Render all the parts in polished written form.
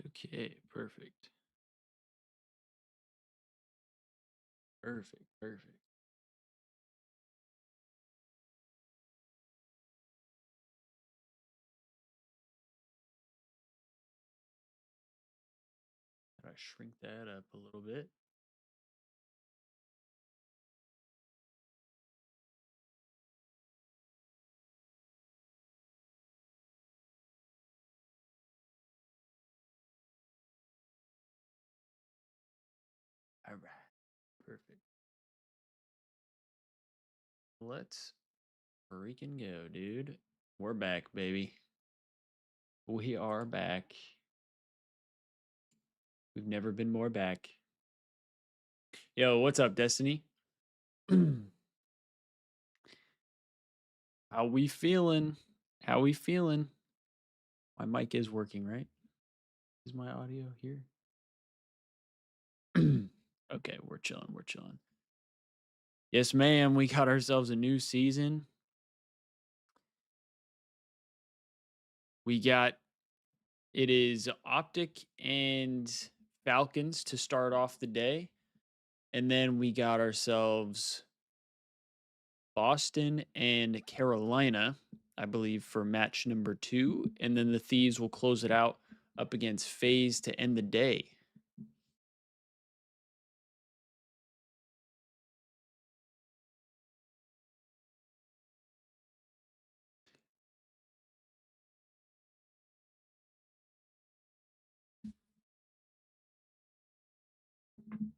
Okay, perfect. Perfect, perfect. Gotta shrink that up a little bit. All right, perfect. Let's freaking go, dude. We're back, baby. We are back. We've never been more back. Yo, what's up, Destiny? How we feeling? How we feeling? My mic is working, right? Is my audio here? Okay, we're chilling. We're chilling. Yes, ma'am. We got ourselves a new season. We got it is Optic and Falcons to start off the day. And then we got ourselves Boston and Carolina, I believe, for match number 2. And then the Thieves will close it out up against Faze to end the day.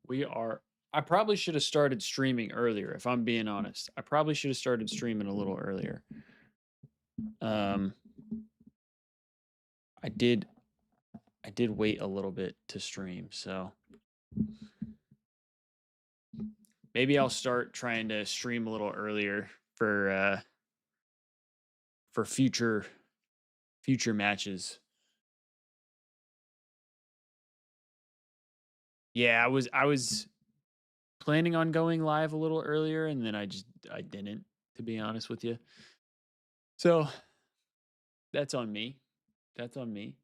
We are. I probably should have started streaming earlier, if I'm being honest. I probably should have started streaming a little earlier. Um, I did. I did wait a little bit to stream, so maybe I'll start trying to stream a little earlier for future matches. Yeah, I was planning on going live a little earlier, and then I didn't, to be honest with you. So that's on me. That's on me.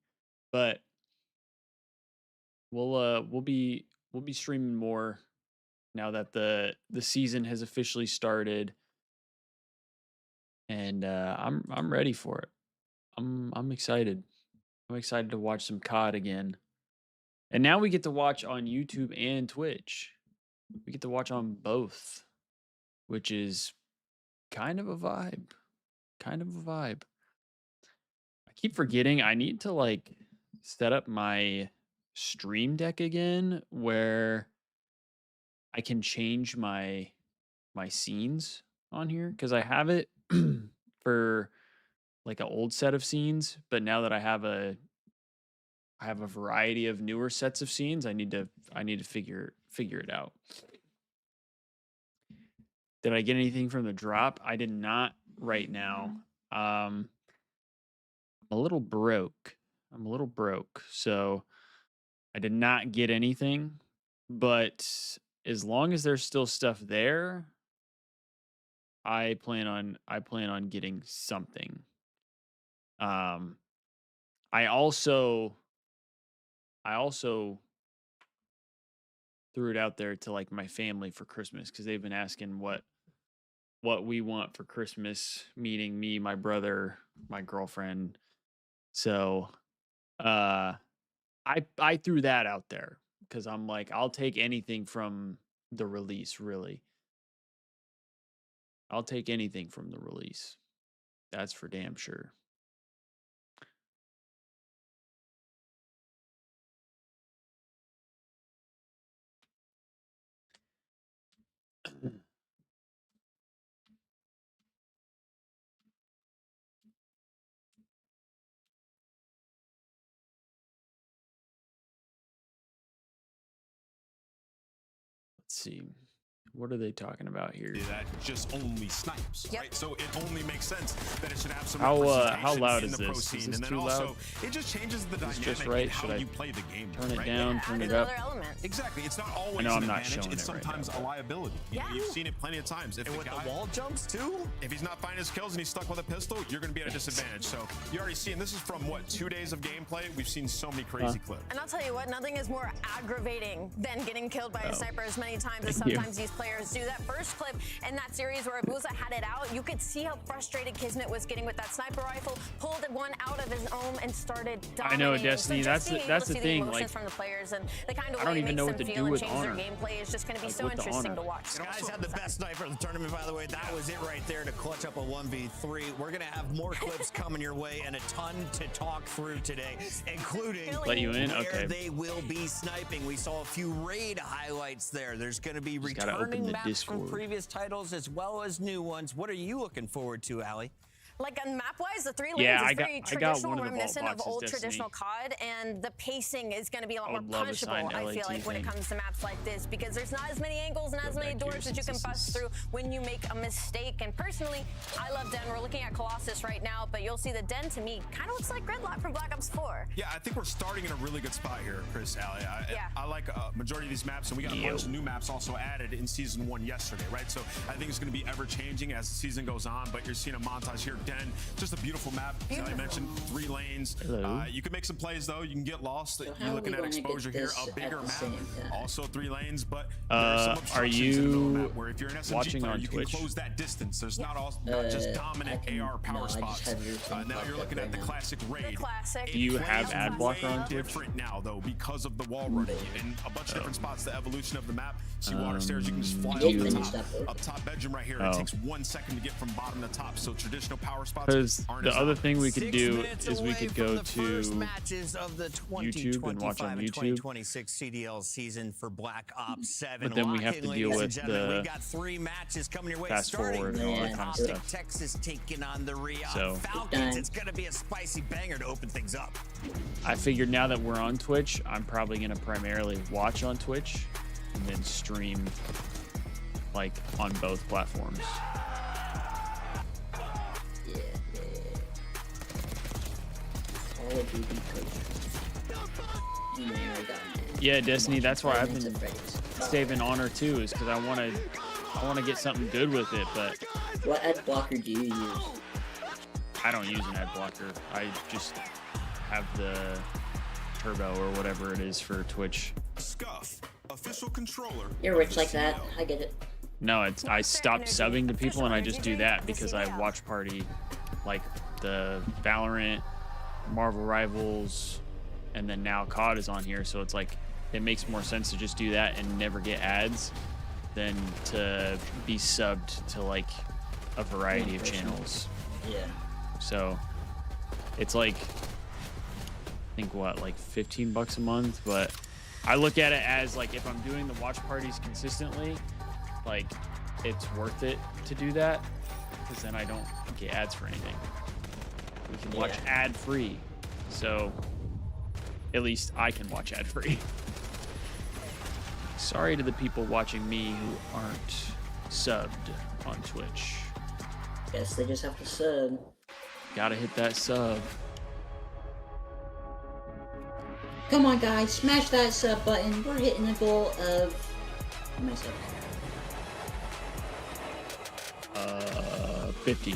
But we'll be streaming more now that the season has officially started, and I'm ready for it. I'm excited. I'm excited to watch some COD again. And now we get to watch on YouTube and Twitch. We get to watch on both, which is kind of a vibe. Kind of a vibe. I keep forgetting I need to like set up my stream deck again where I can change my scenes on here because I have it for like an old set of scenes, but now that I have a variety of newer sets of scenes, I need to figure it out. Did I get anything from the drop? I did not right now. I'm a little broke. I'm a little broke. So I did not get anything, but as long as there's still stuff there, I plan on getting something. Um I also I also threw it out there to like my family for Christmas cuz they've been asking what we want for Christmas, meeting me, my brother, my girlfriend. So, uh I threw that out there cuz I'm like I'll take anything from the release, really. I'll take anything from the release. That's for damn sure. Let's see. What are they talking about here? That just only snipes, right? So it only makes sense that it should have some how representation loud in is the pro this? scene. Is this And then too also, loud? it just changes the dynamic just in right? how Should I you play the game. turn it right? down, turn it up? Exactly. It's not always I know an I'm not advantage. showing It's it right sometimes now, a liability. You've seen it plenty of times. If And the with guy, the wall jumps too, if he's not finding his kills and he's stuck with a pistol, you're going to be at a disadvantage. So you already see, and this is from what, 2 days of gameplay. We've seen so many crazy clips. And I'll tell you what, nothing is more aggravating than getting killed by a sniper as many times as sometimes these players do. That first clip in that series where Abuza had it out, you could see how frustrated Kismet was getting with that sniper rifle, pulled one out of his ohm and started dominating. I know, Destiny, so that's the thing. The like, from the players and the kind of I way don't it even makes know them what to feel do and with change honor. their gameplay is just going to be Like, so with the interesting honor. to watch. This guy's had the best sniper of the tournament, by the way. That was it right there to clutch up a 1v3. We're going to have more clips coming your way and a ton to talk through today, including Let you in? where Okay. they will be sniping. We saw a few raid highlights there. There's going to be Just gotta open returning the maps from Discord. previous titles as well as new ones. What are you looking forward to, Allie? Like on map-wise, the 3 lanes Yeah, is very I got traditional, one of the vault reminiscent of boxes, old Destiny. traditional COD, and the pacing is going to be a lot I more would love a punishable, signed I feel LAT like, when it thing. comes to maps like this, because there's not as many angles and as many back here doors that you since can this bust is- through when you make a mistake. And personally, I love Den. We're looking at Colossus right now, but you'll see the Den, to me, kind of looks like Gridlock from Black Ops 4. Yeah, I think we're starting in a really good spot here, Chris, Allie. Yeah. I like a majority of these maps, and we got a bunch of new maps also added in Season 1 yesterday, right? So I think it's going to be ever-changing as the season goes on, but you're seeing a montage here. Den, just a beautiful map. As I mentioned, 3 lanes. You can make some plays, though. You can get lost. You're looking at exposure here. A bigger map, also 3 lanes, but there's some obstructions in the middle of the map where if you're an SMG watching player, on you Twitch? can close that distance. There's not just dominant AR power spots. Now you're looking at the classic raid. Classic. Do you have Plays ad blocker way on Twitch? different now, though, because of the wall running in a bunch of different spots. The evolution of the map. See water stairs, you can just fly do over the you- top. Up top bedroom right here. Oh. It takes 1 second to get from bottom to top. So traditional power spots Because aren't the as other on. thing we could 6 do minutes is we away could from go the first to matches of the YouTube and watch on 2025 and YouTube. 2026 CDL season for Black Ops 7. But then we have Lock to in, deal ladies with and gentlemen. the We got 3 matches coming your way. fast starting forward and all that with kind of Optic, stuff. Texas taking on the Riyadh So- Falcons. It's going to be a spicy banger to open things up. I figured now that we're on Twitch, I'm probably going to primarily watch on Twitch and then stream like on both platforms. Call of Duty coach. Yeah, Destiny, that's why I've been saving Honor too, is because I want to get something good with it, but What ad blocker do you use? I don't use an ad blocker. I just have the turbo or whatever it is for Twitch. Scuff, official controller. You're rich like that. I get it. No, I stopped subbing to people and I just do that because I watch party like the Valorant, Marvel Rivals, and then now COD is on here, so it's like it makes more sense to just do that and never get ads than to be subbed to like a variety of channels. Yeah. So it's like I think what, like 15 bucks a month, but I look at it as like if I'm doing the watch parties consistently, like it's worth it to do that because then I don't get ads for anything. We can watch ad free, so at least I can watch ad free. Sorry to the people watching me who aren't subbed on Twitch. Guess they just have to sub. Gotta hit that sub. Come on, guys, smash that sub button. We're hitting the goal of. How many subs? 50.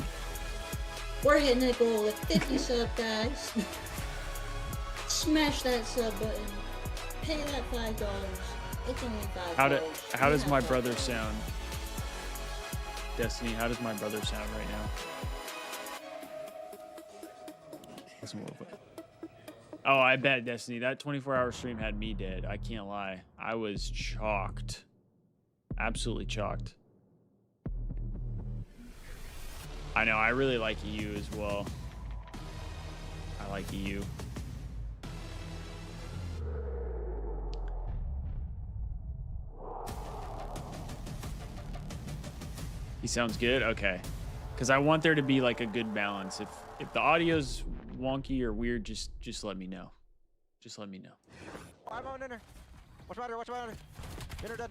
We're hitting the goal of 50 sub, guys. Smash that sub button. Pay that $5. It's only $5. How does my brother sound? Destiny, how does my brother sound right now? Listen a little bit. Oh, I bet, Destiny, that 24-hour stream had me dead. I can't lie. I was chalked. Absolutely chalked. I know, I really like EU as well. I like EU. He sounds good? Okay. Because I want there to be like a good balance. If the audio's wonky or weird, just let me know. Just let me know. I'm on inner. Watch my inner, watch my inner. Inner dead.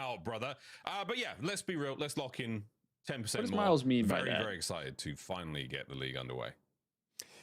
out, brother. But yeah, let's be real. Let's lock in 10% What does more. Miles mean by very, that? very excited to finally get the league underway.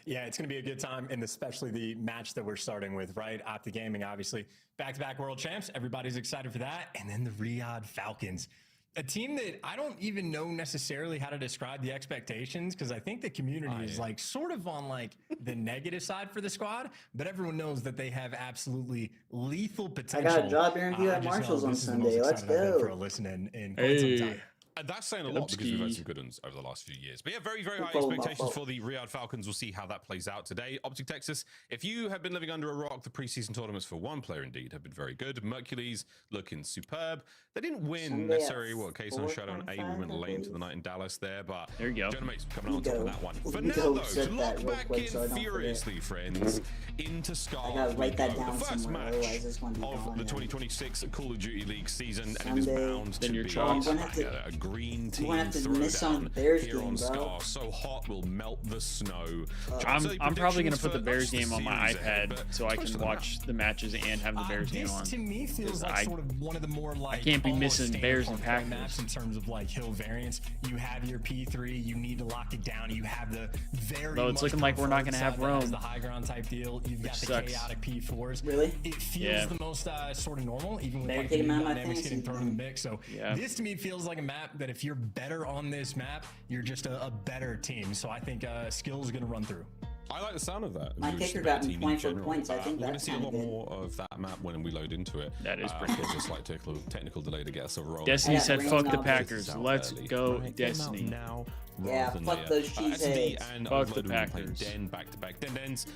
Yeah, it's going to be a good time, and especially the match that we're starting with, right? Opti Gaming, obviously, back-to-back world champs. Everybody's excited for that. And then the Riyadh Falcons, a team that I don't even know necessarily how to describe the expectations, because I think the community is like sort of on like the negative side for the squad, but everyone knows that they have absolutely lethal I potential. got a job interview at I just know Marshall's on this is the most Sunday. Let's excited I've been go. for a listen in quite some time. that's saying a lot because we've had some good ones over the last few years. But yeah, very, very high expectations for the Riyadh Falcons. We'll see how that plays out today. Optic Texas, if you have been living under a rock, the preseason tournaments for one player indeed have been very good. Mercules looking superb. They didn't win necessarily, Case on Shadow and A. We went late into the night in Dallas there, but there you go. Genemate's coming on top of that one. For now, though, to lock back in furiously, friends, into Scar. The first match of the 2026 Call of Duty League season, and it is bound to be a green team throwdown here on Scar. So hot will melt the snow. I'm probably going to put the Bears game on my iPad so I can watch the matches and have the Bears game on. To me, feels like sort of one of the more like I can't be missing Bears and Packers in terms of like hill variants. You have your P3, you need to lock it down. You have the very. Though it's looking like we're not going to have Rome. The high ground type deal. You've got the chaotic P4s. Really? It feels the most sort of normal, even with like the dynamics getting thrown in the mix. So this to me feels like a map that if you're better on this map, you're just a better team. So I think skill is going to run through. I like the sound of that. My kicker got me 24 points. I think we're going to that's see a lot more of that map when we load into it. That is pretty cool. Just like technical delay to get us a roll. Destiny said, "Fuck the Packers. Let's go, Destiny." Now, yeah, fuck those cheeseheads. And fuck the Packers. Den back-to-back dens.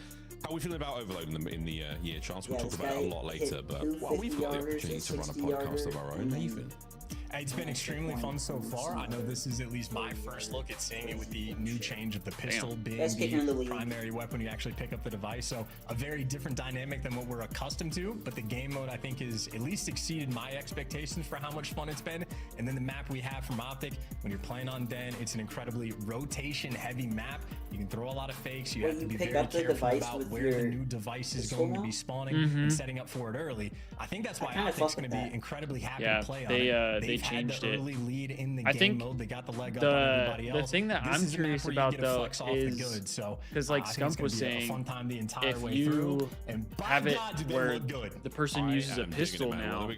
How are we feeling about overloading them in the year chance? We'll talk about it a lot later, but we've got the opportunity to run a podcast of our own. How you feeling? It's been extremely fun so far. I know this is at least my first look at seeing it with the new change of the pistol being the primary weapon you actually pick up the device. So a very different dynamic than what we're accustomed to, but the game mode I think has at least exceeded my expectations for how much fun it's been. And then the map we have from Optic, when you're playing on Den, it's an incredibly rotation heavy map. You can throw a lot of fakes. You have to be very careful about where the new device is going to be spawning and setting up for it early. I think that's why Optic's going to be incredibly happy to play on it. They changed it. Early lead in the I game think mode. They got the leg up on everybody else. The thing that I'm curious about though is because like Scump was saying, if you have it where the person uses a pistol now,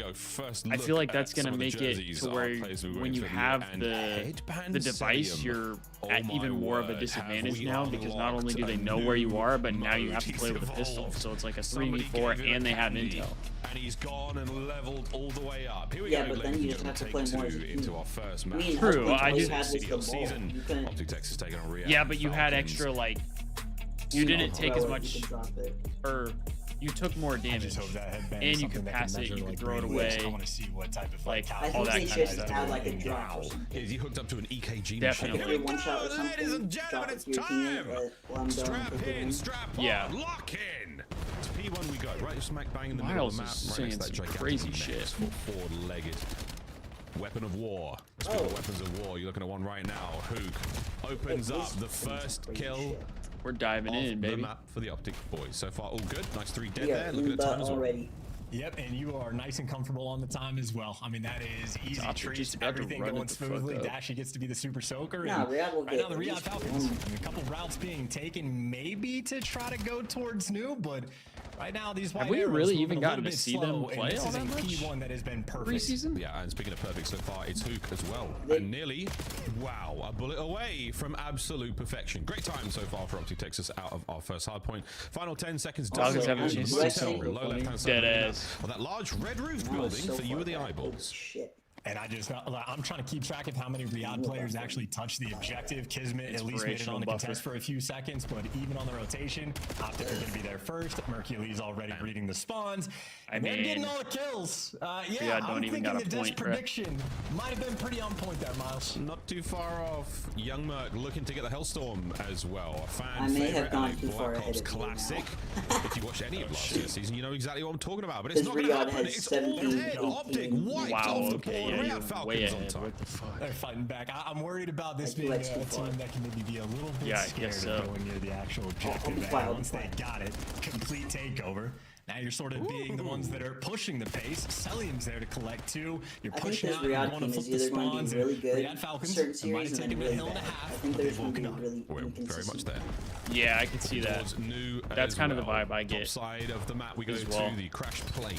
I feel like that's going to make it to where when you have the device, you're at even more of a disadvantage now because not only do they know where you are, but now you have to play with a pistol. So it's like a 3v4 and they have intel. And he's gone and leveled all the way up. Here we go. But then you just have to play more into our first match. True, I do. Season. Optic Texas taking on Riyadh. Yeah, but you had extra like you didn't take as much, or you took more damage, and you could pass it, you could throw it away. I want to see what type of like all that kind of stuff. Add like a drop or something. Is he hooked up to an EKG Definitely. One shot or something. Ladies and gentlemen, it's time. Strap in, strap on, lock in. It's P1 we go, right smack bang in the middle of the map. Saying some crazy shit. Forward-legged weapon of war. Speaking of weapons of war, you're looking at one right now. Hook opens up the first kill. We're diving in, baby. The map for the Optic boys. So far, all good. Nice 3 dead there. Look at the time as well. Yep, and you are nice and comfortable on the time as well. I mean, that is easy treat. Everything going smoothly. Dashy gets to be the super soaker. Nah, right now, the Riyadh Falcons, a couple routes being taken, maybe to try to go towards new, but right now these have we really even gotten to see them play all that much? P1 that has been perfect. Preseason? Yeah, and speaking of perfect so far, it's Hook as well. And nearly, wow, a bullet away from absolute perfection. Great time so far for Optic Texas out of our first hard point. Final 10 seconds. Dogs haven't changed low left-hand side. Dead ass. Well, that large red roof building for you are the eyeballs. Shit. And I'm trying to keep track of how many Riyadh players actually touch the objective. Kismet at least made it on the contest for a few seconds, but even on the rotation, Optic are going to be there first. Mercules already reading the spawns. And they're getting all the kills. Yeah, I'm thinking the Death prediction might have been pretty on point there, Miles. Not too far off. Young Merc looking to get the Hellstorm as well. A fan I may have gone too far Black Ops ahead classic. If you watched any of last year's season, you know exactly what I'm talking about. But it's not going to happen. It's all dead. Optic wiped off the board. Riyadh Falcons on top. What the fuck? They're fighting back. I'm worried about this being a team that can maybe be a little bit scared of going near the actual objective. Once they got it, complete takeover. Now you're sort of being the ones that are pushing the pace. Celium's there to collect too. You're pushing out. You want to flip the spawns. Really good. Riyadh Falcons might have taken a hill and a half. I think there's going to be really We're very much there. Yeah, I can see that. That's kind of the vibe I get. Top side of the map, we go to the crash plane.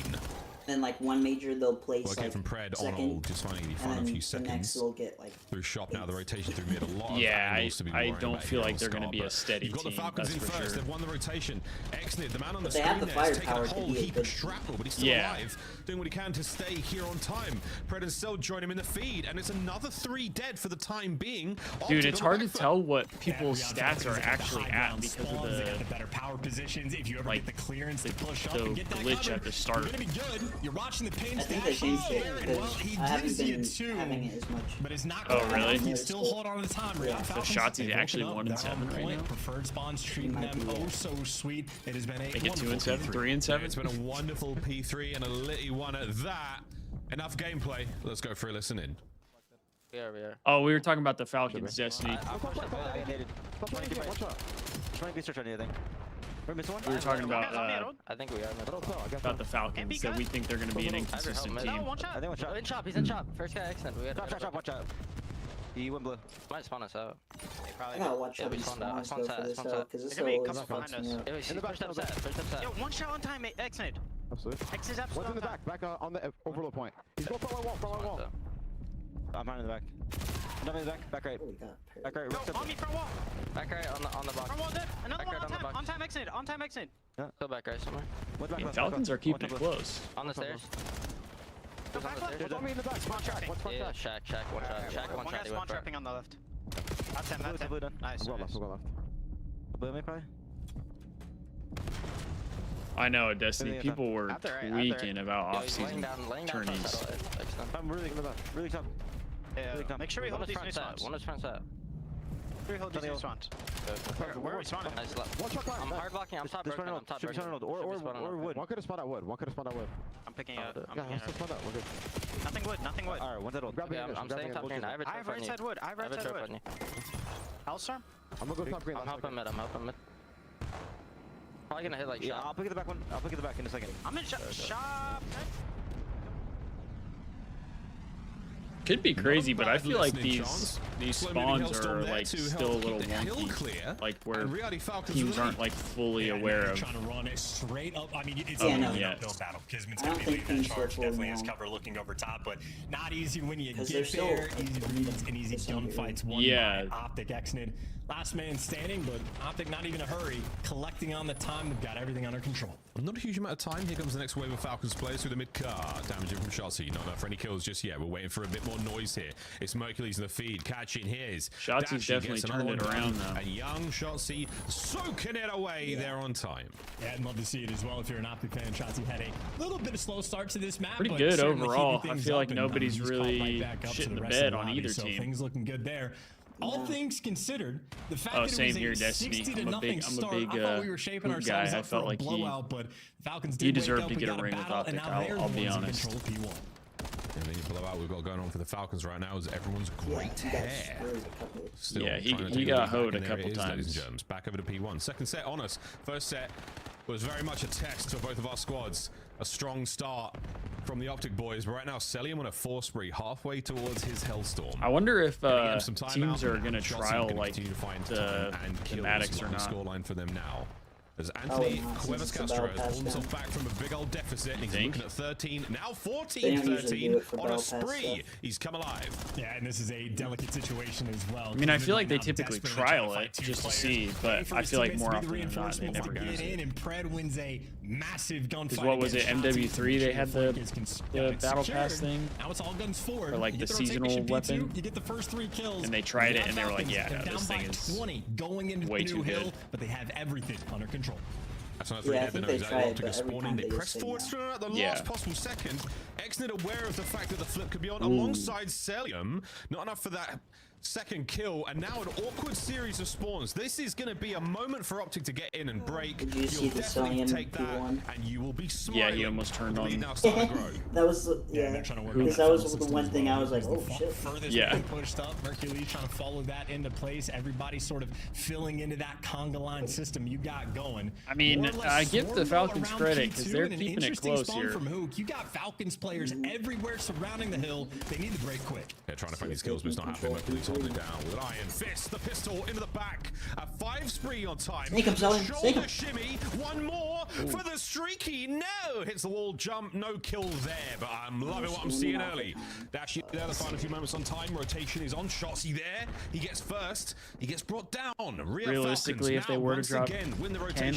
Then like one major they'll place Working like from Pred second, on just finding the final and few then the next seconds. they'll get like Through shop now, the rotation through mid, a lot of Yeah, angles to be I worrying don't about feel here like on they're going to Scar, be a but steady you've got team, the Falcons that's in for first. sure. They've won the rotation. Exnid, the man on the But they screen have the there, has taken a firepower to whole be a heap of good shrapnel, but he's still Yeah. alive, doing what he can to stay here on time. Pred and Cell join him in the feed, and it's another 3 dead for the time being. Dude, Optic it's on hard the to back tell what Yeah, people's Riyadh stats Falcons are got the actually high at ground because of spawns, they got the the better power positions. If you ever like, get the clearance to push up the and get that glitch covered, at the start. you're gonna be good. You're watching the pin I think they stash. changed it Well, because he I haven't gives you been 2, having it as much. but it's not Oh, quite really? enough. You still hold on to the time. Yeah. Riyadh So Falcons, Shotzi's they've actually woken up. 1-7 They're on right point. now. Preferred spawns treating might them be, yeah. oh so sweet. It has been a They get 2 wonderful and 7, P3. 3 and 7. It's been a wonderful P3 and a litty one at that. Enough gameplay. Let's go for a listen in. We are. Oh, we were talking about the Falcons, Destiny. I pushed up. I needed. We were talking about I think we are. the Falcons that we think they're going to be an inconsistent team. I think one shot. In shop. He's in shop. First guy accident. We got shot. Watch out. He went blue. Might spawn us out. I gotta watch Yeah, how we these spawned out. spawns go for this out because this always fucks me up. Yeah, he's pushed up set. Pushed up set. Yo, one shot on time, X-Nade. Absolutely. X is absolutely One's in the back on the overload point. He's going front wall. I'm behind in the back. Another in the back right. Holy God, Back right. Yo, on me, front wall. Back right on the box. Front wall dead. Another Back one right on on the time. box. On time, X-Nade. On time, X-Nade. Still back right somewhere. I mean, Falcons are keeping it close. On the stairs. Go Who's on back the left. stairs? One me in the back. Spawn trapping. Yeah, Shack, one shot. Shack, one One shot. guy He spawn went for it. trapping on the left. That's him, that's Blue him. done. Nice. I'll go left. Blue me probably. I know, Destiny. Yeah, People were Out there, right, out tweaking about Yeah, he's laying off-season down tourneys. I'm really tough. Yeah, Really tough. make sure we One hold is these new front set. spawns. One is front set. Three hold these new spawns. Where are we spawning? Nice left. One shot I'm hard blocking. I'm top broken. I'm top Should be broken. turning or wood. One could have spawned out wood. I'm picking up. I'm Yeah, picking let's up. spawn out. We're good. Nothing wood, nothing wood. Alright, one's at old. Grab the Yeah, ammunition, I'm grab staying the top green. I have a I trap have on right you. side wood. I have right side on wood. you. Hellstorm? I'm gonna go top green. I'm helping mid. Probably gonna hit like shot. I'll pick the back one. I'll pick the back in a second. I'm in shop. Could be crazy, but I bad feel like listening, these Chance. these Slow moving spawns Hellstorm are there like to still a help little keep the hill wonky, clear, like where and Riyadh Falcons teams with aren't the like fully Yeah, aware they're of. trying to run it straight up. I mean, it's Yeah, gonna no. be an Yeah. uphill battle. Kisman's I gonna don't be think leading that teams charge. are Definitely has now. cover looking over top, but not easy when you Because get they're still, there. like, Easy reads and easy it's gonna be gunfights won Yeah. by Optic Exnid. Last man standing, but Optic not even a hurry. Collecting on the time. They've got everything under control. Not a huge amount of time. Here comes the next wave of Falcons players through the mid car. Damaging from Shotzi. Not enough for any kills just yet. We're waiting for a bit more noise here. It's Mercules in the feed. Catching his. Shotzi's definitely turned it around now. And young Shotzi soaking it away there on time. Yeah, I'd love to see it as well. If you're an Optic fan, Shotzi had a little bit of slow start to this map. Pretty but good certainly overall. keeping I things feel up, like and nobody's he's caught really right back up to shitting the rest bed of the on lobby, either so team. Things looking good there. All things considered, the fact Oh, that it same was here, a Destiny. 60 to I'm a nothing big start, I thought we were shaping hoop ourselves guy. I up for felt a like blowout, but Falcons he did deserved wake to up, get we a got ring with battle, and Optic. now they're I'll the be ones in honest. control of P1. And then you blowout we've got going on for the Falcons right now is everyone's great hair. Still Yeah, he trying to take got the lead hoed back, a and there couple it is, ladies and times. gentlemen. Back over to P1. Second set on us. First set was very much a test for both of our squads. A strong start from the Optic boys. But right now, Celium on a 4-spree halfway towards his Hellstorm. I wonder if Gonna get him some time teams out, are and going to Shotzi trial gonna like continue to find the time and kills. Maddox or Lovely not. scoreline for them now. As Anthony no, Cuevas it's about Castro pass pulls himself down. back from a big old deficit. He's think? looking at 13, now They don't usually 14-13 do it for on a battle pass spree. stuff. He's come alive. Yeah, and this is a delicate situation as well. I mean, I Kisman feel right like they now typically desperately trying trial to fight it two just to players, see, waiting but for I his feel like teammates more to be the often than not, they reinforcements never to do get it. in, and Pred wins a massive gunfight. Because what was it, against Shotzi. MW3, they had the It's battle secured. pass thing? Now it's all guns forward. For, like, You the get rotation seasonal P2, weapon? You get the first 3 kills. And they tried it, Riyadh and they were like, Falcons, yeah, they're no, down this by thing is 20 going into way the too new hill, good. but they have everything under control. That's not Yeah, I they think know they exactly tried, what to but get every spawning. time They they press just say forward no. straight at the Yeah. last possible second. Exnid aware of the fact that the flip could be on alongside Celium. Not enough for that second kill, and now an awkward series of spawns. This is going to be a moment for Optic to get in and break. Did you see You'll the definitely Sony take that, MP1? and you will be Yeah, smiling. he almost turned The lead on. now starting to grow. That was Yeah, yeah. they're trying to work Because on that was funnel the system one as thing well. I was like, The oh shit. Furthest Yeah. way pushed up. Mercules trying to follow that into place. Everybody sort of filling into that conga line system you got going. I mean, More or less I give the swarmed Falcons around credit, P2, 'cause they're and an keeping it interesting close spawn here. From Hook. You got Falcons players everywhere surrounding the hill. They need to break quick. Yeah, trying to find these kills, but it's not happening. Mercules hold it down with an iron fist. The pistol into the back. A 5 spree on time. Snake him, Sully. Snake him. Shimmy. One more for the streaky. No, hits the wall jump. No kill there, but I'm loving what I'm seeing early. Dashi there, the final few moments on time. Rotation is on. Shotsy there. He gets first. He gets brought down. Realistically, if they were to drop 10,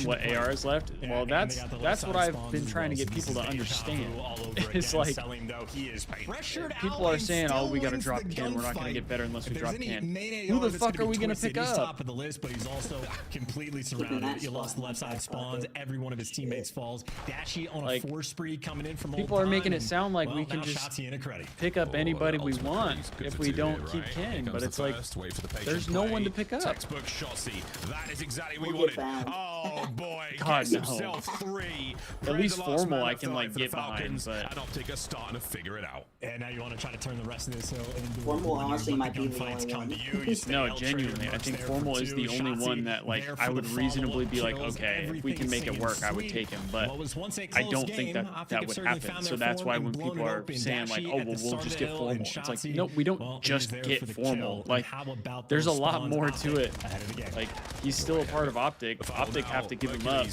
what AR is left? Well, that's what I've been trying to get people to understand. It's like people are saying, "Oh, we gotta drop 10. We're not gonna get better unless we drop 10." Who the fuck are we gonna pick up? Top of the list, but he's also completely surrounded. He lost the left side spawns. Every one of his teammates falls. Dashi on a 4 spree coming in from people are making it sound like we can just pick up anybody we want if we don't keep 10, but it's like there's no one to pick up. Textbook Shotsy. That is exactly what we wanted. Oh boy, God, no. himself 3. At least Formal I can like get behind, but and Optic are starting to figure it out. And now you want to try to turn the rest of this into Formal honestly might be the only one. No, genuinely, I think Formal is the only one that like I would reasonably be like, okay, if we can make it work, I would take him, but I don't think that would happen. So that's why when people are saying like, oh well, we'll just get Formal, it's like, no, we don't just get Formal. Like there's a lot more to it. Like he's still a part of Optic. Optic have to give him up.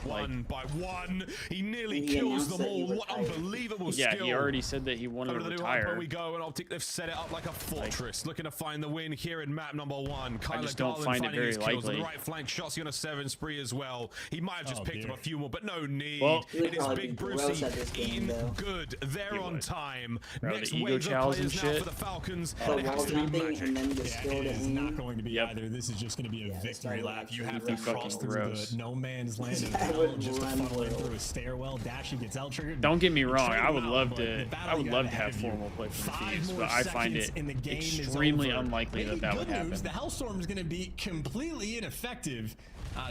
One by one, he nearly kills them all. What unbelievable skill! Yeah, he already said that he wanted to retire. We go, and Optic they've set it up like a fortress, looking to find the win here in map number 1. I just don't find it very likely. On the right flank, Shotsy on a 7 spree as well. He might have just picked up a few more, but no need. Well, it is Big Brucey eating good. They're on time. Next the ego wave of challenge players and now shit. for the Falcons. So wall jumping and then the skill it to is aim. not going to be either. This is just going to be a victory lap. You have to cross through the no man's land of hell just to funnel in through a stairwell. Dashi gets L triggered. Don't get me wrong, I would love to have Formal play for the Thieves, but I find it extremely unlikely that would happen. The Hellstorm is going to be completely ineffective.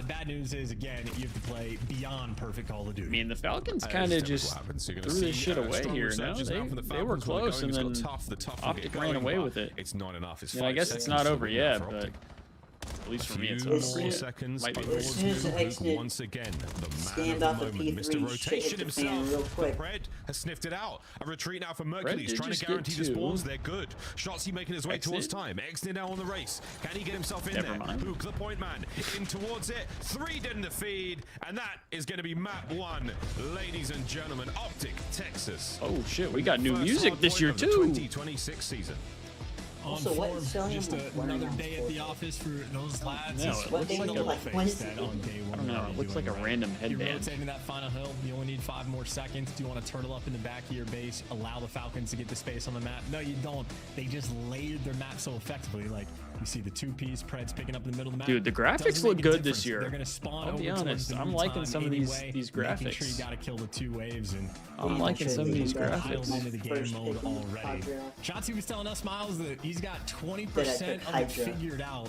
Bad news is, again, you have to play beyond perfect Call of Duty. I mean, the Falcons kind of just threw this shit away here. No, they were close, and then Optic ran away with it. It's not enough. Yeah, I guess it's not over yet, but at least for me, it's over. Seconds. Might be As soon as Exnit once again, the stand off of moment. Mr. P3, Rotation shit hit the fan himself. real quick. Fred has sniffed it out. A retreat now for Mercury. He's did trying to just guarantee get the two. spawns. They're good. Shotsy making his way towards Exnit? time. Exnit now on the race. Can he get himself in Never there? mind. Hook the point man in towards it. 3 dead in the feed, and that is going to be map 1, ladies and gentlemen. Optic, Texas. Oh shit, we got new First music hard this point year of the too. 2026 season. Also, what is selling just like another day at the office for those lads. No, It's it looks really like no a- face that on day one. I don't know, you're it looks like doing a right. random You're headband. rotating that final hill. You only need 5 more seconds. Do you want to turtle up in the back of your base, allow the Falcons to get the space on the map? No, you don't. They just layered their map so effectively. Like, you see the 2-piece, Preds picking up in the middle of the map. Dude, the graphics Doesn't look make a good this difference. year. They're going to spawn I'll be over towards honest, the I'm new liking time some of anyway, these making sure you graphics. got to kill the 2 waves. And I'm liking some of these dialed graphics. into the game mode already. Shotsy was telling us, Miles, that he's got 20% of it figured out.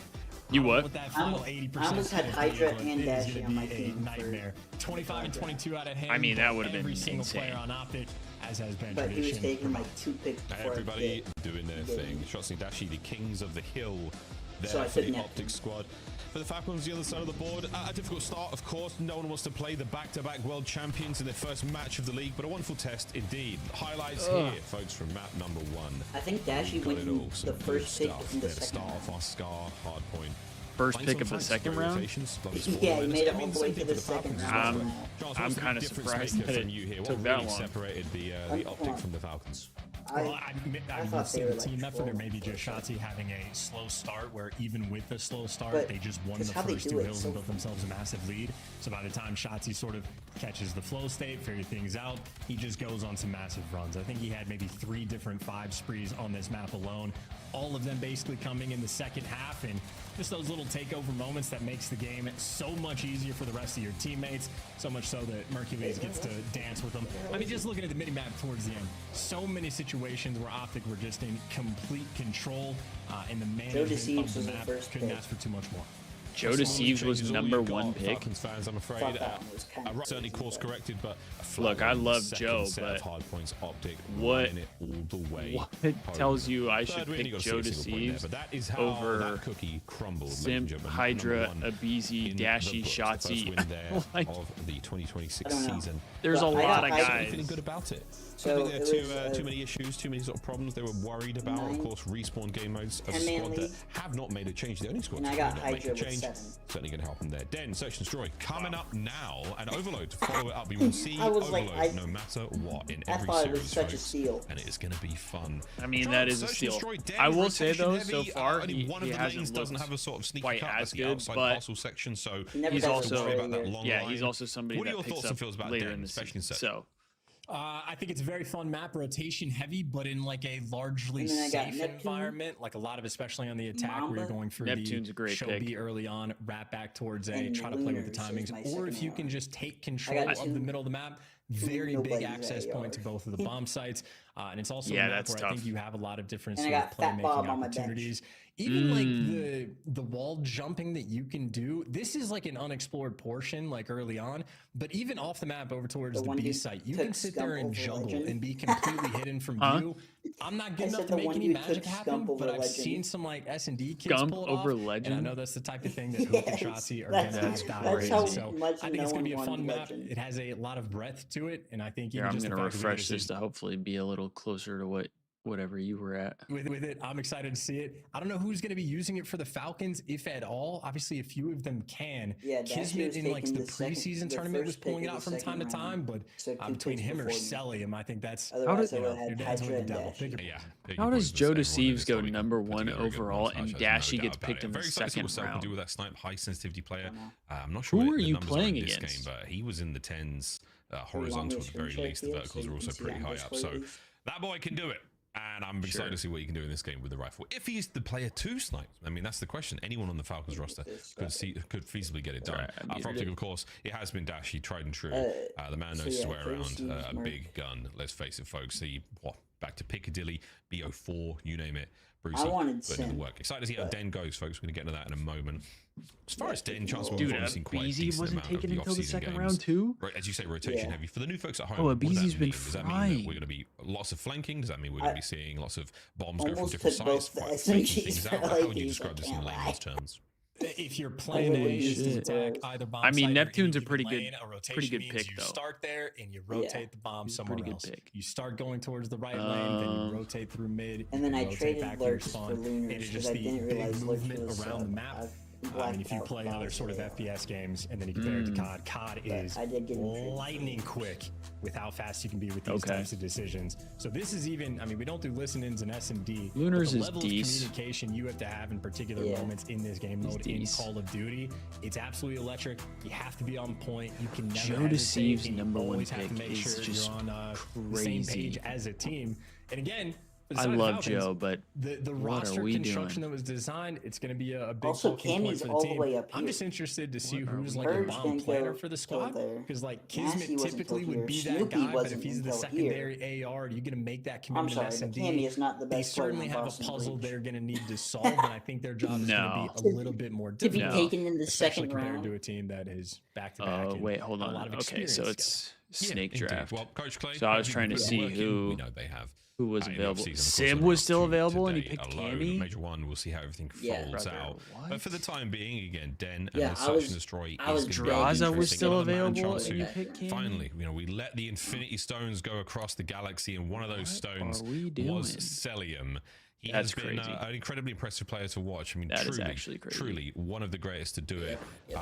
You what? That final 80% I almost had Hydra and is Dashi gonna on my be a team. nightmare. 25 and 22 out of hand. I mean, that would have been every single insane. player on Optic, as has been But he was tradition. taking like 2 picks before Everybody it doing their thing. Shotsy Dashi, the kings of the hill there So I for the couldn't have Optic squad. For the Falcons, the other side of the board, a difficult start, of course. No one wants to play the back-to-back world champions in their first match of the league, but a wonderful test indeed. Highlights here, folks, from map number 1. I think Dashi Got went it from all. the Some first good pick stuff in the there to second start off round. our Scar hard point. First Playing pick of some the fights, second great round. rotations, lovely Yeah, squad he awareness. made it I mean, all the way same to thing the for second Falcons round. as well. Charles, I'm what's the kind of difference surprised maker that from it you here? took What that really long. separated the Optic from the Falcons? Well, I thought would say they were the team like effort, or 12 maybe just Shotsy having a slow start, where even with the slow start, But they just won the that's how they first do 2 it, hills so and built themselves a massive lead. So by the time Shotsy sort of catches the flow state, figure things out, he just goes on some massive runs. I think he had maybe 3 different 5 sprees on this map alone, all of them basically coming in the second half, and just those little takeover moments that makes the game so much easier for the rest of your teammates, so much so that Mercules gets to dance with them. I mean, just looking at the mini-map towards the end, so many situations where Optic were just in complete control, and the management of Thieves the was the map first couldn't pick. ask for too much more. Joe Deceives was #1 pick. Falcons fans, I'm afraid. Certainly course corrected, but look, I love Joe, but hard points optic what it all the way tells you I should Third, pick Joe Deceives that is how over that cookie crumbled, Simp, Hydra, Abizi, Dashy, Shotzi? Like, of the 2026 season. There's a lot of guys. Feeling good about it. So there are too many issues, too many sort of problems they were worried about. Of course, respawn game modes of a squad that have not made a change. The only squad and I that got not make a Hydra with change. 7. Certainly going to help them there. Den, Search and Destroy coming up now, and Overload to follow it up. You will see Overload no matter what in every thought series, it was such folks, a steal. and it is going to be fun. I mean, that is a steal. I will say though, so far he hasn't doesn't have a sort of sneaky quite cut. as That's the good, outside but parcel section, so he's also line. he's also somebody What are that your picks thoughts and up feels about later Den, in the especially season. in So. I think it's a very fun map, rotation heavy, but in like a largely safe environment, like a lot of, especially on the attack, where you're going for Neptune's the a great show pick. B early on, wrap back towards A, try to play with the timings, or if you can just take control of the middle of the map, very big access point to both of the bomb sites, and it's also a map where I think you have a lot of different sort of playmaking opportunities. Even like the wall jumping that you can do, this is like an unexplored portion, like early on. But even off the map over towards the B site, you can sit there and juggle and be completely hidden from view. I'm not good enough to make any magic happen, but I've seen some like S&D kids pull it off. And I know that's the type of thing that Hook and Shotzi are going to have died. So I think it's going to be a fun map. It has a lot of breadth to it, and I think I'm going to refresh this to hopefully be a little closer to whatever you were at. With it, I'm excited to see it. I don't know who's going to be using it for the Falcons, if at all. Obviously, a few of them can. Kismet in like the preseason tournament was pulling it out from time to time, but between him or Cellium, I think that's how does Joe Deceives go #1 overall and Dashy gets picked in the second round? Deal with that snipe high sensitivity player. I'm not sure who are you numbers playing in this against? game, but he was in the 10s, horizontal at the very least. The verticals are also pretty high up, so that boy can do it. And I'm excited to see what he can do in this game with the rifle. If he's the player to snipe, I mean, that's the question. Anyone on the Falcons roster could feasibly get it done. For Optic, of course, it has been Dashy, tried and true. The man knows his way around a big gun. Let's face it, folks. Back to Piccadilly, BO4, you name it. Brucey putting in the work. Excited to see how Den goes, folks. We're going to get into that in a moment. As far as Den, chance we've seen quite a decent wasn't amount taken of the until the off-season second games. round too. Right, as you say, rotation heavy. For the new folks at home, Abizi's been does that mean that we're going to be lots of flanking? Does that mean we're going to be seeing lots of bombs go from different sides? Quite things out. How would you describe this in layman's terms? If you're playing to attack either bomb, I mean, site Neptune's or a pretty good means pick you though. start there and you rotate the bomb somewhere else. Pick. You start going towards the right lane, then you rotate through mid, and then I rotate traded back to your lurks spawn. for lunars It is because just I the didn't big realize movement was, around the map. I mean, if you play other sort of FPS games and then you compare it to COD, COD is lightning quick with how fast you can be with these types of decisions. So this is even, I mean, we don't do listen-ins and S&D. Lunars the is level of communication you have to have in particular moments in this game mode in Call of Duty, it's absolutely electric. You have to be on point. You can never Joe hesitate. Deceives You #1 always have to pick make is sure just you're on the same page as a team. And again, I love Joe, but the what roster are we construction doing? that was designed, it's going to be a big Also, bulking point Cammy's for the all the team. way up I'm here. just interested to see who's like Purge a bomb didn't planner go for the till squad, there. because like Nasty Kismet wasn't typically till would be here. that Snoopy guy, but wasn't if he's the until secondary AR, you're going to make that commitment I'm to sorry, but S&D. Cammy is not the They best player certainly on have a Boston puzzle Bridge. they're going to need to solve, and I think their job is going to be a little bit more To be difficult. taken in the especially second compared round. to a team that is back-to-back. and Wait, hold a on. lot of Okay, so experience it's snake Indeed. draft. Well, Coach Clay, So I was trying to see who we know they have. Who was In the available? off-season, of course, Sim they're was up still to available, and he today picked alone. Cammy. Major one, we'll see how everything folds out. But for the time being, again, Den and Search and Destroy is Draza was still available, and you to picked Cammy. finally, we let the Infinity Stones go across the galaxy, and one of those stones was Cellium. He has been an incredibly impressive player to watch. I mean, That is actually crazy. truly one of the greatest to do it.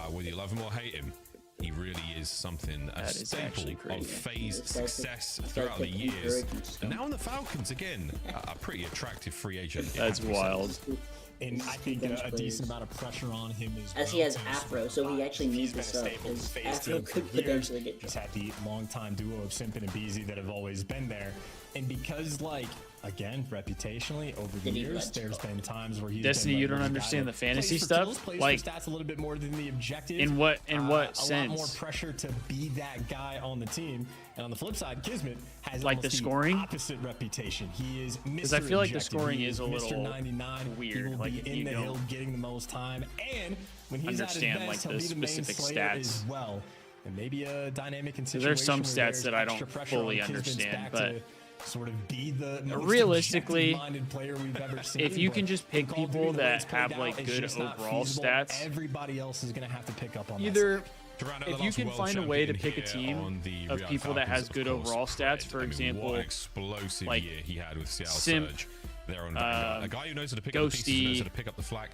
Whether you love him or hate him, he really is something, a staple of Faze success throughout the years. And now on the Falcons, again, a pretty attractive free agent. That's wild. And I think a decent amount of pressure on him as well. As he has Afro, so he actually needs this up. Because Afro could potentially get dropped. He's had the long-time duo of Simpin and Beezy that have always been there. And because, like, again, reputationally over the years, there's been times where he's Destiny, you don't understand the fantasy stuff. Like, stats a little bit more than the objective. In what sense? A lot more pressure to be that guy on the team. And on the flip side, Kismet has like the scoring opposite reputation. He is Mr. Because I feel like the Objective. scoring He is a little Mr. 99. weird. He will Like, be in the hill getting the most time, and when he's understand at his best, like he'll the be the main specific slayer stats. as well. And maybe a dynamic and situation. There's some where stats there's that I don't extra pressure fully on Kismet's understand, back but to sort of be the most realistically, objective-minded player we've ever seen. if you But can just pick Call of Duty, people the way that it's played have out, like it's good just not overall feasible. stats, Everybody else is going to have to pick up on either that. if you can find a way to pick a team of people that has good overall stats, for example, explosive like year he had with Seattle Simp, Surge. They're on a guy who knows how to pick up the pieces, knows how to pick up the flak,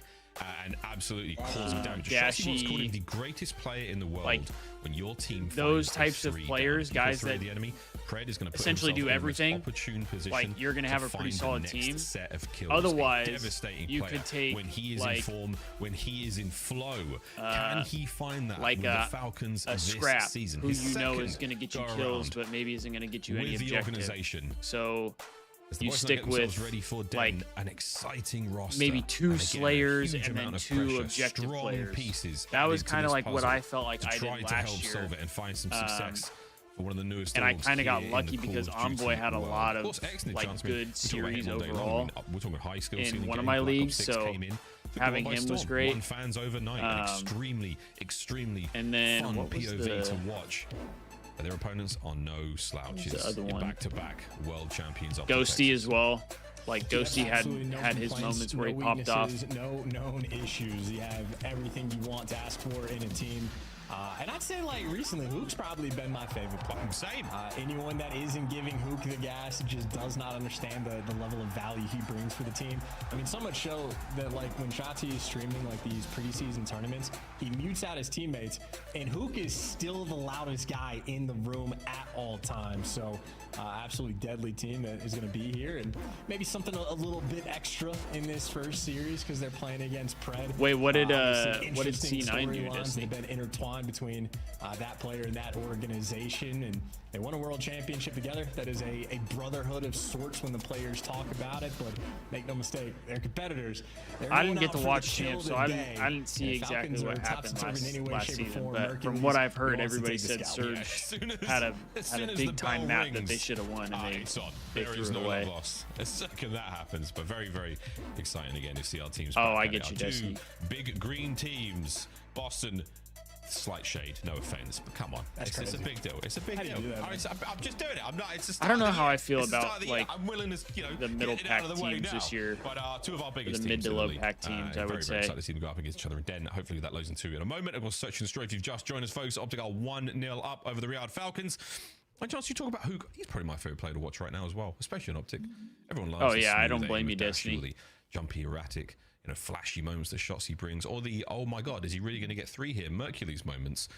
and absolutely causing damage. Shotzi called him the greatest player in the world. like, when your team those types of players, guys that the enemy, Pred is going to essentially do everything, opportune position like you're going to have a pretty solid team. Set of kills. Otherwise, you could take when he is like, in form, when he is in flow. Can he find that like with the Falcons a this scrap season? who His you know is second going to get you go kills, around but maybe isn't going to get you any with the objective. organization. So As the you boys stick get themselves with ready for like an exciting roster, maybe two and again, a slayers huge and then amount of two pressure, objective strong players. pieces That was added to kind of this like what puzzle I felt like to I try did to help last year. solve it and find some success. For one of the newest And I dogs kind of got here in lucky the Call because of Envoy Duty had a world. lot Of of course, excellent like chance. I mean, good we talk about series him all day long. overall I mean, we're talking high skill in ceiling one of game. my Black Ops leagues, 6 so came in, took having it by him was storm, great. won fans overnight. An extremely and then fun what was POV to watch. But their opponents are no slouches. The other one? Back-to-back world champions. Ghosty as well. Like Ghosty had Absolutely no had his complaints, moments where he no popped off. weaknesses, no known issues. You have everything you want to ask for in a team. And I'd say, like, recently, Hook's probably been my favorite player. Same. Anyone that isn't giving Hook the gas just does not understand the level of value he brings for the team. I mean, so much so that, like, when Shotzi is streaming, like, these preseason tournaments, he mutes out his teammates, and Hook is still the loudest guy in the room at all times. So, absolutely deadly team that is going to be here, and maybe something a little bit extra in this first series because they're playing against Pred. Wait, what did Interesting C9 do? storylines that have been intertwined between that player and that organization, and they won a world championship together. That is a brotherhood of sorts when the players talk about it, but make no mistake, they're competitors. They're I didn't going get to out for watch the kill champ, so I today. didn't see And exactly Falcons what are top happened determined last, in any way, last shape, or season. form. But from Mercury's what I've heard, wants to everybody take the said scalp. Surge had a big time map that they should have won, and they There threw is it no away. loss. The second that happens, but very, very exciting again to see our teams. Oh, back I at get it. you, Our Destiny. two big green teams, Boston. Slight shade, no offense, but come on, it's a big deal. It's a big deal. I'm just doing it. I'm not. It's the I don't know start of the how year. I feel It's the about start of the year. like I'm willing to, the middle get it out pack of the way teams now. this year. But two of our biggest the teams mid to in low league. pack teams, I would very say. excited to see them go up against each other. And then hopefully that loads into in a moment. Of course, Search and Destroy. If you've just joined us, folks, Optic are 1-0 up over the Riyadh Falcons. And Chance, you talk about Hook. He's probably my favorite player to watch right now as well, especially on Optic. Everyone loves. Oh yeah, I don't blame you, Destiny. Destiny. Jumpy, erratic, flashy moments, the shots he brings, or the oh my god, is he really going to get 3 here? Mercury's moments.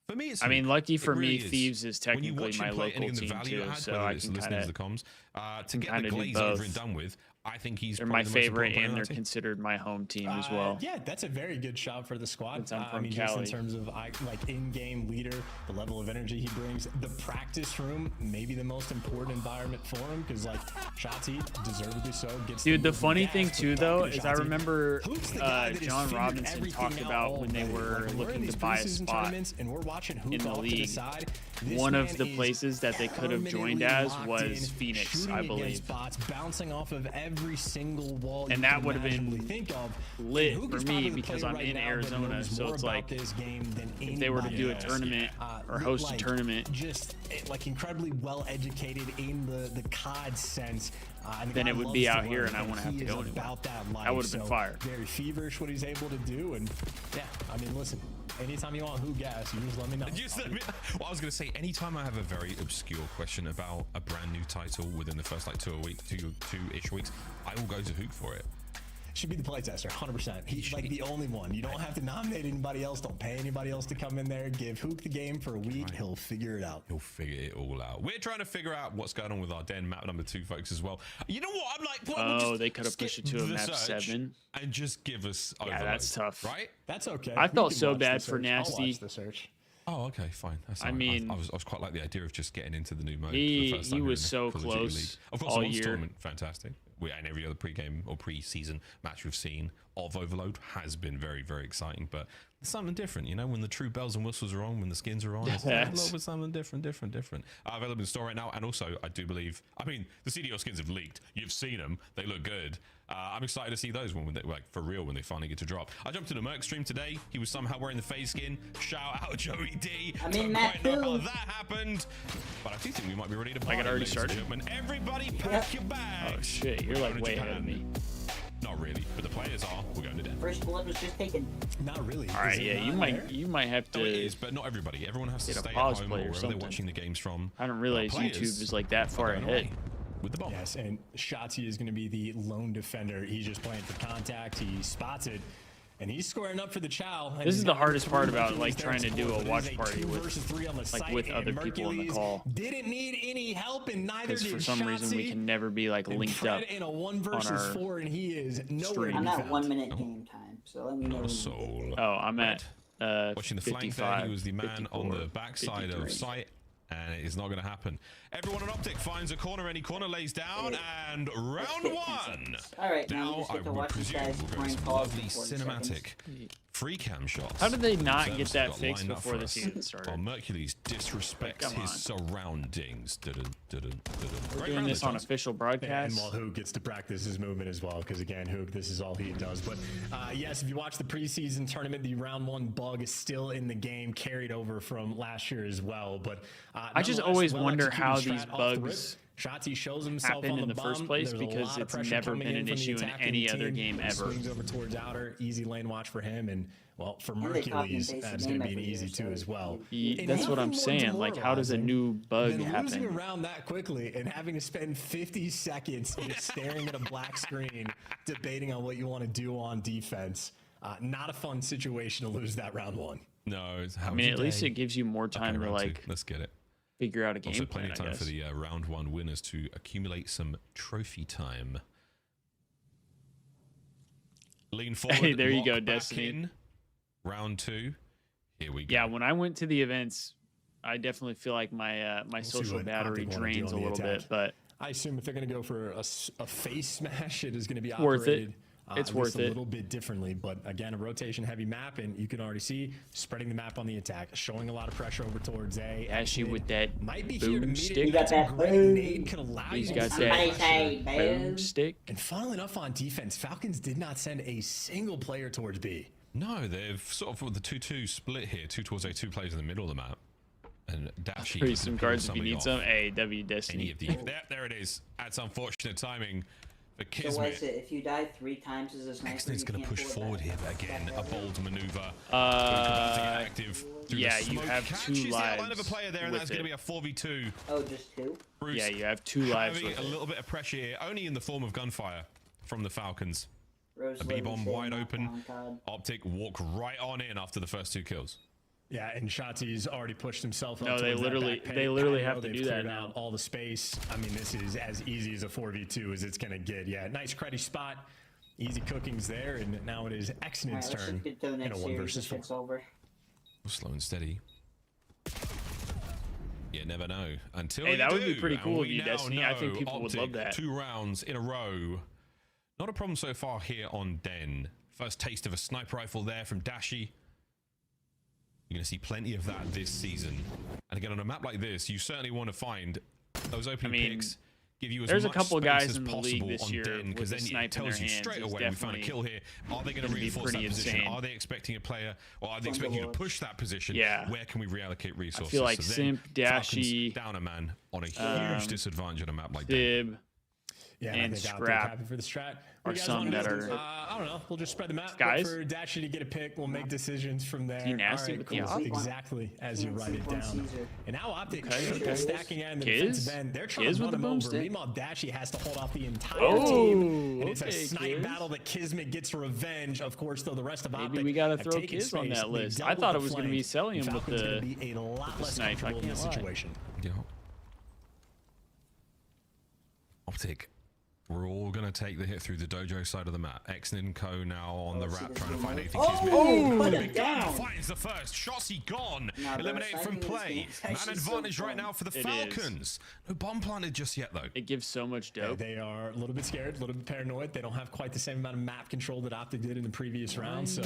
For me, it's I mean, lucky for really me, Thieves is When you technically watch my him play, local and the team value it too, has, so whether I it's can listening kind to the of comms, to get the do glaze both. over and done with. I think he's they're probably my the most favorite, important player and on they're our team. considered my home team as well. Yeah, that's a very good shot for the squad. Since I'm I from mean, just in Cali. terms of like in-game leader, the level of energy he brings, the practice room, maybe the most important environment for him because like Shotzi, deservedly so, gets. Dude, the moving funny gas, thing but too, though, talking to is I Shotzi, remember Hook's the guy that has John figured Robinson everything talked out about when they already. were Like, when we're in looking these to buy a preseason spot tournaments and we're watching Hook in the off to league. side, this One of man the is places that they could have joined permanently as locked was in, Phoenix, shooting I against believe. Bots, bouncing off of every single wall And you that can would have been imaginably think of. lit Hook for is me probably the because player I'm right in now that Arizona, knows so more it's about like this game than if they were to do a anybody tournament else. or host a Like, tournament, just like incredibly well educated in the COD sense. And the then guy it would loves be to out learn, here and I and wouldn't have he to is go anywhere. about that life. That would have been So, fire. Very feverish what he's able to do, and yeah, I mean, listen. Anytime you want Who gas, you just let me know. Well, I was going to say, anytime I have a very obscure question about a brand new title within the first like 2-ish weeks, I will go to Hook for it. Should be the playtester, 100%. He's like the only one. You don't have to nominate anybody else. Don't pay anybody else to come in there. Give Hook the game for a week. Right. He'll figure it out. He'll figure it all out. We're trying to figure out what's going on with our den map number 2, folks, as well. You know what? I'm like, oh, they could have pushed it to a map 7 and just give us. Yeah, that's tough. Right? That's okay. I felt so bad for Nasty. Nasty. The search. Oh, okay, fine. That's I all right. mean, I was quite like the idea of just getting into the new mode. he- for the first time he here was in the so Call of Duty close League. Of course, all the launch year. tournament, fantastic. And every other pre-game or pre-season match we've seen of Overload has been very, very exciting. But there's something different, you know, when the true bells and whistles are on, when the skins are on, it's a little bit something different. Available in store right now, and also I do believe, I mean, the CDO skins have leaked. You've seen them; they look good. I'm excited to see those when they, like, for real, when they finally get to drop. I jumped to the Merc stream today. He was somehow wearing the Faze skin. Shout out Joey D. I Don't mean, that quite know how too. that happened, but I do think we might be ready to buy. Like it already started? Everybody pack your bags. Oh shit, you're like way ahead of me. Not really, but the players are. We're going to Den. First blood was just taken. Not really. All right, yeah, you might have No, it to. is, but not everybody. Everyone has to get a stay at pause home or play or wherever they're something. watching the games from. I don't realize Players YouTube is like that are far going ahead. away with the bomb. Yes, and Shotzi is going to be the lone defender. He's just playing for contact. He spots it, and he's squaring up for the Chow. This is the hardest part about like trying to do a watch party with with other people in the call. Didn't need any help, and neither Because did for some reason we Shotzi. can never be like And linked Fred up. in a 1 on versus our 4, and he is nowhere stream. to I'm be at found. 1 minute game time, so let me know. Not a when you soul. get Oh, I'm at Watching the flank there, 55, he was the man on the 54, backside 53. of sight, and it is not going to happen. Everyone on Optic finds a corner, any corner lays down, and round one. Alright, now we Now just I get to would watch these presume guys we'll go playing some calls lovely for 40 cinematic seconds. free cam shots. How did they not Themselves get that got fixed lined up before for the us. season started? While Mercules disrespects Come his on. surroundings. We're doing this on official And broadcast. while Hoog gets to practice his movement as well, because again, Hoog, this is all he does. But yes, if you watch the preseason tournament, the round 1 bug is still in the game, carried over from last year as well. But I just nonetheless, always wonder well-executed how strat these off the rip. bugs Shotzi shows himself happen on in the first bomb. place There's a because lot of it's pressure never coming been an from the issue in attacking any other team. game He ever. Swings over towards outer, easy lane watch for him, and well, for And they copy and Mercules, paste the that's game going to be an every easy year, too so as well. And That's what nothing I'm more saying. Like, how does a new bug than losing happen? around that quickly and having to spend 50 seconds just staring at a black screen, debating on what you want to do on defense. Not a fun situation to lose that round 1. No, it's I mean, at least it gives you more time to round two. like Let's get it. figure out a game Also, plan. plenty of I time guess. for the round 1 winners to accumulate some trophy time. Lean forward. Hey, there you lock go, back Destiny. in. Round 2. Here we go. Yeah, when I went to the events, I definitely feel like my my see social what battery Optic wanna do drains a on the little attack. bit, but I assume if they're going to go for a face smash, it is going to be Worth it. operated It's at worth least it. a little bit differently. But again, a rotation heavy map, and you can already see spreading the map on the attack, showing a lot of pressure over towards A. Ashy with that might be here to boom meet stick. it. You got That's a that great boom. nade, can allow He's you got to Somebody that say boom boom. stick. And funnily enough, on defense, Falcons did not send a single player towards B. No, they've sort of with the 2-2 split here. 2 towards A, 2 players in the middle of the map. And Dashi. Pretty some cards if you need some. Hey, W Any Destiny. of the there it is. That's unfortunate timing for So what is Kismet. it? If you die 3 times as a sniper, Excellent's you going to can't push pull it forward back. here, but again, a bold maneuver. Active through yeah, the you smoke. have Catches 2 the outline of a lives player there, and with that's going to it. be a 4v2. Oh, just 2? Bruce Yeah, you have 2 lives having with a it. little bit of pressure here, only in the form of gunfire from the Falcons. Rose A literally B-bomb staying wide knocked open. down, COD. Optic walk right on in after the first 2 kills. Yeah, and Shotzi's already pushed himself up. No, they towards that literally- back they literally patio. have to They've do that cleared now. out all the space. I mean, this is as easy as a 4v2 as it's going to get. Yeah, nice creddy spot. Easy cookings there, and now it is Alright, Exnid's let's turn just get to the in a next 1 series. versus This 4. shit's over. Slow and steady. You never know until Hey, you that would be do, pretty and cool of we you, now Destiny. I think know people would Optic, love that. 2 rounds in a row. Not a problem so far here on Den. First taste of a sniper rifle there from Dashi. You're going to see plenty of that this season. And again, on a map like this, you certainly want to find those opening picks. Give you as there's a much couple space guys as in the possible league this on year Den, because with a then snipe it in tells their you hands. straight It's away we found a definitely kill here. Are they going to gonna be reinforce that pretty position? insane. Are they expecting a player, or are they expecting you to push that position? Yeah. Where can we reallocate resources? I feel like So then Simp, Dashi, Falcons down a man on a huge disadvantage on a map like that. Sib, Yeah, and I think Optic Scrap happy for the strat. are What do you guys some wanna that do? are- I don't know. We'll just spread the map. Guys? Wait for Dashi to get a pick. We'll make decisions from there. You nasty All with right, the cool. Optic? Exactly as you write it down. And now Optic Okay. stacking in the Kiz? defensive end. They're trying Kiz to with run the him over. boomstick? Meanwhile, Dashi has to hold off the entire Oh, team. And it's a okay, snipe Kiz. battle that Kismet gets revenge. Of course, though, the rest of Optic Maybe we got to have throw taken Kiz on space. that They've list. dealt I with thought the it was going to flank. be selling him with Falcons the gonna be a lot less snipe. I comfortable in can't this lie. situation. Yeah. Optic We're all going to take the hit through the dojo side of the map. Exnid and Co now on the wrap trying to find anything. Put it down. Finds the first. Shotzzy gone. Eliminated from play. Man advantage right now for the Falcons. No bomb planted just yet, though. It gives so much dope. They are a little bit scared, a little bit paranoid. They don't have quite the same amount of map control that Optic did in the previous round, so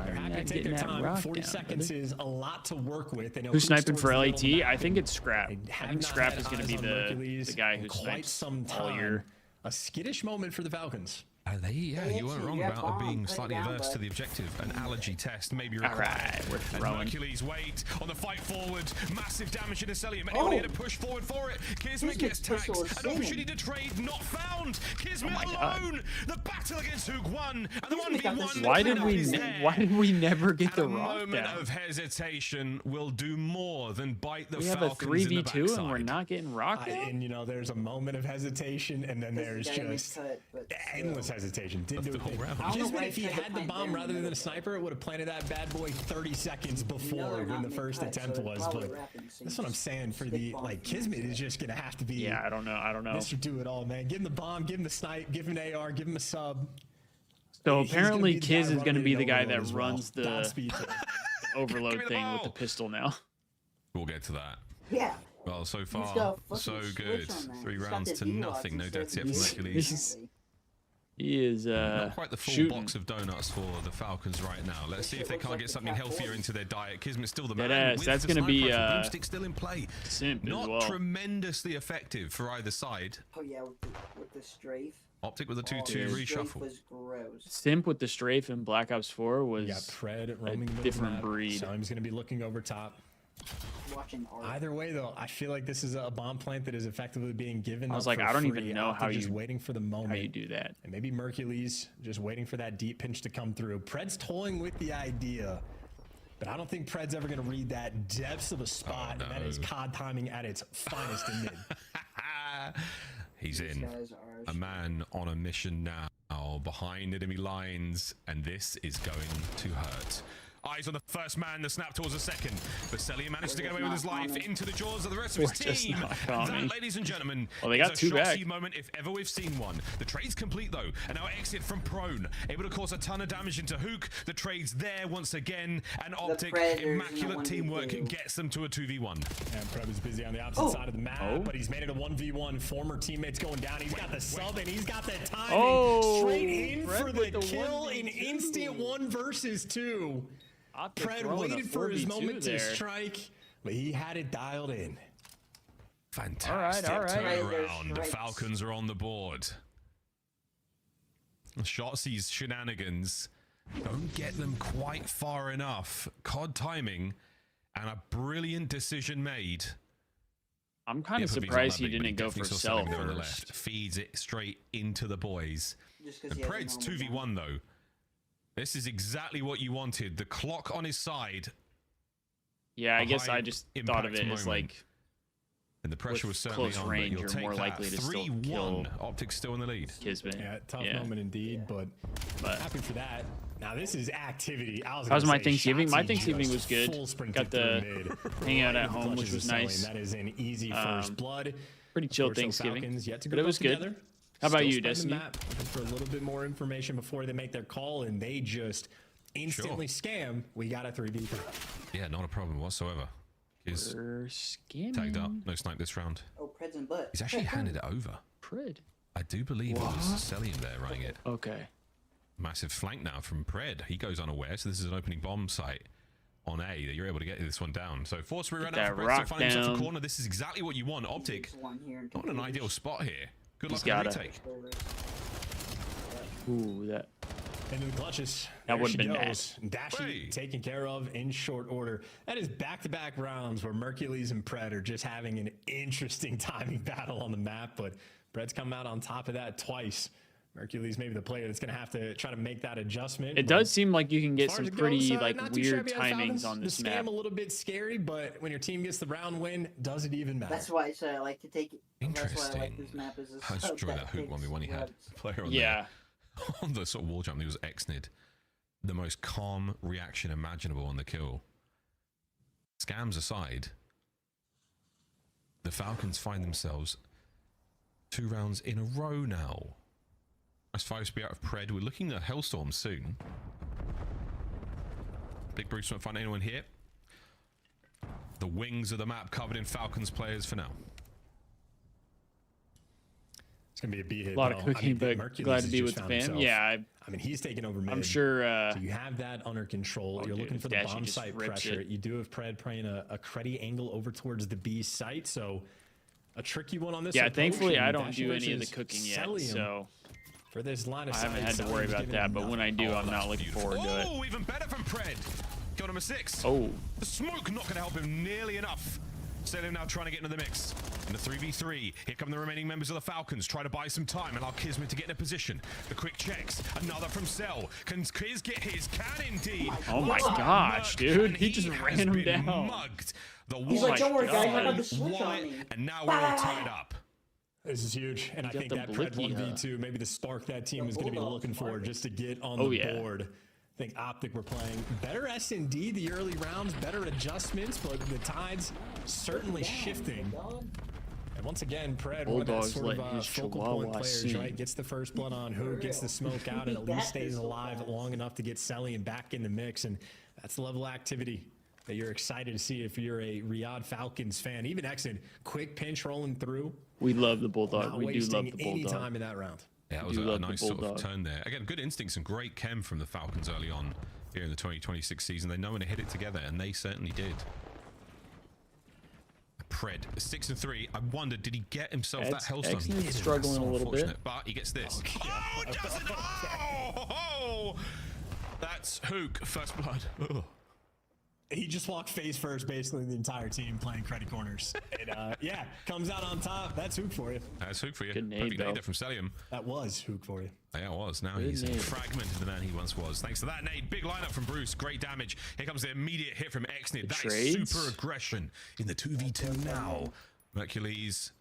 they're happy to take their time. 40 seconds is a lot to work with. Who's sniping for LAT? I think it's Scrap. I think Scrap is going to be the guy who snipes all year. A skittish moment for the Falcons. Yeah, you weren't wrong about being slightly averse to the objective. An allergy test may be required. Alright, we're throwing. Hercules wait on the fight forward. Massive damage to Necelium. Anyone here to push forward for it? Kismet gets tagged. An opportunity to trade not found. Kismet alone. The battle against Hoog won. And the 1v1. Why did we never get the rock down? A moment of hesitation will do more than bite the Falcons. We have a 3v2 and we're not getting rocked down? And you know, there's a moment of hesitation and then there's just endless hesitation. Didn't do it. Kismet, if he had the bomb rather than a sniper, it would have planted that bad boy 30 seconds before when the first attempt was. But that's what I'm saying. For the Kismet is just gonna have to be. Yeah, I don't know. Mr. Do It All, man. Give him the bomb, give him the snipe, give him an AR, give him a sub. So apparently, Kiz is gonna be the guy that runs the overload thing with the pistol now. We'll get to that. Yeah. Well, so far, so good. 3 rounds to nothing. No deaths yet for Hercules. He is not quite the full shooting. box of donuts for the Falcons right now. Let's see if they can't get something healthier into their diet. Kismet's still the man. That's going to be Boomstick still in play. Simp not as well. Tremendously effective for either side. Oh yeah, with the strafe. Optic with a 2-2 reshuffle. Was gross. Simp with the strafe in Black Ops 4 was Pred roaming a different breed. So he's going to be looking over top. Either way, though, I feel like this is a bomb plant that is effectively being given. I was like, I don't even know how you just waiting for the moment. How you do that? And maybe Hercules just waiting for that deep pinch to come through. Pred's toying with the idea, but I don't think Pred's ever going to read that depths of a spot. And that is COD timing at its finest in mid. He's in. A man on a mission now behind enemy lines, and this is going to hurt. Eyes on the first man, the snap towards the second. But Celia managed to get away with his life into the jaws of the rest of his team. That, ladies and gentlemen, they got is a two back. Shotzzy moment if ever we've seen one. The trade's complete though, and now exit from prone. Able to cause a ton of damage into Hook. The trade's there once again, and Optic, immaculate teamwork gets them to a 2v1. And Pred is busy on the opposite side of the map, but he's made it a 1v1. Former teammates going down. He's got the sub and he's got the timing. Straight in for the kill in instant 1 versus 2. Pred waited for his moment to strike, but he had it dialed in. Fantastic turnaround. The Falcons are on the board. Shotzi's shenanigans don't get them quite far enough. COD timing and a brilliant decision made. I'm kind of surprised he didn't go for self first. Feeds it straight into the boys. And Pred's 2v1 though. This is exactly what you wanted. The clock on his side. Yeah, I guess I just thought of it as like. And the pressure was certainly close on. Range, you're more likely to still kill. Optic's still in the lead. Kismet. Yeah, tough moment indeed, but happy for that. Now this is activity. How was my Thanksgiving? My Thanksgiving was good. Got the hang out at home, which was nice. That is an easy first blood. Pretty chill Thanksgiving, but it was good. How about you, Destiny? For a little bit more information before they make their call, and they just instantly scam. We got a 3v3. Yeah, not a problem whatsoever. He's tagged up. No snipe this round. Oh, Pred's in butt. He's actually handed it over. Pred? I do believe it was Celium there running it. Okay. Massive flank now from Pred. He goes unaware, so this is an opening bomb site on A that you're able to get this one down. So force we run out for Pred, so find himself a corner. This is exactly what you want. Optic. Not an ideal spot here. Good luck on the retake. Ooh, that. Into the clutches. That would have been bad. Dashi taken care of in short order. That is back-to-back rounds where Hercules and Pred are just having an interesting timing battle on the map, but Pred's come out on top of that twice. Hercules maybe the player that's going to have to try to make that adjustment. It does seem like you can get some pretty weird timings on this map. The scam a little bit scary, but when your team gets the round win, does it even matter? That's why I like to take it. Interesting. That's why I like this map. I just enjoyed that Hook 1v1 he had. Player on there. On the sort of wall jump, he was Exnid. The most calm reaction imaginable on the kill. Scams aside, the Falcons find themselves 2 rounds in a row now. Nice 5 to be out of Pred. We're looking at Hellstorm soon. Big Bruce won't find anyone here. The wings of the map covered in Falcons players for now. It's gonna be a B hit. A lot of cooking, but glad to be with the fam. Yeah, I mean, he's taking over mid. I'm sure. So you have that under control. You're looking for the bomb site pressure. You do have Pred playing a cruddy angle over towards the B site. So a tricky one on this. Yeah, thankfully I don't do any of the cooking yet. So for this line of I sight, haven't had to worry about that. But when I do, I'm not looking forward to it. Oh, even better from Pred. Got number 6. Oh, the smoke not going to help him nearly enough. Salim now trying to get into the mix. In the 3v3, here come the remaining members of the Falcons. Try to buy some time, allow Kismet to get in a position. The quick checks. Another from Cell. Can Kiz get his? Can indeed. Oh my gosh, dude. He just ran him down. Mugged. The He's like, don't worry, guys, I'm about to switch on me. And now we're all tied up. This is huge, and I think that Pred 1v2, maybe the spark that team is going to be looking for just to get on the board. I think Optic were playing better S&D the early rounds, better adjustments, but the tide's certainly shifting. And once again, Pred, one of that sort of focal point players, right? Gets the first blood on Who, gets the smoke out, and at least stays alive long enough to get Selly and back in the mix. And that's the level of activity that you're excited to see if you're a Riyadh Falcons fan. Even Exon, quick pinch rolling through. We love the Bulldog. We do love the Bulldog. Any time in that round. Yeah, it was a nice sort of turn there. Again, good instincts and great chem from the Falcons early on here in the 2026 season. They know when to hit it together, and they certainly did. Pred, 6 and 3. I wondered, did he get himself that Hellstorm? He's struggling a little bit, but he gets this. Oh, doesn't! Oh, that's Hook. First blood. Oh. He just walked Faze first, basically the entire team playing credit corners. And yeah, comes out on top. That's Hook for you. That's Hook for you. Good nade, there from Celium. That was Hook for you. Yeah, it was. Now he's fragmented the man he once was. Thanks to that nade. Big lineup from Bruce. Great damage. Here comes the immediate hit from Exnid. That is super aggression in the 2v2 now. Mercules,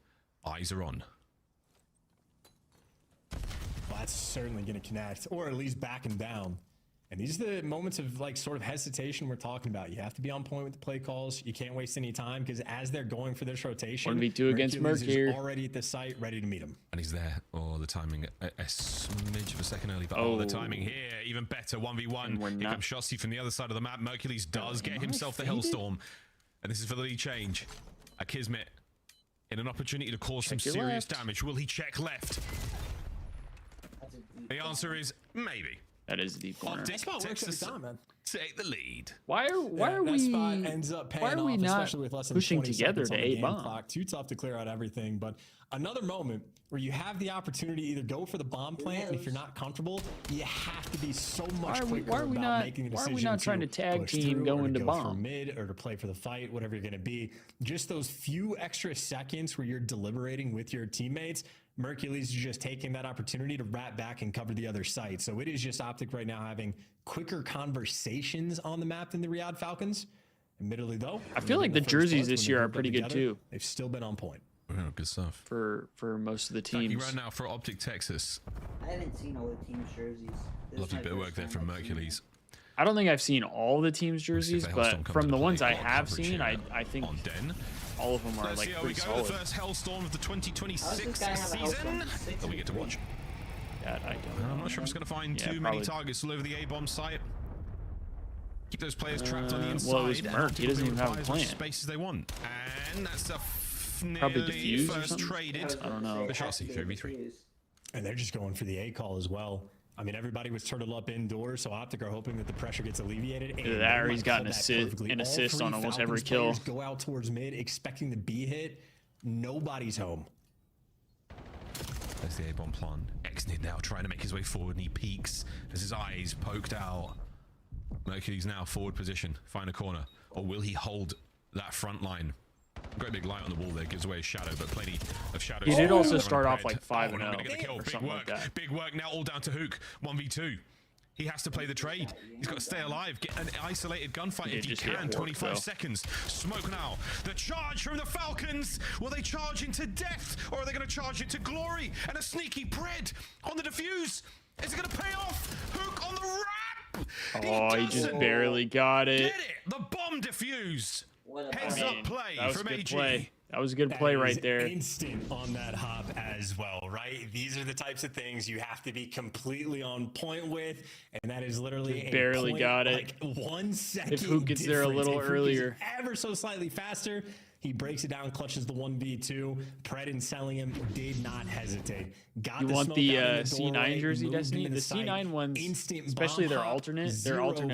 eyes are on. Well, that's certainly going to connect, or at least back him down. And these are the moments of like sort of hesitation we're talking about. You have to be on point with the play calls. You can't waste any time because as they're going for this rotation, 1v2 against Merc here. Already at the site, ready to meet him. And he's there. Oh, the timing a smidge of a second early, but the timing here even better. 1v1. Here comes Shossi from the other side of the map. Mercules does get himself the Hellstorm, and this is for the lead change. A Kismet in an opportunity to cause some serious damage. Will he check left? The answer is maybe. That is the deep corner. That spot works every time, man. Take the lead. Why are we? That spot ends up paying off, not especially with less than pushing 20 together seconds to on the A game bomb? clock. Too tough to clear out everything, but another moment where you have the opportunity to either go for the bomb plant, and if you're not comfortable, you have to be so much quicker about making a decision. Why are we not trying to tag team going to bomb? For mid or to play for the fight, whatever you're going to be. Just those few extra seconds where you're deliberating with your teammates. Mercules is just taking that opportunity to wrap back and cover the other side. So it is just Optic right now having quicker conversations on the map than the Riyadh Falcons. Admittedly, though, I feel like the jerseys this year are pretty good too. They've still been on point. Oh, good stuff. For most of the teams. Right now for Optic Texas. I haven't seen all the teams' jerseys. Lovely bit of work there from Mercules. I don't think I've seen all the teams' jerseys, but from the ones I have seen, I think all of them are like pretty solid. The first Hellstorm of the 2026 season that we get to watch. That I don't know. I'm not sure if it's going to find too many targets all over the A-bomb site. Keep those players trapped on the inside. Well, it was Merc. He doesn't even have a plan. Spaces they want. And that's a probably diffuse or first something? traded. I don't know. The chassis 3v3. And they're just going for the A call as well. I mean, everybody was turtled up indoors, so Optic are hoping that the pressure gets alleviated. Either that or he's got an assist on almost every kill. Go out towards mid, expecting the B hit. Nobody's home. There's the A-bomb plan. Exnid now trying to make his way forward, and he peeks as his eyes poked out. Mercury's now forward position, find a corner. Or will he hold that front line? Great big light on the wall there, gives away his shadow, but plenty of shadows. He did also start off like 5-0 or big something work, like that. Big work now, all down to Hook. 1v2. He has to play the trade. He's got to stay alive, get an isolated gunfight if he can. 25 seconds. Smoke now. The charge from the Falcons. Will they charge into death, or are they going to charge into glory? And a sneaky Pred on the defuse. Is it going to pay off? Hook on the wrap. Oh, he just barely got it. Get it. The bomb defuse. Heads up play from AG. That was a good play right there. Instant on that hop as well, right? These are the types of things you have to be completely on point with, and that is literally barely got it. Like 1 second. If Hook gets there a little earlier, ever so slightly faster, he breaks it down, clutches the 1v2. Pred and selling him did not hesitate. You want the C9 jersey, Destiny? The C9 ones, especially their alternate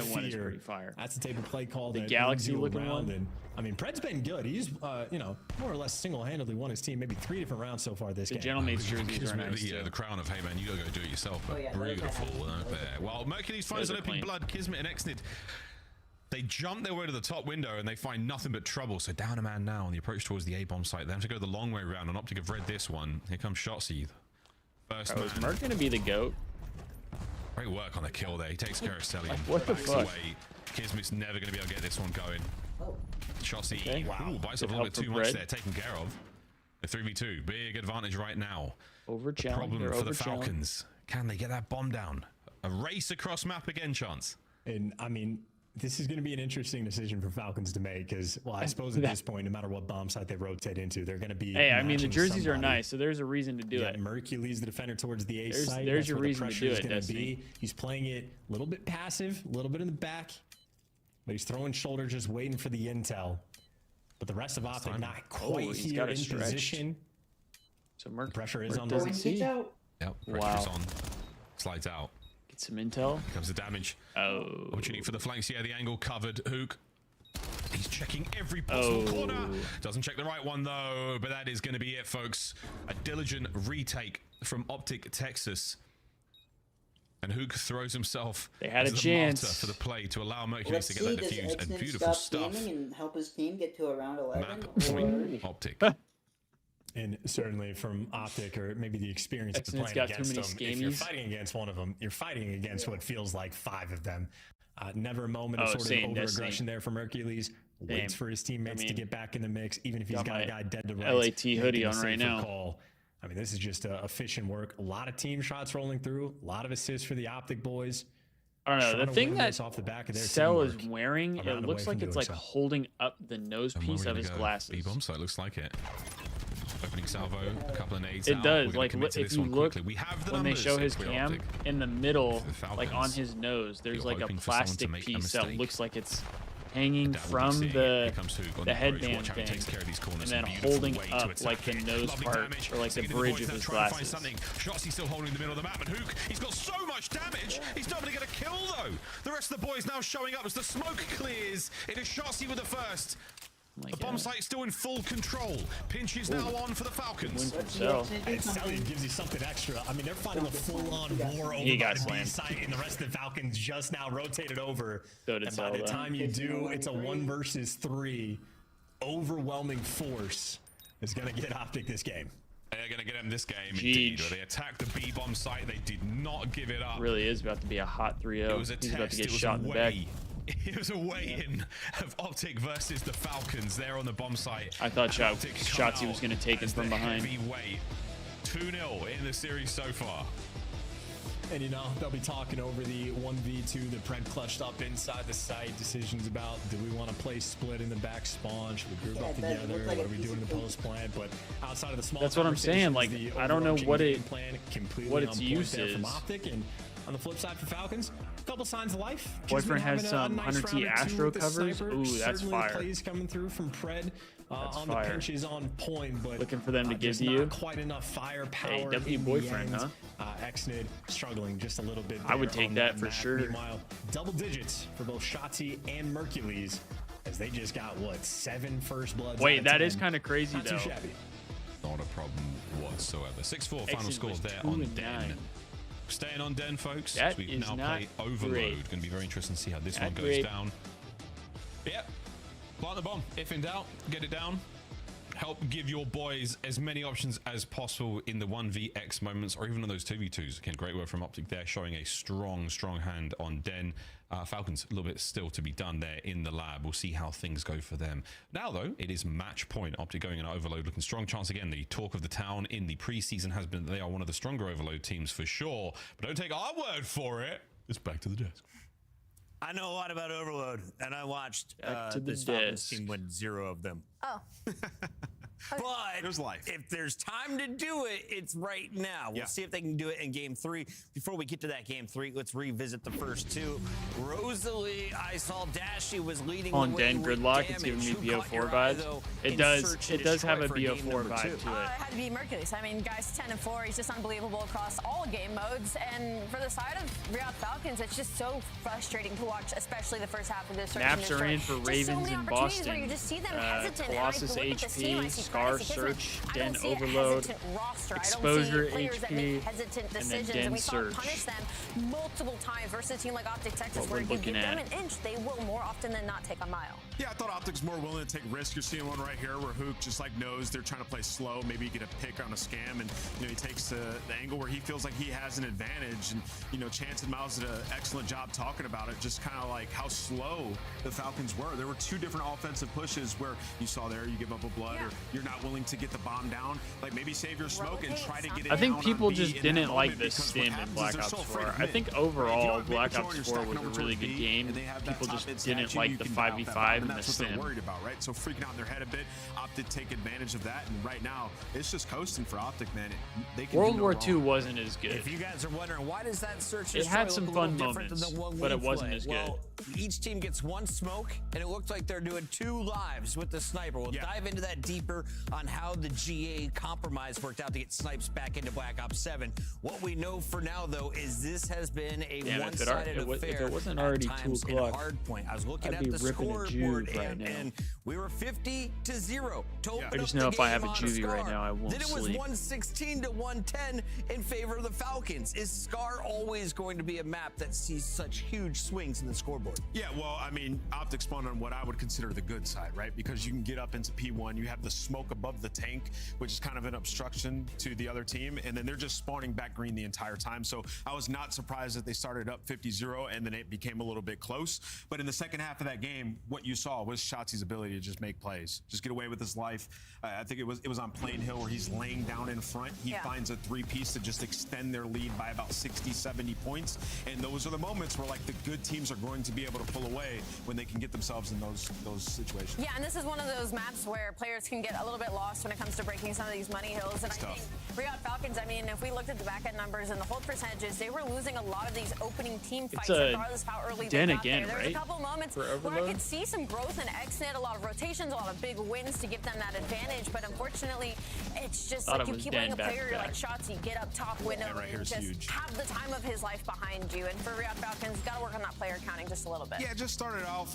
one is pretty fire. That's the type of play call. The Galaxy looking one. And, I mean, Pred's been good. He's, you know, more or less single-handedly won his team maybe 3 different rounds so far this game. The Gentleman's jerseys are nice. The crown of, hey man, you gotta go do it yourself. But beautiful there. Well, Mercury's finds an open blood. Kismet and Exnid. They jump their way to the top window and they find nothing but trouble. So down a man now on the approach towards the A-bomb site. They have to go the long way around. And Optic have read this one. Here comes Shotzi. First man. Is Merc going to be the GOAT? Great work on the kill there. He takes care of Stellium. What the fuck? Away. Kismet's never going to be able to get this one going. Shotzi, Okay. wow, bites off a little bit too much there. Taken care of. The 3v2. Big advantage right now. Problem for the Falcons. Can they get that bomb down? A race across map again, Chance. And I mean, this is going to be an interesting decision for Falcons to make because, well, I suppose at this point, no matter what bomb site they rotate into, they're going to be. Hey, I mean, the jerseys are nice, so there's a reason to do it. Mercury's the defender towards the A site. There's your reason to do it, Destiny. He's playing it a little bit passive, a little bit in the back, but he's throwing shoulder, just waiting for the intel. But the rest of Optic not quite here in position. So Merc, pressure is on. Doesn't see. Yep, pressure's on. Slides out. Get some intel. Here comes the damage. Oh. Opportunity for the flanks. Yeah, the angle covered. Hook. He's checking every possible corner. Doesn't check the right one though, but that is going to be it, folks. A diligent retake from Optic Texas. And Hook throws himself. They had a as chance the martyr for the play to allow Mercury to get that defuse. And Does beautiful stop stuff. and help his team get to around 11? Map point Optic. And certainly from Optic, or maybe the experience of playing against them, if you're fighting against one of them, you're fighting against what feels like 5 of them. Never a moment of sort of over-aggression there from Hercules. Waits for his teammates to get back in the mix, even if he's got a guy dead to rights. LAT hoodie on right now. I mean, this is just efficient work. A lot of team shots rolling through. A lot of assists for the Optic boys. I don't know. The thing that Cell is wearing, it looks like it's like holding up the nose piece of his glasses. B-bomb site looks like it. Opening salvo, a couple of nades. It does. Like if you look when they show his cam in the middle, like on his nose, there's like a plastic piece that looks like it's hanging from the headband thing, and then holding up like the nose part or like the bridge of his glasses. Shotzi still holding the middle of the map, and Hook, he's got so much damage. He's not going to get a kill though. The rest of the boys now showing up as the smoke clears. It is Shotzi with the first. The bomb site still in full control. Pinch is now on for the Falcons. And Sally gives you something extra. I mean, they're fighting a full-on war over by the B site, and the rest of the Falcons just now rotated over. And by the time you do, it's a 1 versus 3. Overwhelming force is going to get Optic this game. They're going to get him this game, indeed. Where they attacked the B-bomb site. They did not give it up. It really is about to be a hot 3-0. It was a He's about to test. get shot in the back. It was a weigh-in of Optic versus the Falcons there on the bomb site. I thought Shotzi was going to take him from behind. 2-0 in the series so far. And you know, they'll be talking over the 1v2 that Pred clutched up inside the site. Decisions about, do we want to play split in the back spawn? Should we group up together? What are we doing in the post plant? But outside of the small, that's what I'm saying. Like, I don't know what its use is. From Optic. And on the flip side for Falcons, a couple signs of life. Boyfriend has some Hunter T Astro covers. Ooh, that's fire. Plays coming through from Pred. On the pinches on point, but looking for them to give you not quite enough firepower. Hey, W boyfriend, huh? Xnid struggling just a little bit. I would take that for sure. Meanwhile, double digits for both Shotzi and Mercules, as they just got what 7 first bloods. Wait, that is kind of crazy Not though. Too shabby. Not a problem whatsoever. 6-4 final scores there on Den. Staying on Den, folks. That we've is now played Overload. Going to be very interesting to see how this one goes down. Yep. Plant the bomb. If in doubt, get it down. Help give your boys as many options as possible in the 1vx moments, or even on those 2v2s. Again, great work from Optic there, showing a strong hand on Den. Falcons, a little bit still to be done there in the lab. We'll see how things go for them. Now, though, it is match point. Optic going in Overload, looking strong. Chance again, the talk of the town in the preseason has been that they are one of the stronger Overload teams for sure. But don't take our word for it. It's back to the desk. I know a lot about Overload, and I watched to the this Falcons desk. team win 0 of them. Oh. But there's life. If there's time to do it, it's right now. We'll see if they can do it in game 3. Before we get to that game 3, let's revisit the first 2. Rosalie, I saw Dashy was leading on the way Den with Gridlock. It's giving me BO4 vibes. It does have a BO4 vibe to it. It had to be Mercules. I mean, guys, 10-4. He's just unbelievable across all game modes. And for the side of Riyadh Falcons, it's just so frustrating to watch, especially the first half of this. Maps are in for Ravens in Boston. Where you just see them hesitant. Colossus and I look at this team, I HP, see Scar Privacy Search, Kismet. Den I don't see a Overload, hesitant roster. Exposure I don't see players that make HP, hesitant and then decisions. Den And we saw Surge. punish them multiple times versus a team like Optic Texas, What where we're if you give looking them at. an inch, they will more often than not take a mile. Yeah, I thought Optic's more willing to take risks. You're seeing one right here where Hook just like knows they're trying to play slow, maybe get a pick on a scam, and he takes the angle where he feels like he has an advantage. And Chance and Miles did an excellent job talking about it, just kind of like how slow the Falcons were. There were 2 different offensive pushes where you saw there you give up a blood or you're not willing to get the bomb down. Like maybe save your smoke and try to get it. I think down people on B just in didn't that like moment, this because stim what in happens is Black they're Ops so 4. afraid to I mid. think Right? If overall you don't Black control Ops your 4 stack was a numbers really towards good B, game. and they have that People top just mid didn't statue, like you the can dial that 5v5 bomb, and the that's what they're stim. worried about, right? So freaking out in their head a bit. Optic take advantage of that, and right now it's just coasting for Optic, man. They can World do no War wrong. II wasn't as good. If you guys are wondering, why does that search It had some look a little fun different than moments, the one but we it wasn't play? as good. Well, each team gets 1 smoke, and it looks like they're doing 2 lives with the sniper. We'll dive into that deeper on how the GA compromise worked out to get snipes back into Black Ops 7. What we know for now, though, is this has been a one-sided affair. If it wasn't already at 2 times in o'clock, Hardpoint. I was looking I'd at be the ripping a scoreboard, Juve right now. and we were 50-0 to open I just up know the if I game have a on Juvee right Scar. now, I won't Then it was sleep. 116-110 in favor of the Falcons. Is Scar always going to be a map that sees such huge swings in the scoreboard? Yeah, well, I mean, Optic spawned on what I would consider the good side, right? Because you can get up into P1, you have the smoke above the tank, which is kind of an obstruction to the other team, and then they're just spawning back green the entire time. So I was not surprised that they started up 50-0, and then it became a little bit close. But in the second half of that game, what you saw was Shotzi's ability to just make plays, just get away with his life. I think it was on Plain Hill where he's laying down in front. He finds a 3-piece to just extend their lead by about 60, 70 points. And those are the moments where like the good teams are going to be able to pull away when they can get themselves in those situations. Yeah, and this is one of those maps where players can get a little bit lost when it comes to breaking some of these money hills. And I think Riyadh Falcons, I mean, if we looked at the back end numbers and the hold percentages, they were losing a lot of these opening team fights regardless of how early they got there. There was a couple moments where I could see some growth in XNet, a lot of rotations, a lot of big wins to give them that advantage. But unfortunately, it's just like you keep letting a player like Shotzi get up top window and just have the time of his life behind you. And for Riyadh Falcons, got to work on that player counting just a little bit. Yeah, it just started off,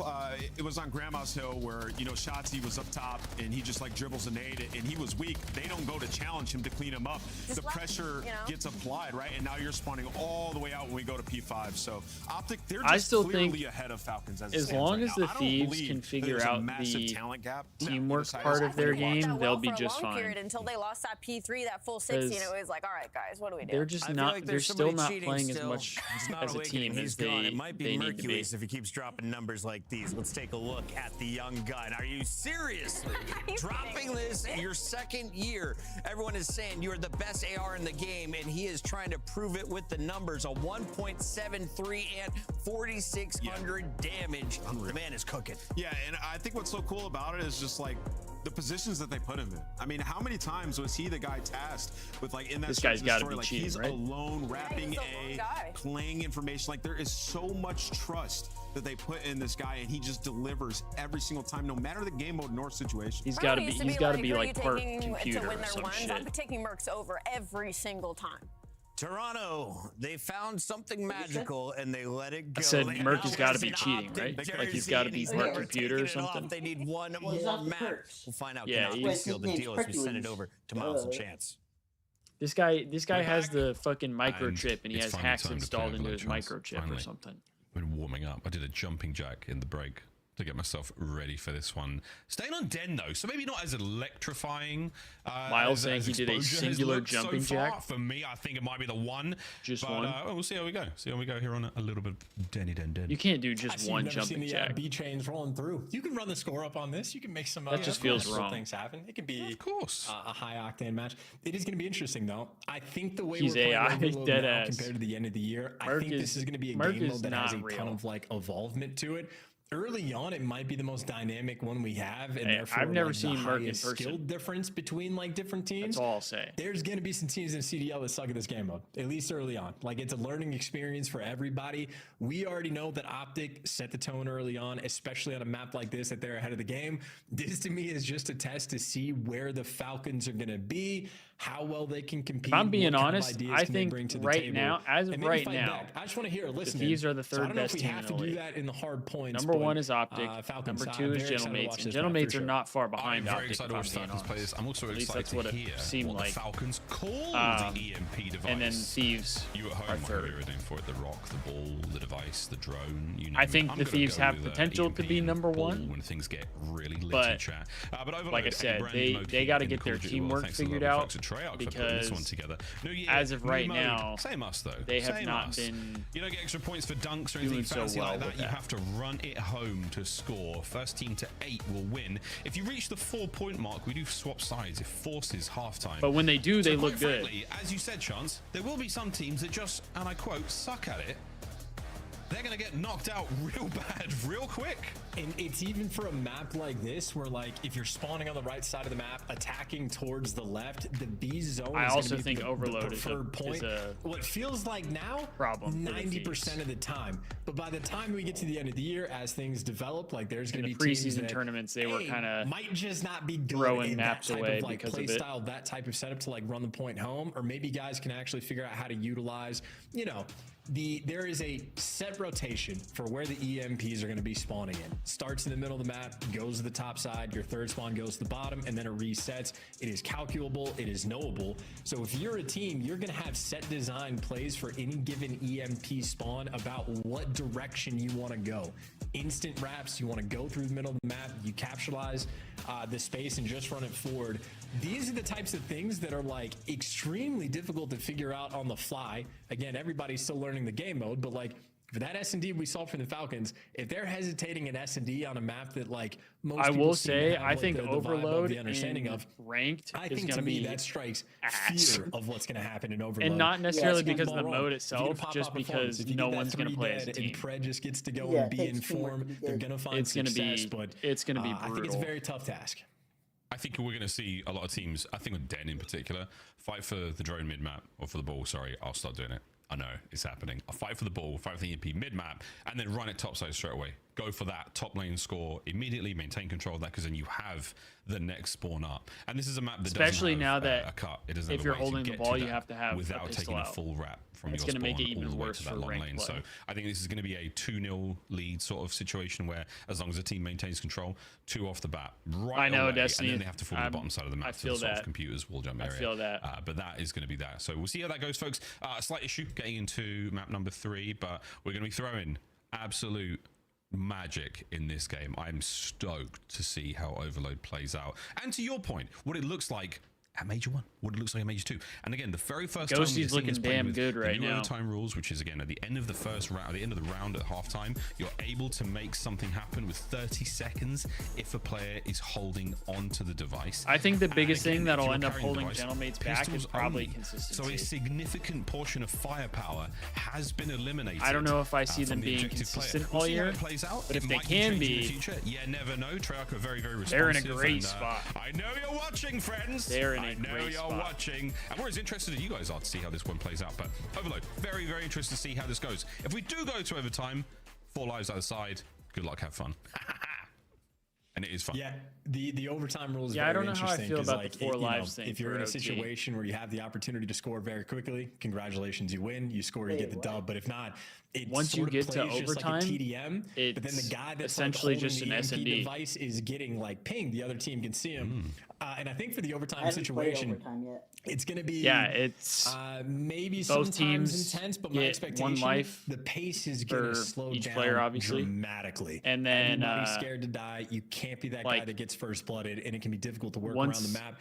it was on Grandma's Hill where, Shotzi was up top and he just like dribbles a nade and he was weak. They don't go to challenge him to clean him up. The pressure gets applied, right? And now you're spawning all the way out when we go to P5. So Optic, they're just clearly ahead of Falcons as long as the Thieves can figure out the teamwork part of their game, they'll be just fine. Until they lost that P3, that full 60, and it was like, all right, guys, what do we do? They're just not. They're still not playing as much as a team as they It might be need to be. Mercules if he keeps dropping numbers like these. Let's take a look at the young gun. Are you seriously dropping this your second year? Everyone is saying you're the best AR in the game, and he is trying to prove it with the numbers. A 1.73 and 4,600 damage. The man is cooking. Yeah, and I think what's so cool about it is just like the positions that they put him in. I mean, how many times was he the guy tasked with like in that this guy's got to be like cheating, he's right? alone wrapping playing information. Like there is so much trust that they put in this guy, and he just delivers every single time, no matter the game mode nor situation. He's got to be. He's got to be like part computer or some shit. I'm taking Mercs over every single time. Toronto, they found something magical and they let it go. I said Merc has got to be cheating, right? Like he's got to be part computer or something. They need one more map. We'll find out. Yeah, Cannot seal the deal as we send it over to Miles and Chance. This guy has the fucking microchip, and he has hacks installed into his microchip or something. Been warming up. I did a jumping jack in the break to get myself ready for this one. Staying on Den though, so maybe not as electrifying. Miles saying he did a singular jumping jack. For me, I think it might be the one. Just one. We'll see how we go. See how we go here on a little bit of Den. You can't do just one jumping jack. B trains rolling through. You can run the score up on this. You can make some. That just feels wrong. Things happen. It could be, of course, a high octane match. It is going to be interesting though. I think the way he's we're AI playing dead now ass compared to the end of the year, I think this is going to be a game mode that has a ton of like evolvement to it. early on, it might be the most dynamic one we have, and therefore I've never like, seen the Merc in highest person. skill difference between like different teams. That's all I'll say. There's going to be some teams in CDL that suck at this game mode, at least early on. Like, it's a learning experience for everybody. We already know that Optic set the tone early on, especially on a map like this, that they're ahead of the game. This to me is just a test to see where the Falcons are going to be, how well they can compete. If I'm being what kind of honest, ideas I can they think bring to the right table, now, as of and maybe right fight now, back. I just want to hear a listen. Thieves are the So I third don't know best if we team have in to the do league. that in the hard points. Number but, one is Optic. Falcons Number side. two is Very excited to Gentlemates. watch And this map, Gentlemates for are sure. not far behind I'm very Optic. excited If to I'm watch being Falcons players. honest. I'm also At least excited that's what to it hear seemed what like. the Falcons call the EMP device. And then Thieves You at are home, what third. are doing for it? The rock, the ball, the device, the drone. You know, I think I'm the gonna Thieves go have with, potential to EMP be and number ball one. when things get really lit But in chat. But overload, like I a said, brand they new got to in get the their Call of Duty world. teamwork Thanks to the figured lovely out folks at Treyarch for putting this one because together. New year, as of new right mode. now, Same us though. they have Same not us. been You don't get extra points for dunks or anything doing so fancy well like that. with You that. have to run it home to score. First team to 8 will win. If you reach the 4-point mark, we do swap sides. It forces halftime. But when they do, they So look quite good. frankly, as you said, Chance, there will be some teams that just, and I quote, suck at it. They're going to get knocked out real bad, real quick. And it's even for a map like this, where like if you're spawning on the right side of the map, attacking towards the left, the B zone. I is also gonna be think the Overload preferred is a what feels like now, problem for the 90% of the time. But by the time we get to the end of the year, as things develop, like there's going to In be the teams preseason that, tournaments, they were kind of might just not be good throwing in maps that type away of like because play of it. style, that type of setup to like run the point home, or maybe guys can actually figure out how to utilize, you know. There is a set rotation for where the EMPs are going to be spawning in. Starts in the middle of the map, goes to the top side, your third spawn goes to the bottom, and then it resets. It is calculable, it is knowable. So if you're a team, you're going to have set design plays for any given EMP spawn about what direction you want to go. Instant wraps, you want to go through the middle of the map, you capitalize the space and just run it forward. These are the types of things that are like extremely difficult to figure out on the fly. Again, everybody's still learning the game mode, but like for that S&D we saw from the Falcons, if they're hesitating an S&D on a map that like most I people will seem to say, have, I like, think the vibe Overload the understanding in of ranked I is think going to to me be that strikes ass. fear of what's going to happen in Overload. And not necessarily it's gonna because be of the ball mode wrong. If you get a itself, pop-out just performance, because if you no get that one's going to 3 play as a dead team. and Pred just gets to go Yeah, and be it in takes teamwork form, to be they're good. going to find It's going to success, be but it's going to be I think it's a brutal. very tough task. I think we're going to see a lot of teams, I think with Den in particular, fight for the drone mid-map, or for the ball, sorry, I'll start doing it. I know, it's happening. I'll fight for the ball, fight for the EMP mid-map, and then run it topside straight away. Go for that top lane score immediately, maintain control of that, because then you have the next spawn up. And this is a map that Especially doesn't have now that a cut. It doesn't if have a you're way to holding the get ball, to you that have to have a without pistol taking a out. full wrap from It's your gonna spawn make it even all the way worse to that for long ranked lane. play. So I think this is going to be a 2-0 lead sort of situation where as long as the team maintains control, 2 off the bat, right I know, away, Destiny. and then they have to fall to the bottom side of the map I to feel the sort of that. computers wall jump I area. feel that. But that is going to be that. So we'll see how that goes, folks. A slight issue getting into map number 3, but we're going to be throwing absolute magic in this game. I'm stoked to see how Overload plays out. And to your point, what it looks like at Major 1, what it looks like at Major 2. And again, the very first time Ghosty's looking damn good right the new now. overtime rules, which is again at the end of the first round, at the end of the round at halftime, you're able to make something happen with 30 seconds if a player is holding onto the device. I think the biggest Again, thing if that'll you're end up carrying the holding device, Gentlemates back is pistols probably only. consistency. So a significant portion of firepower has been eliminated. I don't know if I see from them the being objective player. consistent We'll all see how year, it plays out. but It if they might can change in the be, future. You never know. Treyarch are very, very responsive. they're in a great and, spot. I know you're watching, friends. They're in a I know great you're spot. watching, and we're as interested as you guys are to see how this one plays out. But Overload, very, very interested to see how this goes. If we do go to overtime, 4 lives either side. Good luck, have fun. And it is fun. Yeah, the overtime rule is Yeah, I very don't know how I interesting feel 'cause, about the like, 4 you know, lives thing if you're for in a OT. situation where you have the opportunity to score very quickly, congratulations, you win, you score, you get the dub. But if not, it Once you sort of get to plays just overtime, like a TDM. But then the it's guy that's essentially like holding just the an EMP S&D. device is getting like pinged. The other team can see him, and I think for the I overtime haven't played situation, overtime yet. it's going to be it's maybe both sometimes teams intense, but my get expectation, one life the pace is going for to slow each down player, obviously. dramatically. And then, everybody's scared to die. You can't be that guy like, that gets first blooded, and it can be difficult to work once- around the map.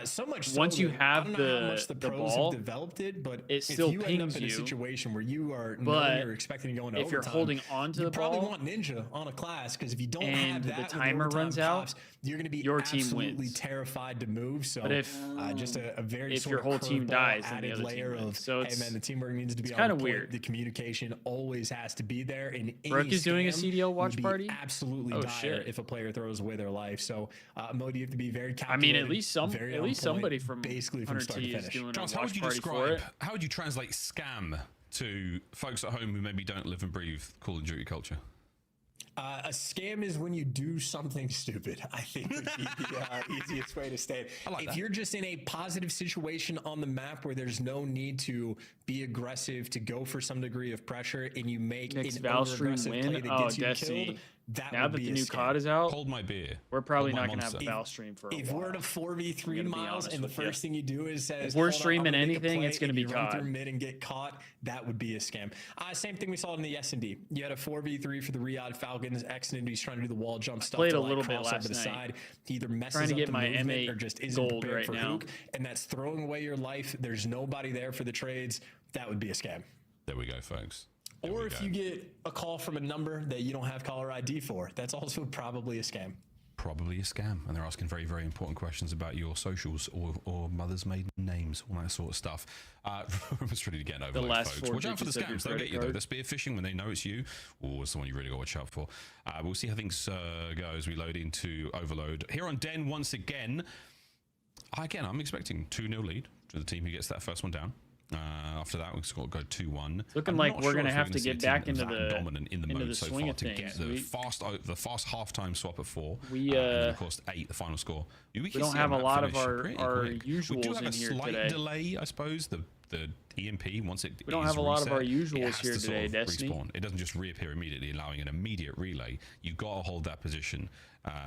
So much so once you that have I don't know how the- much the the pros ball, have developed it, but it if still you end up pings in a you. situation where you are knowing But you're expecting to go into if you're overtime, holding onto you the probably ball want Ninja on a class, because if you don't and have the that, when timer overtime runs out, pops, you're going to be your team absolutely wins. terrified to move. So But if just a very if sort your of whole team curveball dies, then the added other team layer wins. of, So hey man, the teamwork needs to be on kind of point. weird. The communication always has to be there. And Brooke is doing a scam CDL would watch be party? absolutely Oh, dire shit. if a player throws away their life. So Modi, you have to be very I calculated. mean, at least very on point, somebody from basically from 100 start T to is finish. doing Charles, a how watch would you party for describe? it. How would you translate scam to folks at home who maybe don't live and breathe Call of Duty culture? A scam is when you do something stupid, I think would be the easiest way to say it. If you're just in a positive situation on the map where there's no need to be aggressive, to go for some degree of pressure, and you make Next an Valstream over-aggressive win? play that Oh, gets you Destiny. killed, that Now would that be the a new scam. COD is out, Hold my beer. we're probably Hold my not going to have a monster. Valstream for a If while. we're at a 4v3 I'm gonna be miles honest and the with you. first thing you do is says, If we're "Hold on, I'm streaming gonna make a anything, play," it's gonna and be you run COD. through mid and get caught, that would be a scam. Same thing we saw in the S&D. You had a 4v3 for the Riyadh Falcons. X-Nindy's trying to do the wall jump stuff. played to a like little bit cross over last the night. side. He either messes Trying to up get the my movement M8 or just isn't gold prepared right for now. Hook, and that's throwing away your life. There's nobody there for the trades. That would be a scam. There we go, folks. There Or we if go. you get a call from a number that you don't have caller ID for, that's also probably a scam. Probably a scam, and they're asking very, very important questions about your socials or mother's maiden names, all that sort of stuff. It's really getting over last folks. four Watch out for the digits of your scams. They'll credit get you though. card. The spear phishing when they know it's you, or it's the one you really got to watch out for. We'll see how things go as we load into Overload here on Den once again. I'm expecting 2-0 lead to the team who gets that first one down. After that, we've got to go 2-1. Looking I'm like not we're sure gonna if have we're to see a get team back into that the dominant in the mode so swing far of to get things. the fast halftime swap at 4. We, and then of course 8, the final score. We don't see have a map lot of finish our pretty quick. usuals We do have in a here slight today. delay, I suppose. The EMP once it We don't is have a lot of our reset, usuals it has here to sort today, of Destiny. respawn. It doesn't just reappear immediately, allowing an immediate relay. You've got to hold that position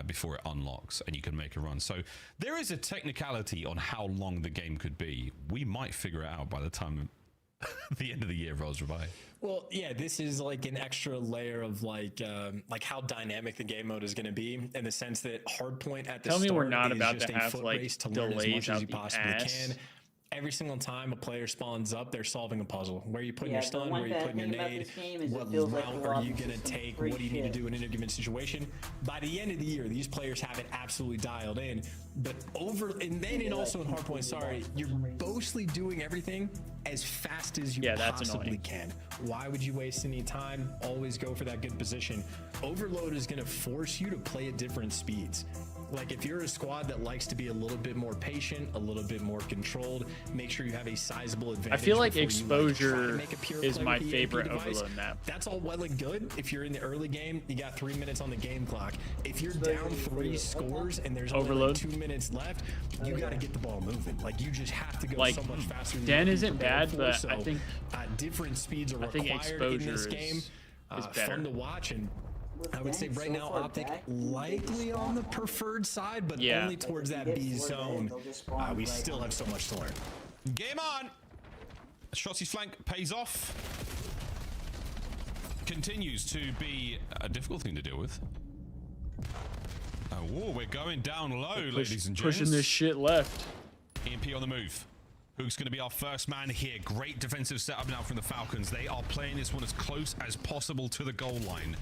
before it unlocks, and you can make a run. So there is a technicality on how long the game could be. We might figure it out by the time the end of the year rolls by. Well, yeah, this is like an extra layer of like how dynamic the game mode is going to be, in the sense that hardpoint at the Tell me start we're not is about just to a have, foot like, race to learn as delays much out as you the possibly ass. can. Every single time a player spawns up, they're solving a puzzle. Where are you putting Yeah, your the stun? one Where are you bad putting your thing about nade? this game is it What feels like route the are you lobby going to system's take? free What do you need to shit. do in any given situation? By the end of the year, these players have it absolutely dialed in. But also in hardpoint, sorry, you're mostly doing everything as fast as you that's possibly annoying. can. Why would you waste any time? Always go for that good position. Overload is going to force you to play at different speeds. Like if you're a squad that likes to be a little bit more patient, a little bit more controlled, make sure you have a sizable advantage. I feel like before you, try to Exposure make a pure is play my with the favorite AP device. Overload map. That's all well and good. If you're in the early game, you got 3 minutes on the game clock. If you're down 3 scores and there's only Overload. like 2 minutes left, you got to get the ball moving. Like you just have to go Like, so much faster. Than Den you're isn't prepared bad, for. but So, I think different speeds are I think required in this Exposure game. is better. Fun to watch, and I would say Ben right so now far Optic back, likely on the preferred side, but Yeah. only towards Like, that if you B get forward, zone. they'll just spawn We right still on have so much to learn. Game on! Shotzi's flank pays off. Continues to be a difficult thing to deal with. Oh, we're going down low, ladies and gents. Pushing this shit left. EMP on the move. Hook's going to be our first man here. Great defensive setup now from the Falcons. They are playing this one as close as possible to the goal line.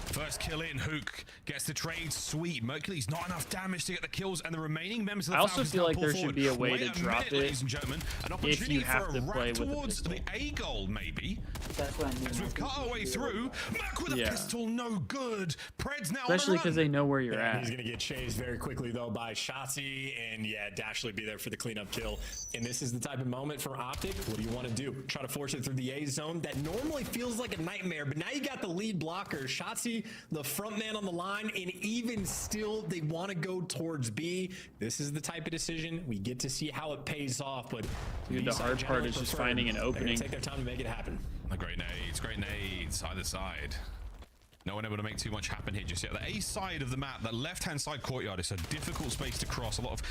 First kill in, Hook gets the trade. Sweet. Mercury's not enough damage to get the kills, and the remaining members of the I also Falcons feel now like pull there forward. should be a way Wait to drop minute, it ladies and gentlemen. An if opportunity you have for to a play wrap with a towards pistol. the A goal, maybe. That's what I mean. As we've cut our way through, Mac with a Yeah. pistol, no good. Pred's now Especially on because the run. they know where you're Yeah, at. he's going to get chased very quickly, though, by Shotzi, and yeah, Dashley be there for the cleanup kill. And this is the type of moment for Optic. What do you want to do? Try to force it through the A zone? That normally feels like a nightmare, but now you got the lead blocker. Shotzi, the front man on the line, and even still, they want to go towards B. This is the type of decision. We get to see how it pays off, but Dude, the B side hard part generally is just prefer. finding an They're gonna opening. take their time to make it happen. Great nades, either side. No one able to make too much happen here just yet. The A side of the map, that left-hand side courtyard, is a difficult space to cross. A lot of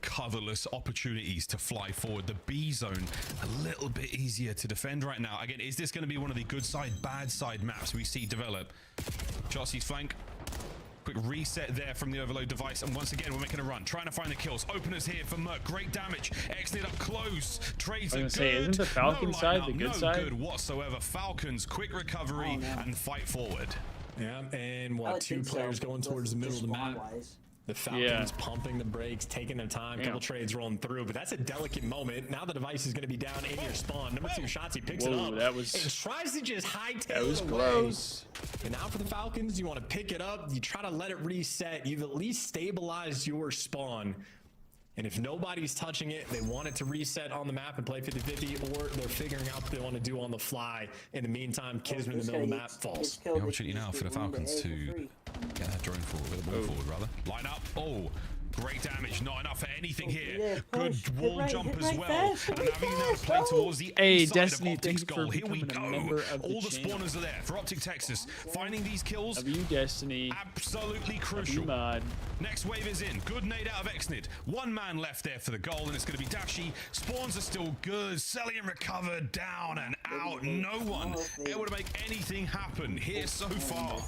coverless opportunities to fly forward. The B zone, a little bit easier to defend right now. Again, is this going to be one of the good side, bad side maps we see develop? Chelsea's flank. Quick reset there from the overload device, and once again we're making a run, trying to find the kills. Openers here for Merc, great damage. X-Nid up close, trades I are was good. gonna say, isn't the Falcon no side lineup, the good no side? good whatsoever. Falcons, quick recovery and fight forward. Yeah, and what, two players going towards the middle of the map. The Falcons pumping the brakes, taking their time, a couple trades rolling through, but that's a delicate moment. Now the device is going to be down in your spawn. Number 2 shots, he picks it up and tries to just hightail it away. Close. And now for the Falcons, you want to pick it up, you try to let it reset. You've at least stabilized your spawn. And if nobody's touching it, they want it to reset on the map and play 50-50, or they're figuring out what they want to do on the fly. In the meantime, Kismet in the middle of the map falls. The opportunity now for the Falcons to get that drone forward, with the ball forward rather. Line up. Oh, great damage. Not enough for anything here. Good wall jump as well. And having now to play towards the inside Destiny, of Optic's goal. Here we go. All the channel. spawners are there for Optic Texas. Finding these kills. Destiny. Absolutely crucial. Next wave is in. Good nade out of Exnid. One man left there for the goal, and it's going to be Dashi. Spawns are still good. Celian recovered, down and out. No one able to make anything happen here so far.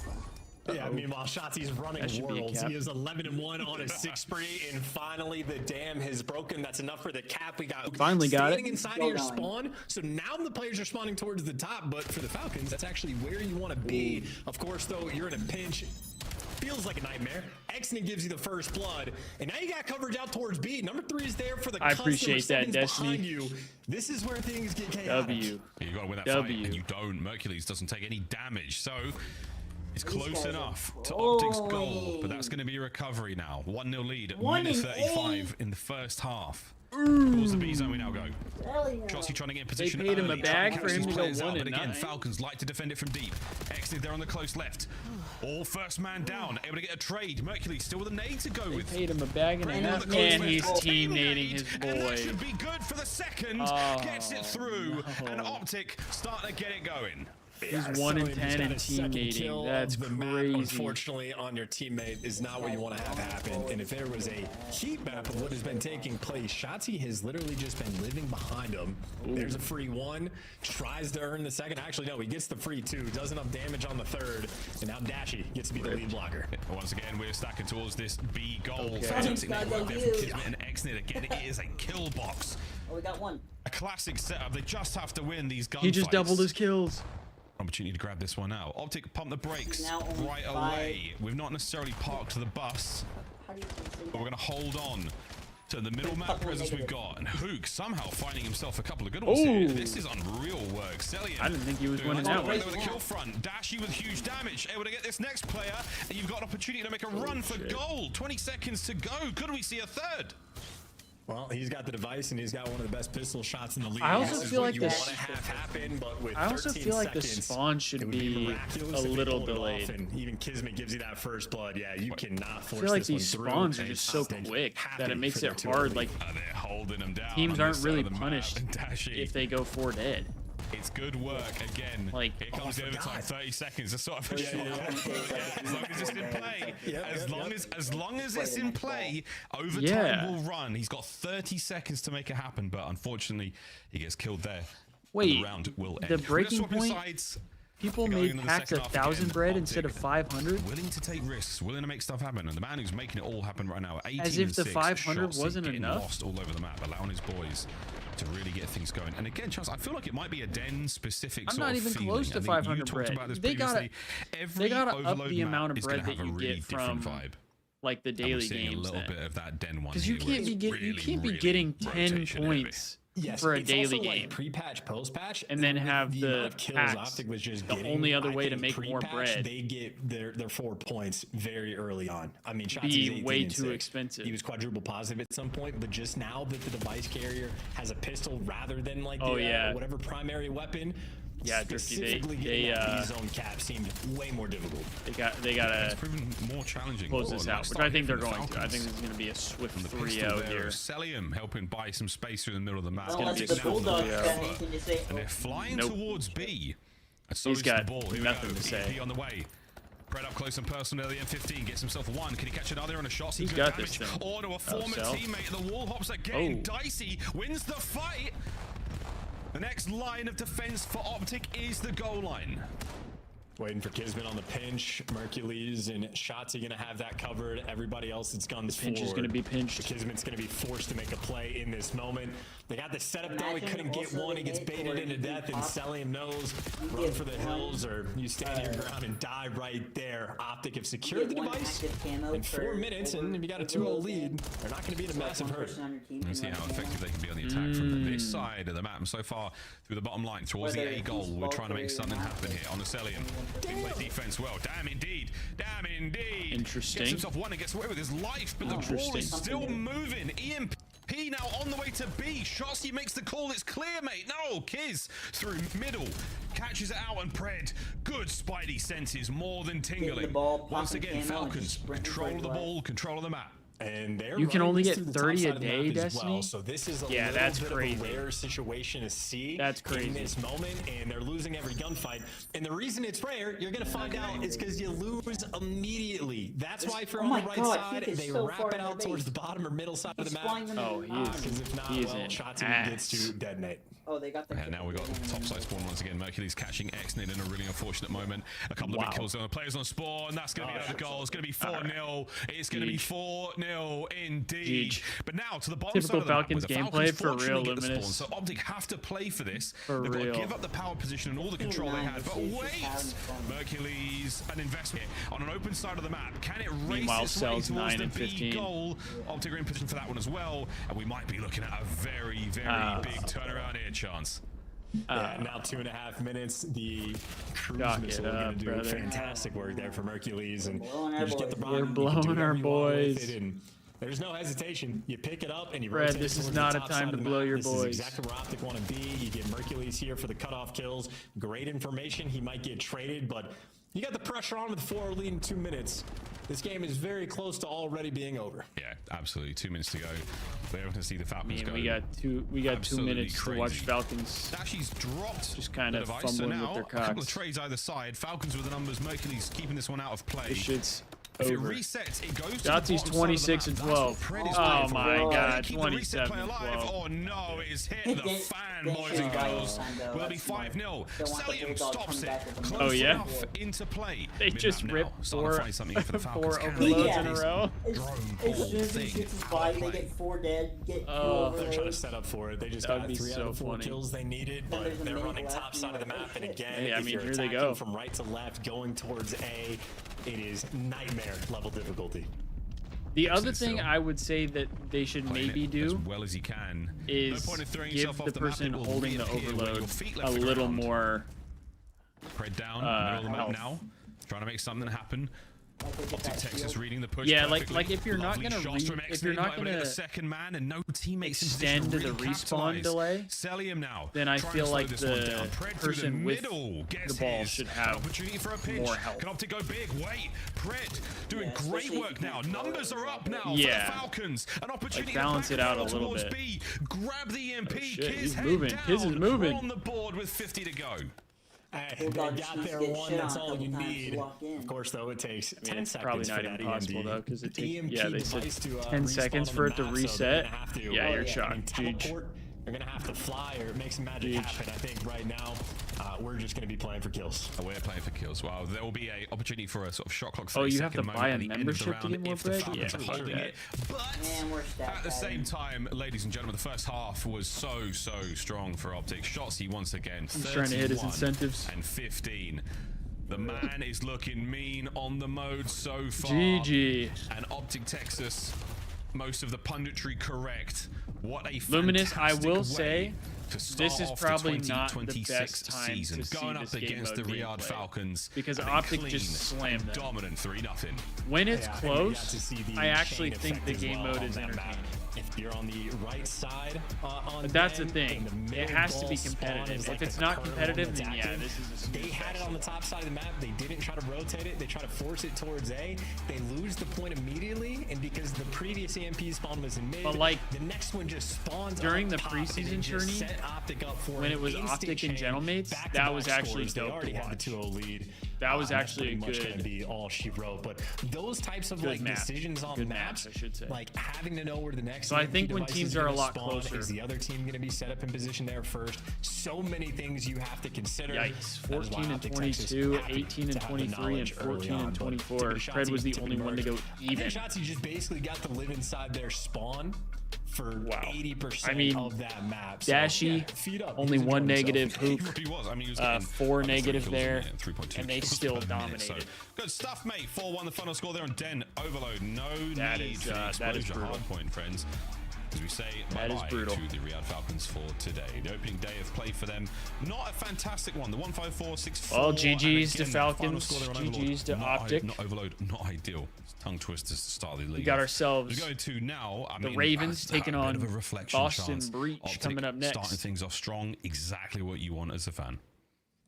Yeah, meanwhile, Shotzi's running worlds. He is 11-1 on a 6 spree, and finally the dam has broken. That's enough for the cap. We got standing inside of your spawn. So now the players are spawning towards the top, but for the Falcons, that's actually where you want to be. Of course, though, you're in a pinch. Feels like a nightmare. Exney gives you the first blood, and now you got coverage out towards B. Number 3 is there for the appreciate that, Destiny. You. This is where things get chaotic. You got to win that fight, and you don't. Mercules doesn't take any damage, so it's close enough to Optic's goal, but that's going to be a recovery now. 1-0 lead at minute 35 in the first half. Towards the B zone we now go. Chelsea trying to get in position. They paid him a bag for him to go 1 but and again, 9. Falcons like to defend it from deep. Exit there on the close left. All first man down, able to get a trade. Mercury still with a nade to go with. Paid him a bag and a half, and he's team nading his boy. And that should be good for the second. Gets it through, and Optic starting to get it going. He's 1 in 10 in team nading. That's crazy. Unfortunately, on your teammate is not what you want to have happen. And if there was a heat map of what has been taking place, Shotzi has literally just been living behind him. There's a free 1, tries to earn the second. Actually, no, he gets the free 2, does enough damage on the 3rd, and now Dashi gets to be the lead blocker. Once again, we're stacking towards this B goal. Fantastic network there for Kismet and Exnit. Again, it is a kill box. Oh, we got 1. A classic setup. They just have to win these gunfights. He just doubled his kills. Opportunity to grab this one out. Optic pump the brakes right away. We've not necessarily parked the bus, but we're going to hold on to the middle map presence we've got. And Hook somehow finding himself a couple of good ones here. This is unreal work. Celian, I didn't think he was winning that one. With a kill front. Dashi with huge damage. Able to get this next player, and you've got an opportunity to make a run for goal. 20 seconds to go. Could we see a third? Well, he's got the device, and he's got one of the best pistol shots in the league. I also feel like the spawn should be a little delayed. And even Kismet gives you that first blood. Yeah, you cannot force. I feel like these spawns are just so quick that it makes it hard. Like they're holding them down. Teams aren't really punished if they go 4 dead. It's good work again. Like here comes the overtime. 30 seconds. That's sort of a short. As long as it's in play. As long as it's in play, overtime will run. He's got 30 seconds to make it happen, but unfortunately, he gets killed there. Wait, the round will end. The breaking point. People made packs 1,000 bread instead of 500. Willing to take risks, willing to make stuff happen, and the man who's making it all happen right now. 18 As if the 500 wasn't enough. Lost all over the map, allowing his boys to really get things going. And again, Charles, I feel like it might be a Den specific. I'm not even close to 500 bread. They gotta up the amount of bread that you get from like the daily games. A little bit of that Den one because you can't be getting 10 points. Yes, for a daily game, like pre-patch, post-patch, and then have the packs. Optic was just the only other way to make more bread. They get their 4 points very early on. I mean, be way too expensive. He was quadruple positive at some point, but just now that the device carrier has a pistol rather than like whatever primary weapon. Yeah, DrinkJuvee, they zone cap seemed way more difficult. They gotta it's proven more challenging. Close this out, which I think they're going to. I think this is going to be a swift 3-0 here. Celium helping buy some space through the middle of the map. Well, and they're flying towards B. He's got nothing to say. B on the way. Right up close and personal near the M15, gets himself 1. Can he catch another on a shot? He's got this thing. Or to a former teammate. The wall hops are getting dicey. Wins the fight. The next line of defense for Optic is the goal line. Waiting for Kismet on the pinch. Mercules and Shotzi going to have that covered. Everybody else that's guns forward. Pinch is going to be pinched. Kismet's going to be forced to make a play in this moment. They got the setup though. He couldn't get one. He gets baited into death, and Celium knows run for the hills, or you stand your ground and die right there. Optic have secured the device in 4 minutes, and if you got a 2-0 lead, they're not going to be in a massive hurry. Let's see how effective they can be on the attack from this side of the map. And so far, through the bottom line, towards the A goal, we're trying to make something happen here on the Celium. They play defense well. Damn indeed. Damn indeed. Interesting. Gets himself one and gets away with his life, but the ball is still moving. EMP now on the way to B. Shotzi makes the call. It's clear, mate. No, Kiz through middle. Catches it out and Pred. Good spidey senses, more than tingling. Once again, Falcons control the ball, control of the map. And you can only get 30 a day, Destiny. Well. So this is a that's bit crazy. Of a rare situation to see. That's crazy in this moment, and they're losing every gunfight. And the reason it's rare, you're gonna find out, is because you lose immediately. That's why if you're on the right side, they wrap it out towards the bottom or middle side of the map. Oh, he is. Because if not, well, Shotzi gets to detonate. Oh, they got the. And now we got top side spawn once again. Mercules catching Xnid in a really unfortunate moment. A couple of big kills on the players on spawn. That's going to be another goal. It's going to be 4-0. It's going to be 4-0 indeed. But now to the bottom side of the Falcons map, gameplay for real, Luminous. So Optic have to play for this. They've got to give up the power position and all the control they had. But wait, Mercules, an investment on an open side of the map. Can it race its way towards the B goal? Optic are in position for that one as well. And we might be looking at a very, very big turnaround here, Chance. Yeah, now 2.5 minutes. The cruise missile are going to do fantastic work there for Mercules, and you just get the bomb. We're blowing our boys. There's no hesitation. You pick it up and you Fred, rotate. this is not a time to blow your boys. This is exactly where Optic want to be. You get Mercules here for the cutoff kills. Great information. He might get traded, but you got the pressure on with 4 lead in 2 minutes. This game is very close to already being over. Yeah, absolutely. 2 minutes to go. We're going to see the Falcons go. We got 2 minutes to watch Falcons. Dashi's dropped. Just kind of fumbling so now, with their cocks. a couple of trades either side. Falcons with the numbers. Mercules keeping this one out of play. This shit's if over. It resets, it goes Shotzi's to 26 and 12. Oh my god, 27 and 12. Oh no, it's hit the fan, boys and girls. Will it be 5-0? Celium stops it. Close enough into play. They just ripped 4 overloads in a row. As soon as he shoots his body, they get 4 dead, get 2 overloads. They're trying to set up for it. They just got 3 out of 4 kills they needed, but they're running top side of the map. And again, if you're attacking from right to left, going towards A, it is nightmare level difficulty. The other thing I would say that they should maybe do as well as you can is give the person holding the overload a little more down middle of the map now, trying to make something happen. Optic Texas reading the push. Yeah, like if you're not gonna the second man and no teammates extend the respawn delay, Celium now. Then I feel like the person with the ball should have opportunity for a pinch. More help. Can Optic go big? Wait, Pred doing great work now. Numbers are up now for the Falcons. An opportunity to balance it out a little bit. B. Grab the EMP. He's moving. Kiz is moving. On the board with 50 to go. They got there one, that's all you need. Of course, though, it takes 10 seconds probably not for even that possible, EMP. though, because it takes, EMP they said device to, 10 seconds for it to reset. Yeah, you're shocked. Teleport. They're going to have to fly or make some magic happen. I think right now, we're just going to be playing for kills. We're playing for kills. Well, there will be an opportunity for a sort of shot clock. Oh, you have to buy a membership to get more bread? Yeah, holding it. But at the same time, ladies and gentlemen, the first half was so strong for Optic. Shotzi once again. He's trying to hit his incentives. And 15. The man is looking mean on the mode so far. GG. And Optic Texas, most of the punditry correct. What a Luminous, I will way say, this is probably not the 2026 best time season. to see Going this up game against mode the Riyadh gameplay, Falcons because Optic just slammed them. Dominant 3-0. When it's close, I actually think the game mode is entertaining. If you're on the right side but that's the thing. It has to be competitive. If it's not competitive, then yeah, this is a smooth They had it on the top side of the map. They didn't try to rotate it. They try to force it towards A. They lose the point immediately, and because the previous EMP spawn was in mid, but like the next one just spawns during the preseason tourney, set Optic up for when it was instant Optic and chain, Gentleman's, back-to-back that was actually scores. They dope already to had the watch. 2-0 lead. That was actually a pretty much gonna good, be all she wrote. But those types of good like map. decisions on Good maps, maps, I should say. like having to know where the next. So I EMP think when device teams is are a gonna lot spawn, closer. is the other team going to be set up in position there first? So many things you have to consider. Yikes. That is why 14 and Optic Texas 22, have 18 to and have the 23, and knowledge early 14 on, and but 24. tippity Fred was the tippity only one to go merge. even. I think Shotzi just basically got to live inside their spawn for 80% I mean, of that map. So, Dashy, yeah, feed up. only He's one enjoying negative himself. hoop, He was. I mean, he was getting 4 under 3 negative kills a there, minute, 3.2 and they kills still per minute. So, dominated. good stuff, mate. 4-1 the final score there on Den Overload. No That need is, for the that is exposure brutal. hard point, friends. As we say That is bye-bye brutal. to the Riyadh Falcons for today. The opening day of play for them, not a fantastic one. The 154-64. Well, GG's to and again, the final Falcons, score there on Overlord, GG's to not Optic. Not Overload, not ideal. Tongue twisters to start the league. We got off. ourselves We go to now. I the mean, Ravens a taking bit on of a reflection Boston chance. Breach Optic coming up next. Starting things off strong, exactly what you want as a fan.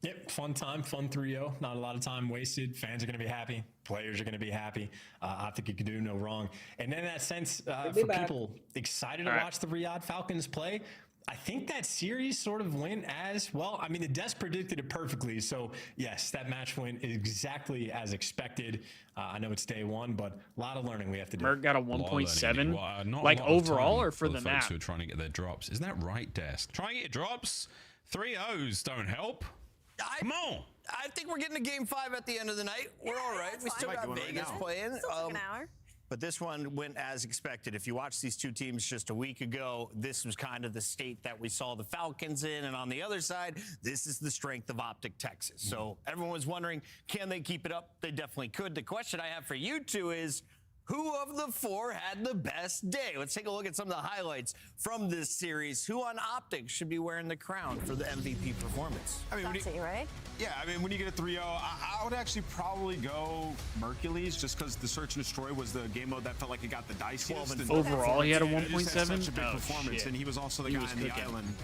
Yep, fun time, fun 3-0. Not a lot of time wasted. Fans are going to be happy. Players are going to be happy. Optic could do no wrong. And in that sense, for people excited to watch the Riyadh Falcons play, I think that series sort of went as well. I mean, the desk predicted it perfectly. So, yes, that match went exactly as expected. I know it's day one, but a lot of learning we have to do. Merc got a A lot of 1.7, learning. Well, not a like lot of overall time or for the folks map? who are trying to get their drops. Isn't that right, Desk? Trying to get your drops? 3 O's don't help. Come on. I think we're getting to game 5 at the end of the night. We're all right. We still got Vegas playing. Still took an hour. But this one went as expected. If you watched these two teams just a week ago, this was kind of the state that we saw the Falcons in. And on the other side, this is the strength of Optic Texas. So everyone was wondering, can they keep it up? They definitely could. The question I have for you two is, who of the 4 had the best day? Let's take a look at some of the highlights from this series. Who on Optic should be wearing the crown for the MVP performance? I mean, right? Yeah, I mean, when you get a 3-0, I would actually probably go Mercules just because the Search and Destroy was the game mode that felt like it got the diciest. And overall, he had a yeah, he just had 1.7. such a big Oh, performance, shit. and he was also the He guy was on the cooking. island.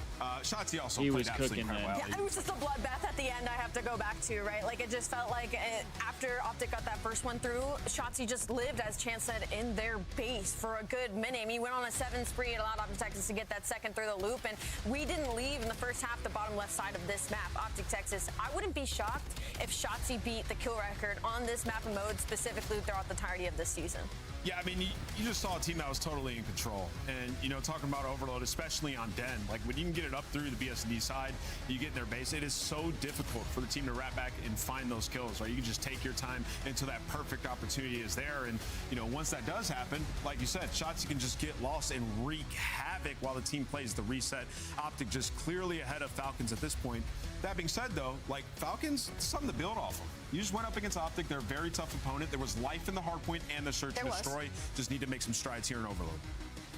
Shotzi also He played was absolutely cooking, man. incredible. Yeah, it was just a bloodbath at the end. I have to go back to, right? Like, it just felt like after Optic got that first one through, Shotzi just lived, as Chance said, in their base for a good minute. I mean, he went on a 7 spree. It allowed Optic Texas to get that second through the loop, and we didn't leave in the first half the bottom left side of this map. Optic Texas, I wouldn't be shocked if Shotzi beat the kill record on this map and mode specifically throughout the entirety of this season. Yeah, I mean, you just saw a team that was totally in control. And, you know, talking about overload, especially on Den, like when you can get it up through the BS&D side, you get in their base, it is so difficult for the team to wrap back and find those kills, right? You can just take your time until that perfect opportunity is there. And, you know, once that does happen, like you said, Shotzi can just get lost and wreak havoc while the team plays the reset. Optic just clearly ahead of Falcons at this point. That being said, though, like Falcons, something to build off of. You just went up against Optic. They're a very tough opponent. There was life in the hardpoint and the Search and Destroy. Just need to make some strides here in Overload.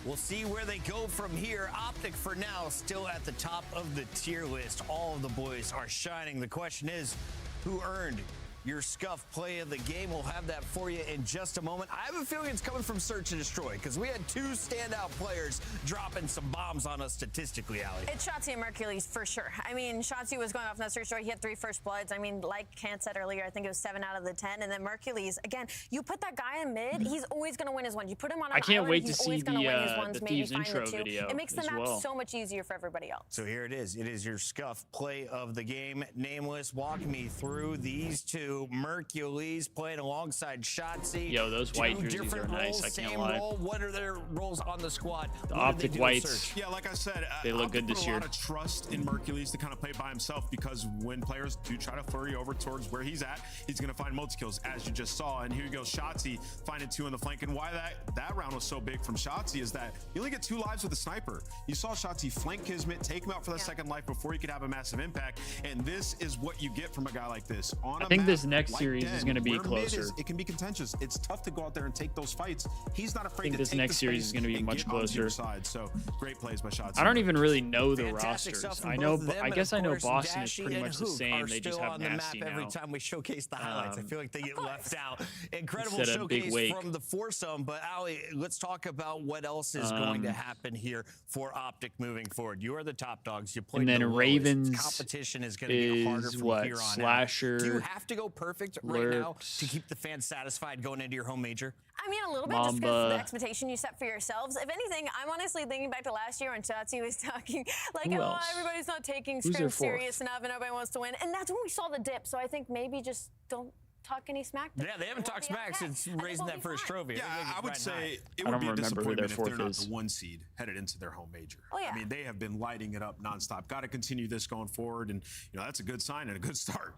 We'll see where they go from here. Optic, for now, still at the top of the tier list. All of the boys are shining. The question is, who earned your Scuff play of the game? We'll have that for you in just a moment. I have a feeling it's coming from Search and Destroy because we had 2 standout players dropping some bombs on us statistically, Allie. It's Shotzi and Mercules for sure. I mean, Shotzi was going off in that search story. He had 3 first bloods. I mean, like Kant said earlier, I think it was 7 out of the 10. And then Mercules, again, you put that guy in mid, he's always going to win his one. You put him on an I can't island, wait to he's see always going to win his the ones, maybe Thieves find intro the 2. video It makes the as map well. so much easier for everybody else. So here it is. It is your Scuff play of the game. Nameless, walk me through these 2. Mercules playing alongside Shotzi. Yo, those white 2 jerseys different are nice, roles, I can't same lie. role. What are their roles on the squad? The What do Optic they do with whites. Search? Yeah, like I said, They look Optic good this put year. a lot of trust in Mercules to kind of play by himself because when players do try to flurry over towards where he's at, he's going to find multi-kills, as you just saw. And here goes Shotzi finding 2 on the flank. And why that round was so big from Shotzi is that you only get 2 lives with a sniper. You saw Shotzi flank Kismet, take him out for that second life before he could have a massive impact. And this is what you get from a guy like this. On a I think map this next like series Den, is going to be where mid closer. is, it can be contentious. It's tough to go out there and take those fights. He's not afraid to this take next the series space is gonna be and much get onto your closer. side. So great plays by Shotzi. I don't even really know the Fantastic rosters. stuff from I know, both of them, I and guess of I know course, Boston is Dashy pretty and much the Hook same. are They just still have on the map Nasty every now. time we showcase the highlights. I feel like they get left out. Incredible Instead of Big showcase Wake. from the foursome. But Ali, let's talk about what else is going to happen here for Optic moving forward. You are the top dogs. You played And then the lowest. Ravens Competition is going to get harder is from what? here on Slasher. out. Do you have to go so perfect right now Lurks. to keep the fans satisfied going into your home major? I mean, a little bit, just because Mamba. the expectation you set for yourselves. If anything, I'm honestly thinking back to last year when Chachi was talking, like, Who oh, else? everybody's not taking Who's their scrims fourth? serious enough and nobody wants to win. And that's when we saw the dip. So I think maybe just don't talk any smack. Yeah, they haven't talked smack since raising that first trophy. Yeah, I would say it I would don't be a remember who their disappointment if they're fourth not is. the 1 seed headed into their home major. Oh, yeah. I mean, they have been lighting it up nonstop. Got to continue this going forward, and that's a good sign and a good start.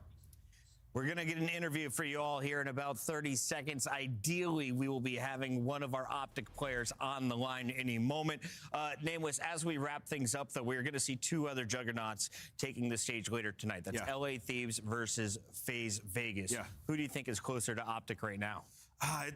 We're going to get an interview for you all here in about 30 seconds. Ideally, we will be having one of our Optic players on the line any moment. Nameless, as we wrap things up, though, we're going to see 2 other juggernauts taking the stage later tonight. That's LA Thieves versus Faze Vegas. Yeah. Who do you think is closer to Optic right now?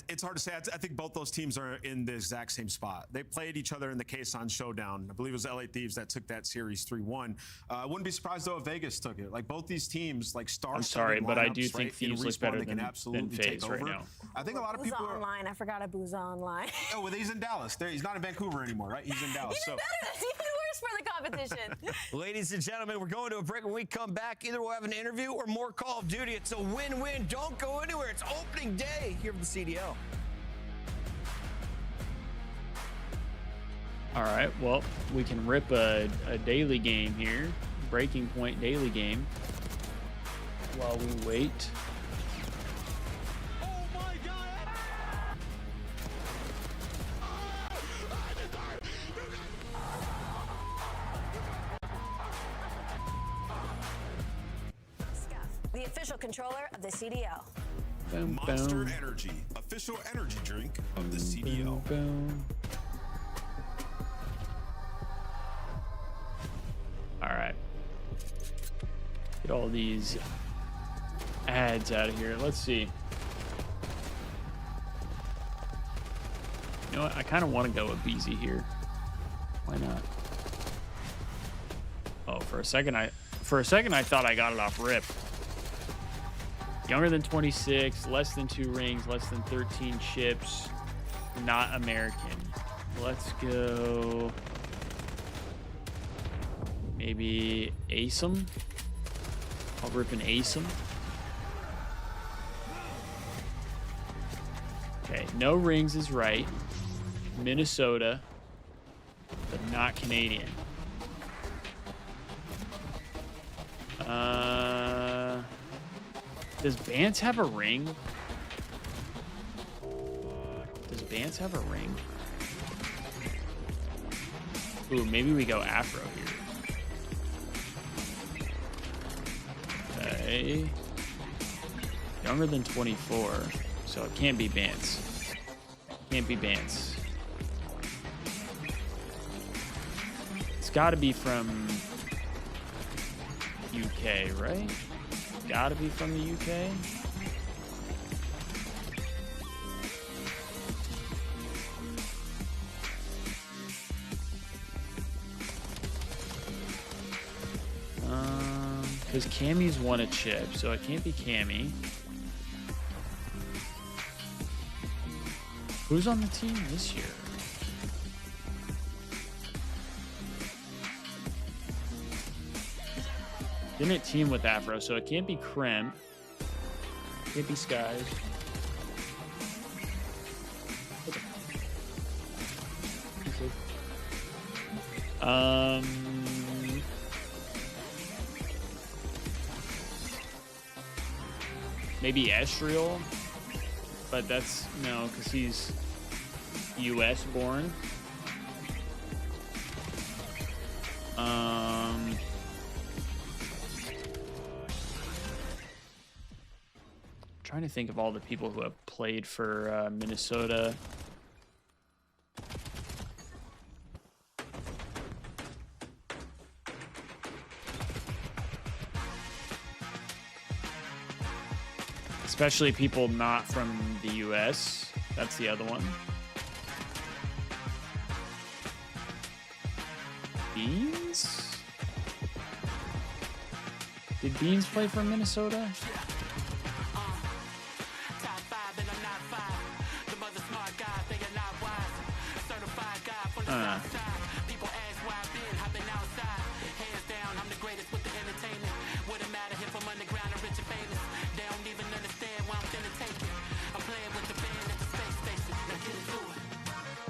It's hard to say. I think both those teams are in the exact same spot. They played each other in the Kason Showdown. I believe it was LA Thieves that took that series 3-1. I wouldn't be surprised, though, if Vegas took it. Like, both these teams, like, I'm sorry, but I do lineups, think right? In Thieves look Respawn, better they can than absolutely Faze take right over. now. I think a lot of people are... online. I forgot Abuza online. Oh, well, he's in Dallas. He's not in Vancouver anymore, right? He's in Dallas. Even better, that's even worse for the competition. Ladies and gentlemen, we're going to a break. When we come back, either we'll have an interview or more Call of Duty. It's a win-win. Don't go anywhere. It's opening day here at the CDL. All right, well, we can rip a daily game here. Breaking Point daily game. While we wait. The official controller of the CDL. Boom, Monster boom, Energy, official energy drink of the CDL. boom. All right. Get all these ads out of here. Let's see. You know what? I kind of want to go with BZ here. Why not? Oh, for a second I thought I got it off rip. Younger than 26, less than 2 rings, less than 13 chips, not American. Let's go. Maybe ASEM. I'll rip an ASEM. Okay, no rings is right. Minnesota, but not Canadian. Does Bance have a ring? Does Bance have a ring? Ooh, maybe we go Afro here. Okay. Younger than 24, so it can't be Bance. Can't be Bance. It's got to be from UK, right? Gotta be from the UK. Because Cammy's won a chip, so it can't be Cammy. Who's on the team this year? Didn't it team with Afro, so it can't be Krem. Can't be Skies. Maybe Estriel, but that's no, because he's US born. Trying to think of all the people who have played for Minnesota. Especially people not from the US. That's the other one. Beans? Did Beans play for Minnesota?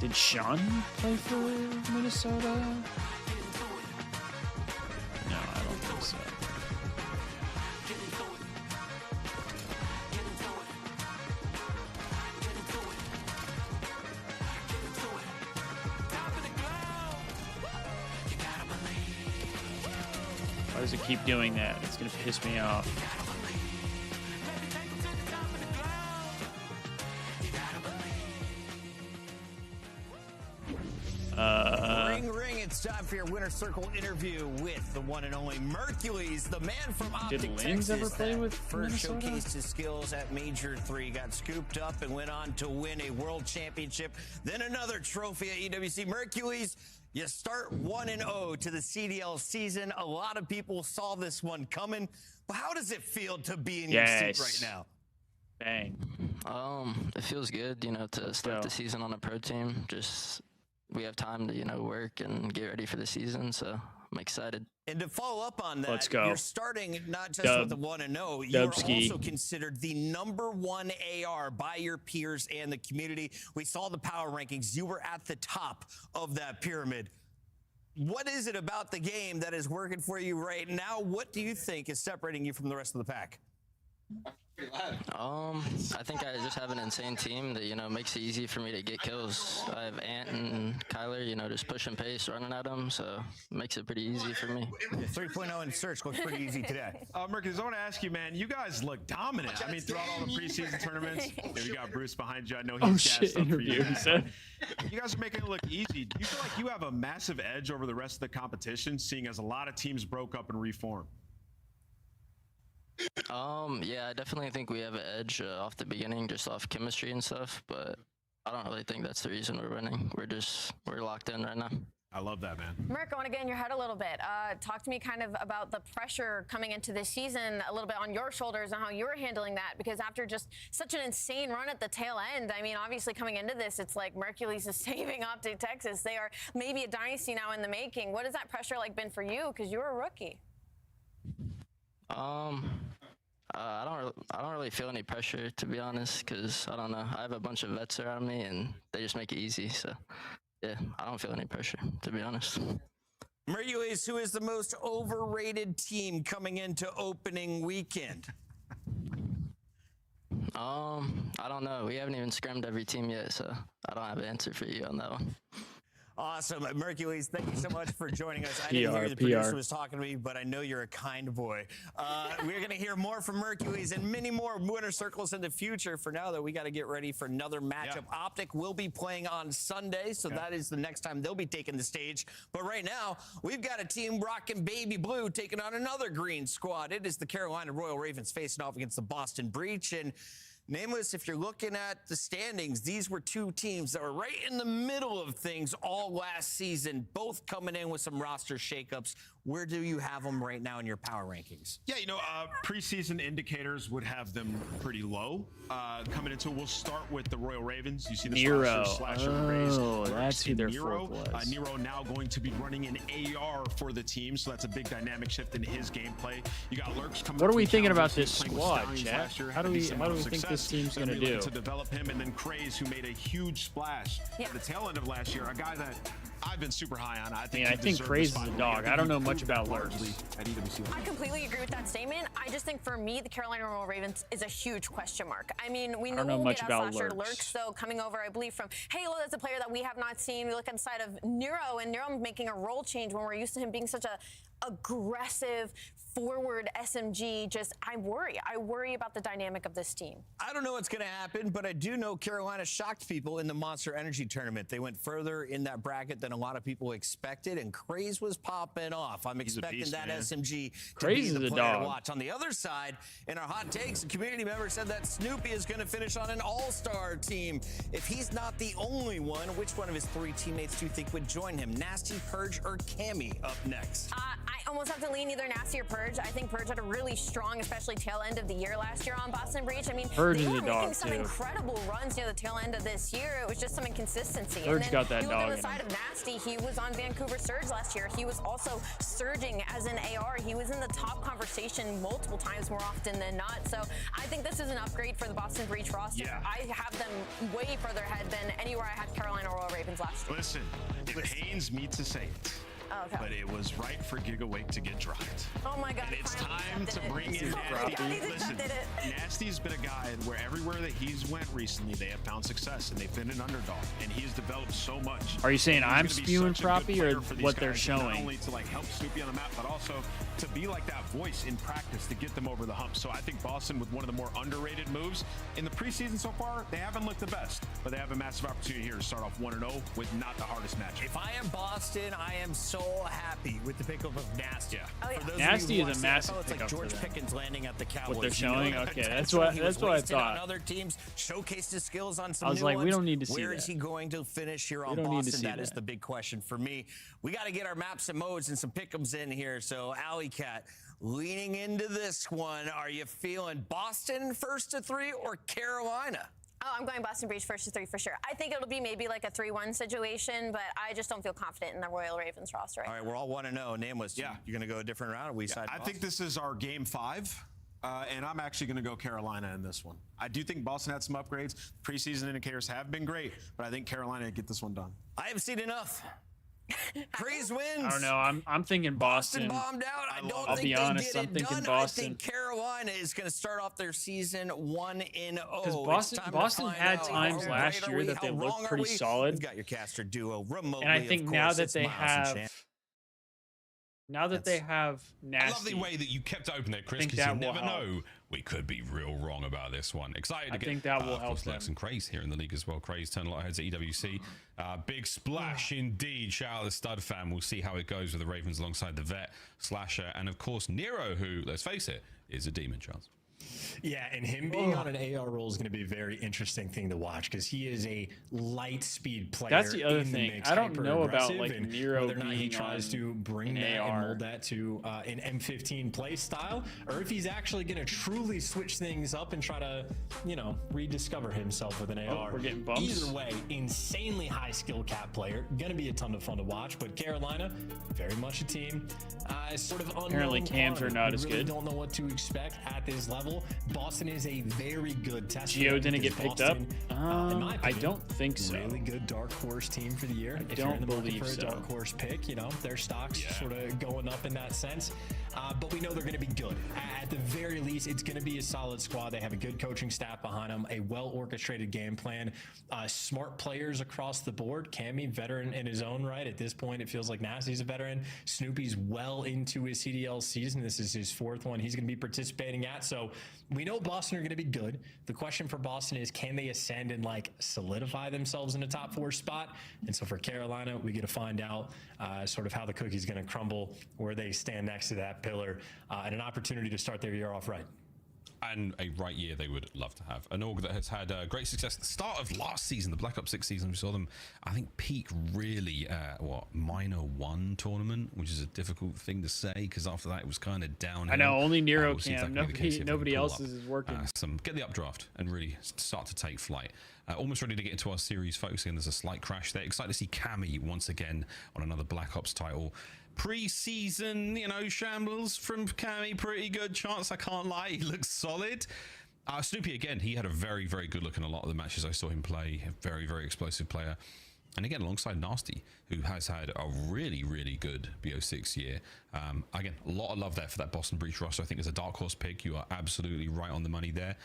Did Sean play for Minnesota? No, I don't think so. Why does it keep doing that? It's gonna piss me off. Ring, ring, it's time for your winner circle interview with the one and only Mercules, the man from Optic, Did Texas. Lins ever play with First Minnesota? showcased his skills at Major 3, got scooped up and went on to win a world championship, then another trophy at EWC. Mercules, you start 1-0 to the CDL season. A lot of people saw this one coming. But how does it feel to be in your seat right now? Bang. It feels good, you know, to start the season on a pro team. Just we have time to, you know, work and get ready for the season, so I'm excited. And to follow up on that, Let's go. You're starting not just with the 1-0, you're also considered the #1 AR by your peers and the community. We saw the power rankings. You were at the top of that pyramid. What is it about the game that is working for you right now? What do you think is separating you from the rest of the pack? I think I just have an insane team that, you know, makes it easy for me to get kills. I have Ant and Kyler, you know, just pushing pace, running at them, so it makes it pretty easy for me. 3.0 in search looks pretty easy today. Mercules, I want to ask you, man, you guys look dominant. I mean, throughout all the preseason tournaments, you got Bruce behind you. I know he's gassed up for you. He said. You guys are making it look easy. Do you feel like you have a massive edge over the rest of the competition, seeing as a lot of teams broke up and reformed? Yeah, I definitely think we have an edge off the beginning, just off chemistry and stuff, but I don't really think that's the reason we're winning. We're locked in right now. I love that, man. Merc, I want to get in your head a little bit. Talk to me kind of about the pressure coming into this season, a little bit on your shoulders and how you're handling that, because after just such an insane run at the tail end, I mean, obviously coming into this, it's like Mercules is saving Optic Texas. They are maybe a dynasty now in the making. What has that pressure like been for you? Because you're a rookie. I don't really feel any pressure, to be honest, because I don't know. I have a bunch of vets around me, and they just make it easy. So, yeah, I don't feel any pressure, to be honest. Mercules, who is the most overrated team coming into opening weekend? I don't know. We haven't even scrimmed every team yet, so I don't have an answer for you on that one. Awesome. Mercules, thank you so much for joining us. I didn't hear the producer was talking to me, but I know you're a kind boy. We're going to hear more from Mercules and many more winner circles in the future. For now, though, we got to get ready for another matchup. Optic will be playing on Sunday, so that is the next time they'll be taking the stage. But right now, we've got a team rocking baby blue taking on another green squad. It is the Carolina Royal Ravens facing off against the Boston Breach. And Nameless, if you're looking at the standings, these were two teams that were right in the middle of things all last season, both coming in with some roster shakeups. Where do you have them right now in your power rankings? Yeah, you know, preseason indicators would have them pretty low. Coming into, we'll start with the Royal Ravens. You see the slasher raise. Oh, that's who their fourth was. Nero now going to be running an AR for the team, so that's a big dynamic shift in his gameplay. You got Lurks coming. What are we thinking about this squad, chat? How do we think this team's going to do? To develop him, and then Craze, who made a huge splash at the tail end of last year, a guy that I've been super high on. I think Craze is a dog. I don't know much about Lurks. I completely agree with that statement. I just think for me, the Carolina Royal Ravens is a huge question mark. I mean, we know we'll get out slasher Lurks, so coming over, I believe, from Halo, that's a player that we have not seen. We look inside of Nero, and Nero making a role change when we're used to him being such a aggressive forward SMG. Just I worry about the dynamic of this team. I don't know what's going to happen, but I do know Carolina shocked people in the Monster Energy tournament. They went further in that bracket than a lot of people expected, and Craze was popping off. I'm expecting that SMG to be the player to watch. On the other side, in our hot takes, a community member said that Snoopy is going to finish on an all-star team. If he's not the only one, which one of his three teammates do you think would join him? Nasty, Purge, or Cammy up next? I almost have to lean either Nasty or Purge. I think Purge had a really strong, especially tail end of the year last year on Boston Breach. I mean, Purge they is were a making dog, some too. incredible runs near the tail end of this year. It was just some inconsistency. Purge and then got that you look dog on the in side him. of Nasty, he was on Vancouver Surge last year. He was also surging as an AR. He was in the top conversation multiple times more often than not. So I think this is an upgrade for the Boston Breach roster. Yeah. I have them way further ahead than anywhere I had Carolina Royal Ravens last year. Listen, it pains me to say it, Oh, okay. but it was right for Gigawake to get dropped. Oh my God. And it's finally time to accepted it. bring in Oh my Nasty. God, he's Listen, accepted it. Nasty's been a guy where everywhere that he's went recently, they have found success and they've been an underdog, and he's developed so much. Are you saying He's I'm gonna be spewing such a good Proppy player or for these what they're guys, showing? Not only to like help Snoopy on the map, but also to be like that voice in practice to get them over the hump. So I think Boston, with one of the more underrated moves in the preseason so far, they haven't looked the best, but they have a massive opportunity here to start off 1-0 with not the hardest match. If I am Boston, I am so happy with the pickup of Nasty. Yeah. Oh, yeah. For those Nasty of you who is a watched massive the NFL, it's like pickup for George them. Pickens landing at the Cowboys. they're You know showing? the Okay, that's potential. what- He that's was what I wasted on thought. other teams, showcased his skills on some I was new like, we ones. don't need to see Where is that. he going to finish here We on don't need to Boston? see That is that. the big question for me. We got to get our maps and modes and some pick'ems in here. So, Alley Cat, leaning into this one, are you feeling Boston first to 3 or Carolina? Oh, I'm going Boston Breach first to 3 for sure. I think it'll be maybe like a 3-1 situation, but I just don't feel confident in the Royal Ravens roster. All right, we're all 1-0. Nameless. Yeah. You're going to go a different route, or we side I Boston? think this is our game 5. And I'm actually going to go Carolina in this one. I do think Boston had some upgrades. Preseason indicators have been great, but I think Carolina get this one done. I have seen enough. Freeze wins. I don't know. I'm thinking Boston. Bombed out. I don't I'll think be they honest, get I'm it thinking done. Boston. I think Carolina is going to start off their season 1-0. Because Boston had times last year that they looked pretty solid. You've got your caster duo remotely. And I think of now course, that it's they Miles and have, Chan. they have I love the Nasty, way that you kept it open there, Chris, think because you that will never help. know. We could be real wrong about this one. Excited to I get think that will of help course, Lex them. and Craze here in the league as well. Craze turn a lot of heads at EWC. Big splash indeed. Shout out to the Stud fam. We'll see how it goes with the Ravens alongside the Vet, Slasher, and of course Nero, who, let's face it, is a demon, Charles. Yeah, and him being on an AR role is going to be a very interesting thing to watch because he is a light speed player. That's the other in thing. mix, I don't know about, hyper-aggressive, like, and Nero whether or not he being tries on to bring an that AR. and mold that to an M15 play style, or if he's actually going to truly switch things up and try to, rediscover himself with an AR. We're getting bumps. Either way, insanely high skill cap player. Going to be a ton of fun to watch. But Carolina, very much a team. Sort of unknown Apparently cams quantity. are not We as really good. Don't know what to expect at this level. Boston is a very good test. Gio for them didn't get because picked up? Boston, in my I opinion, don't think so. Really good dark horse team for the year. I If you're in the don't market believe for a so. dark horse pick, their stocks sort of going up in that sense. But we know they're going to be good. At the very least, it's going to be a solid squad. They have a good coaching staff behind them, a well-orchestrated game plan, smart players across the board. Cammy, veteran in his own right. At this point, it feels like Nasty's a veteran. Snoopy's well into his CDL season. This is his 4th one he's going to be participating at. So we know Boston are going to be good. The question for Boston is, can they ascend and solidify themselves in a top 4 spot? And so for Carolina, we get to find out sort of how the cookie's going to crumble, where they stand next to that pillar, and an opportunity to start their year off right. And a right year they would love to have. An org that has had great success at the start of last season, the Black Ops 6 season. We saw them, I think, peak really at Minor 1 tournament, which is a difficult thing to say because after that it was kind of downhill. I know, only Nero We'll see if can. that be the case if they Nobody can pull else up, is working. get the updraft and really start to take flight. Almost ready to get into our series focusing. There's a slight crash there. Excited to see Cammy once again on another Black Ops title. Pre-season, shambles from Cammy, pretty good chance. I can't lie, he looks solid. Snoopy again, he had a very, very good look in a lot of the matches I saw him play. A very, very explosive player. And again, alongside Nasty, who has had a really, really good BO6 year. Again, a lot of love there for that Boston Breach roster. I think as a dark horse pick, you are absolutely right on the money there.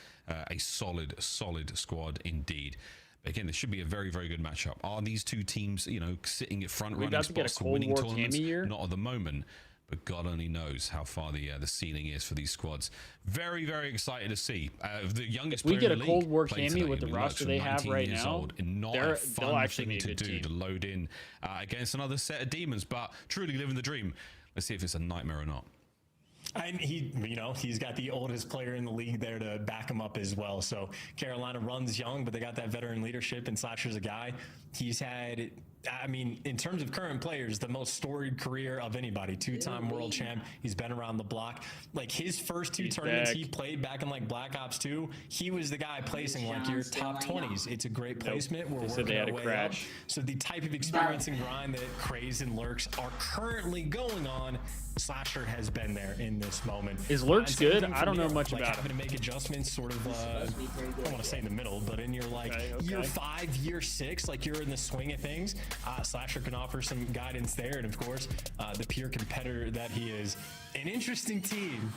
A solid, solid squad indeed. But again, this should be a very, very good matchup. Are these two teams, sitting at front running spots, winning tournaments? Not at the moment. But God only knows how far the ceiling is for these squads. Very, very excited to see. The youngest player we get in a the Cold league War played Cammy today, with the and he roster looks they have 19 right years now. old, and not a They'll fun actually thing be a to good do team. to load in against another set of demons, but truly living the dream. Let's see if it's a nightmare or not. And he's got the oldest player in the league there to back him up as well. So Carolina runs young, but they got that veteran leadership, and Slasher's a guy. He's had I mean, in terms of current players, the most storied career of anybody. 2-time world champ. He's been around the block. Like his first 2 tournaments he played back in like Black Ops 2, he was the guy placing like your top 20s. It's a great placement. We're working our way up. So the type of experience and grind that Craze and Lurks are currently going on, Slasher has been there in this moment. Is Lurks good? I don't know much about having to make adjustments sort of, I don't want to say in the middle, but in your like year 5, year 6, like you're in the swing of things. Slasher can offer some guidance there, and of course, the pure competitor that he is. An interesting team.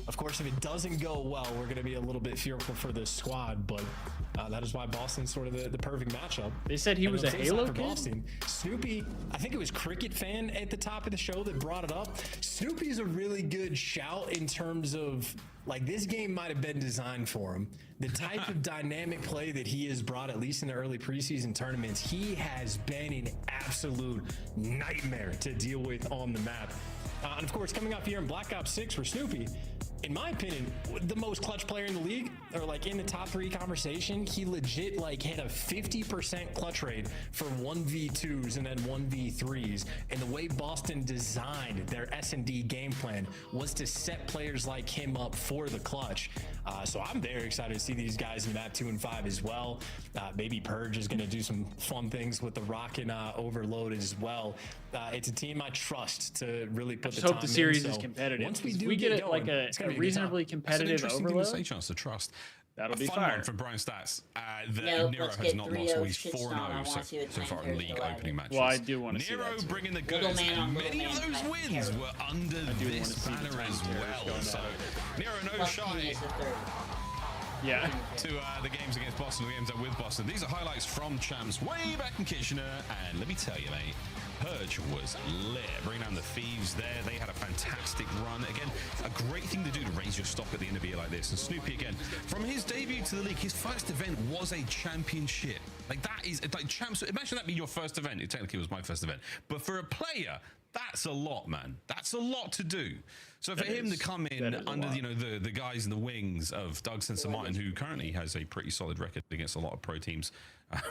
Of course, if it doesn't go well, we're going to be a little bit fearful for this squad, but that is why Boston's sort of the perfect matchup. They said he was a Halo kid? Boston, Snoopy, I think it was Cricket Fan at the top of the show that brought it up. Snoopy's a really good shout in terms of, like, this game might have been designed for him. The type of dynamic play that he has brought, at least in the early preseason tournaments, he has been an absolute nightmare to deal with on the map. And of course, coming up here in Black Ops 6 for Snoopy, in my opinion, the most clutch player in the league, or like in the top 3 conversation. He legit like had a 50% clutch rate for 1v2s and then 1v3s. And the way Boston designed their S&D game plan was to set players like him up for the clutch. So I'm very excited to see these guys in map 2 and 5 as well. Maybe Purge is going to do some fun things with the Rocket Overload as well. It's a team I trust to really put the time in. Hope the series is competitive. Once we get it like a reasonably competitive Overload, thing to say, chance to trust. That'll be fun fire. One from Brian Stats. Nero has not lost, so he's 4-0 so far in league opening matches. Well, I do want to see Nero that bringing the goods, and many of those wins were under this banner as well. So Nero no shy. Yeah. To the games against Boston, the games with Boston. These are highlights from champs way back in Kitchener, and let me tell you, mate, Purge was lit. Bringing down the Thieves there. They had a fantastic run. Again, a great thing to do to raise your stock at the end of a year like this. And Snoopy, again, from his debut to the league, his first event was a championship. Like, that is, like, champs, imagine that being your first event. It technically was my first event. But for a player, that's a lot, man. That's a lot to do. So for him to come in under, you know, the guys in the wings of Doug Sensor Martin, who currently has a pretty solid record against a lot of pro teams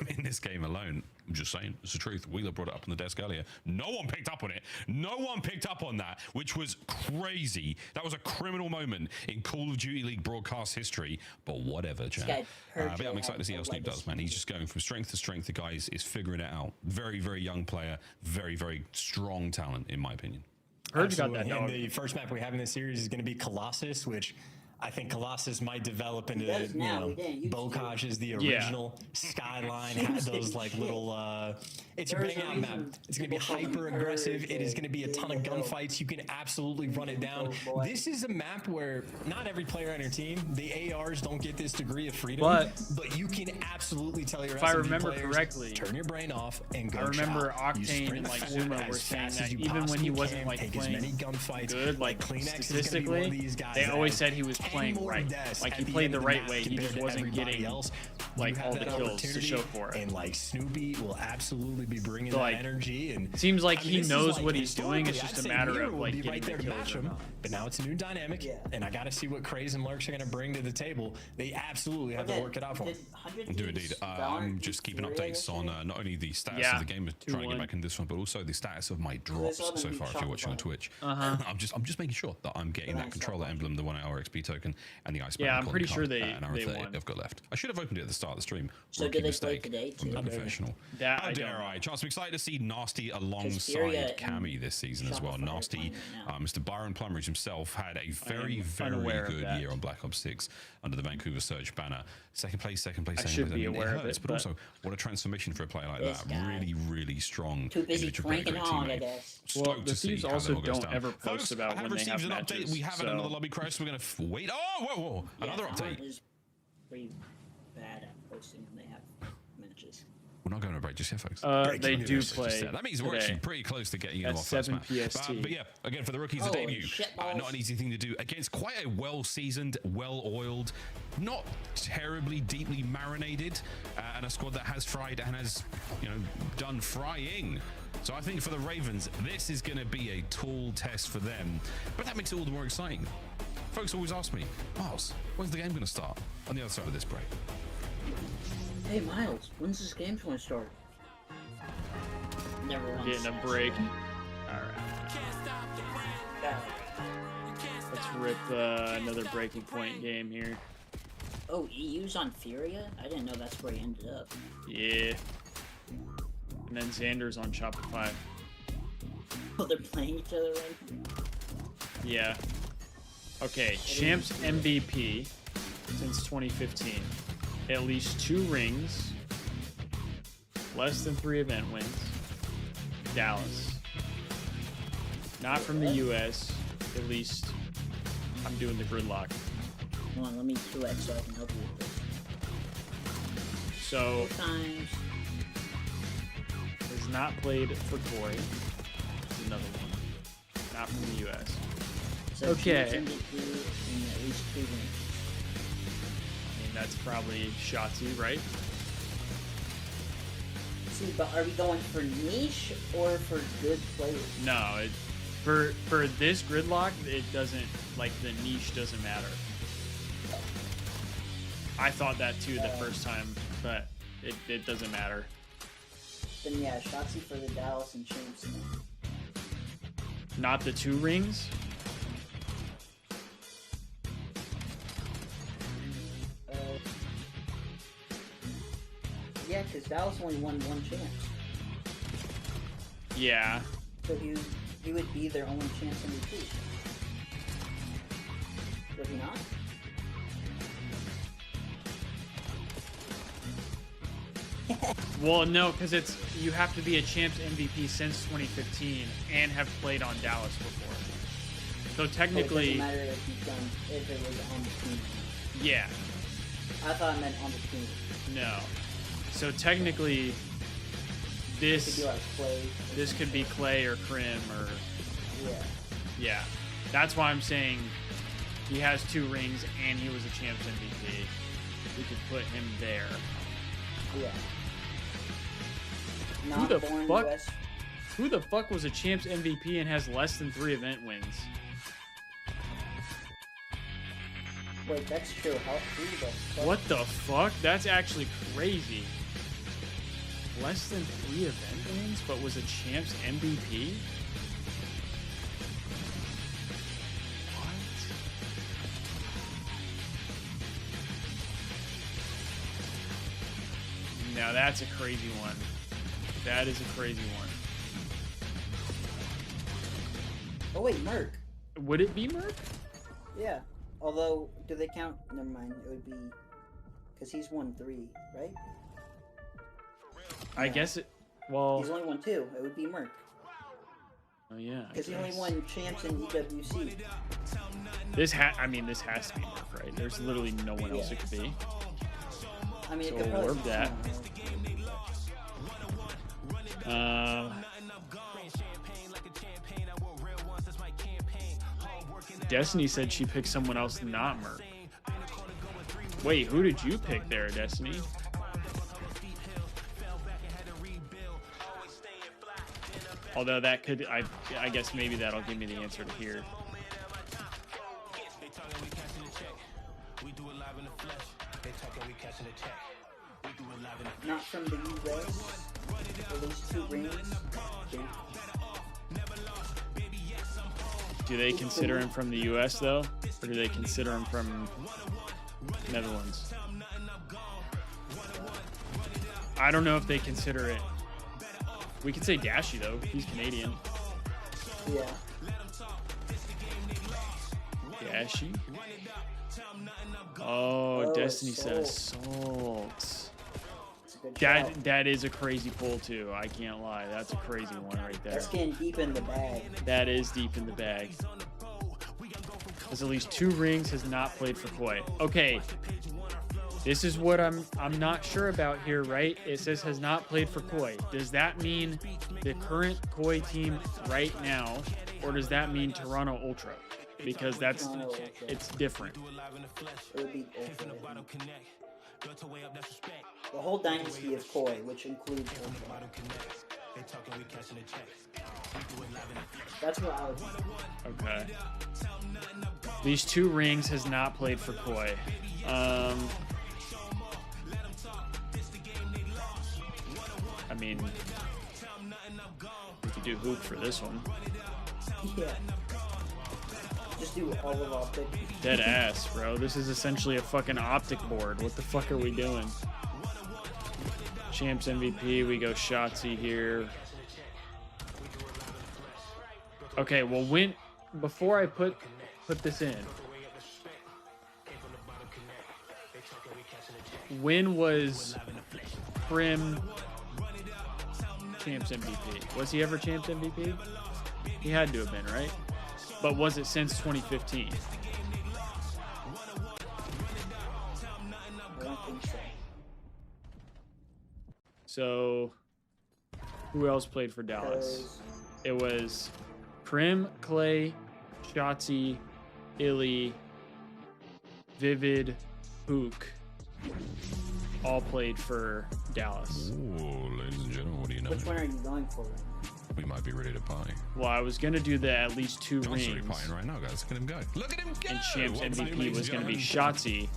in this game alone. I'm just saying, it's the truth. Wheeler brought it up on the desk earlier. No one picked up on it. No one picked up on that, which was crazy. That was a criminal moment in Call of Duty League broadcast history, but whatever, Chad. But yeah, I'm excited to see how Snoop does, man. He's just going from strength to strength. The guy is figuring it out. Very, very young player. Very, very strong talent, in my opinion. Heard you got that, dog. And the first map we have in this series is going to be Colossus, which I think Colossus might develop into, you know, Bocage is the original. Skyline had those like little, it's your bang out map. It's going to be hyper aggressive. It is going to be a ton of gunfights. You can absolutely run it down. This is a map where not every player on your team, the ARs don't get this degree of freedom, but you can absolutely tell your if I remember correctly, turn your brain off and go. I remember Octane and like Zuma were saying that even when he wasn't like playing good, like statistically, they always said he was playing right. Like he played the right way. He just wasn't getting like all the kills to show for it. And like Snoopy will absolutely be bringing that energy. And seems like he knows what he's doing. It's just a matter of like getting there to match him. But now it's a new dynamic, and I got to see what Craze and Lurks are going to bring to the table. They absolutely have to work it out for him. Do indeed. I'm just keeping updates on not only the status of the game, trying to get back in this one, but also the status of my drops so far. If you're watching on Twitch, I'm just making sure that I'm getting that controller emblem, the 1 hour XP token, and the ice. Yeah, I'm pretty sure they won. I've got left. I should have opened it at the start of the stream. So did they play today too? Professional. How dare I? Chance, I'm excited to see Nasty alongside Cammy this season as well. Nasty, Mr. Byron Plumridge himself had a very, very good year on Black Ops 6 under the Vancouver Surge banner. Second place. I should be aware of it, but also what a transformation for a player like that. Really, really strong. Too busy cranking on, I guess. Well, the Thieves also don't ever post about when they have an matches. Update. We have another lobby crash. We're going to wait. Oh, whoa. Another update. Is pretty bad at posting when they have matches. We're not going to break just yet, folks. They do play. That means we're actually pretty close to getting you off first match. But yeah, again, for the rookies, a debut. Not an easy thing to do against quite a well-seasoned, well-oiled, not terribly deeply marinated, and a squad that has fried and has, you know, done frying. So I think for the Ravens, this is going to be a tall test for them, but that makes it all the more exciting. Folks always ask me, Miles, when's the game going to start? On the other side of this break. Hey Miles, when's this game going to start? Never once. Getting a break. Alright. Let's rip another breaking point game here. Oh, EU's on Furia? I didn't know that's where he ended up. Yeah. And then Xander's on Shopify. Oh, they're playing each other right now? Yeah. Okay, Champs MVP since 2015. At least 2 rings. Less than 3 event wins. Dallas. Not from the US. At least I'm doing the gridlock. Hold on, let me 2x so I can help you with this. So, 4 times. has not played for Koi. Another one. Not from the US. So Okay. MVP and at least 2 rings. I mean, that's probably Shotzi, right? See, but are we going for niche or for good players? No, for this gridlock, it doesn't, like, the niche doesn't matter. I thought that too the first time, but it doesn't matter. Then yeah, Shotzi for the Dallas and Champs. Not the 2 rings? Yeah, because Dallas only won 1 Champs. Yeah. So he would be their only Champs MVP. Would he not? Well, no, because you have to be a Champs MVP since 2015 and have played on Dallas before. So technically, it doesn't matter if it was on the team. Yeah. I thought it meant on the team. No. So technically, this could be like Clay. This could be Clay or Krim or yeah. That's why I'm saying he has 2 rings and he was a Champs MVP. We could put him there. Yeah. Who the fuck? Who the fuck was a Champs MVP and has less than 3 event wins? Wait, that's true. Who the fuck? What the fuck? That's actually crazy. Less than 3 event wins, but was a Champs MVP? What? Now that's a crazy one. That is a crazy one. Oh wait, Merc. Would it be Merc? Yeah. Although, do they count? Never mind. It would be because he's won 3, right? I guess it. Well, he's only won 2. It would be Merc. Oh yeah. Because he only won Champs in EWC. I mean, this has to be Merc, right? There's literally no one else it could be. I mean, So it could probably warp be that. Destiny said she picked someone else, not Merc. Wait, who did you pick there, Destiny? Although that could, I guess maybe that'll give me the answer to here. Not from the US. At least 2 rings. Yeah. Do they consider him from the US though? Or do they consider him from Netherlands? I don't know if they consider it. We could say Dashi though. He's Canadian. Yeah. Dashi? Oh, Destiny says Salt. That is a crazy pull too. I can't lie. That's a crazy one right there. That's getting deep in the bag. That is deep in the bag. Has at least 2 rings, has not played for Koi. Okay. This is what I'm not sure about here, right? It says has not played for Koi. Does that mean the current Koi team right now, or does that mean Toronto Ultra? Because it's different. It would be the whole dynasty of Koi, which includes Ultra. That's what I would think. Okay. These 2 rings has not played for Koi. I mean, do hoop for this one. Yeah. Just do all of optic. Dead ass, bro. This is essentially a fucking optic board. What the fuck are we doing? Champs MVP. We go Shotzi here. Okay, well, before I put this in, when was Prim Champs MVP? Was he ever Champs MVP? He had to have been, right? But was it since 2015? I don't think so. So, who else played for Dallas? It was Prim, Clay, Shotzi, Illy, Vivid, Hook. All played for Dallas. Ooh, ladies and gentlemen, what do you know? Which one are you going for? We might be ready to party. Well, I was gonna do the at least 2 John's rings. partying right now, guys. Look at him go. Look at him go. And Champs Well, MVP was gonna be gentlemen, Shotzi,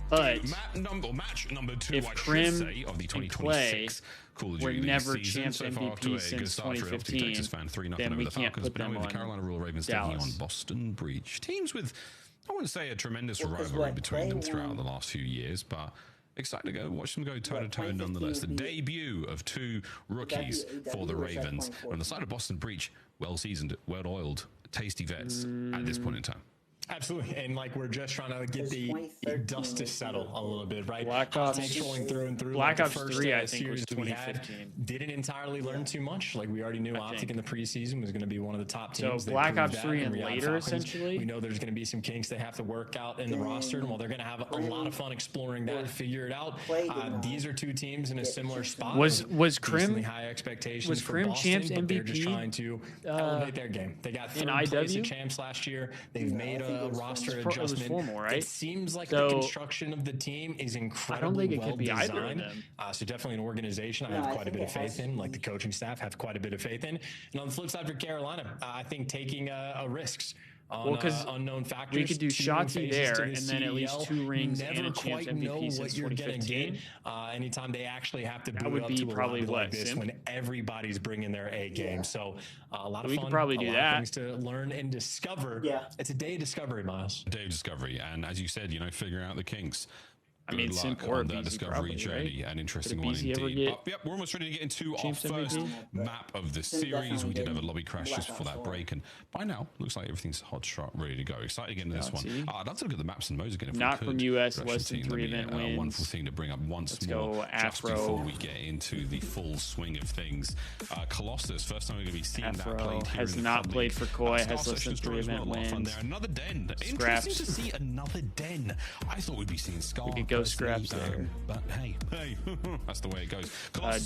but match number 2, if I Prim should say, of the and Clay 2026 Call of were Duty never season. Champs So far, off to MVP a good since start for LT 2015, Texas fan, 3-0 then over we the can't Falcons, put but now them with the on Carolina Royal Ravens taking on Dallas. Boston Breach. Teams with, I wouldn't say a tremendous Well, 'cause rivalry what, between them Clay throughout won- the last few years, but excited to go watch them go toe to toe 2015 nonetheless. The would be- debut of 2 rookies for the or was that Ravens. And on the side of Boston Breach, well seasoned, well oiled, tasty vets at this point in time. Absolutely, and like we're just trying to get the 2013 dust to was settle a little bit, right? Black Ops- Tanks rolling through and through. Black like the Ops first, 3, I think, was series that we had 2015. Didn't entirely learn too much. Like we already knew, Optic think. in the preseason was going to be one of the top So teams. They Black proved Ops that, 3 and and Riyadh later, Falcons, essentially? we know there's going to be some kinks they have to work out in the roster, and while they're going to have a lot of fun exploring that, figure it out. These are 2 teams in a similar spot. Was with Crim- decently high expectations was for Crim Boston, Champs but they're just MVP, trying to elevate their game. They got in 3rd place IW? at champs last year. They've made I think a it was roster formal. It was adjustment. formal, right? It seems like So, the construction of the team is incredibly think it well could be either of designed. them. So definitely an organization I No, have I quite a think bit of it has faith in. to Like the be. coaching staff have quite a bit of faith in. And on the flip side for Carolina, I think taking a risks on Well, 'cause unknown factors. we could do 2 Shotzi phases there, to the and then at least CDL. 2 rings Never and a Champs quite know MVP since what you're gonna 2015. get anytime they actually have to That boot would up be to a probably lobby like what, this Sim? when everybody's bringing their A game. So a lot of We fun. could probably a do lot that. of things to learn and discover. Yeah. It's a day of discovery, Miles. Day of discovery, and as you said, figuring out the kinks. I mean, Good Simp luck or on that BZ discovery probably, journey. right? An interesting Did one BZ ever indeed. get But, yep, we're almost ready to get into our Champs first MVP? map of the Simp series. We definitely did have a did. lobby crash Black just before Ops that 4. break, and by now looks like everything's hot shot, ready to go. Excited to get into this one. Shotzi. I'd love to look at the maps and modes again. If Not we from could. US, Russian less than team, 3 that'd be event a wins. wonderful thing to bring up once Let's more. go Just Afro. before we get into the full swing of things, Colossus. First time we're going to be seeing Afro that played here has in the not Club played League. for Koi, Star has less than Sessions 3 draws were a event lot of fun wins. there. Another den. Scraps. Interesting to see another den. I thought we'd be seeing Scar. We could go personally, Scraps there. But hey, that's the way it goes.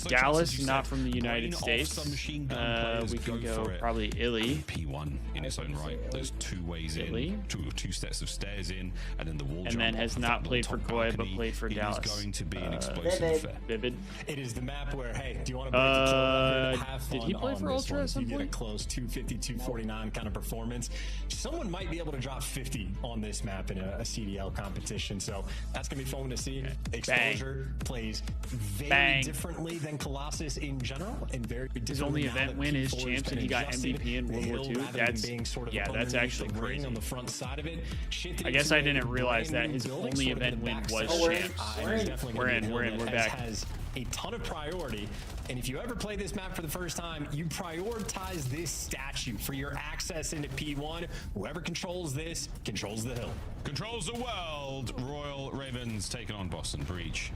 Dallas, not from the United States. We We can go probably Illy. P1 in its own right. There's 2 ways Illy. in, two sets of stairs in, and then the wall And jump then has off not that played for top Koi, but balcony. played for It is Dallas. going to be an explosive Vivid. affair. Vivid. It is the map where, hey, do you want to break the kill record? Have fun did he play on for this Ultra one. at So you some get a point? close 250, 249 kind of performance. Someone might be able to drop 50 on this map in a CDL competition. So that's going to be fun to see. Exposure plays very differently than Colossus in general, and very differently. His only now event that win is P4 has Champs, been and he got adjusted. MVP in The World War hill, II. rather than That's being sort of yeah, that's underneath actually the ring crazy. on the front side of it. Shifted I guess into I a didn't realize that brand his new building, only sort of event in the win back was section. Champs. And it's definitely We're gonna in, be a we're hill in, that we're back. has a ton of priority, and if you ever play this map for the first time, you prioritize this statue for your access into P1. Whoever controls this controls the hill. Controls the world. Royal Ravens taking on Boston Breach.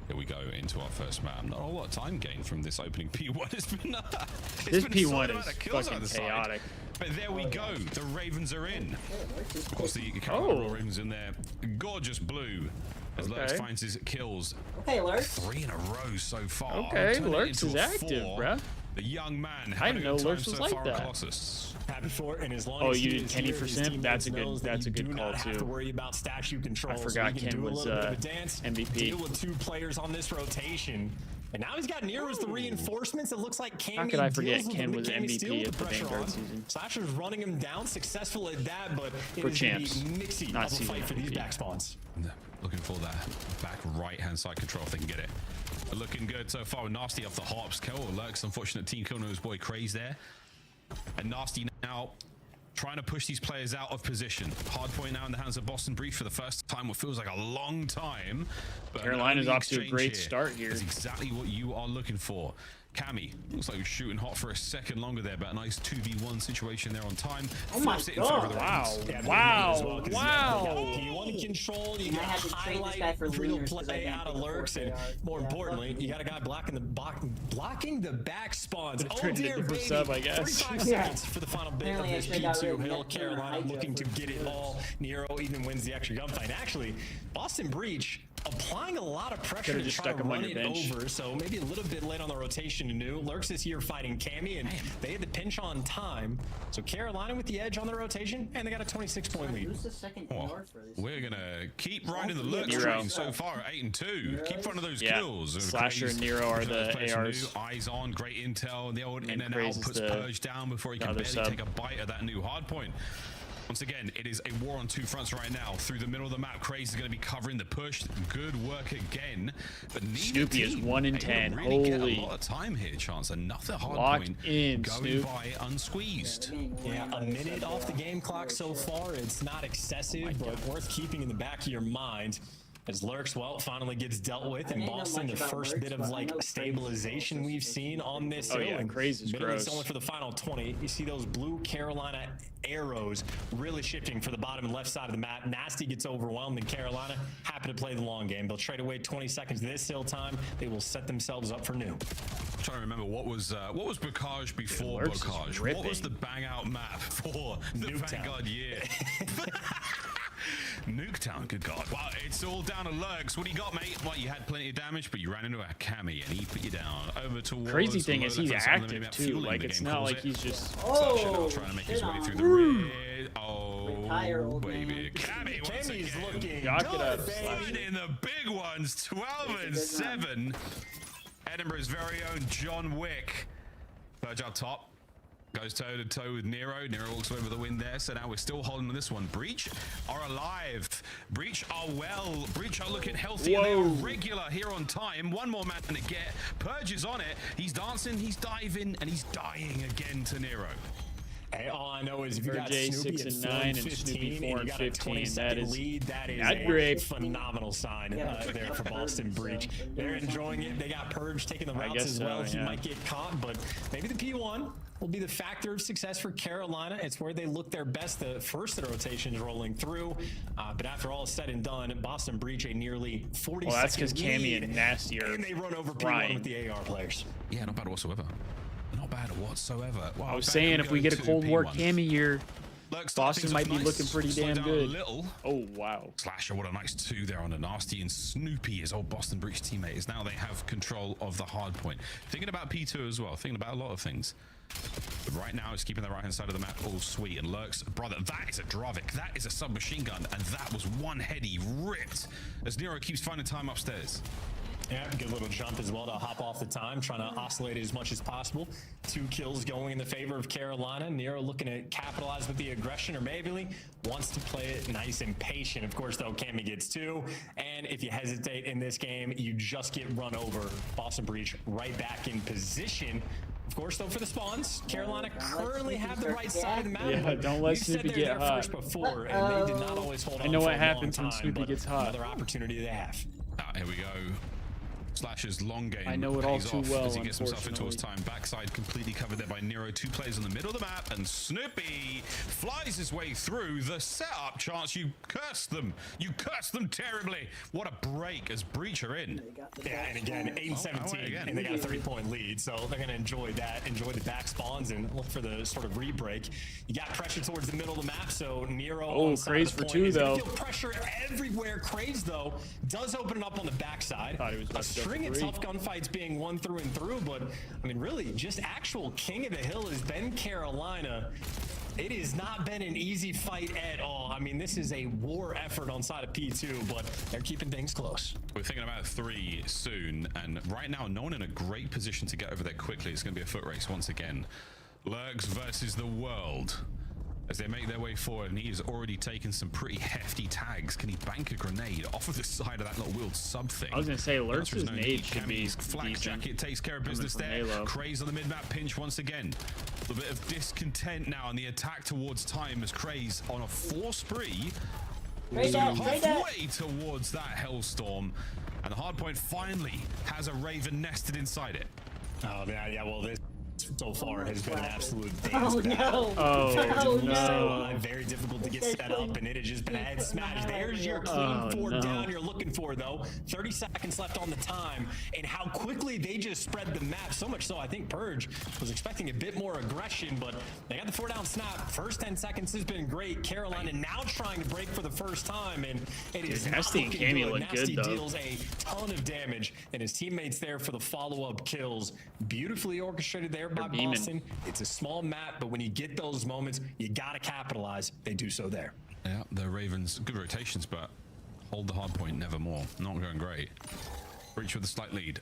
Here we go into our first map. Not a whole lot of time gained from this opening P1. It's been This been a solid P1 amount is of kills fucking either side. chaotic. But there we go. The Ravens are in. Of course, the Carolina Royal Ravens in there. Gorgeous blue. As Lurks finds his kills. Okay, Lurks. 3 in a row so far. Okay, Turn it Lurks into is a active, 4. bruh. The young man. I didn't know Lurks was so like far that. Colossus. Happy for it, and as long Oh, as you he did is Kenny here, for his Simp? teammates That's a knows good that you do call not have too. to worry about statue control. I forgot so we can Ken do was a little bit of a dance, MVP. deal with 2 players on this rotation, And now he's got Nero as the reinforcements. It looks like Cammy. How could I forget deals with Cam him. was Cammy still MVP with at the pressure Vanguard on. season? Slasher's running him down, successful at that, but it For is champs, gonna be mixy not of a season fight for these MVP. back spawns. Looking for that back right-hand side control if they can get it. But looking good so far. Nasty off the hops. Kill Lurks. Unfortunate team killing his boy Craze there. And Nasty now trying to push these players out of position. Hard point now in the hands of Boston Breach for the first time, what feels like a long time. But Carolina's off to a great here start here. is exactly what you are looking for. Cammy looks like he was shooting hot for a second longer there, but a nice 2v1 situation there on time. Oh my Flips it in favor of the Wow. Ravens. Yeah, Wow. You Wow. got P1 control. You And I got had to trade this guy highlight for real leaders 'cause I play didn't out of think the lurks, and fourth AR. more Yeah, importantly, fuck you got a guy blocking the back spawns. Could've Oh turned it dear, into a baby. sub, I guess. 45 Yeah. seconds for the final bit Apparently I of this should've got rid P2 of Hill. Nectar Carolina Hydra looking to for get it sure. all. Nero even wins the extra gunfight. Actually, Boston Breach applying a lot of pressure Could've to just try to stuck him on run your it bench. over, so maybe a little bit late on the rotation to New. Lurks this year fighting Cammy, and they had the pinch on time. So Carolina with the edge on the rotation, and they got a 26-point lead. Who's the second Oh, AR for this? we're gonna keep riding the Lurks Nero. train so far at 8-2. Keep finding those Yeah. kills. And Slasher Craze, and Nero are pushing those the players ARs. new, eyes on, great intel, and the old in and out Craze is puts the Purge down before he can other barely sub. take a bite of that new hard point. Once again, it is a war on two fronts right now. Through the middle of the map, Craze is going to be covering the push. Good work again. But Snoopy is 1 in 10. Really get Holy. a lot of time here, Chance. Another hard Locked point in, going Snoop. by unsqueezed. Yeah, a minute off the game clock so far. It's not excessive, but worth keeping in the back of your mind. As Lurks, well, finally gets dealt with, and didn't know Boston, the much about first Lurks, bit of but I like know Craze is stabilization also we've super seen on this Oh, hill. yeah, and Craze is admittedly, it's gross. only for the final 20. You see those blue Carolina arrows really shifting for the bottom and left side of the map. Nasty gets overwhelmed, and Carolina happy to play the long game. They'll trade away 20 seconds this hill time. They will set themselves up for New. I'm trying to remember what was Bocage before Lurks is Bocage. What was the bang out map for the Nuketown. Vanguard year? Nuketown, good God. Wow, it's all down to Lurks. What do you got, mate? Well, you had plenty of damage, but you ran into a Cammy and he put you down. Over towards Crazy the thing low is he's left-hand side of the active map, too. fueling Like the it's game, not calls like it. he's just. Slasher Oh, trying to make shit his way on. through the red. Oh, Retire, old baby. man. Cammy once Cammy's again. looking Knock it good, out, baby. Slasher. In the big ones, 12 and 7. Edinburgh's very own John Wick. Purge up top. Goes toe to toe with Nero. Nero walks away with the win there. So now we're still holding on this one. Breach are alive. Breach are well. Breach are looking healthy. And they are regular here on time. One more man to get. Purge is on it. He's dancing. He's diving. And he's dying again to Nero. Hey, all I know is if you got J Snoopy 6 at and 4 9 and and 15 Snoopy 4 and and you got a 15, 20-second lead, that is not a great. phenomenal sign there for Boston Breach. They're enjoying it. They got Purge taking the routes guess as so, well. He yeah. might get caught, but maybe the P1 will be the factor of success for Carolina. It's where they look their best. The first of the rotation is rolling through, but after all is said and done, Boston Breach a nearly 40 Well, that's because second Cammy lead, and Nasty are and they run over P1 frying. with the AR players. Yeah, not bad whatsoever. Not bad whatsoever. Wow, I was back saying if we go get a to Cold War P1. Cammy here, Lurks Boston starting might be off looking nice. pretty Slow damn down good. A little. Oh, wow. Slasher, what a nice 2 there on a Nasty, and Snoopy, his old Boston Breach teammate, is now they have control of the hard point. Thinking about P2 as well, thinking about a lot of things. But right now, it's keeping the right-hand side of the map all sweet. And Lurks, brother, that is a Dravik. That is a submachine gun. And that was one heady ripped as Nero keeps finding time upstairs. Yeah, good little jump as well to hop off the time, trying to oscillate it as much as possible. 2 kills going in the favor of Carolina. Nero looking to capitalize with the aggression, or maybe wants to play it nice and patient. Of course, though, Cammy gets 2. And if you hesitate in this game, you just get run over. Boston Breach right back in position. Of course, though, for the spawns, Carolina currently have the right side of the map. Yeah, but don't let we've said Snoopy they're get there hot. first before, and they did not always hold on. I know for what a happens long when time, Snoopy but gets hot. Another opportunity they have. Here we go. Slash's long game I know it all pays too off well, as he gets himself into his unfortunately. time. Backside completely covered there by Nero. 2 players in the middle of the map, and Snoopy flies his way through the setup. Chance, you cursed them. You cursed them terribly. What a break as Breach are in. Yeah, and again, 8 and 17, again. and they got a 3-point lead, so they're going to enjoy that, enjoy the back spawns, and look for the sort of re-break. You got pressure towards the middle of the map, so Nero Oh, on the side Craze of the for point 2, is gonna though. feel pressure everywhere. Craze, though, does open it up on the backside. Thought he was about to go spring at tough gunfights being won through and through, but I mean, really, just actual king of the hill has been Carolina. It has not been an easy fight at all. I mean, this is a war effort on side of P2, but they're keeping things close. We're thinking about 3 soon, and right now, no one in a great position to get over there quickly. It's going to be a foot race once again. Lurks versus the world as they make their way forward, and he has already taken some pretty hefty tags. Can he bank a grenade off of the side of that little wheeled sub thing? I was gonna say Lurks' nade should be flak decent. jacket takes care of business there. Craze on the mid-map pinch once again. A little bit of discontent now on the attack towards time as Craze on a 4 spree. Halfway towards that hellstorm, and the hardpoint finally has a Raven nested inside it. Oh yeah, well this so far has been an absolute dance. Oh no! Oh no! Very difficult to get set up, and it has just been a head smash. There's your clean 4 down you're looking for, though. 30 seconds left on the time, and how quickly they just spread the map. So much so, I think Purge was expecting a bit more aggression, but they got the 4 down snap. First 10 seconds has been great. Carolina now trying to break for the first time, and it is Nasty and Cammy look Nasty good, though. deals a ton of damage, and his teammates there for the follow-up kills. Beautifully orchestrated there by Boston. It's a small map, but when you get those moments, you gotta capitalize. They do so there. Yeah, the Ravens, good rotations, but hold the hard point nevermore. Not going great. Breach with a slight lead.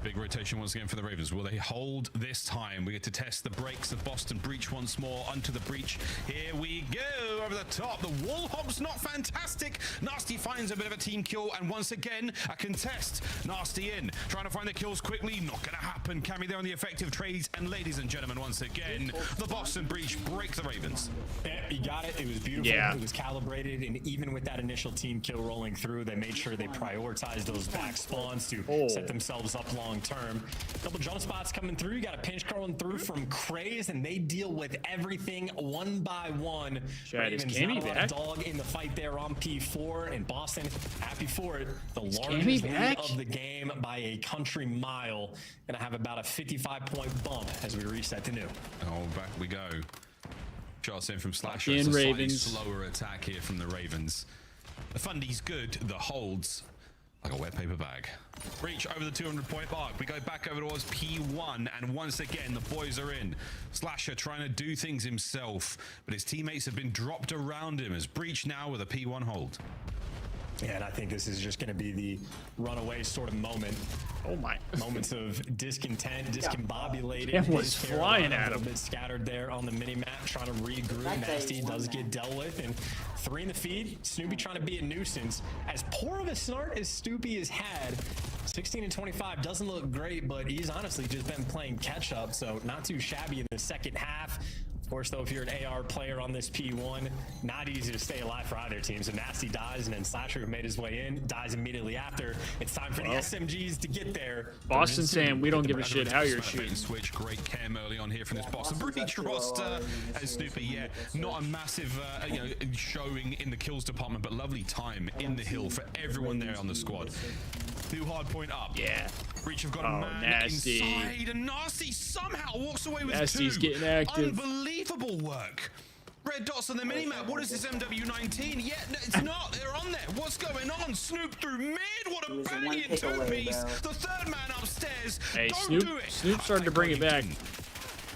Big rotation once again for the Ravens. Will they hold this time? We get to test the brakes of Boston. Breach once more onto the breach. Here we go over the top. The wall hop's not fantastic. Nasty finds a bit of a team kill, and once again a contest. Nasty in, trying to find the kills quickly. Not gonna happen. Cammy there on the effective trades, and ladies and gentlemen, once again the Boston breach breaks the Ravens. Yeah, you got it. It was beautiful. Yeah. It was calibrated, and even with that initial team kill rolling through, they made sure they prioritized those back spawns to set themselves up long term. Couple jump spots coming through. You got a pinch crawling through from Craze, and they deal with everything one by one. Is Ravens Cammy not a lot back? of dog in the fight there on P4, and Boston happy for it. The largest Cammy lead back? of the game by a country mile. Gonna have about a 55-point bump as we reset to new. Oh, back we go. Shots in from Slasher. In It's a slightly Ravens. slower attack here from the Ravens. The fundy's good. The holds like a wet paper bag. Breach over the 200-point mark. We go back over towards P1, and once again the boys are in. Slasher trying to do things himself, but his teammates have been dropped around him as Breach now with a P1 hold. Yeah, and I think this is just going to be the runaway sort of moment. Oh my! Moments of discontent, discombobulated. It was His flying Carolina at a him. little bit scattered there on the mini map, trying to regroup. Nasty does get dealt with, and 3 in the feed. Snoopy trying to be a nuisance. As poor of a start as Snoopy has had, 16 and 25 doesn't look great, but he's honestly just been playing catch up, so not too shabby in the second half. Of course, though, if you're an AR player on this P1, not easy to stay alive for either team. So Nasty dies, and then Slasher, who made his way in, dies immediately after. It's time for the SMGs to get there. Boston saying we don't give a shit how you're shooting. Switch, great cam early on here from this Boston breach roster. As Snoopy, yeah, not a massive showing in the kills department, but lovely time in the hill for everyone there on the squad. New hard point up. Yeah. Breach have got a man Nasty. inside, and Nasty somehow walks away with Nasty's 2. getting active. Unbelievable work. Red dots on the minimap. What is this MW19? Yeah, no, it's not. They're on there. What's going on? Snoop through mid. What a banging 2-piece. The 3rd man upstairs. Hey, Don't do it. Snoop started to bring it back.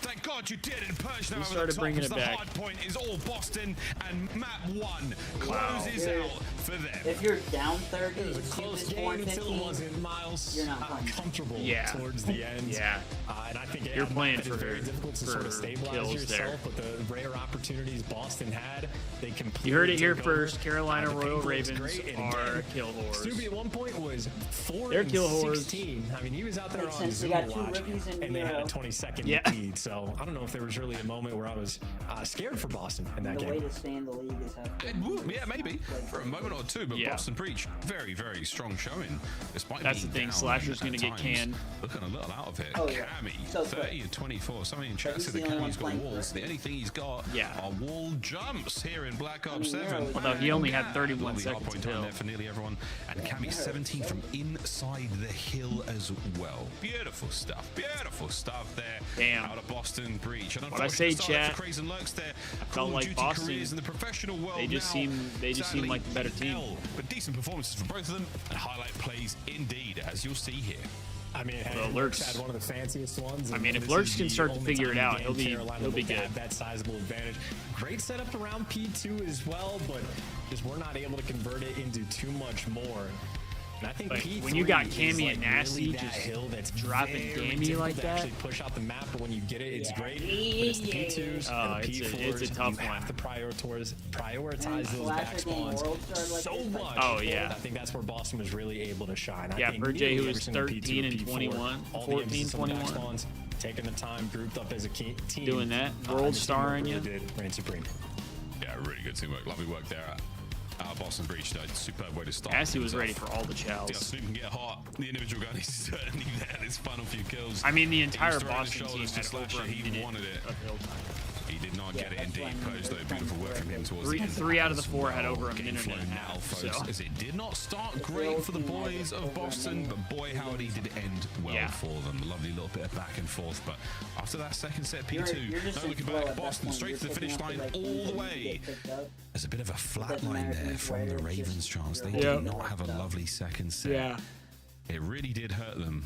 Thank God you did, and Purge now He over started the top. bringing it The back. hard point is all Boston, and map 1 closes out for them. If you're down 30, It was a close game until it wasn't. Miles You're not playing. comfortable Yeah. towards the end. Yeah. And I think You're playing it's for- very difficult to sort of for stabilize kills yourself, there. but the rare opportunities Boston had, they completely. You heard it here took over. first. Carolina The Royal paint was Ravens great, and are again, kill whores. Snoopy at one point was 4 They're and kill whores. 16. I mean, he was out there Makes on sense. They Zoom got 2 watch, rookies in and they had a Euro. 20-second Yeah. lead. So I don't know if there was really a moment where I was scared for Boston in that The way game. to stay in the league is have Yeah, maybe for a moment or two, but Yeah. Boston Breach very, very strong showing. Despite That's being the thing, down Slasher's at gonna get times. canned. Looking a little out of it. Oh, yeah. Cammy, So 30 and 24. Somebody in chat he's said that the only Cammy's got one walls. playing The only thing he's got are wall jumps here in Black Ops 7. Although he only had 31 Lovely hard seconds point to time kill. there for nearly everyone. And Cammy 17 from inside the hill as well. Beautiful stuff. Beautiful stuff there. Damn. Out of Boston Breach. And What I say, unfortunate start chat, for Craze and Lurks there. I Call felt of like Duty Boston, careers in the professional world they just now seem they just seem like the better team. But decent performances for both of them, and highlight plays indeed, as you'll see here. I mean, Well, Lurks had one of the fanciest ones. I mean, if Lurks can start to figure it out, he'll be good. That sizable advantage. Great setup around P2 as well, but just we're not able to convert it into too much more. And I think P3 when you got Cammy like and Nasty really just hill that's dropping very Gammy like to that, actually push out the map, but when you get it, it's great. But it's the P2s and the P4s. It's a tough you one. have to prioritize those back spawns so much. Oh yeah. I think that's where Boston was really able to shine. Yeah, I think Purjay, who every was single 13 and P2 or P4, 21, all 14, the emphasis on the back 21. spawns, taking the time, grouped up as a team. Doing that, and the world teamwork starring really you. did reign supreme. Yeah, really good teamwork. Lovely work there. Boston Breach, superb way to start. Nasty was ready for all the chows. Yeah, Snoop can get hot. The individual gun is certainly there. His final few kills. I mean, the entire He's throwing his Boston team shoulders to had Slasher. over a He minute wanted it. of hill time. He did not get it indeed. Posed though, beautiful work from him towards the end. Three out of the 4 had over a Game minute flow and a now, half. folks, So. as it did not start great for the boys of Boston, but boy, howdy did it end well for them. A lovely little bit of back and forth, but after that second set, P2, no looking back, Boston straight to the finish line all the way. There's a bit of a flat line there from the Ravens' chance. They did not have a lovely second set. Yeah. It really did hurt them.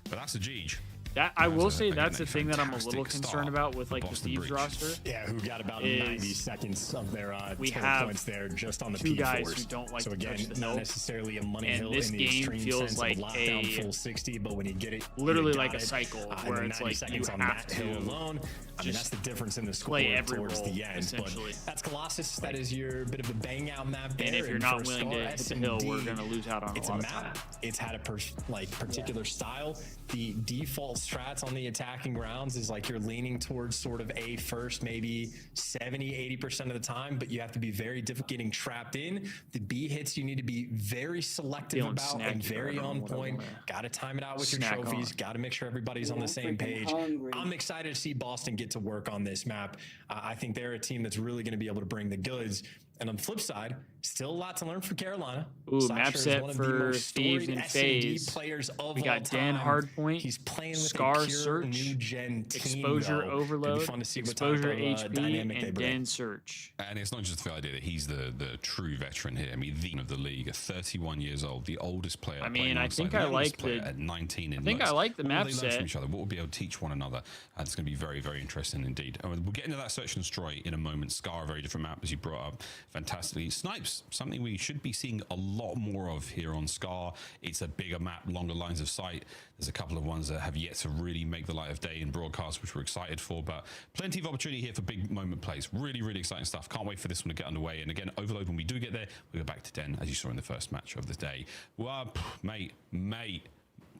But that's a Jeej. That I will say that's the thing that I'm a little concerned about with like the Thieves roster. Yeah, who got about 90 seconds of their we total have points there just on the two P4s. guys who don't like so to again, touch the not hill. necessarily a money And hill this in the game extreme feels sense like of lockdown a full 60, but when you get it, literally you like got a it. cycle And where then it's 90 like you seconds on have that hill to alone. I mean, that's the difference in the score play every towards role, the end. essentially. But that's Colossus. That is your bit of a bang out map there. And if you're for not a willing to star hit the hill, we're SMD, going to lose out on a it's lot a of time. map. It's had a particular style. The default strats on the attacking rounds is like you're leaning towards sort of A first, maybe 70-80% of the time, but you have to be very difficult getting trapped in. The B hits you need to be very selective Feeling about and snacky very right on on what I point. wanna Got to time it out with your snack trophies. on. Got to make sure everybody's on the same page. I'm excited to see Boston get to work on this map. I think they're a team that's really going to be able to bring the goods. And on the flip side, still a lot to learn from Carolina. Ooh, Sasha map is set one of the for most Thieves storied and S&D Faze. players of We got all Dan time. Hardpoint, He's playing with Scar a pure Search, new gen team, Exposure though. Overload, It'll be fun to see Exposure what type of, HP, dynamic they and bring. Den Search. And it's not just the idea that he's the true veteran here. I mean, the of the league, at 31 years old, the oldest player. I mean, playing I alongside think the I youngest like player the- at 19 in I think I Lutz. like the What will map they learn set. from each other? What will be able to teach one another? It's going to be very, very interesting indeed. We'll get into that search and destroy in a moment. Scar, a very different map, as you brought up fantastically. Snipes, something we should be seeing a lot more of here on Scar. It's a bigger map, longer lines of sight. There's a couple of ones that have yet to really make the light of day in broadcast, which we're excited for, but plenty of opportunity here for big moment plays. Really, really exciting stuff. Can't wait for this one to get underway. And again, Overload, when we do get there, we go back to Den, as you saw in the first match of the day. Well, mate,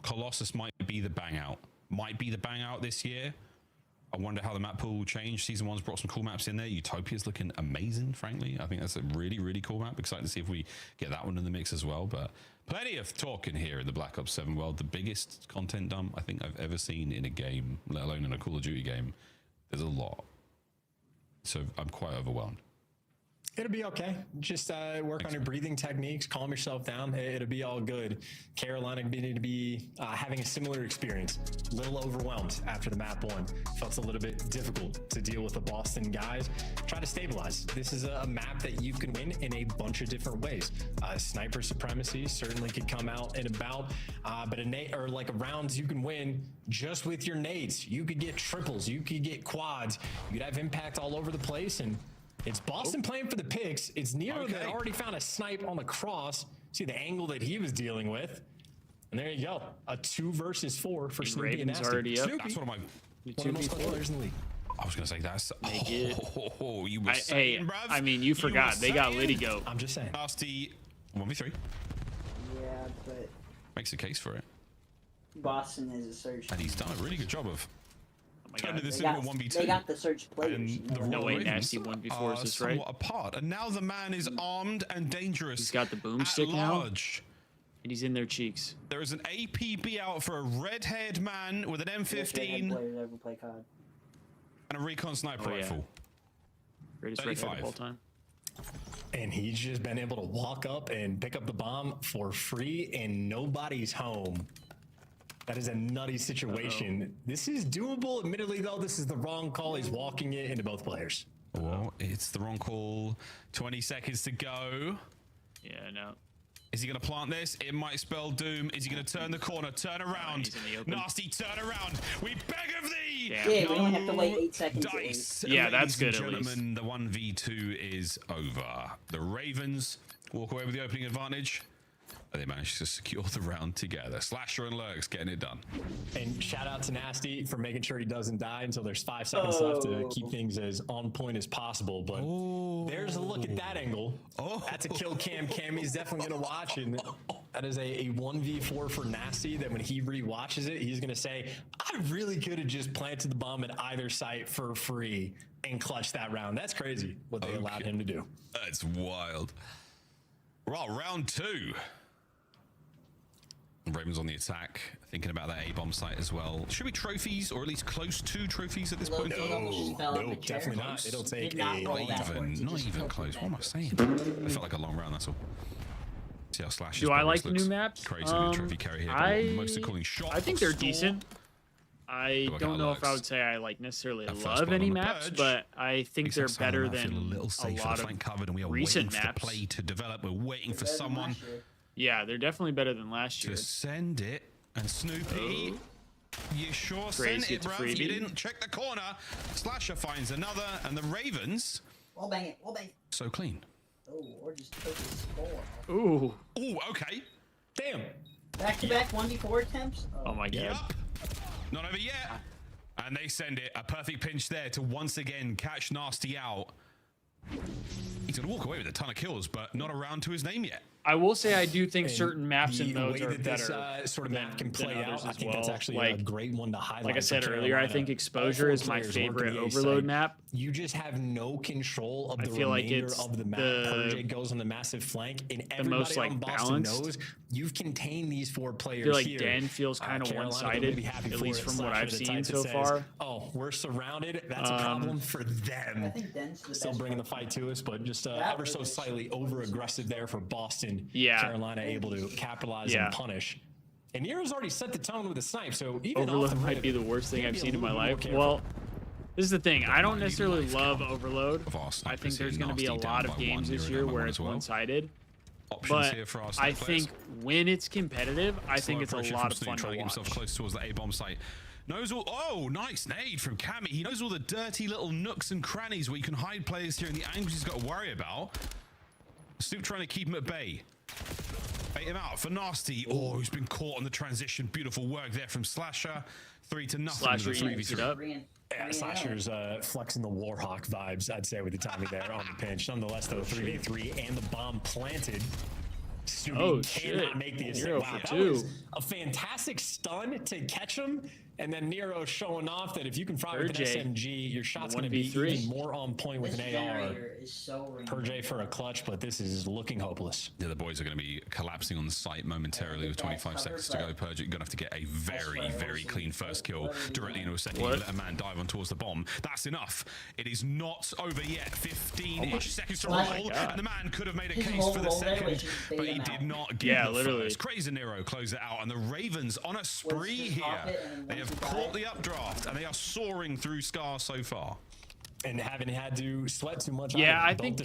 Colossus might be the bang out. Might be the bang out this year. I wonder how the map pool will change. Season 1's brought some cool maps in there. Utopia's looking amazing, frankly. I think that's a really, really cool map. Excited to see if we get that one in the mix as well. But plenty of talking here in the Black Ops 7 world. The biggest content dump I think I've ever seen in a game, let alone in a Call of Duty game. There's a lot. So I'm quite overwhelmed. It'll be okay. Just work on your breathing techniques, calm yourself down. It'll be all good. Carolina needed to be having a similar experience. A little overwhelmed after the map one. Felt a little bit difficult to deal with the Boston guys. Try to stabilize. This is a map that you can win in a bunch of different ways. Sniper supremacy certainly could come out and about, but like rounds you can win just with your nades. You could get triples. You could get quads. You could have impact all over the place, and it's Boston playing for the picks. It's Nero that already found a snipe on the cross. See the angle that he was dealing with. And there you go. A 2 versus 4 for Snoopy and Raven's Nasty. already up. Snoopy, That's one of my... one of the most fun players in the league. I was going to say that's... Make it. Oh, you were saying, bruv. I mean, you forgot. They got Liddy Goat. I'm just saying. Nasty 1v3. Yeah, but Makes a case for it. Boston is a search. And he's done a really good job of turning this They into a got, 1v2. they got the search players. And you the know? No Royal way, Ravens Nasty 1v4 are is this, right? somewhat apart. And now the man is armed and dangerous. He's got the at boomstick now. large. And he's in their cheeks. There is an APB out for a red-haired man with an Best redhead M15 players ever play COD. and a recon sniper Oh, yeah. rifle. Greatest redhead 35. of all time. And he's just been able to walk up and pick up the bomb for free and nobody's home. That is a nutty situation. This is doable. Admittedly, though, this is the wrong call. He's walking it into both players. Oh, it's the wrong call. 20 seconds to go. Yeah, no. Is he going to plant this? It might spell doom. Is he going to turn the corner? Turn around. Nasty, turn around. We beg of thee. Yeah, we only have to wait 8 seconds. Dice. Yeah, that's good. Ladies and gentlemen, the 1v2 is over. The Ravens walk away with the opening advantage. They managed to secure the round together. Slasher and Lurks getting it done. And shout out to Nasty for making sure he doesn't die until there's 5 seconds left to keep things as on point as possible. But there's a look at that angle. That's a kill cam. Cammy's definitely going to watch. And that is a 1v4 for Nasty that when he re-watches it, he's going to say, I really could have just planted the bomb at either site for free and clutched that round. That's crazy what they allowed him to do. That's wild. Well, round 2. Ravens on the attack, thinking about that A-bomb site as well. Should be trophies, or at least close to trophies at this point. No, definitely not. It'll take not even close. What am I saying? It felt like a long round, that's all. See how Slash Do I like the new maps? Crazy trophy carry here. Mostly calling shot. I think they're decent. I don't know if I would say I like necessarily love any maps, but I think they're better than a lot of recent maps. Play to develop. We're waiting for someone. Yeah, they're definitely better than last year. To send it, and Snoopy, you sure sent it, bro. You didn't check the corner. Slasher finds another, and the Ravens. Wall bang it, wall bang it. So clean. Oh, or just took his score. Ooh. Ooh, okay. Damn. Back-to-back 1v4 attempts? Oh my god. Yep. Not over yet. And they send it. A perfect pinch there to once again catch Nasty out. He's going to walk away with a ton of kills, but not a round to his name yet. I will say I do think certain maps and modes are better. This sort of map can play out. I think that's actually like, a great one to highlight. Like I said earlier, I think Exposure is my favorite Overload map. You just have no control of the remainder of the map. Purge goes on the massive flank, and everybody on Boston knows you've contained these 4 players I feel like here. Den feels kind of one-sided, at least from what I've seen so far. Oh, we're surrounded. That's a problem for them. Still bringing the fight to us, but just ever so slightly over-aggressive there for Boston. Yeah. Carolina able to capitalize and punish. And Nero's already set the tone with a snipe, so even Overload might be the worst thing I've seen in my life. Well, this is the thing. I don't necessarily love Overload. I think there's going to be a lot of games this year where it's one-sided. But I think when it's competitive, I think it's a lot of fun to watch. Himself close towards the A-bomb site. Knows all. Oh, nice nade from Cammy. He knows all the dirty little nooks and crannies where you can hide players here and the angles he's got to worry about. Snoop trying to keep him at bay. Bait him out for Nasty. Oh, he's been caught on the transition. Beautiful work there from Slasher. 3-0. Slasher eats it up. Yeah, Slasher's flexing the Warhawk vibes, I'd say, with the timing there on the pinch. Nonetheless, though, 3v3 and the bomb planted. Snoopy cannot make the escape. Wow, that was a fantastic stun to catch him. And then Nero showing off that if you can fire with an SMG, your shot's going to be even more on point with an AR. Purge for a clutch, but this is looking hopeless. The other boys are going to be collapsing on the site momentarily with 25 seconds to go. Purge, you're going to have to get a very, very clean first kill directly into a second. You let a man dive on towards the bomb. That's enough. It is not over yet. 15-ish seconds to roll, and the man could have made a case for the second, but he did not get the first. Crazy Nero close it out, and the Ravens on a spree here. They have caught the updraft, and they are soaring through Scar so far. And haven't had to sweat too much. Yeah, I think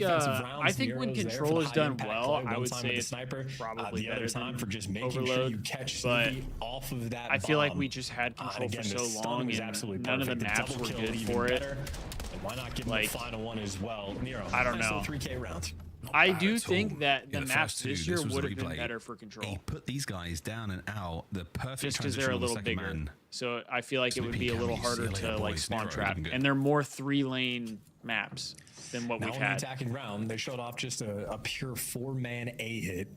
when Control is done well, I would say it's probably the other time for just making Overload, sure you catch Snoopy off of that. I feel like we just had Control for so long, and none of the maps were good for it. And why not give him the final one as well? Nero, I don't know. 3K round. I do think that the maps this year would have been better for Control. He put these guys down and out. The perfect just because they're a little bigger. Man. So I feel like it would be a little harder to like spawn trap. And they're more 3-lane maps than what we've had. Attacking round, they showed off just a pure 4-man A hit.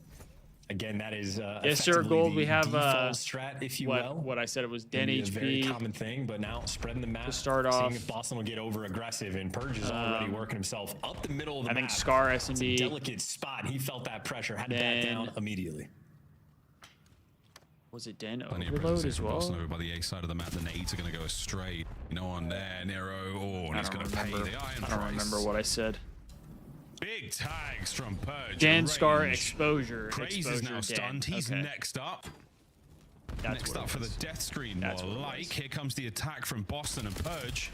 Again, that is yes, sir. Gold. We have strat, if you will. What I said it was Den HP. A very common thing, but now spreading the map. To start off, seeing if Boston will get over aggressive, and Purge is already working himself up the middle of the map. I think Scar S&D. It's a delicate spot. He felt that pressure, had to back down immediately. Was it Den Overload as well? Over by the A side of the map, the nades are going to go astray. No one there, Nero. Oh, and he's going to pay the iron price. I don't remember what I said. Big tags from Purge. Dan Scar Exposure. Craze is now stunned. He's next up. Next up for the death screen. More like. Here comes the attack from Boston and Purge.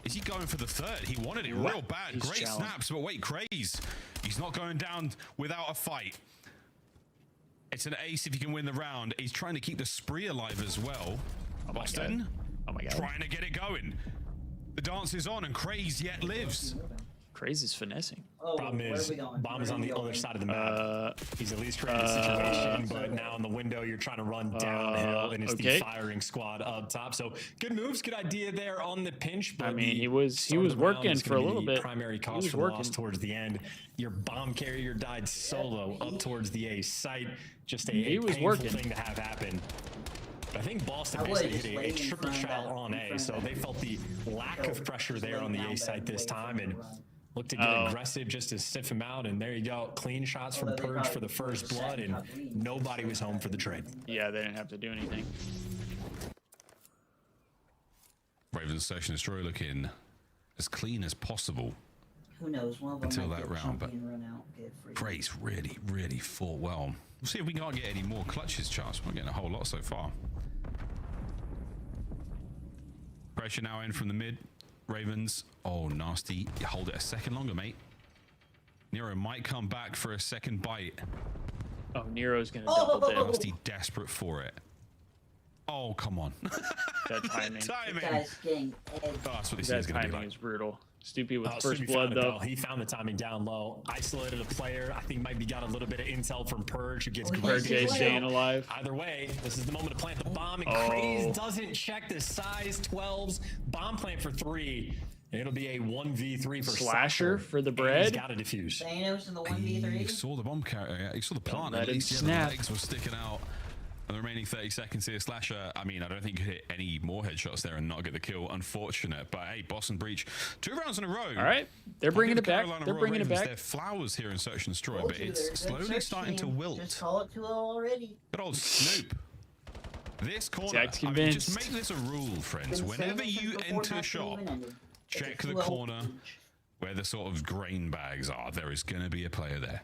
Is he going for the third? He wanted it real bad. He's Great challenged. snaps, but wait, Craze. He's not going down without a fight. It's an ace if you can win the round. He's trying to keep the spree alive as well. Boston. Oh my god. Trying to get it going. The dance is on and Craze yet lives. Craze is finessing. Problem is, Bomb is on the other side of the map. He's at least created a situation, but now in the window, you're trying to run downhill, and it's the firing squad up top. So good moves, good idea there on the pinch. But I mean, he was working for a little bit. Primary cause for loss towards the end. Your bomb carrier died solo up towards the A site. Just a painful thing to have happen. I think Boston basically hit a triple shot on A, so they felt the lack of pressure there on the A site this time and looked to get aggressive just to sniff him out. And there you go, clean shots from Purge for the first blood, and nobody was home for the trade. Yeah, they didn't have to do anything. Ravens Search and Destroy looking as clean as possible. Who knows? One of them until might that get round, but jumpy and run out, get free. Craze really fought well. We'll see if we can't get any more clutches, Charles. We're getting a whole lot so far. Pressure now in from the mid. Ravens. Oh, nasty. You hold it a second longer, mate. Nero might come back for a second bite. Oh, Nero's gonna double dip. Nasty desperate for it. Oh, come on. That timing. That's what this is going to be like. Is brutal. Stoopy with first Stoopy blood, though. He found the timing down low. Isolated a player. I think maybe got a little bit of intel from Purge, who gets Purge is staying alive. Either way, this is the moment to plant the bomb, and Craze doesn't check the size 12s. Bomb plant for 3. It'll be a 1v3 for Slasher for the bread. He's got to defuse. Thanos in the 1v3. He saw the bomb carrier. He saw the plant. Let At him least the snap. legs were sticking out. And the remaining 30 seconds here, Slasher, I mean, I don't think he could hit any more headshots there and not get the kill. Unfortunate. But hey, Boston Breach, 2 rounds in a row. All right. They're bringing it back. They're bringing it back. They're flowers here in Search and Destroy, but it's slowly starting to wilt. Just call it 2-0 already. Good old Snoop. This corner, Zach's I mean, just convinced. make this a rule, friends. Whenever you enter shop, check the corner where the sort of grain bags are. There is going to be a player there.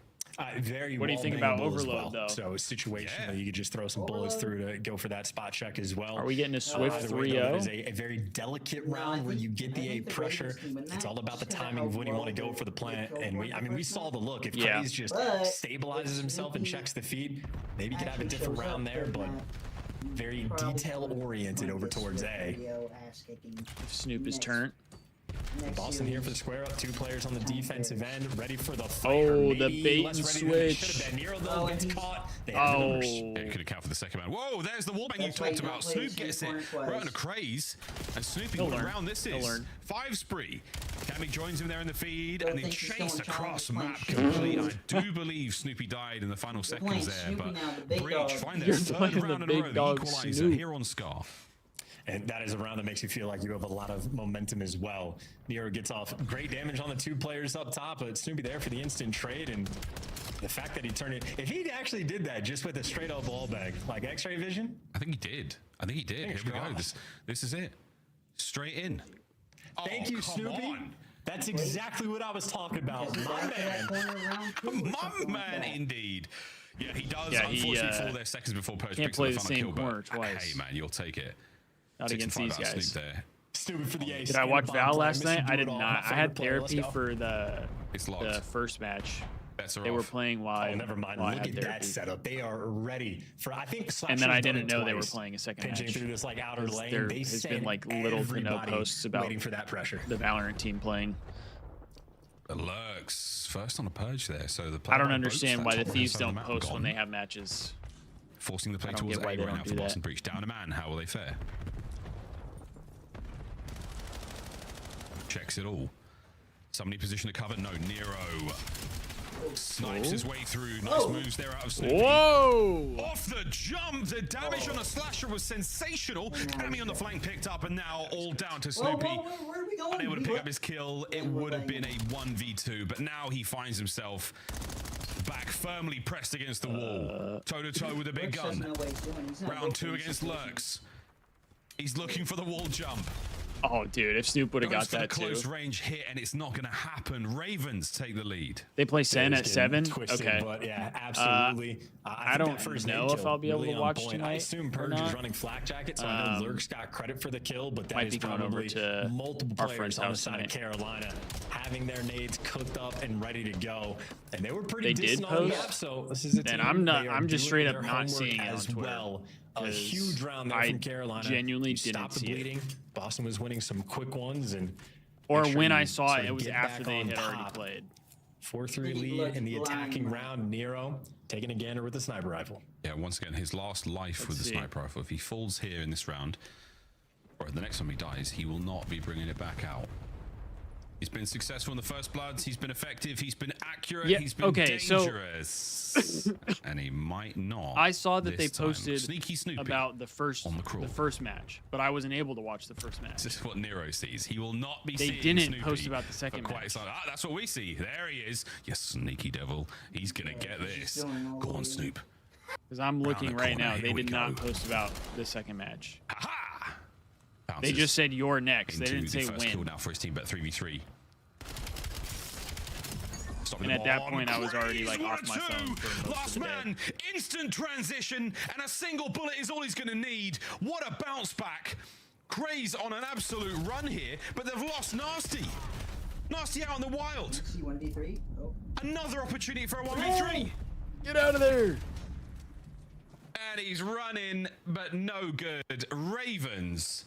Very What do you think well about bangable as Overload, though? So situationally, you could just throw some bullets through to go for that spot check as well. Are we getting a swift Either way, though, 3-0? it is a very delicate round where you get the A pressure. It's all about the timing of when you want to go for the plant. And we saw the look. If Craze just stabilizes himself and checks the feed, maybe you could have a different round there, but very detail-oriented over towards A. If Snoop is turned. Boston here for the square up. 2 players on the defensive end, ready for the fire. Oh, the Maybe bait less and ready than they switch. should have been. Nero though gets caught. They have the numbers. Yeah, could account for the second man. Whoa, there's the wallbang you talked about. Snoop gets it right on a Craze. And Snoopy, what round this is? 5 spree. Cammy joins him there in the feed, and he chased across map complete. I do believe Snoopy died in the final seconds there, but Breach find their 3rd round in a row, the equalizer here on Scar. And that is a round that makes you feel like you have a lot of momentum as well. Nero gets off great damage on the 2 players up top, but Snoopy there for the instant trade, and the fact that he turned it, if he actually did that just with a straight up ball bag, like X-ray vision. I think he did. Here we go. This is it. Straight in. Thank you, Snoopy. That's exactly what I was talking about. My man. My man, indeed. Yeah, he does. Unfortunately, fall there seconds before Purge can't picks play up the final same kill, corner but twice. hey, man, you'll take it. Not against these guys. Snoop there. Stupid for the ace. Did I watch Val last night? I did not. I had therapy for the locked. first match. Bets are They were off. playing while. Oh, never mind. while I Look had at that therapy. setup. They are ready for. I think. And then I Slasher's done didn't it know they were twice. playing a second Pinching match. through this like outer lane. There They has sent been like little to no everybody posts about waiting for that pressure. the Valorant team playing. It lurks first on a Purge there, so the I don't understand why the Thieves don't post when they have matches. Forcing the play I don't towards get A why they right now don't for do Boston that. Breach. Down a man. How will they fare? Checks it all. Somebody position to cover. No, Nero snipes his way through. Nice moves there out of Snoopy. Whoa! Off the jump, the damage on a Slasher was sensational. Cammy on the flank picked up, and now all down to Snoopy. Where are we going? Unable to pick up his kill. It would have been a 1v2, but now he finds himself back firmly pressed against the wall. Toe-to-toe with a big gun. Round 2 against Lurks. He's looking for the wall jump. Oh, dude, if Snoop would have got that too. Close range hit, and it's not going to happen. Ravens take the lead. They play Sen at 7. Twisted, Okay. But yeah, absolutely. I don't know if I'll be able to watch tonight. I assume Purge is running flak jacket, so I know Lurk's got credit for the kill, but that might is be going over probably to multiple our players friend's on the house side of tonight. Carolina having their nades cooked up and ready to go, and they were pretty They did decent on the post? map. So this is a Then team. I'm not. They are I'm just doing straight up their not homework seeing it on as Twitter. well. A 'cause huge round there I from Carolina. genuinely Stop didn't the see it. bleeding. Boston was winning some quick ones, and Or make sure when I you saw sort it, of it was get after back they on had already top. played. 4-3 lead in the attacking round. Nero taking a gander with the sniper rifle. Yeah, once again, his last life with the sniper rifle. If he falls here in this round, or the next time he dies, he will not be bringing it back out. He's been successful in the first bloods. He's been effective. He's been accurate. Yeah, He's been okay, so- dangerous. And he might not. I saw that they this time. posted Sneaky Snoopy about the first crawl. match, but I wasn't able to watch the first match. This is what Nero sees. He will not be They seeing didn't Snoopy post about the second for quite match. some- Ah, that's what we see. There he is. You sneaky devil. He's going to get this. Go on, Snoop. Because I'm looking the right corner, now. here They we did not go. post about the second match. Ha-ha! They Bounces just said you're next. They into didn't say the first kill when. now for his team, bet 3v3. And at that point, I was already like off my phone for most Last of the day. man, instant transition, and a single bullet is all he's going to need. What a bounce back. Gray's on an absolute run here, but they've lost Nasty. Nasty out in the wild. 1v3. Oh. Another opportunity for a 1v3. Get out of there. And he's running, but no good. Ravens.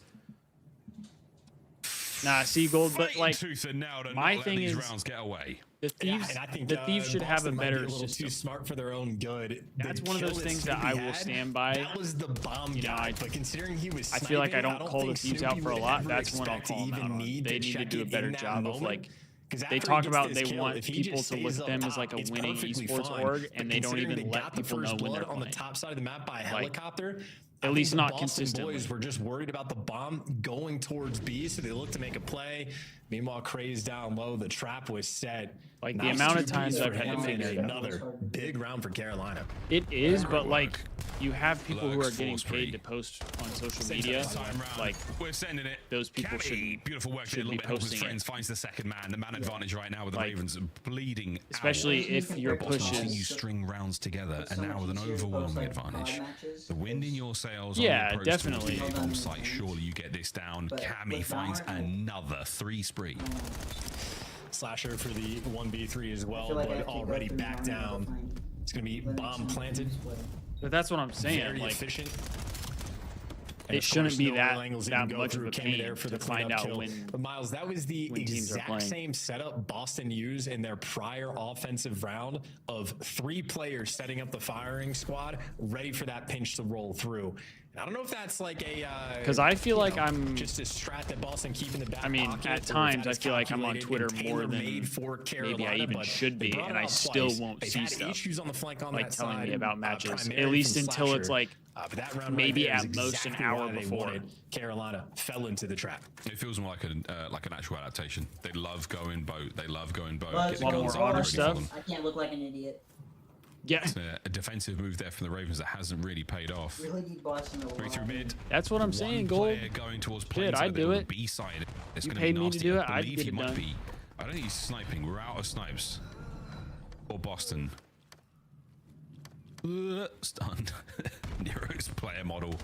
Nah, Seagold, but Fighting like tooth and nail to my not let thing these is rounds get away. the Thieves. and I think The Thieves should have a Boston might be better little system. Too smart for their own good. That's The one of kill those that things that Snoopy I will had, stand by. That was the bomb You know, guy, but considering he was I feel like I sniping, don't call the think Thieves Snoopy out for a would lot. ever That's when I'll expect to call them out even on. need They to need to check do a it better in that job of moment. like. 'Cause They after he talk gets about this they kill, want if he people just to look stays at up them as like top, a it's winning perfectly esports fine. org, But and they don't considering even they let got the people know first when they're blood on the playing. top side of the map by helicopter. At I least think the not Boston consistently. boys were just worried about the bomb going towards B, so they looked to make a play. Meanwhile, Craze down low. The trap was set. Like, the Nice amount of 2 times Ps I've for had to him, figure and it out. another big round for Carolina. It is, but like you have people who are Lurks getting force paid free. to post on social Same media. time round. Like We're sending it. those people Cammy, beautiful work should here. A be little bit help his posting it. friends. Finds the second man. The man advantage right now with the Like, Ravens bleeding. especially out. if your Boston push continue is string rounds together, It's and so now much with an easier to post, overwhelming like, advantage. COD matches. The wind in your sails. Yeah, on the approach definitely. towards the bomb site. Surely you get this down. But Cammy with finds Valorant, another 3 spree. Slasher for the 1v3 as I well, feel like I but have to go already through back the army to down. find It's going to be Linux bomb and planted. Windows. But that's what I'm saying. Very Like efficient. it shouldn't be that much of a pain there for the to find cleanup out kill. when. But Miles, that was the when teams are exact playing. same setup Boston used in their prior offensive round of 3 players setting up the firing squad, ready for that pinch to roll through. And I don't know if that's like a Because I feel like I'm. just a strat that Boston keep in the back I mean, pocket, at or if times that I is feel like I'm on calculated Twitter and more than tailor-made for Carolina, maybe I even but should they be, brought and it I out still twice. won't They've see had stuff issues on the flank on like that telling side, me about matches. primarily At least from until it's Slasher. like But that round maybe right there at is most exactly an hour why they before. wanted. Carolina fell into the trap. It feels more like an actual adaptation. They love going boat. They love going boat. But Get the lot guns more up honor ready for stuff. them. I can't look like an idiot. Yeah, It's a defensive move there from the Ravens that hasn't really paid off. Really need Boston to Three through win. mid. that's what I'm One saying, Gold. player going towards Shit, planes I'd do on the it. B side. It's You gonna paid be me to nasty. do I it, I'd believe get he it might done. be. I don't think he's sniping. We're out of snipes. Or Boston. Stunned. Nero's player model.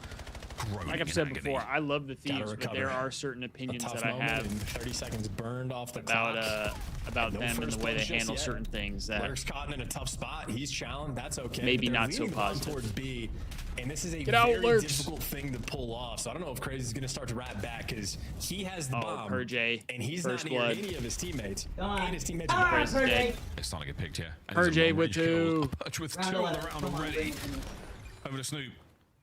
Like I've said before, I love the Thieves, but recover. there are certain opinions Tough that I moment, have and 30 seconds burned off the clock. about No them and first the way they blood just handle yet. certain things that Lurk's caught in a tough spot. He's challenged. That's okay. Maybe But they're not so leaning on positive. Towards B, and this is a Get out, very Lurks. difficult thing to pull off. So I don't know if Crazy is going to start to rap back because he has the bomb. Purge A, and he's first not near blood. any of his teammates. Come on. And his teammates Come are on, Purge is Purge. dead. It's starting to get picked here. And Purge there's a A with long-range kill. 2. Purge with Round 2 on the 11. round Come on, already. bring it to me. Over to Snoop.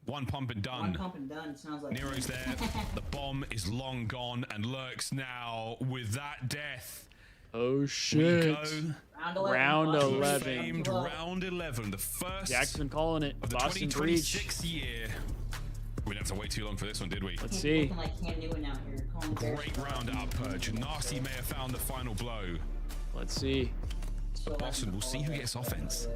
One pump and One done. pump and done. Sounds like Nero's there. The bomb is long gone and Lurks now with that death. Oh We shit! go. Round 11. Round Boston. 11. Famed Well, round 11. The first Jack's been calling it. of the Boston Breach. 2026 year. We didn't have to wait too long for this one, did we? Let's Keep see. looking like Cam Newton out here, calling players Great for round out fucking Purge. Nasty may have found the final blow. Let's see. So Boston, we'll see who gets offense.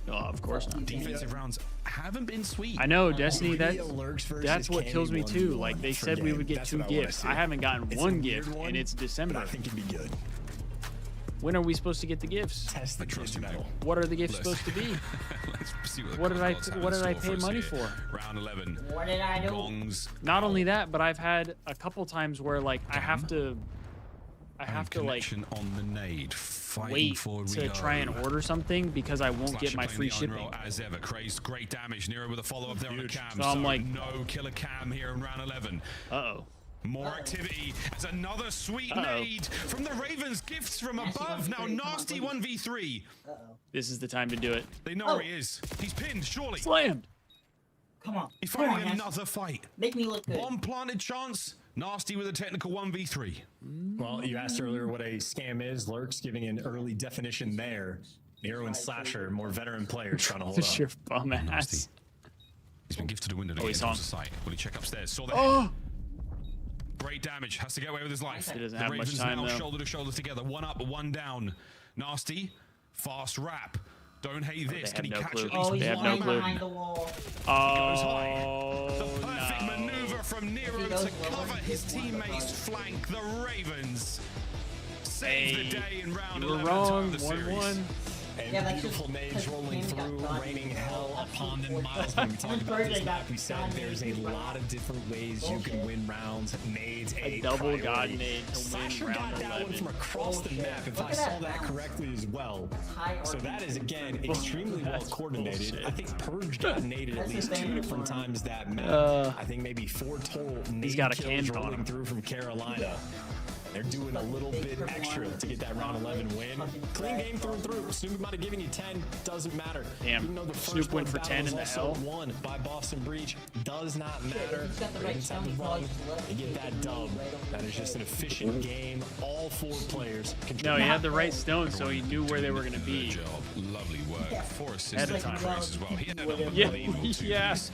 No, of course not. Defensive rounds haven't been sweet. I know, Destiny. Maybe a Lurks versus That's what kills me Cammy too. 1v1 Like they for said, we game. would get That's 2 what I wanna gifts. see. I haven't gotten It's a one weird gift, one, and it's December. But I think it'd be good. When are we supposed to get the gifts? Test the trust kids you, metal. What are the gifts supposed to be? Let's see What did I God's have what in did I store pay us money here. for? Round 11. What did I do? Gongs. Not only that, but I've had a couple times where like I have to like Connection on the nade. Fighting wait for to Rio. try and order something because I won't get Slasher my playing free the shipping. unroll as ever. Crazed, great damage. Nero with a follow-up there on the cam. So I'm like, no killer cam here in round 11. Uh-oh. More activity as another sweet nade from the Ravens. Gifts from above. Now nasty 1v3. This is the time to do it. They know where he is. He's pinned, surely. Slammed. Come on. He's Come fighting on, another fight. Make me look good. Bomb planted chance. Nasty with a technical 1v3. Well, you asked earlier what a scam is. Lurks giving an early definition there. Nero and Slasher, more veteran players trying to hold Just up. your bum ass. He's been gifted a window to Oh, get he's into on. the site. Will he check upstairs? Saw the Oh! head. Great damage. Has to get away with his life. He doesn't The have much Ravens time, now though. shoulder to shoulder together. One up, one down. Nasty. Fast wrap. Don't hate this. they Can he have no catch clue. at least They have no one? clue. Behind the wall. Oh, The perfect no. maneuver from Nero He goes to cover his teammates' flank. The Ravens save the day in round You were 11 wrong. to tie the 1-1. series. And Yeah, that's beautiful just nades 'cause rolling Cammy got through, got raining hit. hell upon them. Absolute Miles, when we talked about this Birthday map, we got said God there's a nades lot of different ways you can win rounds. Nades A a double priority. God nade to win Slasher round got that 11. one from across the map, if Look I at saw that that bounce. correctly as well. High So that is, again, extremely well That's coordinated. bullshit. I think Purge got naded at That's least the 2 thing. different times that map. I think maybe 4 total nade got a kills cannon on rolling him. through from Carolina. They're doing a little bit extra to get that round 11 win. Clean game through and through. Snoopy might have given you 10. Doesn't matter. Damn. Even though the Snoop first went blood for battle 10 was in the also L. won by Boston Breach. Does not matter. He's got the right Ravens have the stone, run. he's always They get that dub. That is just an efficient game. All 4 players No, control. he had the right stone, so he knew where they were going to be. Good job. Lovely work. 4 At assists a from time. Craze as well. He had an Yeah, unbelievable 2 yeah. piece.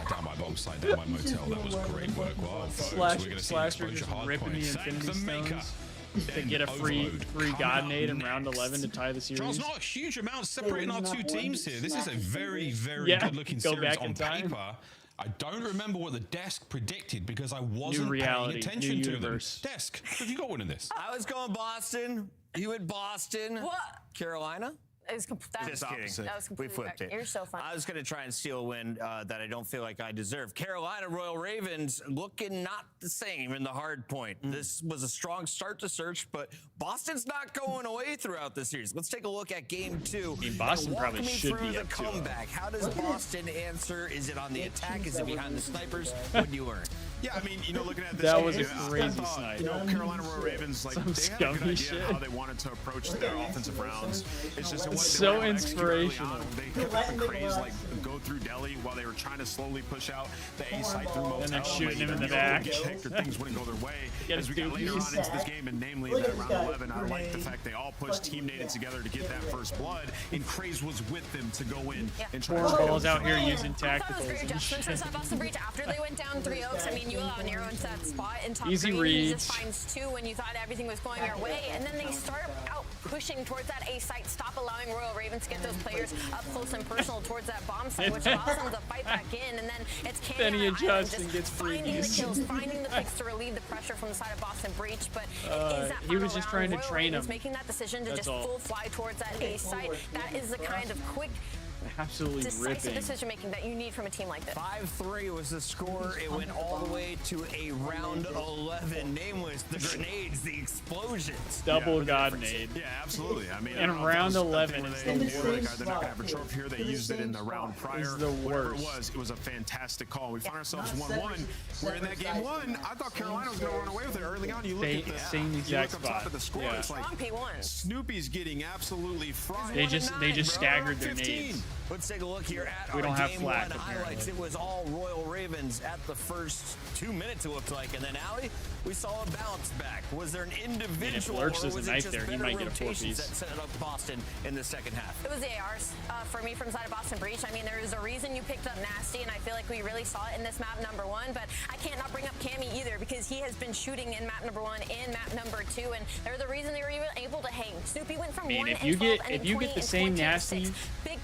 Down my bomb site, down my motel. That was great work. Wow, folks, we're going to see Slasher exposure just hard ripping point. the Thank Infinity the maker. Stones to Then get a free Overload God coming nade up in round next. 11 to tie the series. Charles, not a huge amount separating our 2 teams here. This is a very, very Yeah, good-looking go series back on in time. paper. I don't remember what the desk predicted because I wasn't reality, paying attention new to universe. them. Desk, have you got one in this? I was going Boston. You went Boston. What? Carolina. It was that, Just kidding. that was We completely flipped it. You're so funny. I was going to try and steal a win that I don't feel like I deserve. Carolina Royal Ravens looking not the same in the hard point. This was a strong start to search, but Boston's not going away throughout the series. Let's take a look at game 2. I mean, Boston and walk probably me should through be the up 2-0. comeback. How does Boston answer? Is it on the attack? Is it behind the snipers? What do you learn? Yeah, I mean, looking at this That game, was a I crazy thought, snipe. Carolina Royal Ravens, like, Some they had a scummy good idea shit. how they wanted to approach their offensive rounds. It's just it wasn't So they were able to execute early inspirational. on. They kept having Craze, like, go through Delhi while they were trying to slowly push out the A side through Motel. And then like, shooting him in the either back. Get picked or things wouldn't go their way. Get As we his got later dookies. on into this game, and namely that round 11, I like the fact they all pushed team nated together to get that first blood, and Craze was with them to go in and try to Cornballs out here using I thought it was great tacticals and adjustments shit. from Boston Breach after they went down 3-0. I mean, you allow Nero into that spot in top Easy green. He just reads. finds 2 when you thought everything was going your way, and then they start out pushing towards that A site. Stop allowing Royal Ravens to get those players up close and personal towards that bomb site, which allows them to fight back in. And then it's Canyon Then he on Island adjusts just and gets finding the freebies. kills, finding the picks to relieve the pressure from the side of Boston Breach. But it is that he final was just round, trying to Royal train Ravens him. making that decision to That's just all. full fly towards that A site. That is the kind of quick, Absolutely decisive ripping. decision making that you need from a team like this. 5-3 was the score. It went all the way to a round 11. Nameless, the grenades, the explosions. Double God nade. Yeah, absolutely. I mean, And I don't know if round that was a 11 thing is where the they knew, worst. they're not gonna have a trophy here. They used it in the round prior. Is the Whatever worst. it was a fantastic call. We find ourselves 1-1. We're in that game 1. I thought Carolina was going to run away with it early on. You look at the Same you exact look up top spot. of the score. Yeah. It's like Strong P1. Snoopy's getting absolutely fried. They just staggered their 15. nades. Let's take a look here at We our don't have game flack, 1 highlights. apparently. It was all Royal Ravens at the first 2 minutes, it looked like. And then, Allie, we saw a bounce back. Was there an individual Lurch or doesn't was it knife just there, he better might get a rotations 4-piece. that set up Boston in the second half? It was the ARs for me from side of Boston Breach. I mean, there is a reason you picked up Nasty, and I feel like we really saw it in this map number 1. But I can't not bring up Cammy either because he has been shooting in map number 1 and map number 2, and they're the reason they were even able to hang. Snoopy went from 1 if and you 12 get- and if you 20 get the and same 20 and Nasty 6. Big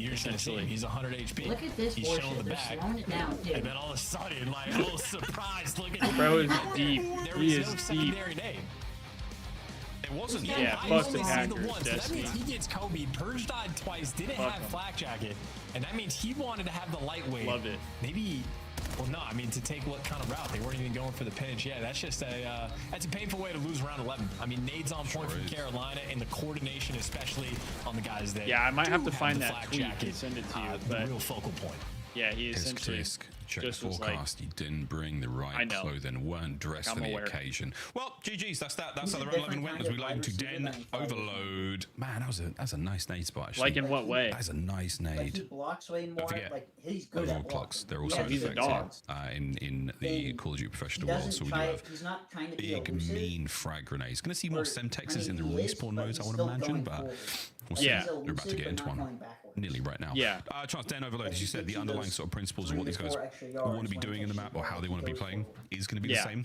you're just gonna see him. He's 100 HP. Look at this He's bullshit. showing the They're back. slowing it down, too. And then all of a sudden, like, a little surprised. Look at Bro is deep. There He was is no deep. secondary name. it wasn't. Yeah, I fuck only the see Packers, one, so that Destiny. means he gets Kobe. Purge died twice, didn't Fuck have him. Flak Jacket, and that means he wanted to have the lightweight. Loved it. Maybe, well, no, I mean, to take what kind of route? They weren't even going for the pinch. Yeah, that's just that's a painful way to lose round 11. I mean, nades on point from Carolina, and the coordination, especially on the guys that Yeah, I might have to do find the that flak tweet jacket, and send it to you, the but real focal point. yeah, he His essentially Trisk, check the just was like, forecast. He didn't bring the I right know. clothing, weren't dressed I'm for the aware. occasion. Well, GG's. That's that. That's He's how a the round 11 different went kind as we of lied into wide receiver Den than Faze. Overload. Man, that was a nice nade spot. Actually. like in what way? That is a nice Like he nade. blocks way more. Don't forget, Like he's good Overall at clocks. blocking. They're also he's a effective dog. in the And Call of Duty He professional world. doesn't So we do try. have He's not trying to be big, elusive. mean frag grenades. Going to see more Or- Semtexes I in the mean, he is, respawn but nodes, I he's would still imagine, going but forward. we'll Like, see. Yeah. he's We're about to elusive, get but into not one going backwards. nearly right now. Yeah. Chance Den Overload, Like, as you he said, the gets underlying those sort of principles of 3 what these to guys 4 extra want to yards be when doing in the they map or how they want to be goes playing forward. is going to be Yeah. the same.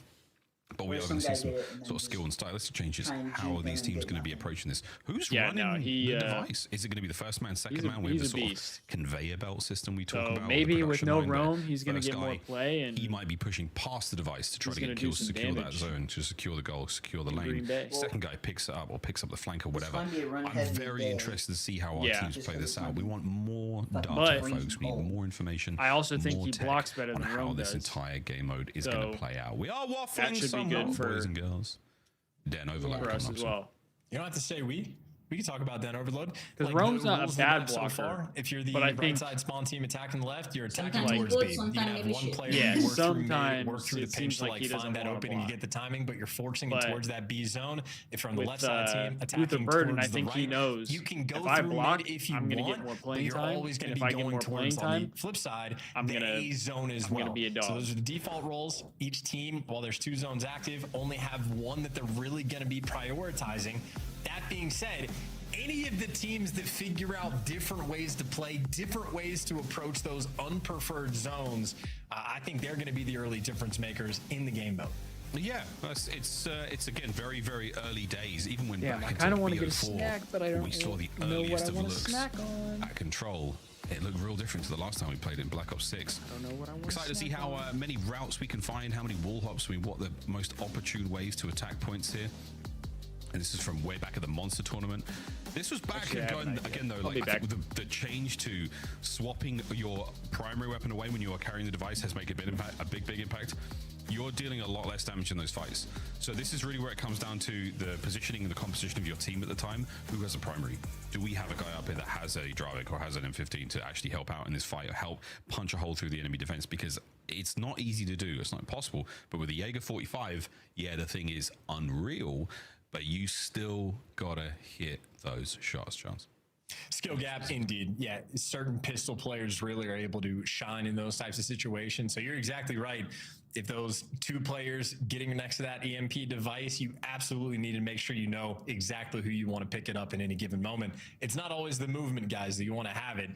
But we Where are some going to guys see some get it and then sort of skill and just stylistic changes. try and How are juke these them and teams get going to be nothing. approaching this? Who's Yeah, running no, he, the device? Is it going to be the first man, second he's a- man? We have he's the a sort beast. of conveyor belt system we talk So about. maybe the with production no line, but roam, he's going to first get more guy, play, and he might be pushing past the device to try he's to get gonna do kills, some secure that damage zone, to secure the goal, secure the in lane. Green Bay. Second guy picks it up or picks up the flank or whatever. gonna be a run I'm heavy very day. interested to see how our Yeah. teams Just play 'cause this it's out. gonna We be want more fucking data, But- folks. We need more information. I also think more he tech blocks better on than how Roam this does. entire game mode is going So to play out. We are that waffling should be somewhat, good for- boys and girls. Den Overload for us coming as up well. You don't have to say we. We can talk about Den Overload. Because Like, Rome's the not a rules of the bad map so blocker, far, if you're the but I right think- side spawn team attacking the left, you're attacking Sometimes towards good, B. You sometimes can have maybe one shit. player Yeah, you work through mid, sometimes work through it the seems pinch to like like he doesn't find that wanna opening and block. get the timing, but you're forcing it But towards that B zone. If you're on the with left side team attacking Luther Burden, I towards the think he right, knows you can go if I through block, mid if you I'm gonna want, get more but playing you're time, always going and to if be I get going more towards playing on time, the flip side, I'm the gonna- A zone as I'm well. gonna be a So dog. those are the default roles. Each team, while there's 2 zones active, only have one that they're really going to be prioritizing. That being said, any of the teams that figure out different ways to play, different ways to approach those unpreferred zones, I think they're going to be the early difference makers in the game mode. Yeah, it's again very, very early days. Even when Damn, back I into kinda wanna get a BO4, snack, but I don't we saw the know what earliest I of wanna looks snack on. at Control. It looked real different to the last time we played in Black Ops 6. I don't know what I want. Excited to see how many routes we can find, how many wall hops, what the most opportune ways to attack points here. And this is from way back at the Monster Tournament. This was back Actually, I have an idea. again though, I'll like be I think back. the change to swapping your primary weapon away when you are carrying the device has made a big impact. You're dealing a lot less damage in those fights. So this is really where it comes down to the positioning and the composition of your team at the time. Who has a primary? Do we have a guy up here that has a Dravik or has an M15 to actually help out in this fight or help punch a hole through the enemy defense? Because it's not easy to do. It's not impossible. But with the Jaeger 45, yeah, the thing is unreal, but you still gotta hit those shots, Chance. Skill gap, indeed. Yeah, certain pistol players really are able to shine in those types of situations. So you're exactly right. If those 2 players getting next to that EMP device, you absolutely need to make sure you know exactly who you want to pick it up in any given moment. It's not always the movement guys that you want to have it.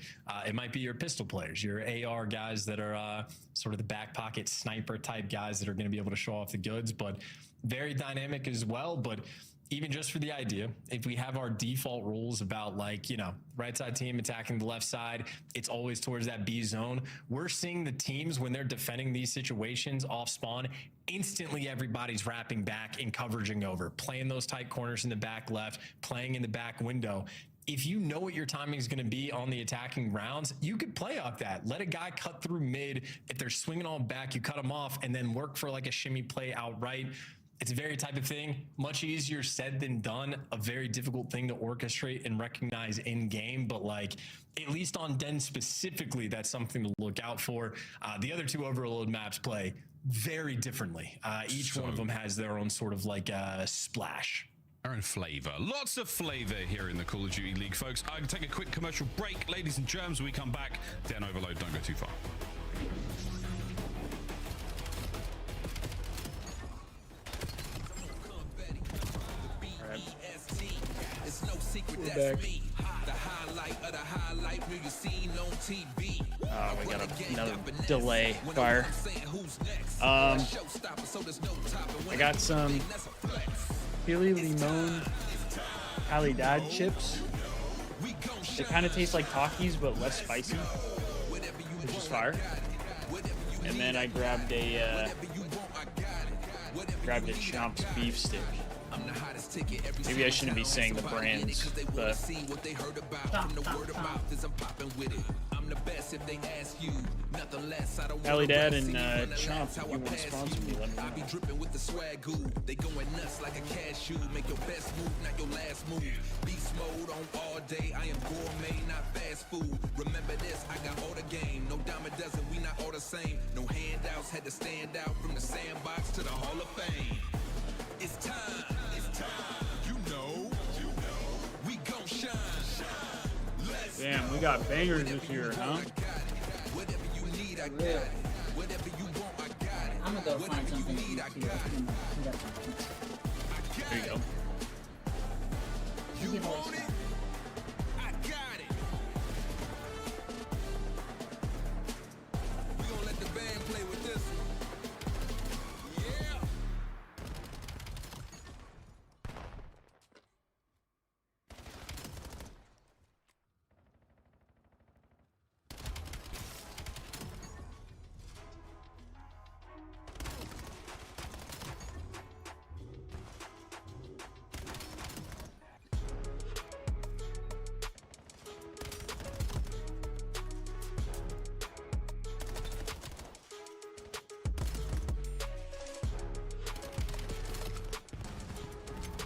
It might be your pistol players, your AR guys that are sort of the back pocket sniper type guys that are going to be able to show off the goods, but very dynamic as well. But even just for the idea, if we have our default rules about like, you know, right side team attacking the left side, it's always towards that B zone. We're seeing the teams when they're defending these situations off spawn, instantly everybody's wrapping back and coveraging over, playing those tight corners in the back left, playing in the back window. If you know what your timing is going to be on the attacking rounds, you could play off that. Let a guy cut through mid. If they're swinging on back, you cut them off and then work for like a shimmy play outright. It's a very type of thing, much easier said than done, a very difficult thing to orchestrate and recognize in game, but like at least on Den specifically, that's something to look out for. The other 2 overload maps play very differently. Each one of them has their own sort of like splash. Our own flavor. Lots of flavor here in the Call of Duty League, folks. I'm going to take a quick commercial break. Ladies and germs, when we come back, Den Overload, don't go too far. It's no secret that's me. The highlight of the highlight reel you seen on TV. Oh, we got another delay fire. I got some Philly Limon Calidad chips. They kind of taste like Takis, but less spicy, which is fire. And then I grabbed a Chomp's beef stick. Maybe I shouldn't be saying the brands, but Ellie Dad and Chomp, if you want to sponsor me, let me know. I be dripping with the swag goo. They going nuts like a cashew. Make your best move, not your last move. Beast mode on all day. I am gourmet, not fast food. Remember this, I got all the game. No dime a dozen, we not all the same. No handouts, had to stand out from the sandbox to the Hall of Fame. It's time, you know, we gon' shine. Damn, we got bangers this year, huh? Whatever you need, I got it. Whatever you want, I got it. I'm gonna go find something. There you go. You want it? I got it. We gonna let the band play with this one. Yeah.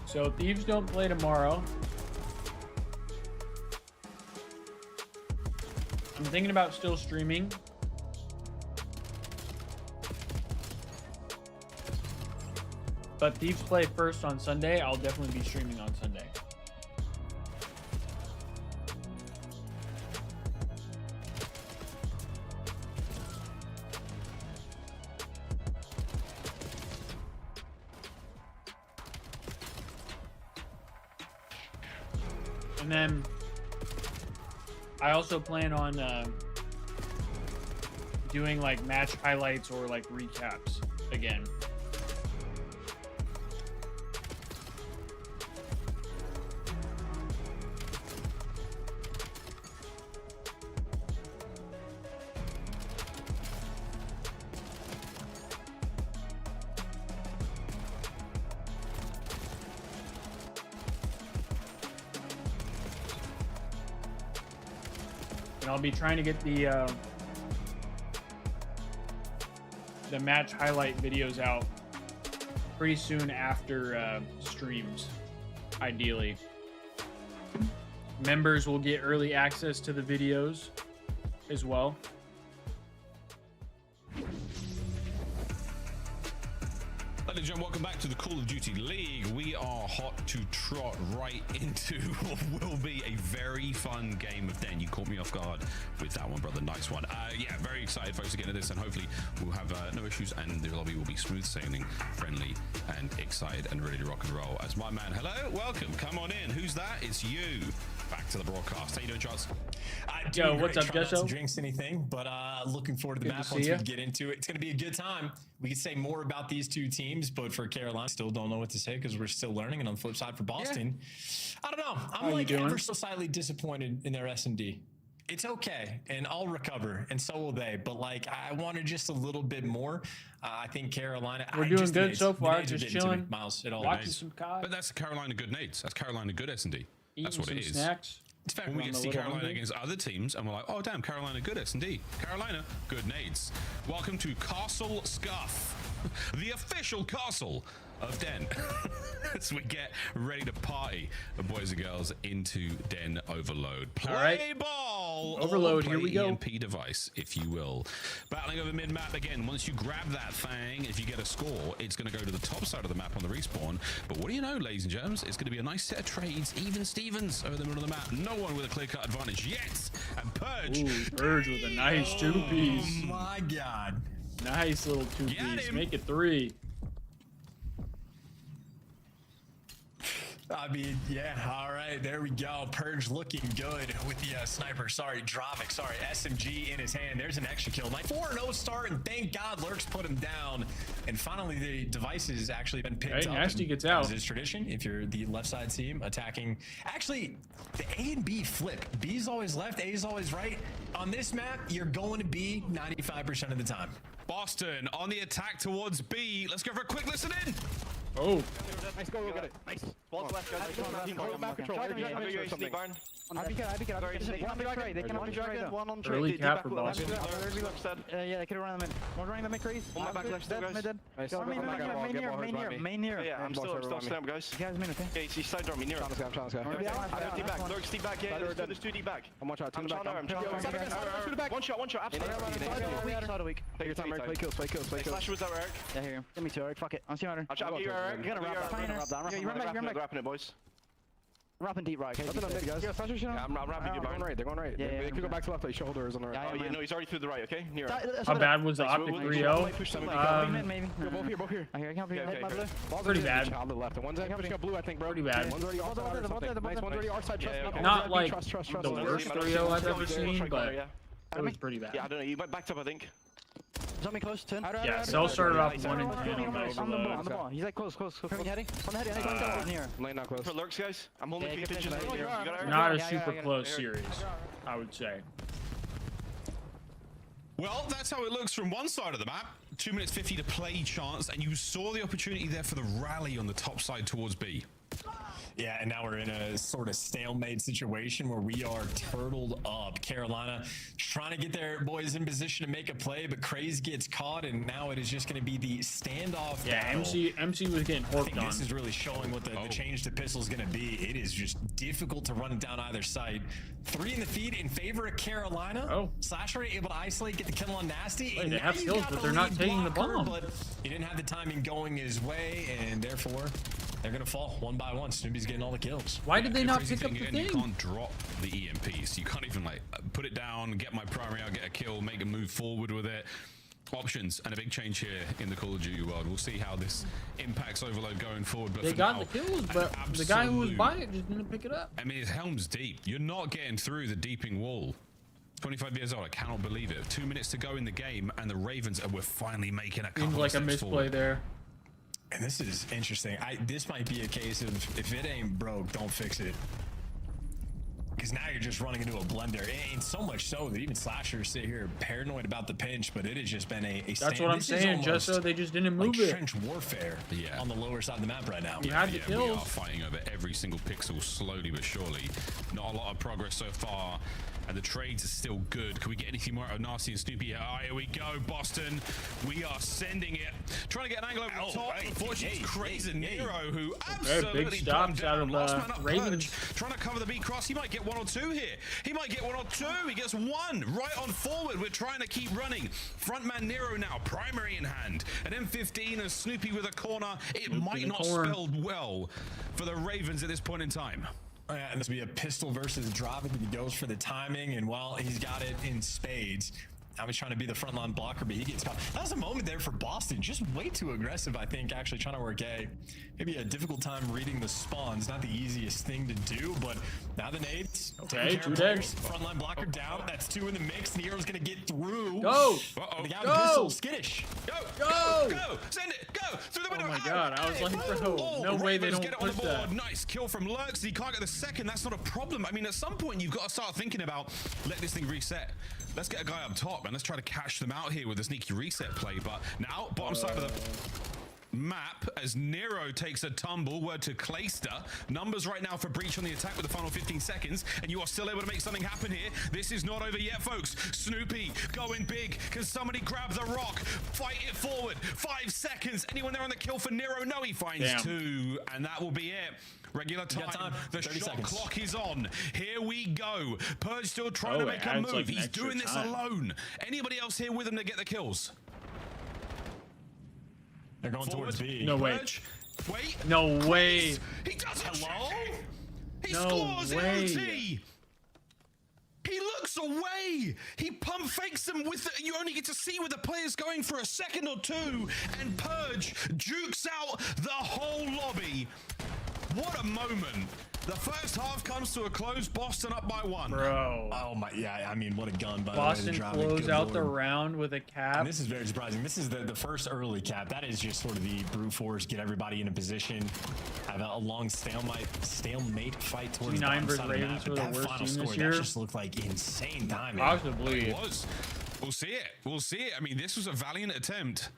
So Thieves don't play tomorrow. I'm thinking about still streaming. But Thieves play first on Sunday. I'll definitely be streaming on Sunday. And then I also plan on doing like match highlights or like recaps again. And I'll be trying to get the match highlight videos out pretty soon after streams, ideally. Members will get early access to the videos as well. Ladies and gentlemen, welcome back to the Call of Duty League. We are hot to trot right into what will be a very fun game of Den. You caught me off guard with that one, brother. Nice one. Yeah, very excited, folks, to get into this, and hopefully we'll have no issues, and the lobby will be smooth sailing, friendly, and excited and ready to rock and roll. As my man, hello, welcome, come on in. Who's that? It's you. Back to the broadcast. How you doing, Charles? Yo, what's up, Try not Jesso? to jinx anything, but looking forward to the Good to map see once ya. we get into it. It's going to be a good time. We can say more about these two teams, but for Carolina, still don't know what to say because we're still learning. And on the flip side, for Boston, I don't know. I'm like ever so slightly disappointed in their S&D. It's okay, and I'll recover, and so will they. But like, I wanted just a little bit more. I think Carolina. We're doing good so far. Just chilling, Miles, it all watching some COD. But that's Carolina good nades. That's Carolina good S&D. That's what Eating it some is. snacks. It's fair. When we I'm get to a see little Carolina hungry. against other teams, and we're like, oh damn, Carolina good S&D. Carolina good nades. Welcome to Castle Scuff, the official castle of Den. As we get ready to party, boys and girls, into Den Overload. Play right. ball. Overload, or here we play go. EMP device, if you will. Battling over mid-map again. Once you grab that thing, if you get a score, it's going to go to the top side of the map on the respawn. But what do you know, ladies and germs? It's going to be a nice set of trades, even Stevens over the middle of the map. No one with a clear-cut advantage yet. And Purge. Ooh, Purge with a nice two-piece. Oh my God. Nice little two-piece. Make it 3. I mean, yeah, all right, there we go. Purge looking good with the sniper. Sorry, Dravik. Sorry, SMG in his hand. There's an extra kill. Like 4-0 start, and thank God Lurks put him down. And finally, the device has actually been picked up. Nasty gets out. As is tradition, if you're the left side team attacking. Actually, the A and B flip. B's always left, A is always right. On this map, you're going to B 95% of the time. Boston on the attack towards B. Let's go for a quick listen in. Oh. Nice, go get it. Nice. Ball's left, guys. Map control. Early cap for Boston. Yeah, they could have run them in. One running the mid crease. One back left still, guys. Main near. Yeah, I'm still stand, guys. You guys main, okay? Okay, he's side door me near. I have deep back. Lurks deep back. Yeah, there's two deep back. I'm trying. One shot. Absolutely. Take your time, Eric. Play kills. Flash was that, Eric. Yeah, here. Give me two, Eric. Fuck it. I'm seeing Eric. I'll you, Eric. You're gonna wrap that. Yeah, you run back. They're wrapping it, boys. Wrapping deep right. Okay. Nothing on mid, guys. Yeah, I'm wrapping deep. They're going right. They could go back to left. Like shoulders on the right. Oh yeah, no, he's already through the right. Okay, near. How bad was the Optic 3-0? Maybe. Both here. I hear. I can't be hit by blue. Pretty bad. On the left. The one's got blue, I think, bro. Pretty bad. One's already our side. Nice. One's already our side. Trust. Not like the worst 3-0 I've ever seen, but it was pretty bad. Yeah, I don't know. You went backed up, I think. Something close, 10. Yeah, Cell started off 1 and 10 on the on the ball. He's like close. Heading. On the head. Near. I'm laying out close. For lurks, guys. I'm holding Not a super close series, I would say. Well, that's how it looks from one side of the map. 2 minutes 50 to play chance, and you saw the opportunity there for the rally on the top side towards B. Yeah, and now we're in a sort of stalemate situation where we are turtled up. Carolina trying to get their boys in position to make a play, but Craze gets caught, and now it is just going to be the standoff. Yeah, MC was getting horked on. This is really showing what the change to pistol is going to be. It is just difficult to run it down either side. 3 in the feed in favor of Carolina. Slasher able to isolate, get the kill on Nasty. Wait, they have kills, but they're not taking the bomb. But he didn't have the timing going his way, and therefore they're going to fall one by one. Snoopy's getting all the kills. Why did they not pick up the thing? You can't drop the EMPs. You can't even like put it down, get my primary out, get a kill, make a move forward with it. Options and a big change here in the Call of Duty world. We'll see how this impacts Overload going forward. But they got the kills, but the guy who was by it just didn't pick it up. I mean, his helm's deep. You're not getting through the deeping wall. 25 years old. I cannot believe it. 2 minutes to go in the game, and the Ravens we're finally making a couple Seems like a misplay forward. There. And this is interesting. This might be a case of if it ain't broke, don't fix it. Because now you're just running into a blender. And so much so that even slashers sit here paranoid about the pinch, but it has just been a That's what I'm saying. Just so they just didn't move it. Trench warfare on the lower side of the map right now. We had the kills. We are fighting over every single pixel slowly but surely. Not a lot of progress so far. And the trades are still good. Can we get anything more out of Nasty and Snoopy? Here we go, Boston. We are sending it. Trying to get an angle over the top. Unfortunately, it's Crazy Nero, who absolutely big stops out of Ravens. Trying to cover the B cross. He might get 1 or 2 here. He might get 1 or 2. He gets 1 right on forward. We're trying to keep running. Frontman Nero now, primary in hand. An M15 and Snoopy with a corner. It might not spell well for the Ravens at this point in time. And this will be a pistol versus drop. He goes for the timing, and while he's got it in spades, I was trying to be the frontline blocker, but he gets caught. That was a moment there for Boston. Just way too aggressive, I think, actually trying to work maybe a difficult time reading the spawns. Not the easiest thing to do, but now the nades. Okay, 2 dead. Frontline blocker down. That's 2 in the mix. Nero's going to get through. Go! The guy with pistol, skittish. Go! Send it! Go! Through the window! Oh my god, I was like, bro, no way they don't push that. Nice kill from Lurks. He can't get the second. That's not a problem. I mean, at some point, you've got to start thinking about, let this thing reset. Let's get a guy up top, and let's try to catch them out here with a sneaky reset play. But now, bottom side of the map, as Nero takes a tumble, word to Clayster. Numbers right now for Breach on the attack with the final 15 seconds, and you are still able to make something happen here. This is not over yet, folks. Snoopy going big. Can somebody grab the rock? Fight it forward. 5 seconds. Anyone there on the kill for Nero? No, he finds 2, and that will be it. Regular time. The shot clock is on. Here we go. Purge still trying to make a move. Like He's doing this alone. Anybody else here with him to get the kills? They're going towards B. No way. Purge. Wait. No way. He does it. Hello? He No scores way. LT. He looks away. He pump fakes them with you only get to see where the player's going for a second or 2, and Purge jukes out the whole lobby. What a moment. The first half comes to a close. Boston up by 1. Bro. Oh my, yeah, I mean, what a gun, by Boston the way. close out the round with a cap. And this is very surprising. This is the first early cap. That is just sort of the brute force, get everybody in a position, have a long stalemate fight towards the bottom versus side of the map. Ravens were But the that worst final team score, this year. that just looked like insane timing. Possibly. It was. We'll see it. We'll see it. I mean, this was a valiant attempt.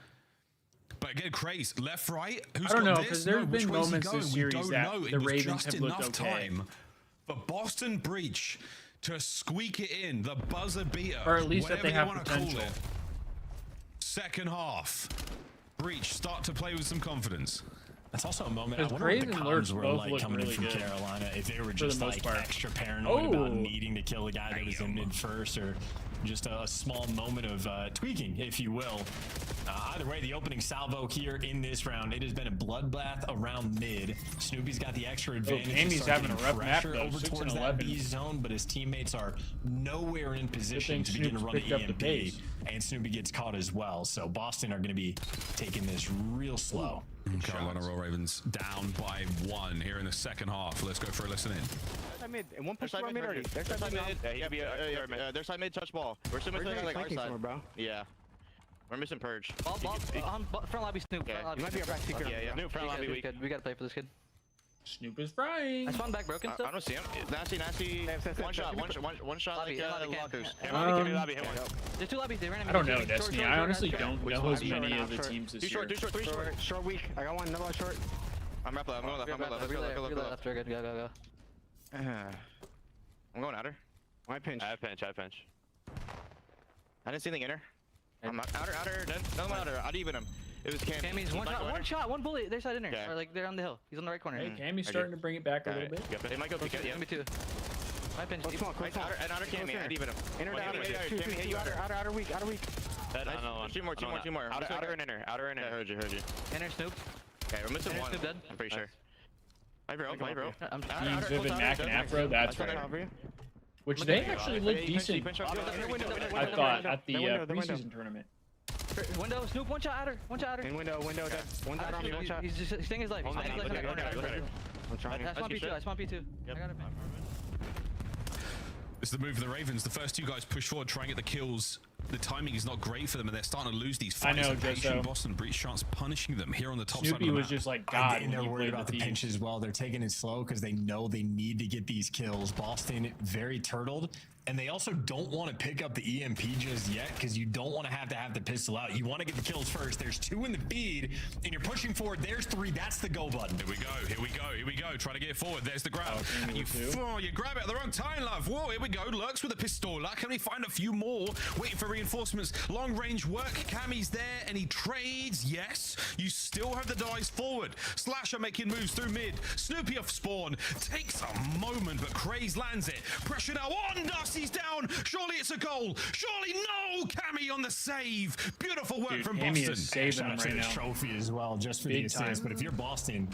But again, Craze, left, right. Who's I don't got know, this? because there's Which been way is he moments going? this We series don't that know. the It was Ravens just have looked enough okay. time for Boston Breach to squeak it in, the buzzer beater, Or at least that whatever they have wanna call potential. it. Second half, Breach start to play with some confidence. That's also a moment. I Because wonder Craze what the and comms Lurks were both like look coming really in from good, Carolina. If they were for the just most like part. extra paranoid about Oh. needing to kill the guy that was in mid first, or just a small moment of tweaking, if you will. Either way, the opening salvo here in this round, it has been a bloodbath around mid. Snoopy's got the extra advantage. to Cammy's start having a getting rough map, pressure though, over 6 towards and that 11. B zone, but his teammates are nowhere in position to begin to Snoop's run the picked up the EMP, pace. and Snoopy gets caught as well. So Boston are going to be taking this real slow. Carolina Royal Ravens down by 1 here in the second half. Let's go for a listen in. Side mid, and one push to our mid already. Their side mid. Their side mid touch ball. We're still missing like our side. Bro. Yeah. We're missing Purge. Ball, front lobby Snoop. Yeah, Front You lobby might be our back secret. Yeah, yeah. Snoop, front lobby weak. We gotta play for this kid. Snoop is frying. I spawned back broken I stuff. don't see him. Nasty. One shot. One shot Lobby, like yeah, lobby, lockers. yeah. Lobby, hit one. There's 2 lobbies. They ran at me. I don't know, Short, Destiny. short, I short, honestly short. don't know as many of the teams this Too short, year. 3 short. Short weak. I got one, another one short. I'm left. I'm going left. Let's go. Left. Good. Go. I'm going outer. My pinch. I have pinch. I didn't see anything inner. I'm outer. Another one outer. I'd even him. It was Cam. Cammy's one shot, one bullet. Their side in there. Yeah. Or like they're on the hill. He's on the right corner. Hey, Cammy's starting to bring it back a little bit. Yeah, but they might go pick it. Yeah. Me too. My pinch. Close small. Outer Cammy. I'd even him. Inner to outer. Two, outer weak. Two more. Outer and inner. Yeah, heard you. Inner Snoop. Okay, we're missing one. Snoop dead. I'm pretty sure. My bro. I'm Thieves, Juvee, Mac, and Afro. That's right. Which they actually look decent. I thought at the preseason tournament. Window, Snoop, one shot outer. In window, dead. One shot on me, one shot. He's staying his life. I'm trying. I spawn P2. I spawn P2. I got it, man. This is the move of the Ravens. The first 2 guys push forward, try and get the kills. The timing is not great for them, and they're starting to lose these fights. I know, And Josso. Boston Breach starts punishing them here on the top side of Snoopy the was map. just like God. And they're when he worried played about the Thieves. pinch as well. They're taking it slow because they know they need to get these kills. Boston very turtled, and they also don't want to pick up the EMP just yet because you don't want to have the pistol out. You want to get the kills first. There's 2 in the feed, and you're pushing forward. There's 3. That's the go button. Here we go. Try to get it forward. There's the grab. Cammy with 2. You grab it at the wrong time, love. Whoa, here we go. Lurks with a pistola. Can we find a few more? Waiting for reinforcements. Long range work. Cammy's there, and he trades. Yes. You still have the dice forward. Slasher making moves through mid. Snoopy off spawn. Takes a moment, but Craze lands it. Pressure now on. Dusty's down. Surely it's a goal. Surely no. Cammy on the save. Beautiful work from Cammy Boston. is saving Shout him out to right the now. trophy as well, just for Big the assist. time. But if you're Boston,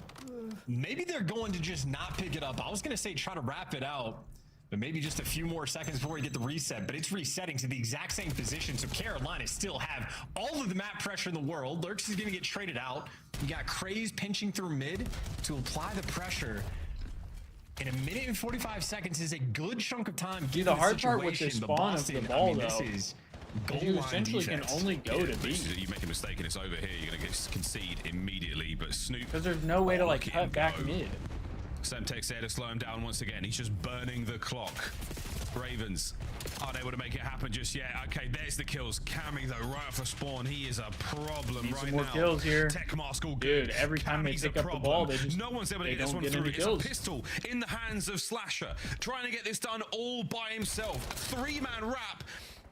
maybe they're going to just not pick it up. I was going to say try to wrap it out, but maybe just a few more seconds before we get the reset. But it's resetting to the exact same position. So Carolina still have all of the map pressure in the world. Lurks is going to get traded out. You got Craze pinching through mid to apply the pressure. In a minute and 45 seconds is a good chunk of time. Dude, the hard part with the spawn of the ball, though, is you essentially can only go to B. You make a mistake and it's over here. You're going to concede immediately. But Snoop, Because there's no way to like look at him cut back go. mid. Semtex there to slow him down once again. He's just burning the clock. Ravens aren't able to make it happen just yet. Okay, there's the kills. Cammy though, right off the spawn, he is a problem Need right some more now. kills here. Tech mask all good. Dude, every time they Cammy's pick a up the problem. ball, they just no one's able to they get this don't one get through. any It's kills. a pistol in the hands of Slasher, trying to get this done all by himself. A 3-man wrap.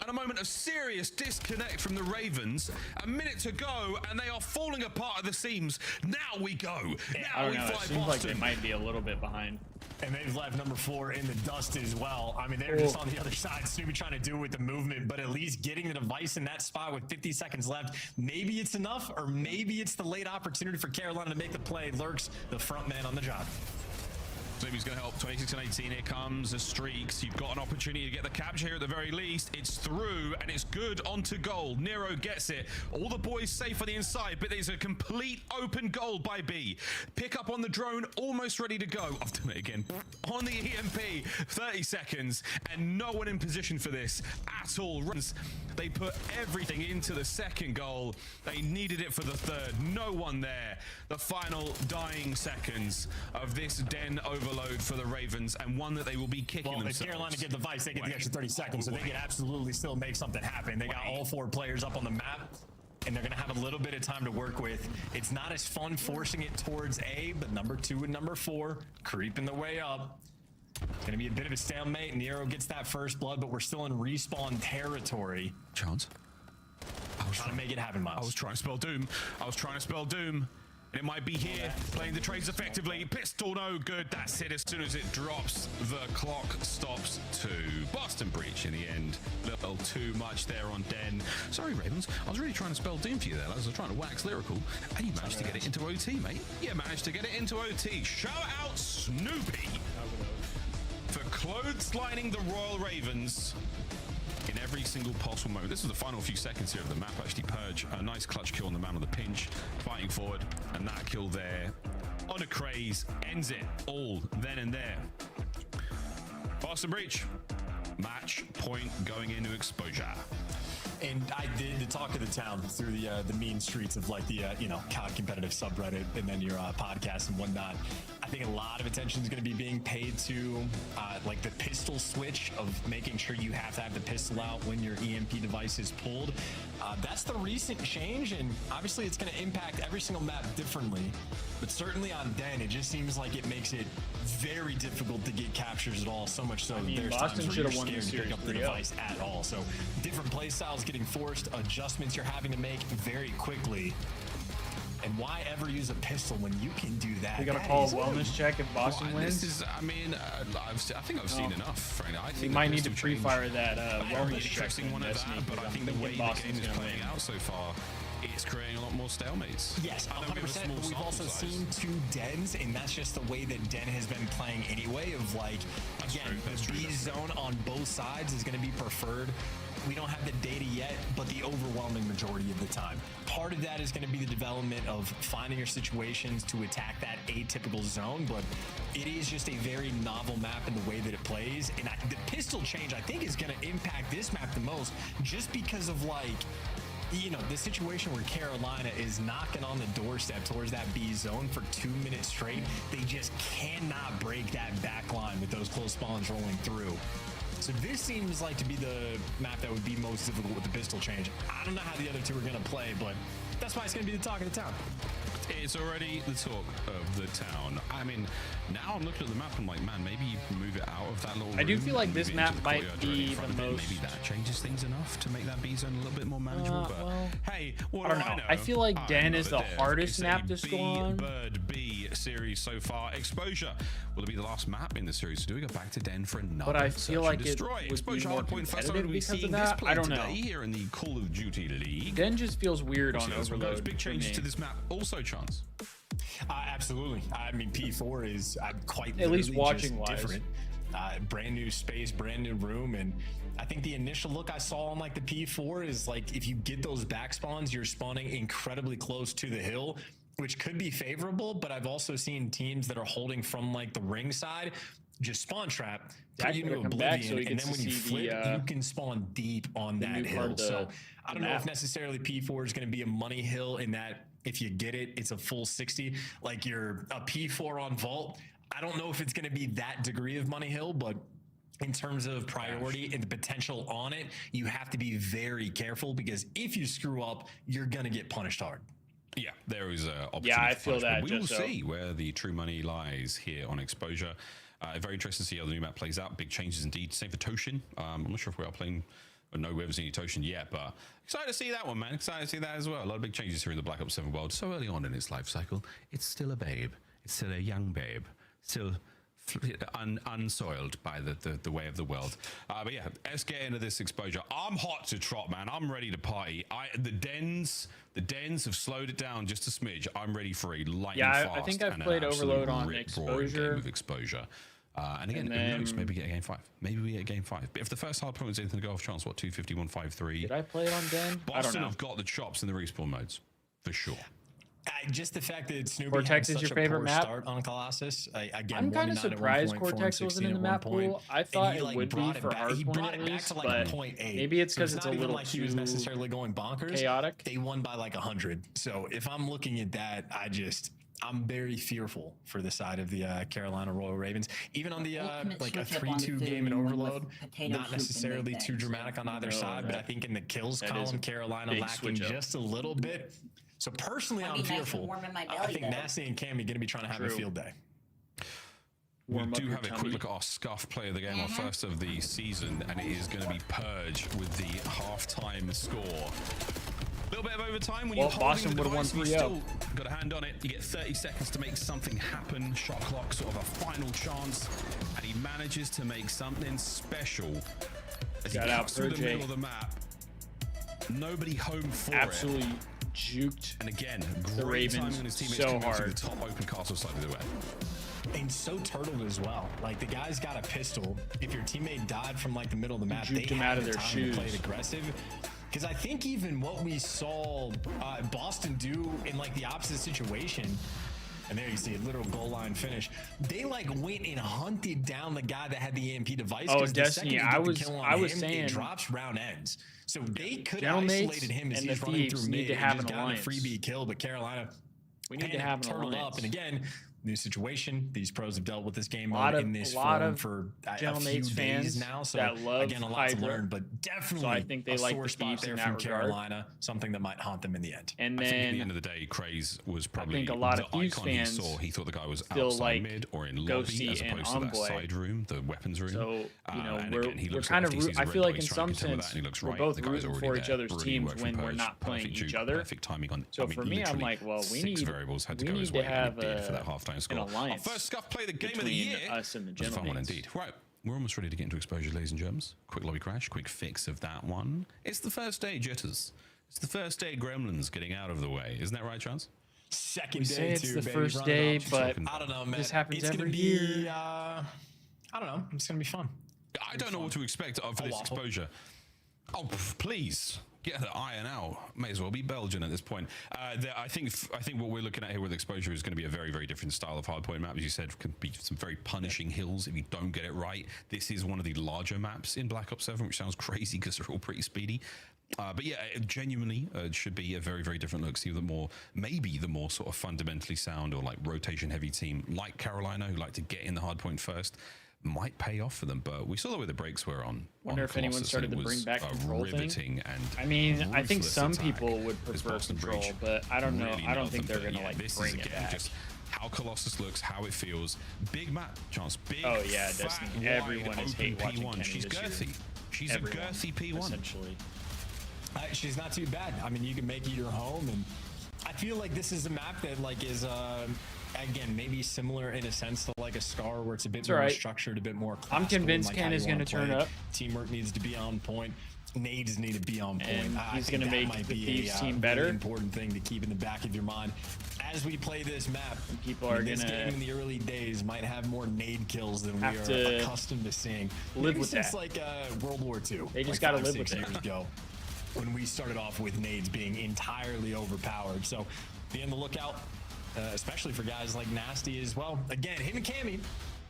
And a moment of serious disconnect from the Ravens. A minute to go, and they are falling apart at the seams. Now we go. I Now don't we know. It fly seems like Boston. they might be a little bit behind. And they've left number 4 in the dust as well. I mean, they're just on the other side. Snoopy trying to do it with the movement, but at least getting the device in that spot with 50 seconds left. Maybe it's enough, or maybe it's the late opportunity for Carolina to make the play. Lurks, the front man on the job. Snoopy's going to help. 26 and 18. Here comes the streaks. You've got an opportunity to get the capture here at the very least. It's through, and it's good onto goal. Nero gets it. All the boys safe on the inside, but there's a complete open goal by B. Pick up on the drone, almost ready to go. I've done it again. On the EMP, 30 seconds, and no one in position for this at all. They put everything into the second goal. They needed it for the third. No one there. The final dying seconds of this den overload for the Ravens, and one that they will be kicking themselves. If Carolina get the device, they get the extra 30 seconds, so they can absolutely still make something happen. They got all 4 players up on the map. and they're going to have a little bit of time to work with. It's not as fun forcing it towards A, but number 2 and number 4 creeping their way up. It's going to be a bit of a stalemate, and Nero gets that first blood, but we're still in respawn territory. Chance. I was trying to make it happen, Miles. I was trying to spell doom. And it might be here, playing the trades effectively. Pistol, no good. That's it. As soon as it drops, the clock stops to Boston Breach in the end. A little too much there on Den. Sorry, Ravens. I was really trying to spell doom for you there. I was trying to wax lyrical. And you managed to get it into OT, mate. You managed to get it into OT. Shout out Snoopy for clotheslining the Royal Ravens in every single possible moment. This was the final few seconds here of the map. Actually, Purge, a nice clutch kill on the man on the pinch, fighting forward, and that kill there on a craze ends it all then and there. Boston Breach, match point going into exposure. And I did the talk of the town through the mean streets of like the COD competitive subreddit and then your podcast and whatnot. I think a lot of attention is going to be being paid to like the pistol switch of making sure you have to have the pistol out when your EMP device is pulled. That's the recent change, and obviously it's going to impact every single map differently. But certainly on Den, it just seems like it makes it very difficult to get captures at all. So much so there's Boston times where you're won scared to pick up the device at all. So different play styles getting forced, adjustments you're having to make very quickly. And why ever use a pistol when you can do that? We gotta call a wellness check if Boston wins. This is, I mean, I think I've seen enough, frankly. I think we might need to pre-fire that wellness check. One of that, but I think the way the game is playing out so far, it's creating a lot more stalemates. Yes, 100%. But we've also seen 2 Dens, and that's just the way that Den has been playing anyway. Of like, again, the B zone on both sides is going to be preferred. We don't have the data yet, but the overwhelming majority of the time. Part of that is going to be the development of finding your situations to attack that atypical zone, but it is just a very novel map in the way that it plays. And the pistol change, I think, is going to impact this map the most, just because of like, the situation where Carolina is knocking on the doorstep towards that B zone for 2 minutes straight. They just cannot break that back line with those close spawns rolling through. So this seems like to be the map that would be most difficult with the pistol change. I don't know how the other 2 are going to play, but that's why it's going to be the talk of the town. It's already the talk of the town. I mean, now I'm looking at the map and I'm like, man, maybe you move it out of that little room. I do feel like this map might be the most... Maybe that changes things enough to make that B zone a little bit more manageable. But well, hey, what I don't know. I feel like Den is the hardest map to score on. Bird B series so far. Exposure will it be the last map in the series. So do we go back to Den for another? But I feel like it destroy? would Exposure be more competitive because of that. I don't know. Here in the Call of Duty League. Den just feels weird on Overload. Big changes to this map also, Chance. Absolutely. I mean, P4 is quite at least watching wise different. Brand new space, brand new room, and I think the initial look I saw on like the P4 is like if you get those back spawns, you're spawning incredibly close to the hill, which could be favorable. But I've also seen teams that are holding from like the ring side just spawn trap, put you into oblivion, and then when you flip, you can spawn deep on that hill. So I don't know if necessarily P4 is going to be a money hill in that if you get it, it's a full 60. Like you're a P4 on Vault. I don't know if it's going to be that degree of money hill, but in terms of priority and the potential on it, you have to be very careful because if you screw up, you're going to get punished hard. Yeah, there is opportunity. Yeah, I feel that. We will see where the true money lies here on Exposure. Very interested to see how the new map plays out. Big changes indeed. Same for Toshin. I'm not sure if we are playing. No, we haven't seen any Toshin yet, but excited to see that one, man. Excited to see that as well. A lot of big changes here in the Black Ops 7 world. So early on in its life cycle, it's still a babe. It's still a young babe. Still unsoiled by the way of the world. But yeah, let's get into this Exposure. I'm hot to trot, man. I'm ready to party. The dens have slowed it down just a smidge. I'm ready for a lightning fast. I think I've played Overload on Exposure. Game of Exposure. And again, who knows? Maybe we get a game 5. Maybe we get a game 5. But if the first hard point is anything to go off, chance, what, 250, 153? Did I play it on Den? Boston I don't know. have got the chops in the respawn modes, for sure. Just the fact that Snoopy Cortex had is such your favorite a poor map? start on Colossus. Again, I'm kind of surprised 1-9 Cortex wasn't in the map pool. I thought it would be for He hardpoint brought at it back least, to like but a 0.8. maybe it's because So it's a not even little like he was necessarily going bonkers. chaotic. They won by like 100. So if I'm looking at that, I'm very fearful for the side of the Carolina Royal Ravens. Even on the like a 3-2 game in overload, not necessarily too dramatic on either side, but I think in the kills column, Carolina lacking just a little bit. So personally, I'm fearful. I think Nasty and Cammy going to be trying to have a field day. We do have a quick look at our scuff play of the game, our first of the season, and it is going to be Purge with the halftime score. A little bit of overtime when you're holding the device, you still got a hand on it. You get 30 seconds to make something happen. Shot clock, sort of a final chance, and he manages to make something special as he cuts through the middle of the map. Nobody home for it. Absolutely juked. And again, the great Ravens timing on his teammates so coming hard. to the top open castle side of the way. And so turtled as well. Like the guy's got a pistol. If your teammate died from like the middle of the map, they him had out of the their time shoes. to play it aggressive. Because I think even what we saw Boston do in like the opposite situation, and there you see a literal goal line finish. They like went and hunted down the guy that had the EMP device. Oh, the Destiny, I was saying it drops round ends. So they could Gentlemen isolated him as and he's the running Thieves through need mid to and have just an got a alliance. freebie kill, but Carolina We need to have an turtled alliance. up. And again, new situation. These pros have dealt with this game in this lot form of for a Gentlemen few fans days now. So that love again, a lot to Hydra. learn, but definitely So I think they a like sore the spot Thieves there in from that regard. Carolina, something that might haunt them in the end. And I think at the then end of the day, Craze was probably think a lot the of Thieves icon he fans saw. He thought the guy was still outside like mid or in lobby Ghosty as and opposed to that Envoy. side room, the weapons room. So, you know, and we're again, he looks kind like of he sees I a red feel dot, like in he's trying some to contend with that, sense and he looks we're right, both the guy's rooting already for each there. other's Brilliant teams work from when we're Purge, not playing perfect each juke, other. Perfect timing on. So for me, I'm literally like, well, we 6 need variables had to we go need his to way, and have it did for that halftime an score. Our alliance first scuff play of the game of the between year. us and the It was a fun one Gentlemen. indeed. Right. We're almost ready to get into exposure, ladies and germs. Quick lobby crash, quick fix of that one. It's the first day, Jitters. It's the first day Gremlins getting out of the way. Isn't that right, Chance? Second We day say it's too, the baby. first Running day, up. but I don't know, man. this happens It's gonna every be, year. I don't know. It's gonna be fun. I don't know what to expect for this waffle. exposure. Oh, please get the iron out. May as well be Belgian at this point. I think what we're looking at here with exposure is going to be a very, very different style of hardpoint map. As you said, can be some very punishing hills if you don't get it right. This is one of the larger maps in Black Ops 7, which sounds crazy because they're all pretty speedy. But yeah, it genuinely should be a very, very different look. See maybe the more sort of fundamentally sound or like rotation heavy team like Carolina, who like to get in the hardpoint first, might pay off for them. But we saw the way the brakes were on. Wonder if anyone Colossus, started and to it bring was back a control thing. riveting and I mean, I think ruthless some attack. people would This prefer Boston control, Breach but I don't know. really I don't nailed think them. they're But gonna yeah, like this bring is it again back. just how Colossus looks, how it feels. Big map, Chance. Big. Oh yeah, fat, Destiny. wide, Everyone is open hate watching P1. Kenny She's this girthy. year. She's Everyone, a girthy P1. essentially. She's not too bad. I mean, you can make it your home, and I feel like this is a map that like is again maybe similar in a sense to like a Scar, where it's a bit more right. structured, a bit more. I'm classical, convinced like Ken how you is wanna gonna turn play. up. Teamwork needs to be on point. Nades need to be on point. And I he's think gonna that make might the be Thieves team really better. important thing to keep in the back of your mind as we play this map. And people are this gonna game in the early days might have more nade kills than we have are to accustomed to seeing. live Maybe with since that. like World War II. They just like gotta 5, live 6 with it. years ago, when we started off with nades being entirely overpowered. So be on the lookout, especially for guys like Nasty as well. Again, him and Cammy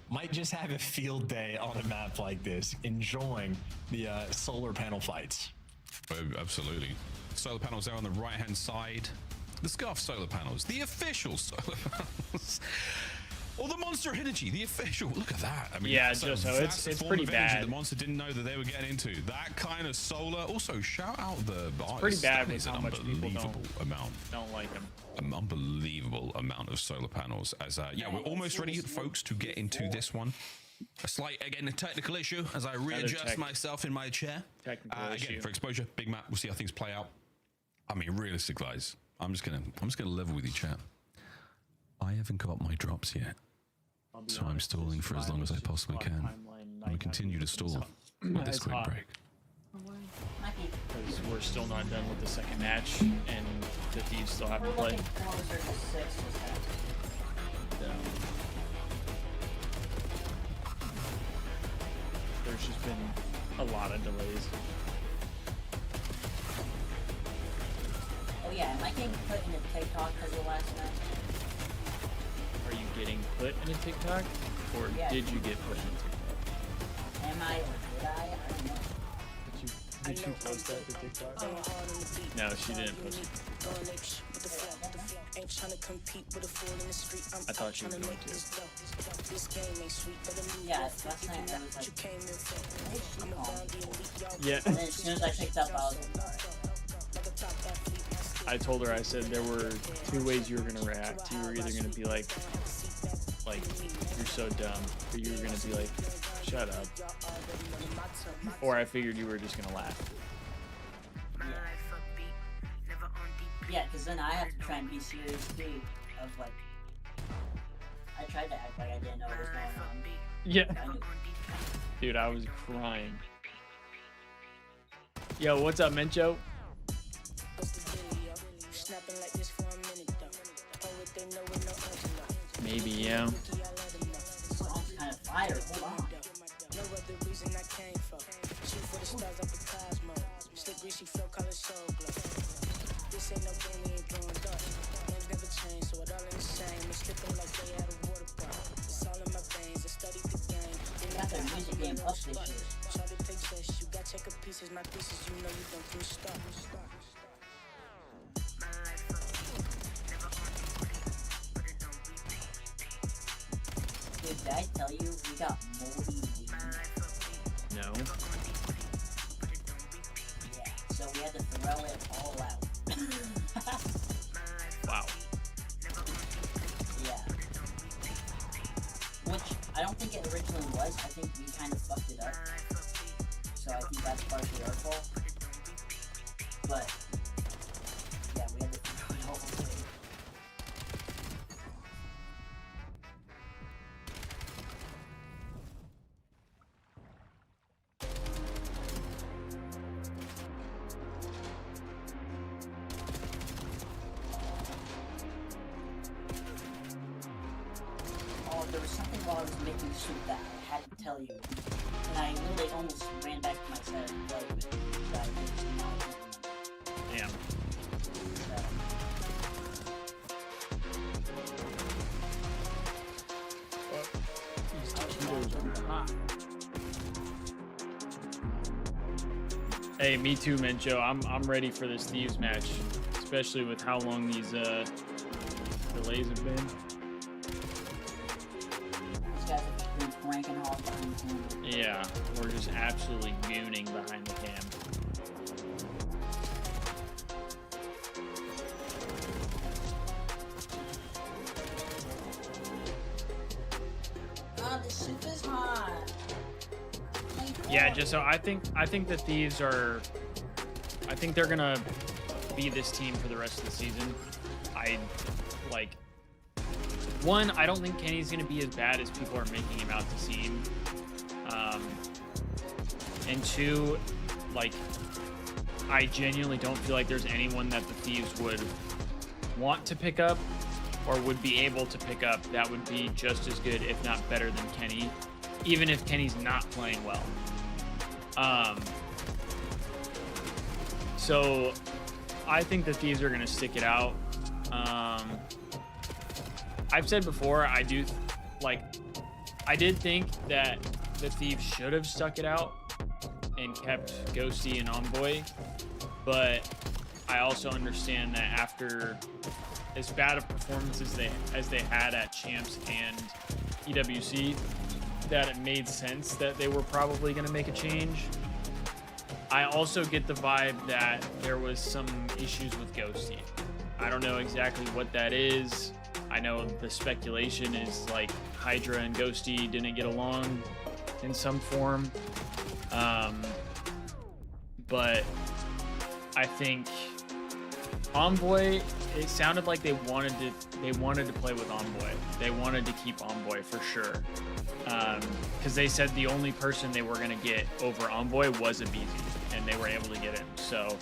might just have a field day on a map like this, enjoying the solar panel fights. Oh, absolutely. Solar panels there on the right-hand side. The Scarf solar panels, the official solar panels. Or the Monster Energy, the official. Look at that. I mean, Yeah, that's a just so vast it's form pretty of energy bad. The Monster didn't know that they were getting into. That kind of solar. Also, shout out the artist. pretty bad That with is an how much people unbelievable amount. Don't like them. An unbelievable amount of solar panels. As yeah, we're almost ready, folks, to get into this one. A slight, again, a technical issue as I readjust myself in my chair. Technical again, issue. for exposure, big map. We'll see how things play out. I mean, realistic, guys. I'm just gonna level with you, chat. I haven't got my drops yet, so I'm stalling for as long as I possibly can. I'm gonna continue to stall with this quick break. Because we're still not done with the second match, and the Thieves still have to play. There's just been a lot of delays. Oh yeah, am I getting put in a TikTok because of last night? Are you getting put in a TikTok, or did you get put in a TikTok? Am I or did I? I don't know. Did you post that to TikTok? No, she didn't post it. I thought she was going to. Yeah, last night I was like, hey, she called. Yeah. And then as soon as I picked up, I was like, alright. I told her, I said there were two ways you were gonna react. You were either gonna be like you're so dumb, or you were gonna be like, shut up. Or I figured you were just gonna laugh. Yeah, because then I have to try and be serious too. Of like, I tried to act like I didn't know what was going on. Yeah. Dude, I was crying. Yo, what's up, Mencho? Maybe, yeah. Song's kind of fire. Hold on. Got their music game up this year. Dude, did I tell you we got moldy weed? No. Yeah, so we had to throw it all out. Wow. Yeah. Which, I don't think it originally was. I think we kind of fucked it up. So I think that's partially our fault. But, yeah, we had to throw it all away. Oh, there was something while I was making soup that I had to tell you. And I literally almost ran back to my set and played with it. But I did not. Damn. Hey, me too, Mencho. I'm ready for this Thieves match, especially with how long these delays have been. These guys have been cranking hard behind the camera. Yeah, we're just absolutely gooning behind the cam. God, this soup is hot. Yeah, just so I think the Thieves are. I think they're gonna be this team for the rest of the season. I like. One, I don't think Kenny's gonna be as bad as people are making him out to seem. And two, like, I genuinely don't feel like there's anyone that the Thieves would want to pick up or would be able to pick up that would be just as good, if not better, than Kenny, even if Kenny's not playing well. So I think the Thieves are going to stick it out. I've said before, I did think that the Thieves should have stuck it out and kept Ghosty and Envoy, but I also understand that after as bad of performances as they had at Champs and EWC, that it made sense that they were probably going to make a change. I also get the vibe that there was some issues with Ghosty. I don't know exactly what that is. I know the speculation is like Hydra and Ghosty didn't get along in some form. But I think Envoy, it sounded like they wanted to play with Envoy. They wanted to keep Envoy for sure. Because they said the only person they were going to get over Envoy was Abizi, and they were able to get him. So,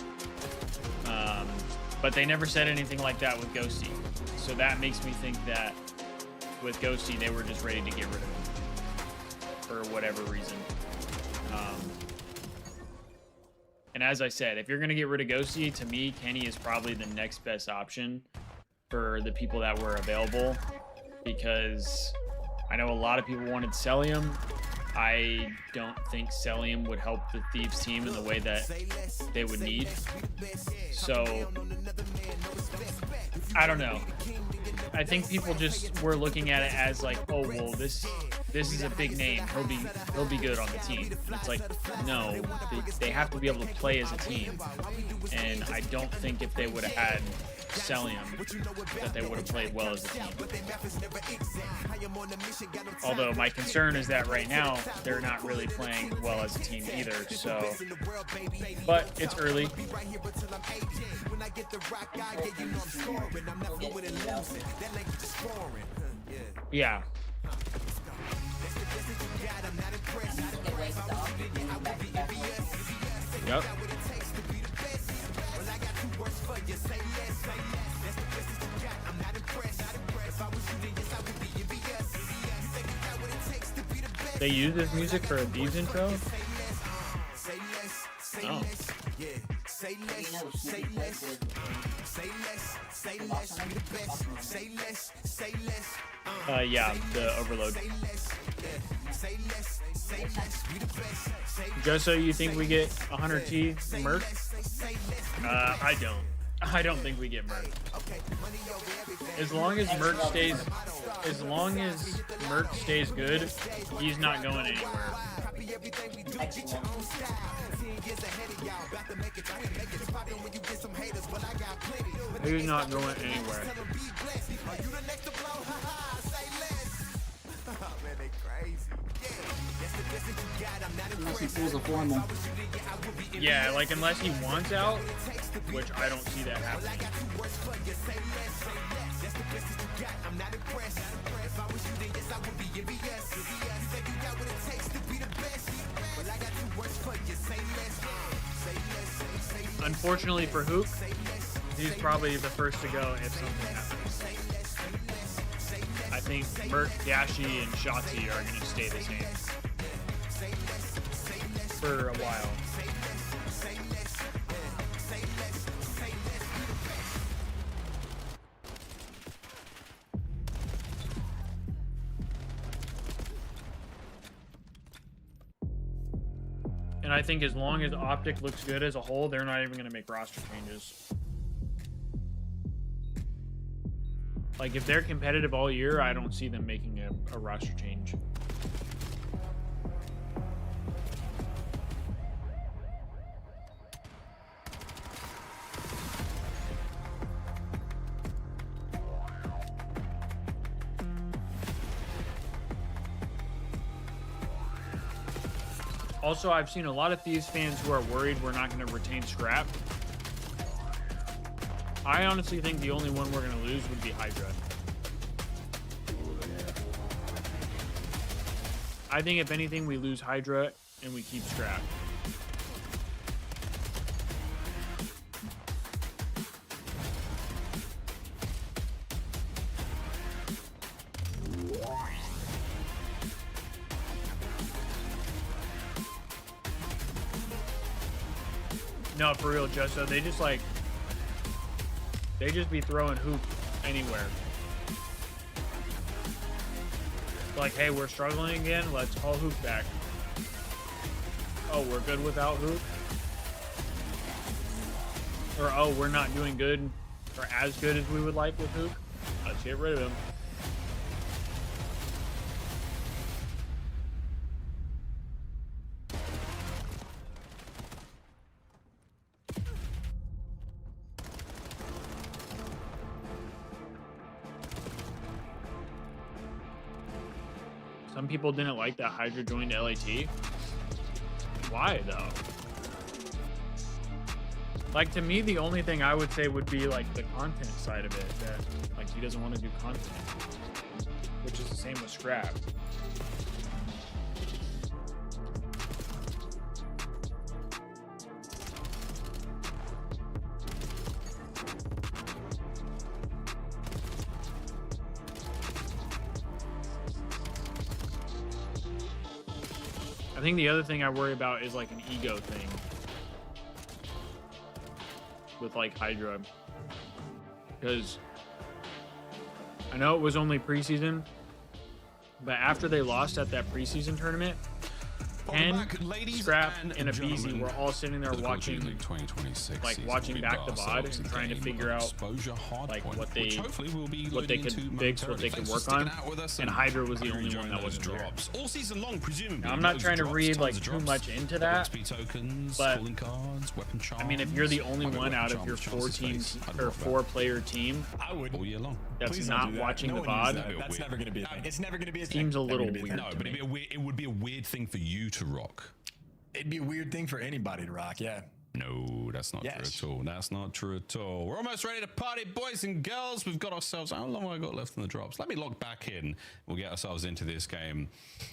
but they never said anything like that with Ghosty. So that makes me think that with Ghosty, they were just ready to get rid of him for whatever reason. And as I said, if you're going to get rid of Ghosty, to me, Kenny is probably the next best option for the people that were available, because I know a lot of people wanted Celium. I don't think Celium would help the Thieves team in the way that they would need. So, I don't know. I think people just were looking at it as like, oh well, this is a big name. He'll be good on the team. It's like, no, they have to be able to play as a team. And I don't think if they would have had Celium that they would have played well as a team. Although my concern is that right now they're not really playing well as a team either. So, but it's early. Yeah. Yep. They use this music for a Thieves intro? Oh. Yeah, the overload. Just so you think we get 100T Merc? I don't think we get Merc. As long as Merc stays good, he's not going anywhere. He's not going anywhere. Unless he pulls a formal. Yeah, like unless he wants out, which I don't see that happening. Unfortunately for Hook, he's probably the first to go if something happens. I think Merc, Dashi, and Shotzi are going to stay the same for a while. And I think as long as Optic looks good as a whole, they're not even going to make roster changes. Like, if they're competitive all year, I don't see them making a roster change. Also, I've seen a lot of Thieves fans who are worried we're not going to retain Scrap. I honestly think the only one we're going to lose would be Hydra. I think if anything, we lose Hydra and we keep Scrap. No, for real, Justo. They just be throwing Hoop anywhere. Like, hey, we're struggling again. Let's call Hoop back. Oh, we're good without Hoop. Or, oh, we're not doing good or as good as we would like with Hoop. Let's get rid of him. Some people didn't like that Hydra joined LAT. Why, though? Like, to me, the only thing I would say would be, like, the content side of it. That, like, he doesn't want to do content. Which is the same with Scrap. I think the other thing I worry about is like an ego thing with like Hydra, because I know it was only preseason, but after they lost at that preseason tournament, Ken, Scrap, and Abizi were all sitting there watching, like watching back the VOD and trying to figure out like what they could fix, what they could work on. And Hydra was the only one that wasn't there. All season long, presumably. Now, I'm not trying to read like too much into that, but I mean, if you're the only one out of your 4-player team, I would all year long. That's not watching the VOD. That's never going to be a thing. It's never going to be a thing. Seems a little weird. No, but it would be a weird thing for you to rock. It'd be a weird thing for anybody to rock, yeah. No, that's not true at all. That's not true at all. We're almost ready to party, boys and girls. We've got ourselves... How long have I got left in the drops? Let me log back in. We'll get ourselves into this game.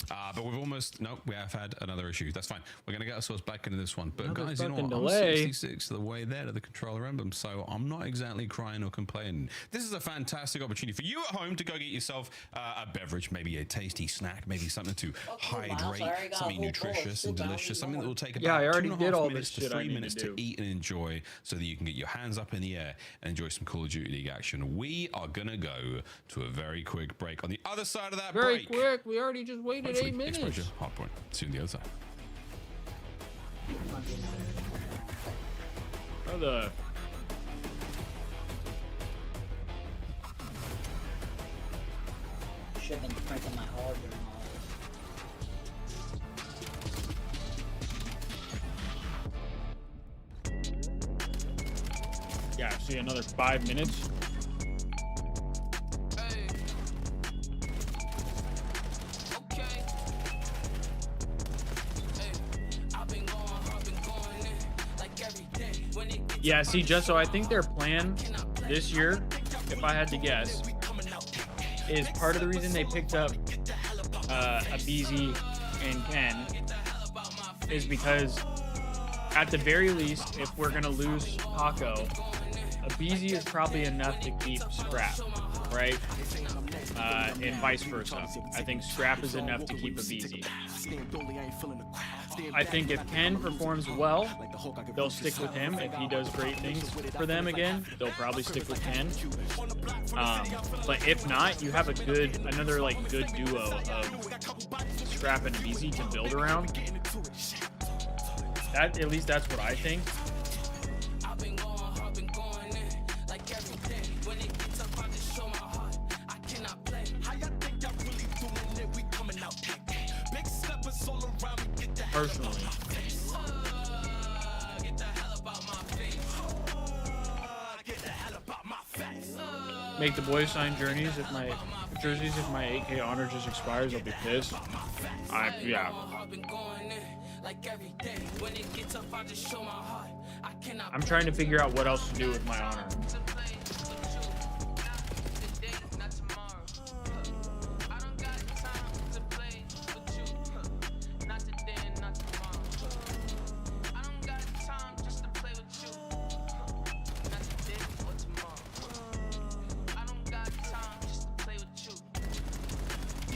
But we've almost... No, we have had another issue. That's fine. We're going to get ourselves back into this one. But guys, you know what? I'm 66 the way there to the controller emblem, so I'm not exactly crying or complaining. This is a fantastic opportunity for you at home to go get yourself a beverage, maybe a tasty snack, maybe something to hydrate, something nutritious and delicious, something that will take about I already 2.5 did all minutes this to shit 3 minutes to eat and enjoy, so that you can get your hands up in the air and enjoy some Call of Duty League action. We are gonna go to a very quick break. On the other side of that break, quick. We already just waited 8 minutes. Exposure, hardpoint. See you on the other side. Oh, the should have been printing my hard during all this. Yeah, see another 5 minutes. Yeah, see, just so I think their plan this year, if I had to guess, is part of the reason they picked up Abizi and Ken is because at the very least, if we're gonna lose Paco, Abizi is probably enough to keep Scrap, right? And vice versa. I think Scrap is enough to keep Abizi. I think if Ken performs well, they'll stick with him. If he does great things for them again, they'll probably stick with Ken. But if not, you have another like good duo of Scrap and Abizi to build around. At least that's what I think. Personally. Make the boys sign jerseys if my 8K honor just expires. I'll be pissed. Yeah. I'm trying to figure out what else to do with my honor.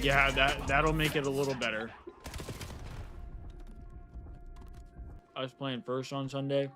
Yeah, that'll make it a little better. I was playing first on Sunday.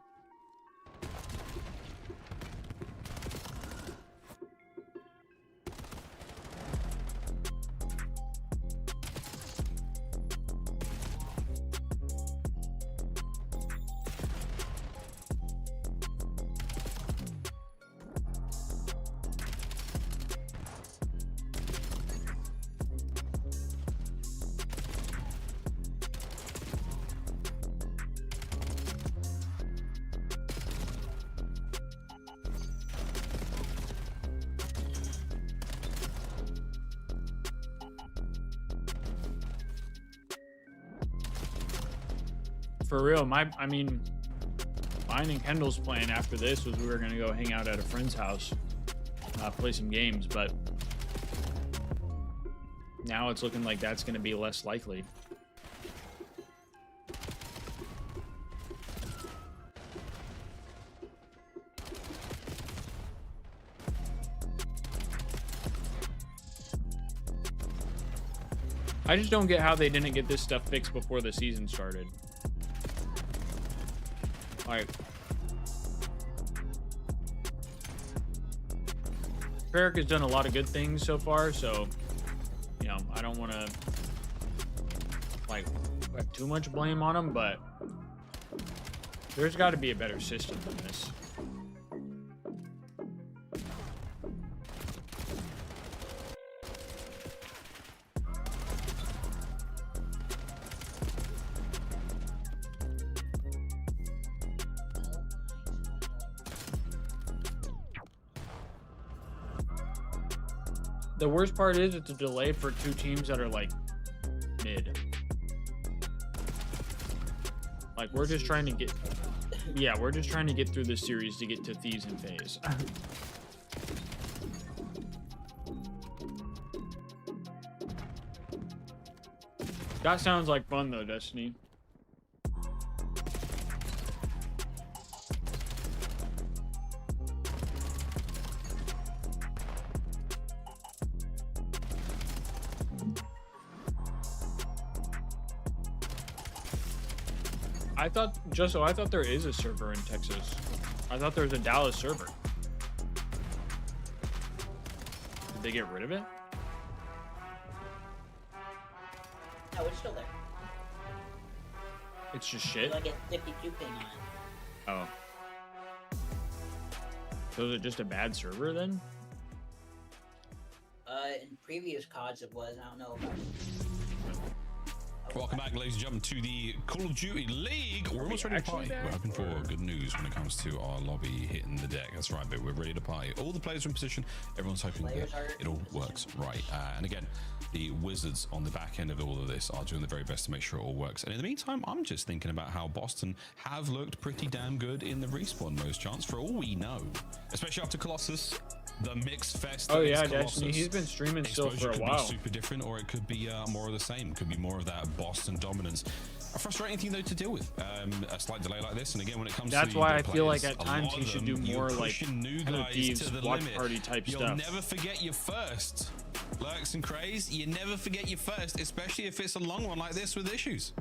For real, mine and Kendall's plan after this was we were gonna go hang out at a friend's house, play some games, but now it's looking like that's gonna be less likely. I just don't get how they didn't get this stuff fixed before the season started. Like, Peric has done a lot of good things so far, so, you know, I don't want to, like, put too much blame on them, but there's got to be a better system than this. The worst part is it's a delay for two teams that are like mid. Like we're just trying to get, yeah, we're just trying to get through this series to get to Thieves and Faze. That sounds like fun though, Destiny. I thought there is a server in Texas. I thought there was a Dallas server. Did they get rid of it? No, it's still there. It's just shit? Like a 52 ping on it. Oh. So is it just a bad server then? In previous CODs it was. I don't know about Welcome back, ladies and gentlemen, to the Call of Duty League. We're almost ready to party. We're hoping for good news when it comes to our lobby hitting the deck. That's right, but we're ready to party. All the players are in position. Everyone's hoping that it all works right. And again, the Wizards on the back end of all of this are doing the very best to make sure it all works. And in the meantime, I'm just thinking about how Boston have looked pretty damn good in the respawn most chance for all we know, especially after Colossus. The mix fest. Oh yeah, Destiny. He's been streaming still for a while. Could be super different, or it could be more of the same. Could be more of that Boston dominance. A frustrating thing though to deal with. A slight delay like this, and again, when it comes that's to why I players, feel like at times he should do more like new kind of guys Thieves to the watch limit. party type You'll stuff. never forget your first. Lurks and Craze, you never forget your first, especially if it's a long one like this with issues.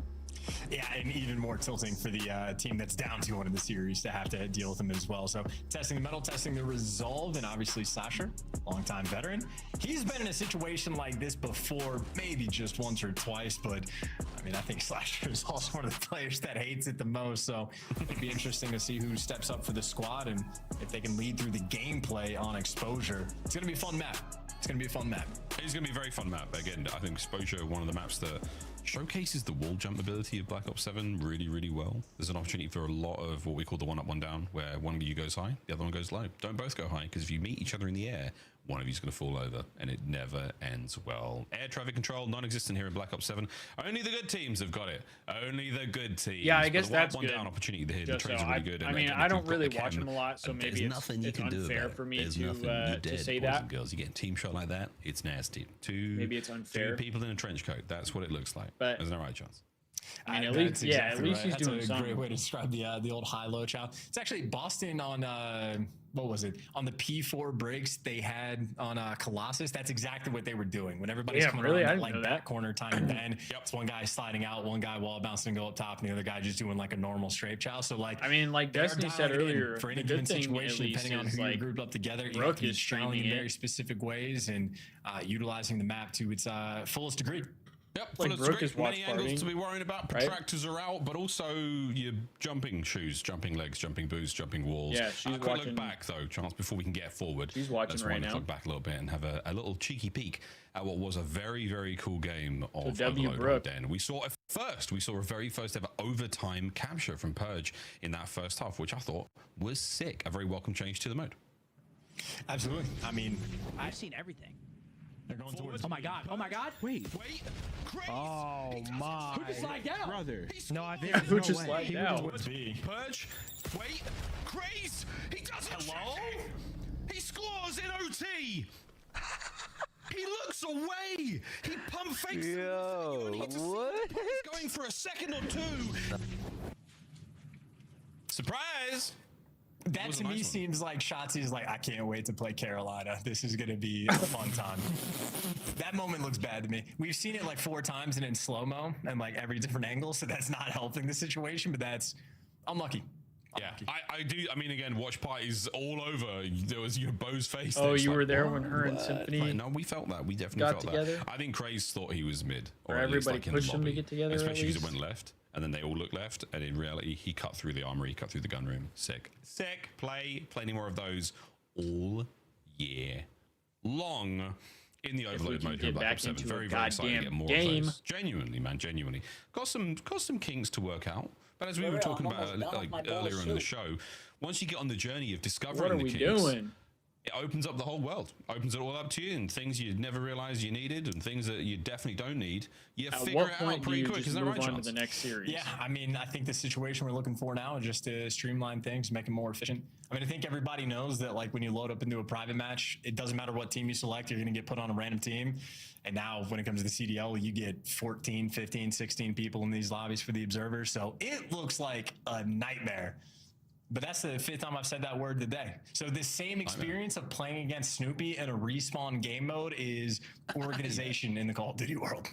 Yeah, and even more tilting for the team that's down 2-1 in the series to have to deal with them as well. So testing the metal, testing the resolve, and obviously Slasher, longtime veteran. He's been in a situation like this before, maybe just once or twice, but I mean, I think Slasher is also one of the players that hates it the most. So it'd be interesting to see who steps up for the squad and if they can lead through the gameplay on Exposure. It's going to be a fun map. It's going to be a fun map. It's going to be a very fun map. Again, I think Exposure, one of the maps that showcases the wall jump ability of Black Ops 7 really, really well. There's an opportunity for a lot of what we call the one up, one down, where one of you goes high, the other one goes low. Don't both go high, because if you meet each other in the air, one of you is going to fall over, and it never ends well. Air traffic control, non-existent here in Black Ops 7. Only the good teams have got it. Only the good teams. Yeah, I guess but the that's one good. Down opportunity here. The Just trades so are really good. I mean, again, I don't you've got really the watch chem, him a lot, so maybe it's unfair for me to say that. Girls, you get a team shot like that, it's nasty. Maybe it's unfair. Two people in a trench coat. That's what it looks like. But there's no right chance. I mean, at least, yeah, at least he's That's doing a something. great way to describe the old high-low chow. It's actually Boston on what was it, on the P4 breaks they had on Colossus. That's exactly what they were doing when everybody's coming around like that corner time. And then it's one guy sliding out, one guy wall bouncing go up top, and the other guy just doing like a normal strafe chow. So like, I mean, like Destiny said earlier, for any the given good thing situation, at least depending on is who like you're grouped up together, you have Rook to be is challenging streaming in very it. specific ways and utilizing the map to its fullest degree. Yep, Like Brooke is watch many angles partying, to be worrying about. right? Protractors are out, but also your jumping shoes, jumping legs, jumping boots, jumping walls. Yeah, she's quick watching. look back though, chance before we can get forward. She's watching Let's right wind the now. clock back a little bit and have a little cheeky peek at what was a very, very cool game of W Overload Brooke. right then. We saw a very first ever overtime capture from Purge in that first half, which I thought was sick. A very welcome change to the mode. Absolutely. I mean, I've seen everything. they're going towards. Oh my god! Oh my god! Wait. Oh my! Who just lagged out? Brother. No, I think Who just lagged out? Towards B. Purge. Wait. Craze. He does it. Hello? He scores in OT. He looks away. He pump fakes. Yo, what? He's going for a second or two. Surprise. That was to a me nice one. seems like Shotzi's like, I can't wait to play Carolina. This is going to be a fun time. That moment looks bad to me. We've seen it like 4 times and in slow-mo and like every different angle, so that's not helping the situation, but that's unlucky. Yeah, I do. I mean, again, watch parties all over. There was your Bo's face. Oh, you were there when her and Symphony Like, no, we felt that. We definitely felt together? that. I think Craze thought he was mid. Or at least, everybody like, in the pushed him to lobby. get together, at Especially because it least? went left, and then they all looked left, and in reality, he cut through the armory, he cut through the gun room. Sick. Sick. Play plenty more of those all year long. In the overload mode here at Black Ops 7. Very, very excited to get more of those. Genuinely, man, genuinely. Got some kinks to work out. But as we were talking about earlier in the show, once you get on the journey of discovering the kinks, it opens up the whole world. Opens it all up to you, and things you never realized you needed, and things that you definitely don't need. You figure it out pretty quick. Is that right, on to the next series? Yeah, I mean, I think the situation we're looking for now is just to streamline things, make it more efficient. I mean, I think everybody knows that, like, when you load up into a private match, it doesn't matter what team you select, you're going to get put on a random team. And now when it comes to the CDL, you get 14, 15, 16 people in these lobbies for the observers. So it looks like a nightmare. But that's the 5th time I've said that word today. So this same experience of playing against Snoopy in a respawn game mode is organization in the Call of Duty world.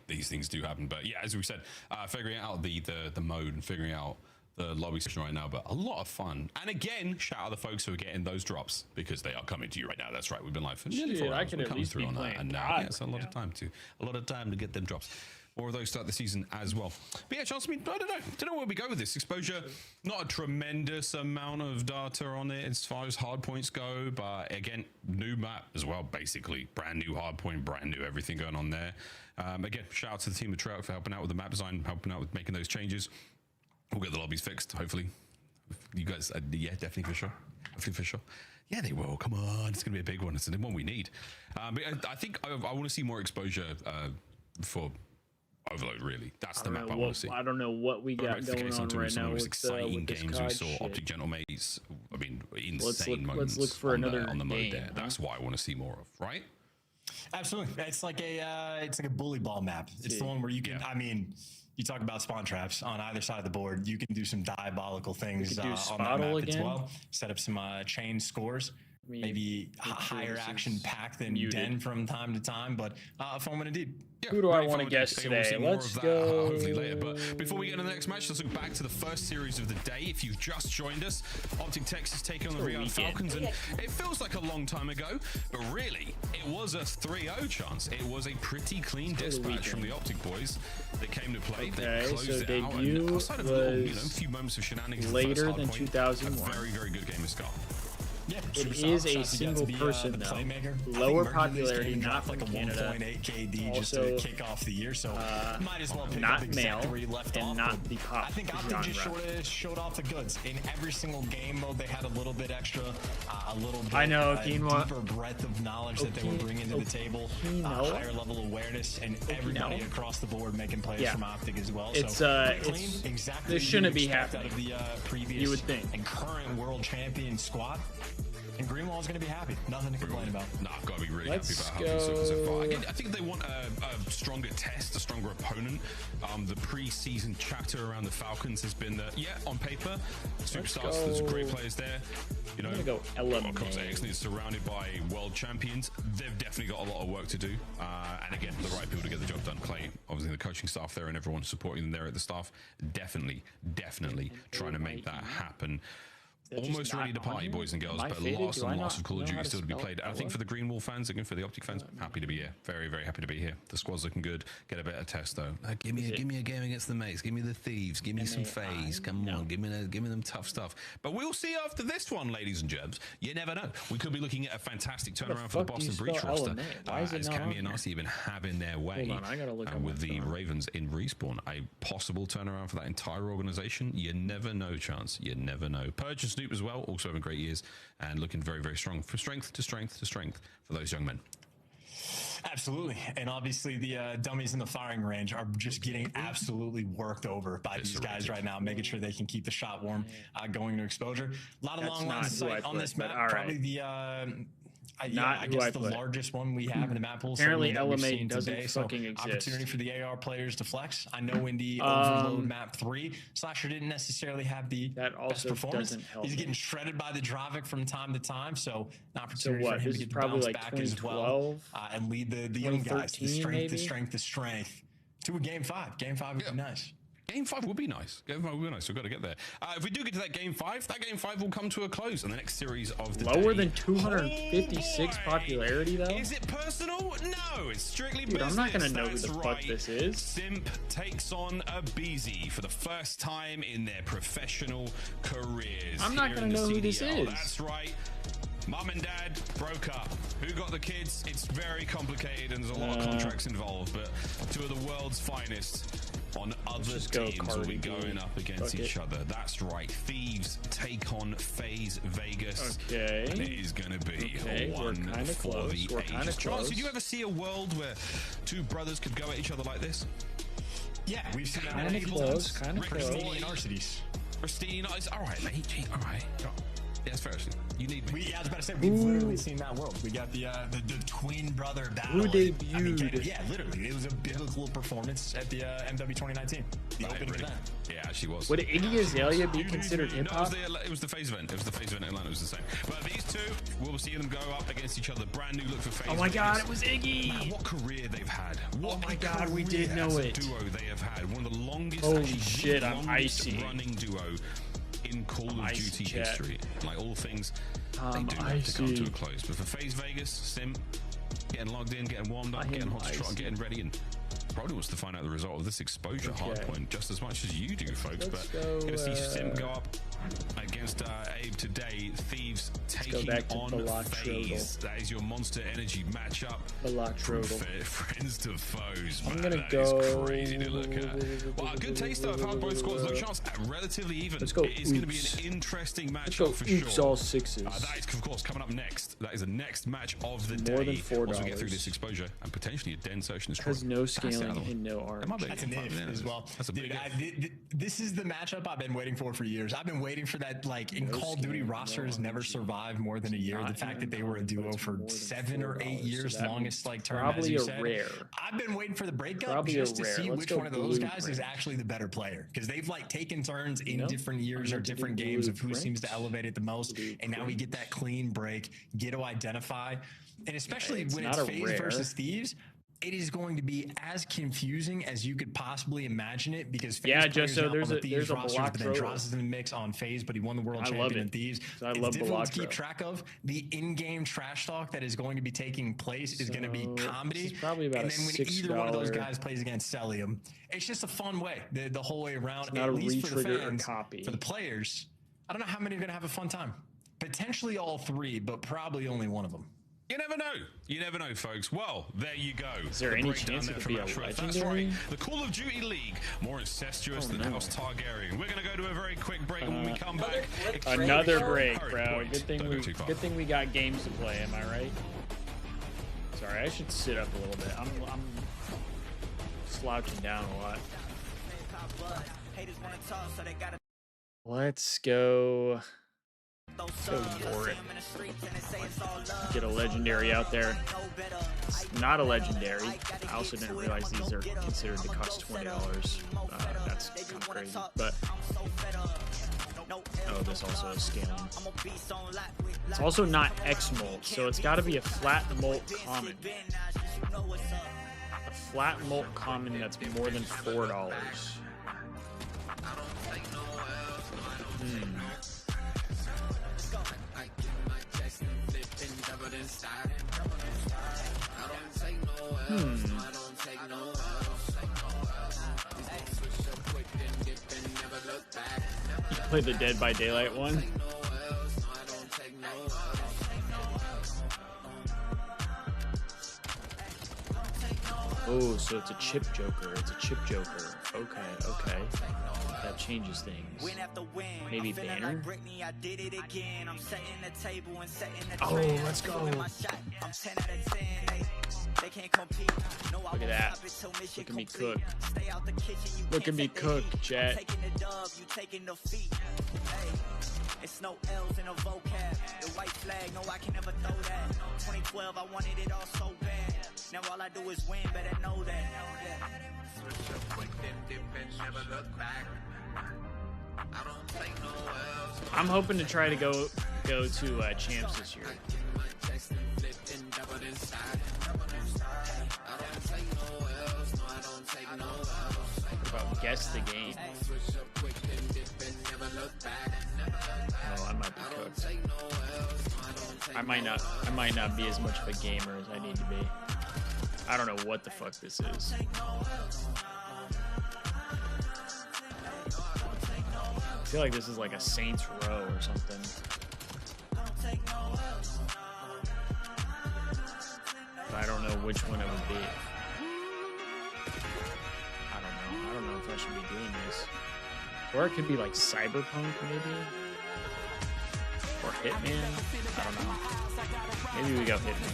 These things do happen. But yeah, as we said, figuring out the mode and figuring out the lobby session right now, but a lot of fun. And again, shout out the folks who are getting those drops because they are coming to you right now. That's right. We've been live for nearly 4 hours. I can at least be playing. And now it's a lot of time to get them drops. More of those start the season as well. But yeah, Chance, I mean, I don't know where we go with this. Exposure, not a tremendous amount of data on it as far as hard points go, but again, new map as well, basically. Brand new hard point, brand new everything going on there. Again, shout out to the team of Trout for helping out with the map design, helping out with making those changes. We'll get the lobbies fixed, hopefully. You guys, yeah, definitely for sure. Definitely for sure. Yeah, they will. Come on, it's going to be a big one. It's the one we need. But I think I want to see more exposure for Overload, really. That's the map I want to see. I don't know what we got going on right now. Most exciting games we saw. Optic Gentlemates. I mean, insane moments. Let's look for another on the mode game, there. That's what I want to see more of, right? Absolutely. It's like a bully ball map. It's the one where you can. I mean, you talk about spawn traps on either side of the board. You can do some diabolical things on that map as well. Set up some chain scores. Maybe a higher action pack than Den from time to time, but a fun one indeed. Yeah, who do I want to guess today? Let's go. Hopefully later. But before we get into the next match, let's look back to the first series of the day. If you've just joined us, Optic Texas taking on the Riyadh Falcons, and it feels like a long time ago, but really, it was a 3-0 chance. It was a pretty clean dispatch from the Optic boys that came to play. They closed it out, and outside of a few moments of shenanigans later than 2001. A very, very good game of Scar. Yeah, it is a single person though. Lower popularity, not from like a Canada. 1.8 KD just to kick off the year, so might as well pick not up exactly where you left off. Not the pop. I think Optic just showed off the goods in every single game mode. They had a little bit extra, a little bit deeper breadth of knowledge that they were bringing to the table, higher level awareness, and everybody across the board making plays from Optic as well. It's clean, exactly this shouldn't be happening out of the previous you would think. And current world champion squad. And Greenwall is going to be happy. Nothing to complain about. No, I've got to be really happy about how things look so far. Again, I think they want a stronger test, a stronger opponent. The pre-season chatter around the Falcons has been that, on paper, superstars, there's great players there. You know, excellently surrounded by world champions. They've definitely got a lot of work to do. And again, the right people to get the job done. Clay, obviously the coaching staff there and everyone supporting them there at the staff, definitely trying to make that happen. Almost ready to party, boys and girls, but lots and lots of Call of Duty still to be played. And I think for the Green Wall fans, again for the Optic fans, happy to be here. Very, very happy to be here. The squad's looking good. Get a better test though. Give me a game against the mates. Give me the Thieves. Give me some Faze. Come on, give me them tough stuff. But we'll see after this one, ladies and germs. You never know. We could be looking at a fantastic turnaround for the Boston Breach roster. As Cammy and Narcy have been having their way with the Ravens in respawn. A possible turnaround for that entire organization. You never know, Chance. You never know. Purge and Snoop as well, also having great years and looking very, very strong from strength to strength to strength for those young men. Absolutely. And obviously the dummies in the firing range are just getting absolutely worked over by these guys right now, making sure they can keep the shot warm going to exposure. A lot of long lines of sight on this map. Probably the I guess the largest one we have in the map pool. Apparently, LMA doesn't fucking exist. Opportunity for the AR players to flex. I know in the Overload map 3, Slasher didn't necessarily have the best performance. He's getting shredded by the Dravik from time to time, so an opportunity for him to get the bounce back as well and lead the young guys. The strength to strength to strength to a game 5. Game 5 would be nice. Game 5 would be nice. Game 5 would be nice. We've got to get there. If we do get to that Game 5 will come to a close in the next series of the Lower day. than 256 popularity, though? Is it personal? No, it's strictly Dude, business. I'm not going to know who That's the fuck right. this is. Simp takes on a BZ for the first time in their professional careers. I'm not here going in to the know who this CDL. is. That's right. Mum and dad broke up. Who got the kids? It's very complicated and there's a lot of contracts involved, but two of the world's finest on other teams will be going up against each other. That's right. Thieves take on Faze Vegas. Okay. And it is going to be Okay, a we're one kinda for close. the We're kinda ages. Charles, close. did you ever see a world where two brothers could go at each other like this? Yeah, we've seen that Kinda many close, times. kinda close. Christine and Arcides. Christine, all right, mate. All right. Yeah, it's fair. You need me. I was about to say, we've literally seen that world. We got the twin brother battle. Who debuted? Yeah, literally. It was a biblical performance at the MW 2019. The opening event. Yeah, actually was. Would Iggy Azalea be considered hip hop? No, it was the Faze event. It was the Faze event in Atlanta. It was the same. But these two, we'll see them go up against each other. Brand new look for Faze. Oh my God, it was Iggy! Man, what career they've had. What Oh my God, we did know as a it. duo they have had. One of the longest, Holy actually, shit, the I'm longest icy. running duo in Call of icy, Duty chat. history. Like all things, they I'm do have to come icy. to a close. But for Faze Vegas, Simp, getting logged in, getting warmed up, getting hot to trot, icy. getting ready, and probably wants to find out the result of this exposure hardpoint just as much as you do, folks. Let's But go, gonna see Simp go up against Abe today. Thieves taking back to on Balatrogel. Faze. That is your Monster Energy matchup. Balatrogel. Friends to foes. I'm Man, gonna that go. is crazy to look at. Well, a good taste of how both squads look. Chance relatively even. Let's go. It is going to be Oops. an interesting Let's go. matchup for Oops, sure. all sixes. That is, of course, coming up next. That is the next match of the More day. than $4. Once we get through this exposure and potentially a den search and destroy. Has no scaling and no arm. That's an if as well. That's a big if. This is the matchup I've been waiting for years. I've been waiting for that, like, in Call of Duty rosters never survive more than a year. The fact that they were a duo for 7 or 8 years, longest like term, as you said. Rare. I've been waiting for the breakup Probably just a to rare. see Let's which go one of those guys is blueprint. actually the better player, because they've like taken turns in different years I'm or gonna do different games of who blueprint. seems to elevate it the most. And now we get that clean break, get to identify, and especially It's when not it's a Faze rare. versus Thieves. It is going to be as confusing as you could possibly imagine it, because Faze Yeah, players just so now there's on the a- Thieves there's a roster, but then Balatrogel. Dross is in the mix on Faze, but he won the world I love champion in it. Thieves. I It's love difficult to keep Balatrogel. track of. The in-game trash talk that is going to be taking place is going to be So, comedy. this is probably about and a then when either one of those $6 guys plays against Celium, it's just a fun way the whole way around. not At a least for the retrigger or fans, copy. for the players, I don't know how many are going to have a fun time. Potentially all three, but probably only one of them. You never know. You never know, folks. Well, there you go. Is there The any breakdown chance it there could from be a Ashworth. That's legendary? right. The Call of Duty League, more incestuous than no. House Targaryen. We're going to go to a very quick break, and when we come back, Another break, Hurry, bro. point. Good Don't go too far. thing we got games to play. Am I right? Sorry, I should sit up a little bit. I'm slouching down a lot. Let's go. Go for it. Get a legendary out there. It's not a legendary. I also didn't realize these are considered to cost $20. That's kind of crazy. But oh, this also is scaling. It's also not X molt, so it's got to be a flat molt common. A flat molt common that's more than $4. You play the Dead by Daylight one? Oh, so it's a chip joker. It's a chip joker. Okay, okay. That changes things. Maybe banner? Oh, let's go. Look at that. Look at me cook. Look at me cook, chat. It's no L's in a vocab. The white flag, no, I can never throw that. 2012, I wanted it all so bad. Now all I do is win, better know that. I'm hoping to try to go to champs this year. If about guess the game. Oh, I might be cooked. I might not be as much of a gamer as I need to be. I don't know what the fuck this is. I feel like this is like a Saints Row or something. But I don't know which one it would be. I don't know if I should be doing this. Or it could be like Cyberpunk maybe? Or Hitman? I don't know. Maybe we go Hitman.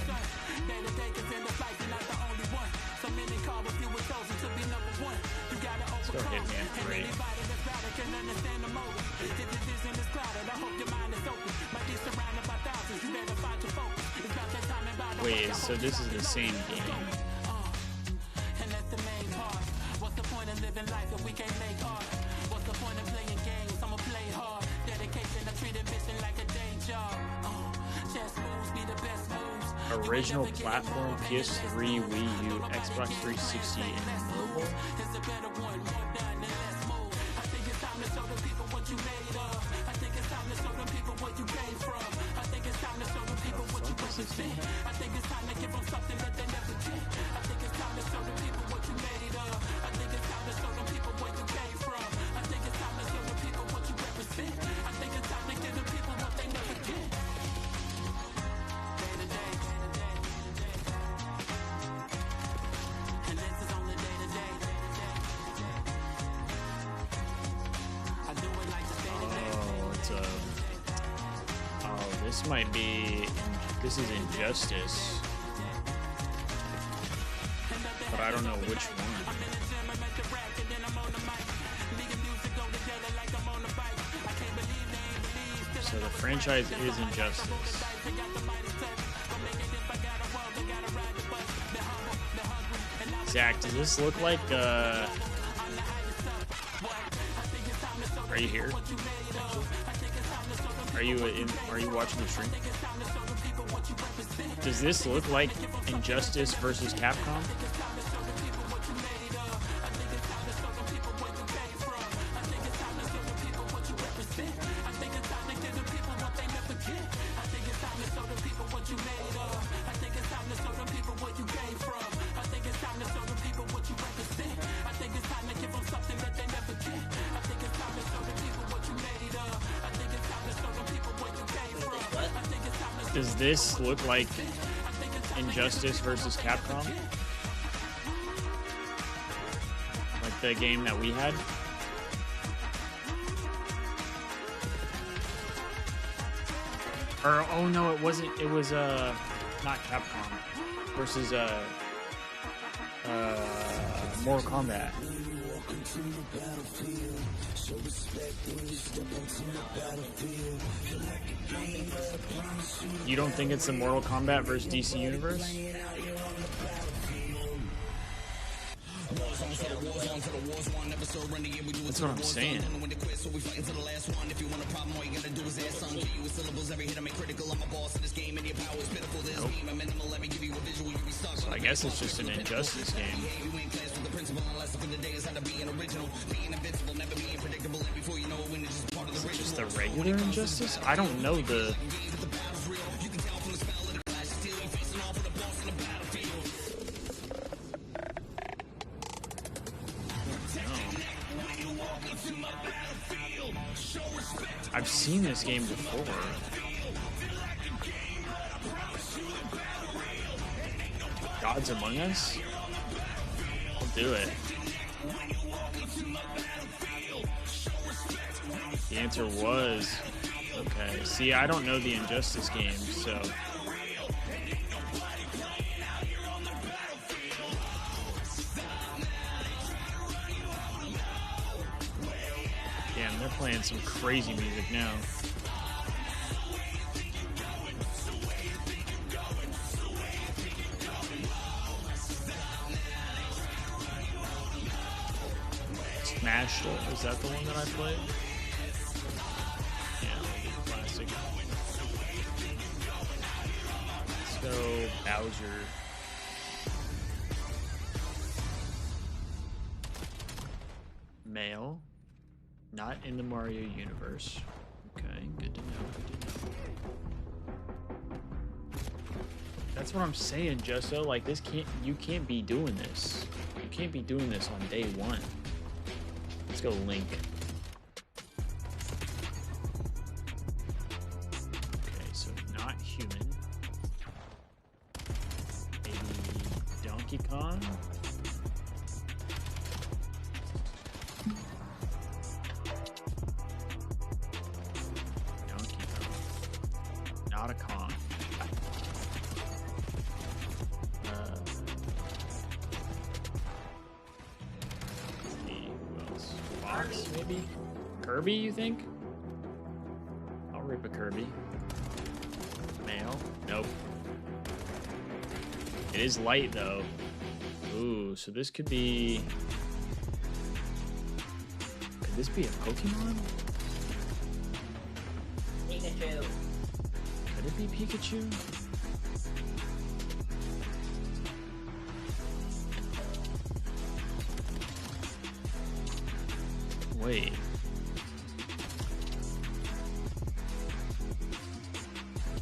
Let's go Hitman 3. Wait, so this is the same game. What's the point of living life if we can't make art? What's the point of playing games? I'ma play hard. Dedication to treat ambition like a day job. Chess moves be the best moves. Original platform, PS3, Wii U, Xbox 360, and mobile. It's a better one, more done and less move. I think it's time to show the people what you made of. I think it's time to show the people what you came from. I think it's time to show the people what you represent. I think it's time to give them something that they never get. I think it's time to show the people what you made of. I think it's time to show the people where you came from. I think it's time to show the people what you represent. I think it's time to give the people what they never get. Day to day, and this is on the day to day. I do it like the day to day. Oh, it's a... Oh, this might be... This is Injustice. But I don't know which one. So the franchise is Injustice. Zach, does this look like are you here? Are you watching the stream? Does this look like Injustice versus Capcom? Does this look like Injustice versus Capcom? Like the game that we had? Or, oh no, it wasn't, it was, not Capcom versus, Mortal Kombat. You don't think it's the Mortal Kombat versus DC Universe? That's what I'm saying. Nope. So I guess it's just an Injustice game. Is it just the regular Injustice? I don't know the... I've seen this game before. Gods Among Us? I'll do it. The answer was... Okay, see, I don't know the Injustice games, so... Damn, they're playing some crazy music now. Smash, is that the one that I played? Yeah, classic. Let's go Bowser. Male. Not in the Mario universe. Okay, good to know. Good to know. That's what I'm saying, Justo. Like this you can't be doing this. You can't be doing this on day one. Let's go Link. Okay, so not human. Maybe Donkey Kong? Donkey Kong. Not a Kong. Maybe Kirby, you think? I'll rip a Kirby. Male. Nope. It is light though. Ooh, so this could be. Could this be a Pokemon? Pikachu. Could it be Pikachu? Wait.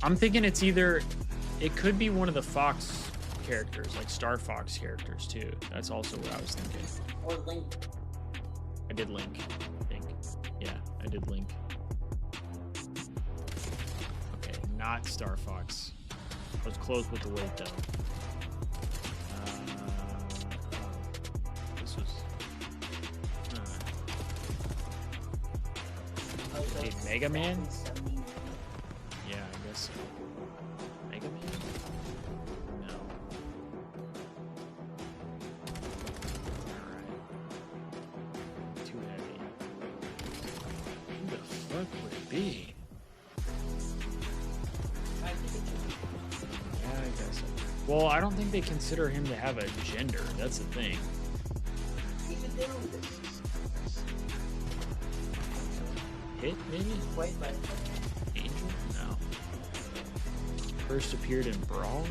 I'm thinking it's either... It could be one of the Fox characters, like Star Fox characters, too. That's also what I was thinking. Or Link. I did Link, I think. Yeah, I did Link. Okay, not Star Fox. I was close with the weight, though. This was... Hey, Mega Man? Yeah, I guess so. Mega Man? No. Alright. Too heavy. Who the fuck would it be? Yeah, I guess so. Well, I don't think they consider him to have a gender. That's the thing. Hit, maybe? Wait, but Angel? No. First appeared in Brawl?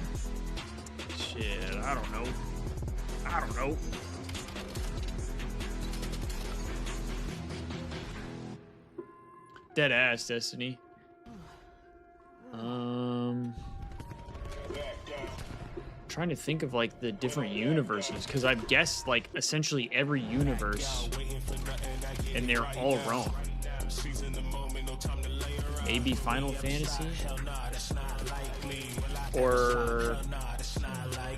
Shit, I don't know. I don't know. Dead ass, Destiny. Trying to think of like the different universes because I've guessed like essentially every universe and there all wrong. Maybe Final Fantasy? Or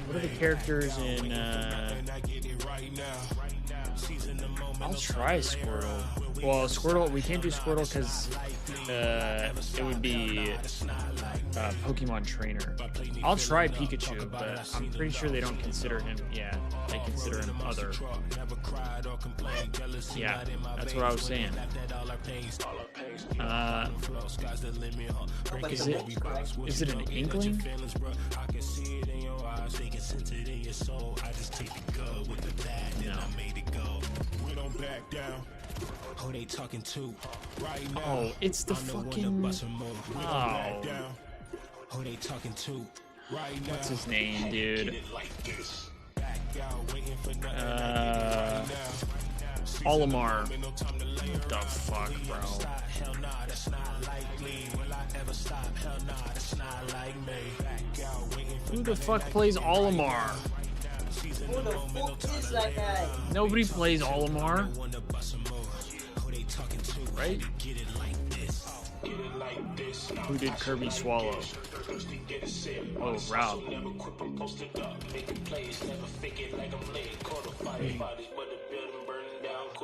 what are the characters in I'll try Squirtle. Well, Squirtle, we can't do Squirtle because it would be Pokemon Trainer. I'll try Pikachu, but I'm pretty sure they don't consider him. Yeah, they consider him other. Yeah, that's what I was saying. Is it an Inkling? No. Oh, it's the fucking... Oh. What's his name, dude? Olimar. What the fuck, bro? Who the fuck plays Olimar? who the fuck is that guy? Nobody plays Olimar. Right? Who did Kirby swallow? Oh, Rob.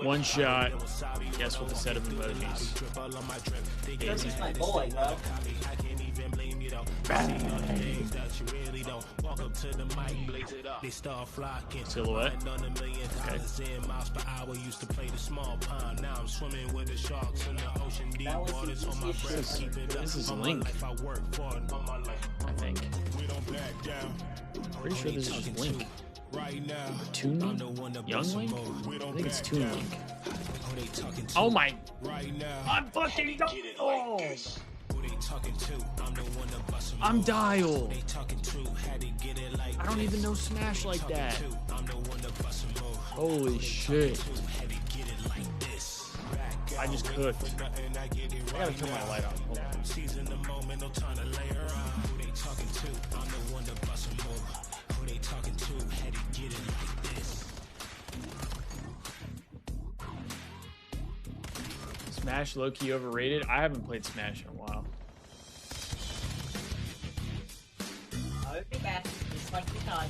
One shot. Guess what the set of emojis? Kirby's my boy, bro. Silhouette. Okay. This is Link. I think. Pretty sure this is just Link. Toon Link? Young Link? I think it's Toon Link. Oh my! I'm fucking... Oh! I'm Dial. I don't even know Smash like that. Holy shit. I just cooked. I gotta turn my light on. Hold on. Smash low-key overrated? I haven't played Smash in a while. I would be back, just like the dodge.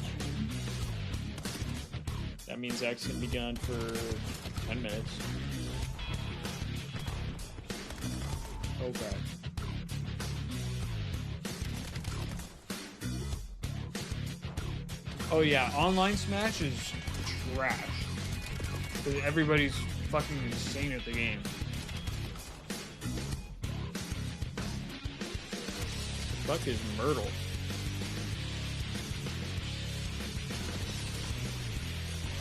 That means Zach's gonna be gone for 10 minutes. Okay. Oh yeah, online Smash is trash. Everybody's fucking insane at the game. The fuck is Myrtle?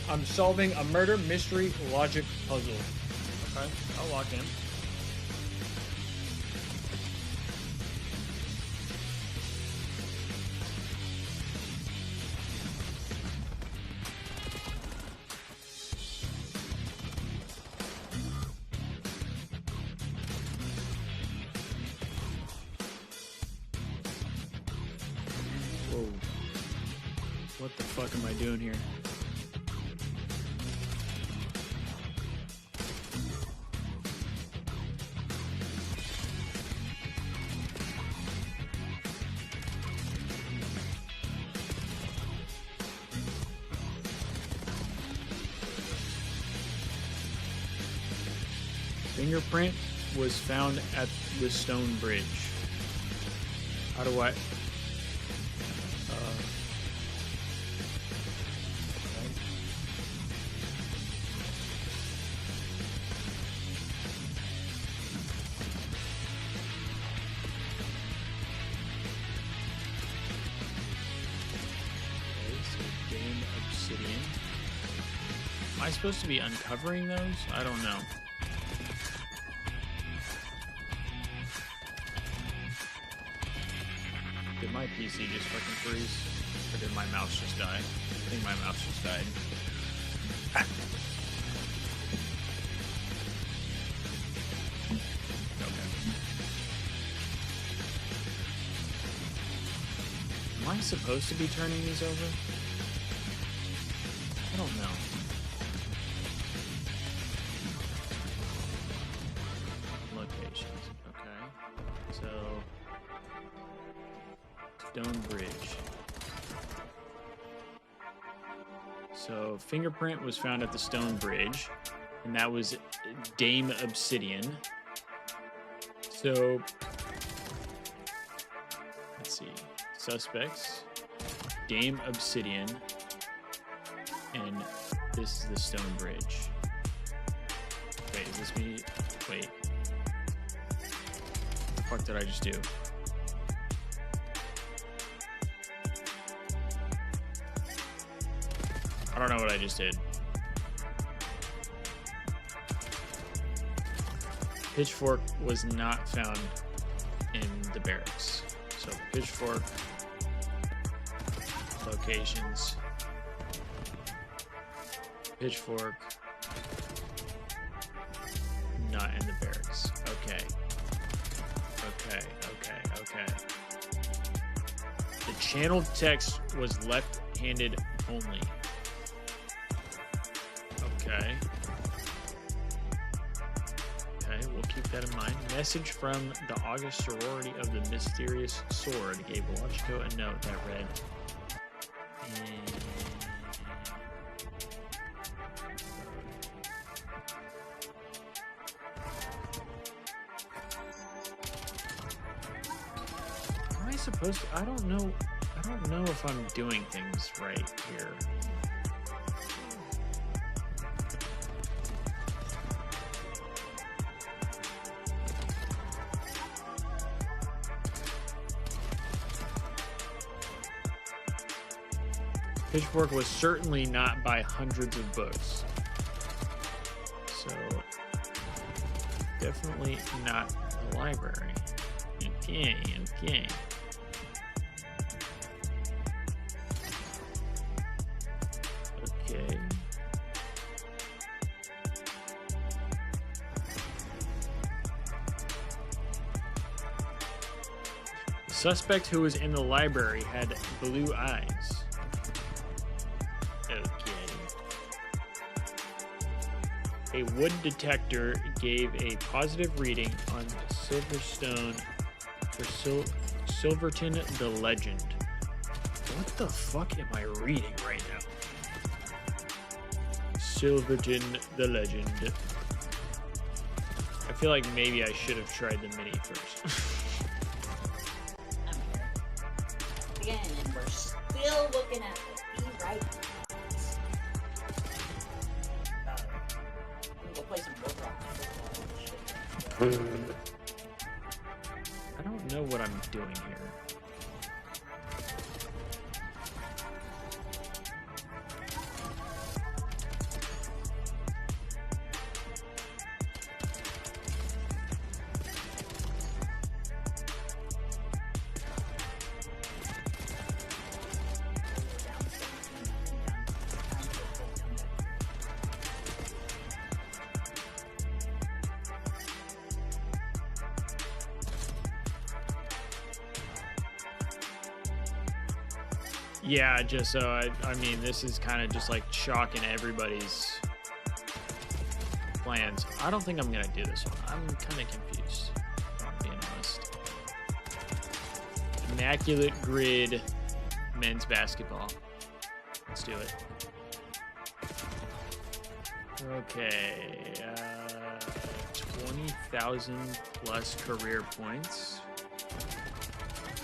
I'm solving a murder mystery logic puzzle. Okay, I'll lock in. Whoa. What the fuck am I doing here? Fingerprint was found at the stone bridge. How do I... Obsidian. Am I supposed to be uncovering those? I don't know. Did my PC just fucking freeze? Or did my mouse just die? I think my mouse just died. Okay. Am I supposed to be turning these over? I don't know. Locations. Okay. So... Stone Bridge. So, fingerprint was found at the Stone Bridge, and that was Dame Obsidian. So, let's see. Suspects, Dame Obsidian, and this is the Stone Bridge. Wait, is this me? Wait. What the fuck did I just do? I don't know what I just did. Pitchfork was not found in the barracks. So pitchfork, locations, pitchfork, not in the barracks. Okay. Okay. The channel text was left-handed only. Okay, we'll keep that in mind. Message from the August sorority of the mysterious sword gave Logico a note that read, am I supposed to? I don't know if I'm doing things right here. Pitchfork was certainly not by hundreds of books. So, definitely not the library. Okay. Okay. The suspect who was in the library had blue eyes. Okay. A wood detector gave a positive reading on Silverstone for Silverton the Legend. What the fuck am I reading right now? Silverton the Legend. I feel like maybe I should have tried the mini first. Again, and we're still looking at the right. I'm gonna go play some Roblox. I don't know what I'm doing here. Yeah, just so I mean, this is kind of just like shocking everybody's plans. I don't think I'm gonna do this one. I'm kind of confused, if I'm being honest. Immaculate Grid men's basketball. Let's do it. Okay, 20,000 plus career points.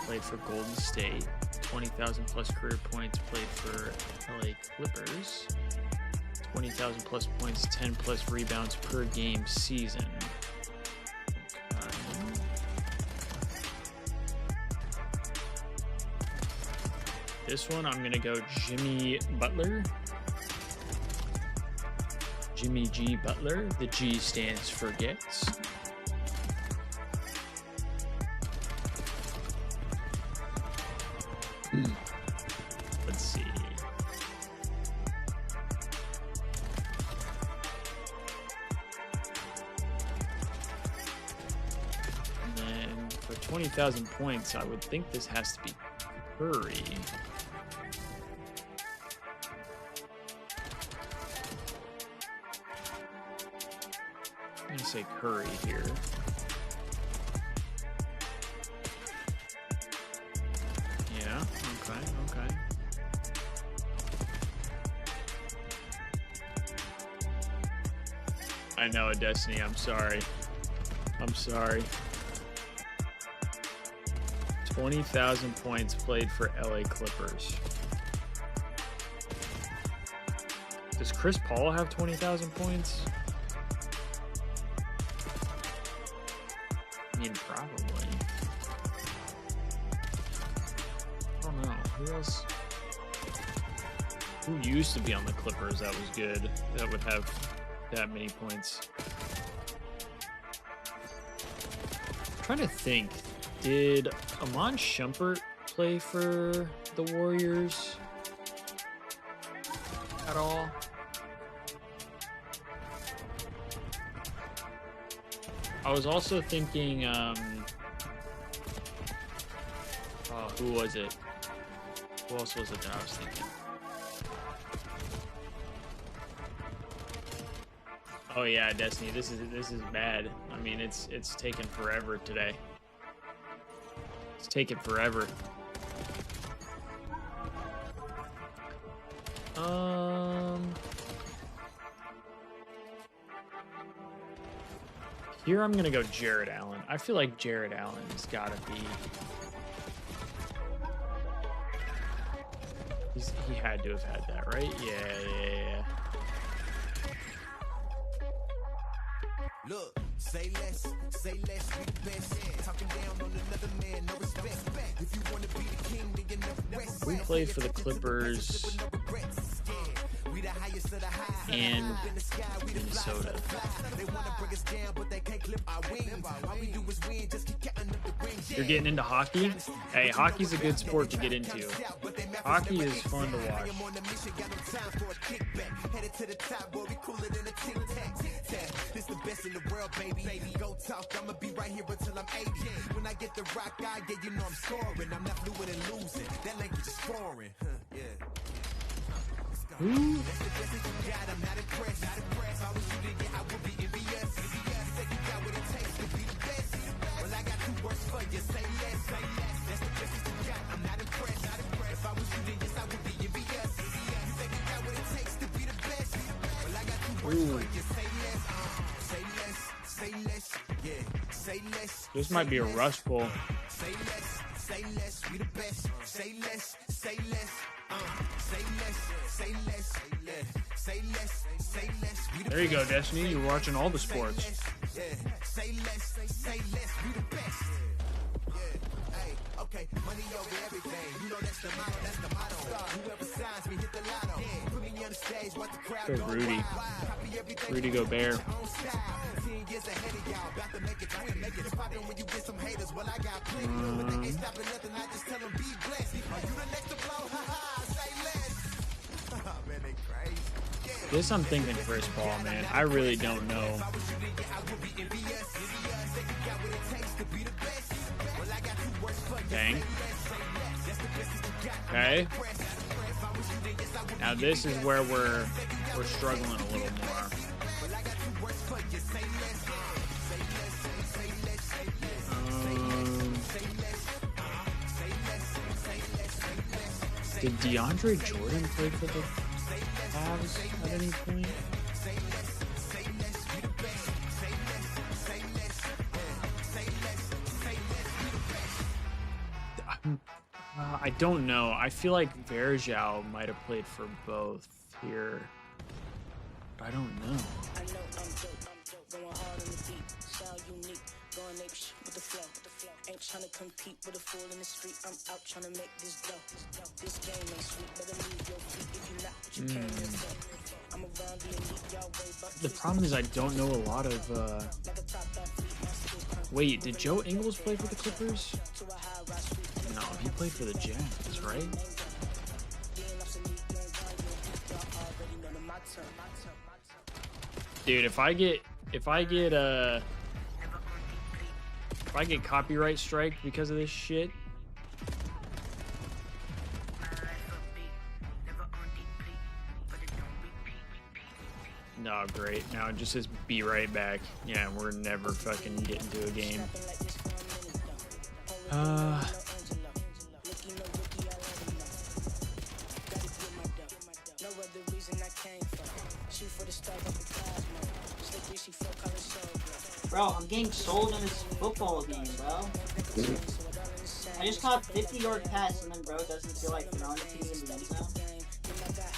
Played for Golden State. 20,000 plus career points, played for LA Clippers. 20,000 plus points, 10 plus rebounds per game season. This one, I'm gonna go Jimmy Butler. Jimmy G Butler. The G stands for gets. Let's see. And then for 20,000 points, I would think this has to be Curry. I'm gonna say Curry here. Okay. I know, Destiny, I'm sorry. 20,000 points, played for LA Clippers. Does Chris Paul have 20,000 points? I mean, probably. I don't know. Who else? Who used to be on the Clippers that was good? That would have that many points. I'm trying to think. Did Amon Shumpert play for the Warriors at all? I was also thinking, who was it? Who else was it that I was thinking? Oh yeah, Destiny. This is bad. I mean, it's taken forever today. It's taken forever. Here I'm gonna go Jared Allen. I feel like Jared Allen has gotta be. He had to have had that, right? Yeah. Look, say less, we the best. Talking down on another man, no respect. If you want to be the king, then you never rest. We played for the Clippers and Minnesota. They want to bring us down, but they can't clip our wings. All we do is win, just keep getting up the ring. You're getting into hockey? Hey, hockey's a good sport to get into. Hockey is fun to watch. This the best in the world, baby. Go talk, I'ma be right here until I'm 80. When I get the rock, yeah, you know I'm scoring. I'm not fluid and losing. That language is foreign. Yeah. Ooh. That's the best that you got. I'm not impressed. Not impressed. If I was you, then yeah, I would be envious. You think you got what it takes to be the best. Well, I got 2 words for you. Say less, say less. That's the best that you got. I'm not impressed. Not impressed. If I was you, then yes, I would be envious. You think you got what it takes to be the best. Well, I got 2 words for you. Say less. Say less. Say less. Yeah. Say less. This might be a rush pull. Say less. Say less. We the best. Say less. Say less. Say less. Say less. Say less. Say less. There you go, Destiny. You're watching all the sports. Yeah. Say less. Say less. We the best. Yeah. Hey. Okay. Money over everything. You know that's the motto. That's the motto. Whoever signs me hit the lotto. Put me on the stage. Watch the crowd Go go Rudy. Rudy Gobert. 10 years ahead of y'all. About to make it. Try to make it. It's poppin' when you get some haters. Well, I got plenty. But they ain't stopping nothing. I just tell them be blessed. Are you the next to blow? Ha ha. Say less. Man, they crazy. This I'm thinking first ball, man. I really don't know. Dang. Okay. Now this is where we're struggling a little more. Did DeAndre Jordan play for the Cavs at any point? I don't know. I feel like Verjao might have played for both here. But I don't know. Ain't trying to compete with a fool in the street. I'm out trying to make this dough. This game ain't sweet, better move your feet if you not what you came here for. I'm around the elite, y'all way back. The problem is I don't know a lot of Wait, did Joe Ingles play for the Clippers? No, he played for the Jazz, right? Dude, if I get copyright strike because of this shit. No, great. Now it just says be right back. Yeah, we're never fucking getting to a game. Bro, I'm getting sold in this football game, bro. I just caught 50-yard pass and then bro doesn't feel like throwing it to me in the end zone.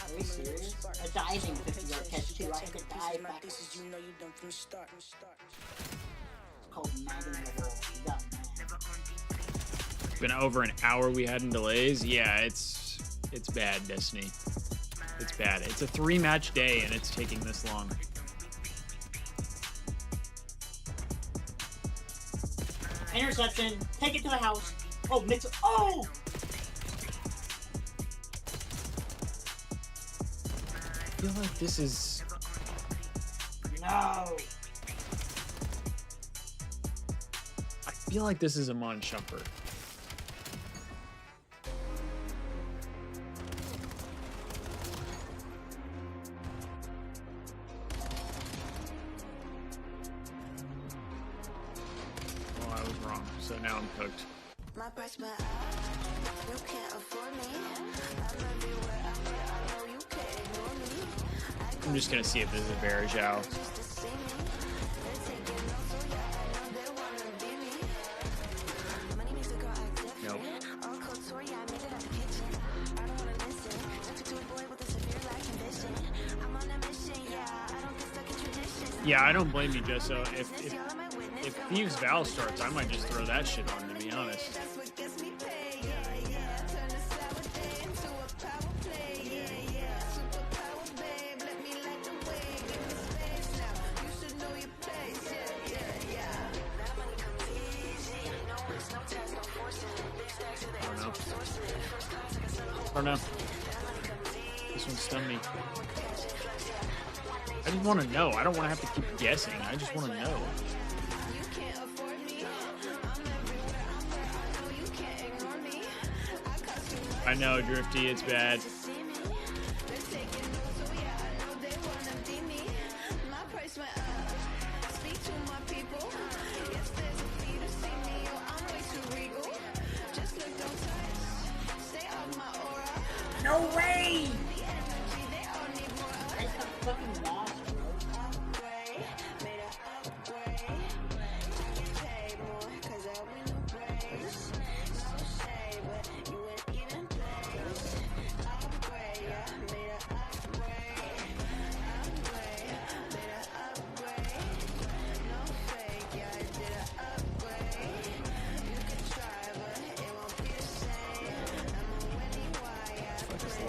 Are you serious? A diving 50-yard catch too. I had to dive back. It's called nagging the wall. You got mad. Been over an hour we had in delays. Yeah, it's bad, Destiny. It's bad. It's a 3-match day and it's taking this long. Interception. Take it to the house. Oh, Mitchell. Oh! I feel like this is... No. I feel like this is Amon Shumpert. So now I'm cooked. My price, but you can't afford me. I'm everywhere I know you can't ignore me. I'm just gonna see if this is Verjao. Nope. Yeah, I don't blame you, Jesso. If Thieves Val starts, I might just throw that shit on, to be honest. don't know. This one stunned me. I just want to know. I don't want to have to keep guessing. I just want to know. I know, Drifty, it's bad. No way! I just got fucking lost, bro.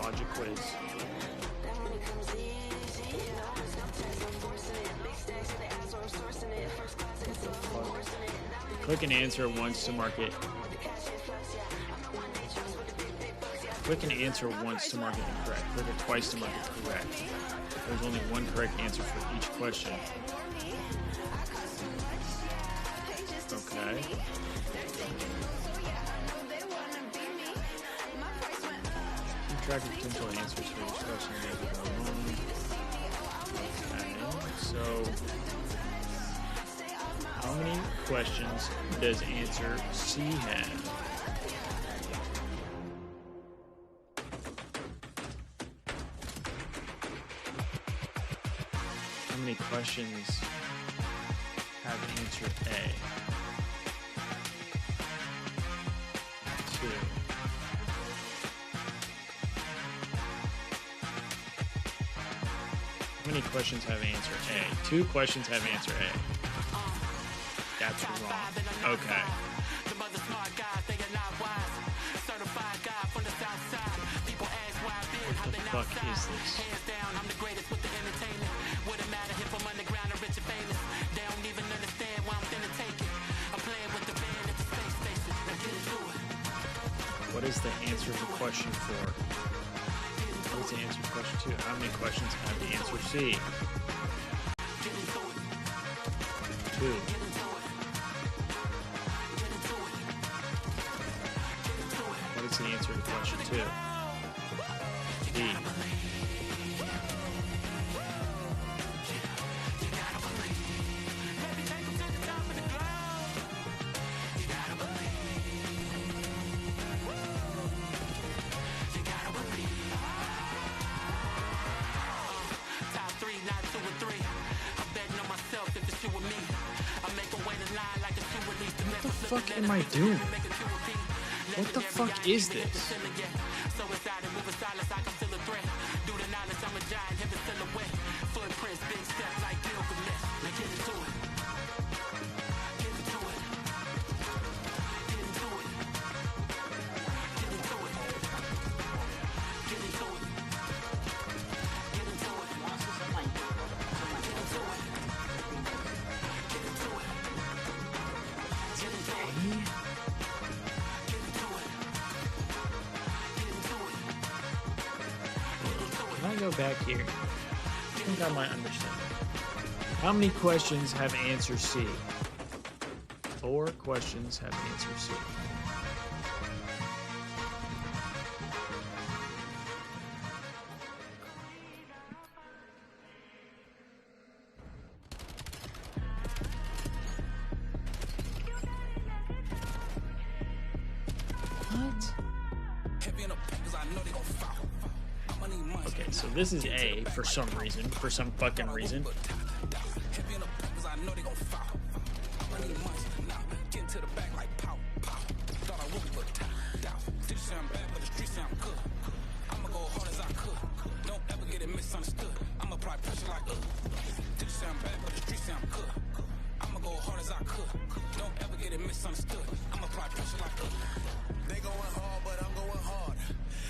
Logic quiz. Click and answer once to mark it. Click and answer once to mark it incorrect. Click it twice to mark it correct. There's only one correct answer for each question. Okay. Keep track of potential answers for each question as we go along. Okay, so how many questions does answer C have? How many questions have answer A? 2. How many questions have answer A? 2 questions have answer A. That's wrong. Okay. What the fuck is this? What is the answer to question 4? What's the answer to question 2? How many questions have the answer C? 2. What is the answer to question 2? D. What the fuck am I doing? What the fuck is this? Can I go back here? I think I might understand. How many questions have answer C? 4 questions have answer C. Okay, so this is A for some reason, for some fucking reason. They going hard, but I'm going hard.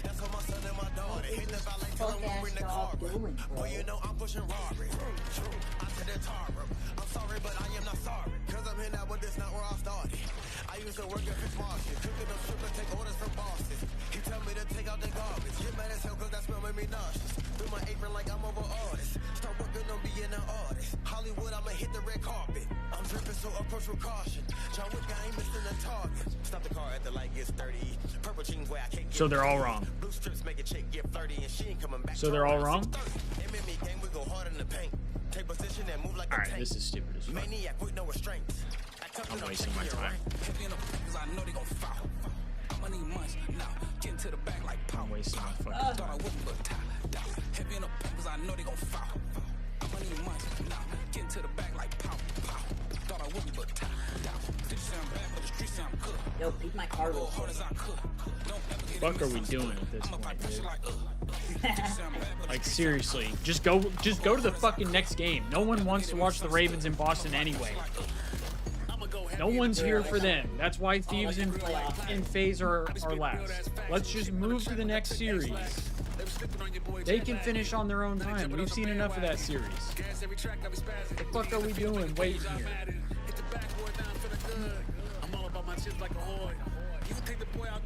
That's how my son and my daughter hit the valley till I'm wearing the car. Well, you know I'm pushing Rari. I said the tar room. I'm sorry, but I am not sorry. Cause I'm here now, but this not where I started. I used to work at Fish Market, cooking up shrimp and take orders from bosses. He tell me to take out the garbage. So they're all wrong. So they're all wrong? Alright, this is stupid as fuck. I'm wasting my time. I'm wasting my fucking time. Yo, beat my car real quick. What are we doing at this point, dude? Like seriously, just go to the fucking next game. No one wants to watch the Ravens in Boston anyway. No one's here for them. That's why Thieves and Faze are last. Let's just move to the next series. They can finish on their own time. We've seen enough of that series. What the fuck are we doing waiting here?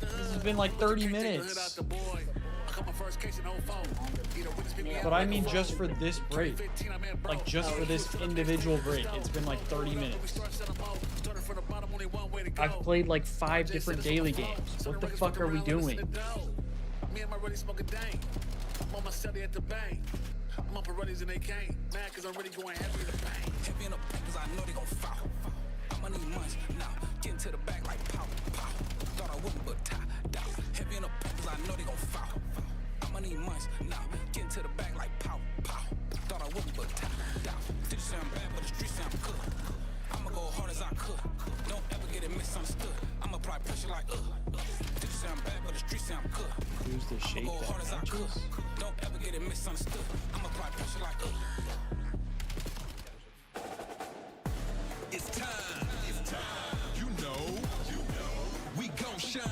This has been like 30 minutes. But I mean just for this break. Like just for this individual break. It's been like 30 minutes. I've played like 5 different daily games. What the fuck are we doing? Me and my buddy smoke a dang. I'm on my celly at the bank. I'm up already and they came. Mad cause I'm really going heavy in the bank. Heavy in the bank cause I know they gon' foul. I'm gonna need months now. Get into the back like pow, pow. Thought I wouldn't but tie down. Heavy in the bank cause I know they gon' foul. I'm gonna need months now. Get into the back like pow, pow. Thought I wouldn't but tie down. Did you say I'm bad but the streets say I'm good. I'ma go hard as I could. Don't ever get it misunderstood. I'ma apply pressure like Did you say I'm bad but the streets say I'm good. Who's the shape that matches? Don't ever get it misunderstood. I'ma apply pressure like It's time. It's time. You know. We gon' shine.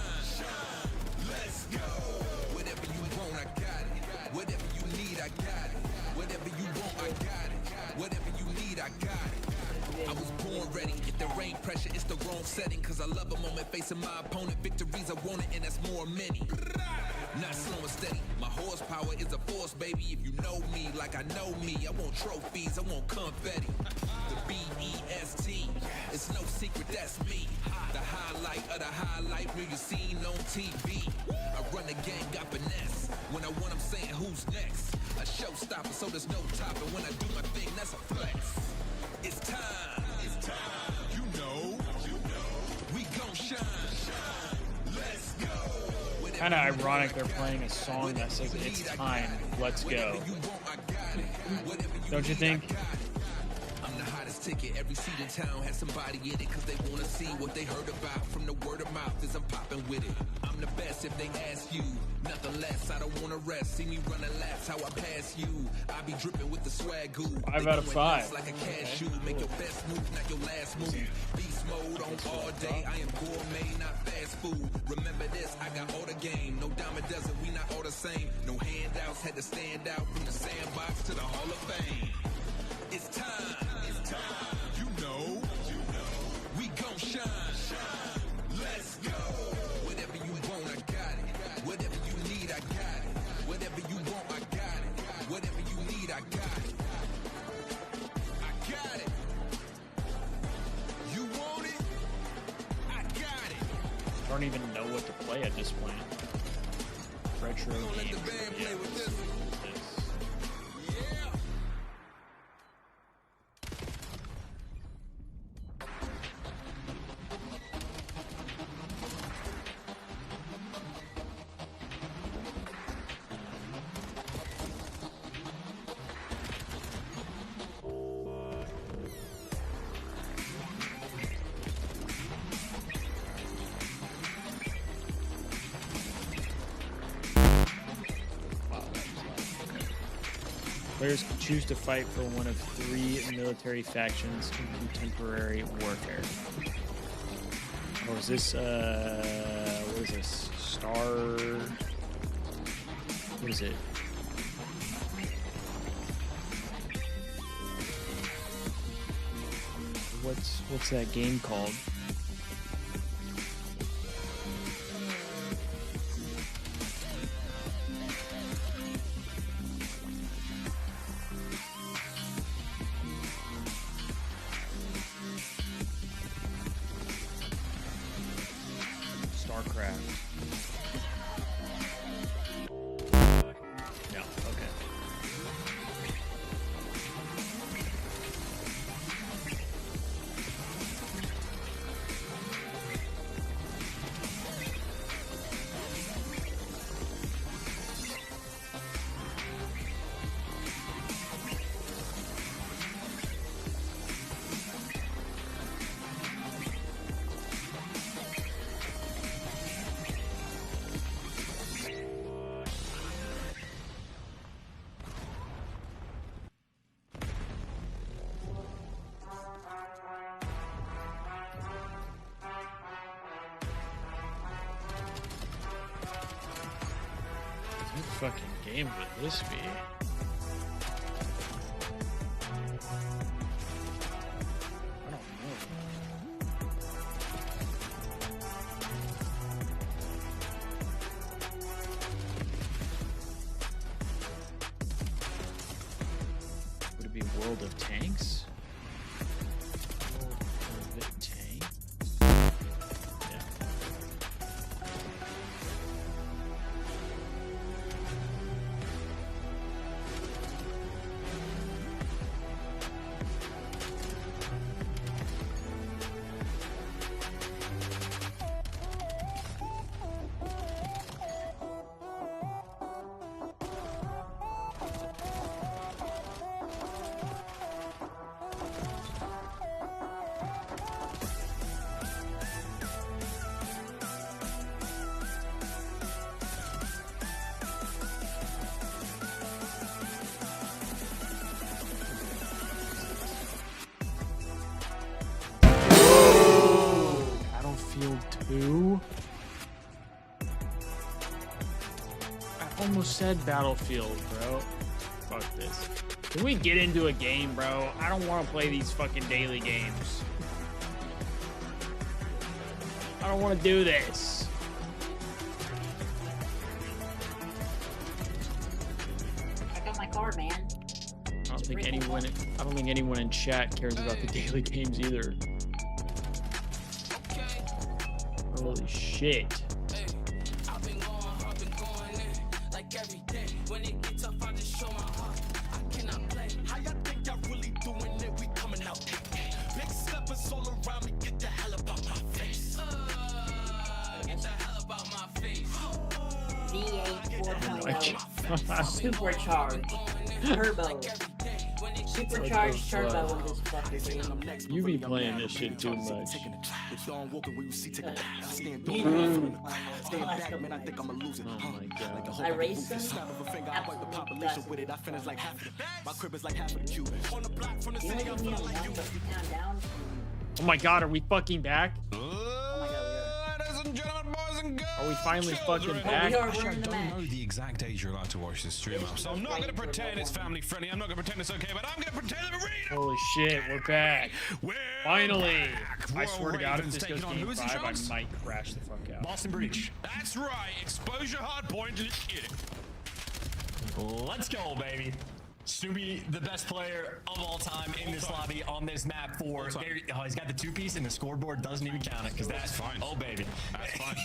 Let's go. Whatever you want, I got it. Whatever you need, I got it. Whatever you want, I got it. Whatever you need, I got it. I was born ready. If there ain't pressure, it's the wrong setting. Cause I love a moment facing my opponent. Victories I want it, and that's more many. Not slow and steady. My horsepower is a force, baby. If you know me like I know me, I want trophies, I want confetti. The B-E-S-T, it's no secret, that's me. The highlight of the highlight reel you seen on TV. I run the game, got finesse. When I want, I'm saying who's next. A showstopper, so there's no topping. When I do my thing, that's a flex. It's time. It's time. You know. We gon' shine. Let's go. Kind of ironic they're playing a song that says it's time, let's go. Don't you think? I'm the hottest ticket. Every seat in town has somebody in it, cause they wanna see what they heard about from the word of mouth as I'm popping with it. I'm the best if they ask you, nothing less. I don't wanna rest. See me running laps, how I pass you. I be dripping with the swag goo. 5 out of 5. Like a cashew. Make your best move, not your last move. Beast mode on all day. I am gourmet, not fast food. Remember this, I got all the game. No dime a dozen, we not all the same. No handouts, had to stand out from the sandbox to the Hall of Fame. It's time. It's time. You know. We gon' shine. Let's go. Whatever you want, I got it. Whatever you need, I got it. Whatever you want, I got it. Whatever you need, I got it. I got it. You want it? I got it. I don't even know what to play at this point. Retro game. Yeah. Players can choose to fight for one of 3 military factions in contemporary warfare. Oh, is this, what is this? What is it? What's that game called? Warcraft. No, okay. What fucking game would this be? I don't know. Would it be World of Tanks? World of Tank? Yeah. Battlefield 2? I almost said Battlefield, bro. Fuck this. Can we get into a game, bro? I don't want to play these fucking daily games. I don't want to do this. I got my car, man. I don't think anyone in chat cares about the daily games either. Holy shit. Supercharged. Turbo. Supercharged turbo in this fucking game. You be playing this shit too much. Oh my god. I raced them. Oh my god, are we fucking back? Are we finally fucking back? I don't know the exact age you're allowed to watch this stream up, so I'm not going to pretend it's family friendly. I'm not going to pretend it's okay, but I'm going to pretend that we're Holy shit, we're back. Finally. I swear to god, if this goes game 5, I might crash the fuck out. Boston Breach. That's right. Exposure hard point. Let's get it. Let's go, baby. Subi, the best player of all time in this lobby on this map for he's got the 2-piece and the scoreboard doesn't even count it because that's fine. Oh baby, that's fine.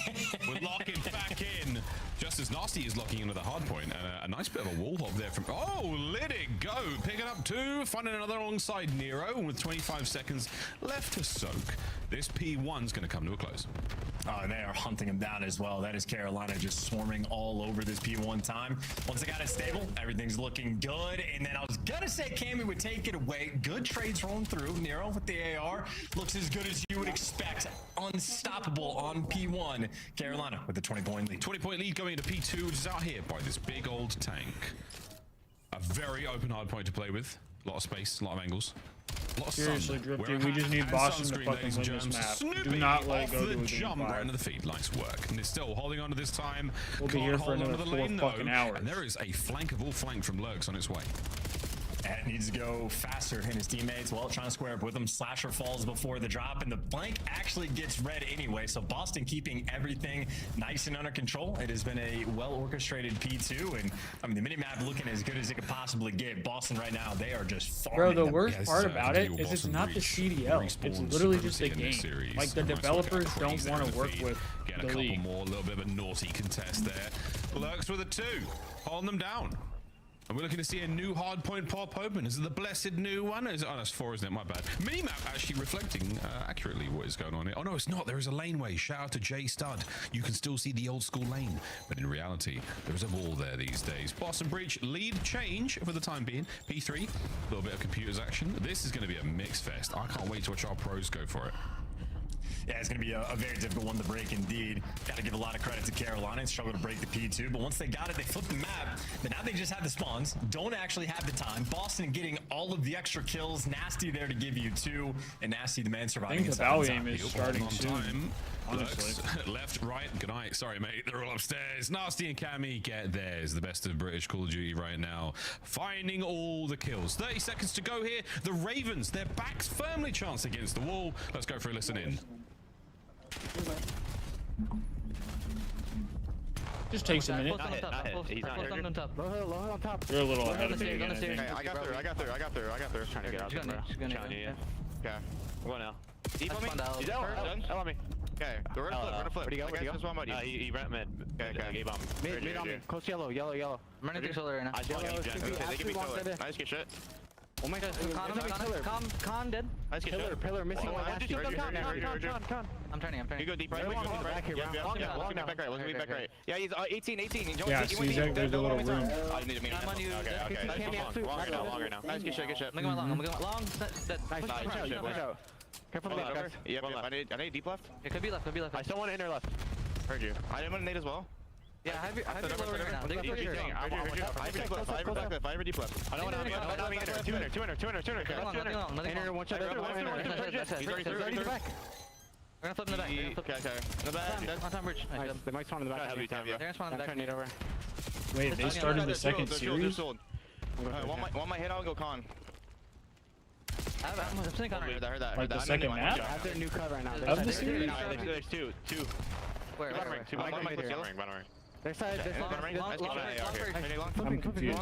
We're locking back in. Just as Nasty is locking into the hard point, and a nice bit of a wall hop there from. Oh, let it go! Picking up 2, finding another alongside Nero, and with 25 seconds left to soak, this P1's going to come to a close. Oh, and they are hunting him down as well. That is Carolina just swarming all over this P1 time. Once they got it stable, everything's looking good. And then I was gonna say Cammy would take it away. Good trades rolling through. Nero with the AR looks as good as you would expect. Unstoppable on P1. Carolina with the 20-point lead. 20-point lead going into P2, which is out here by this big old tank. A very open hard point to play with. A lot of space, a lot of angles. Seriously, Drifty, we just need Boston to fucking win this map. Do not let it go to a jump game 5. right into the feed. Nice work. And they're still holding on to this time. We'll be here for another 4 fucking hours. And there is a flank of all flank from Lurks on its way. And it needs to go faster, and his teammates, well, trying to square up with him. Slasher falls before the drop, and the flank actually gets red anyway. So Boston keeping everything nice and under control. It has been a well-orchestrated P2, and I mean, the minimap looking as good as it could possibly get. Boston right now, they are just farming. Bro, the worst part about it is it's not the CDL. It's literally just the game. Like, the developers don't want to work with Get a couple more, a little bit of a naughty contest there. Lurks with a 2, holding them down. And we're looking to see a new hard point pop open. Is it the blessed new one? Is it, oh, that's 4, isn't it? My bad. Minimap actually reflecting accurately what is going on here. Oh, no, it's not. There is a laneway. Shout out to J Stud. You can still see the old school lane. But in reality, there is a wall there these days. Boston Breach lead change for the time being. P3, a little bit of computers action. This is going to be a mix fest. I can't wait to watch our pros go for it. Yeah, it's going to be a very difficult one to break indeed. Got to give a lot of credit to Carolina and struggle to break the P2, but once they got it, they flipped the map. But now they just have the spawns, don't actually have the time. Boston getting all of the extra kills. Nasty there to give you 2, and Nasty the man surviving. I think the Bow game is starting soon. Honestly. Left, right, good night. Sorry, mate. They're all upstairs. Nasty and Cammy get theirs. The best of British Call of Duty right now. Finding all the kills. 30 seconds to go here. The Ravens, their backs firmly chanced against the wall. Let's go for a listen in. Just takes a minute. Not hit. He's not here. Low on top. You're a little ahead of me again. Okay, I got through. Trying to get out there, bro. Okay, I'm going now. Deep on me. He's L on me. Okay, we're gonna flip. Where'd he go? He ran mid. Okay. Gave bomb. Mid on me. Close yellow. I'm running through solar right now. They can be solar. Nice, good shit. Oh my god, Con dead. Nice, good shit. Pillar missing one. Con. I'm turning. You go deep right. Back here, Let's back right. Yeah, he's 18. Yeah, see, there's a little room. I need to meet him. Okay. Longer now. Nice, good shit. I'm going long. Nice. Watch out. Careful the left, guys. Yep. I need deep left. It could be left. I still want inner left. Heard you. I didn't want to nade as well. Yeah, I have your lower right now. I have a deep left. I don't want to be inner. Two inner. Inner, one shot. He's already through. We're gonna flip in the back. Okay. In the back. On top bridge. Nice. They might spawn in the back. They're They're gonna spawn in the back. Need over. Wait, they started the second series? One might hit out and go con. I'm sitting con right. I heard that. Like the second map? I have their new cut right now. Of the series? There's two. Where? One might put Their side, I'm confused.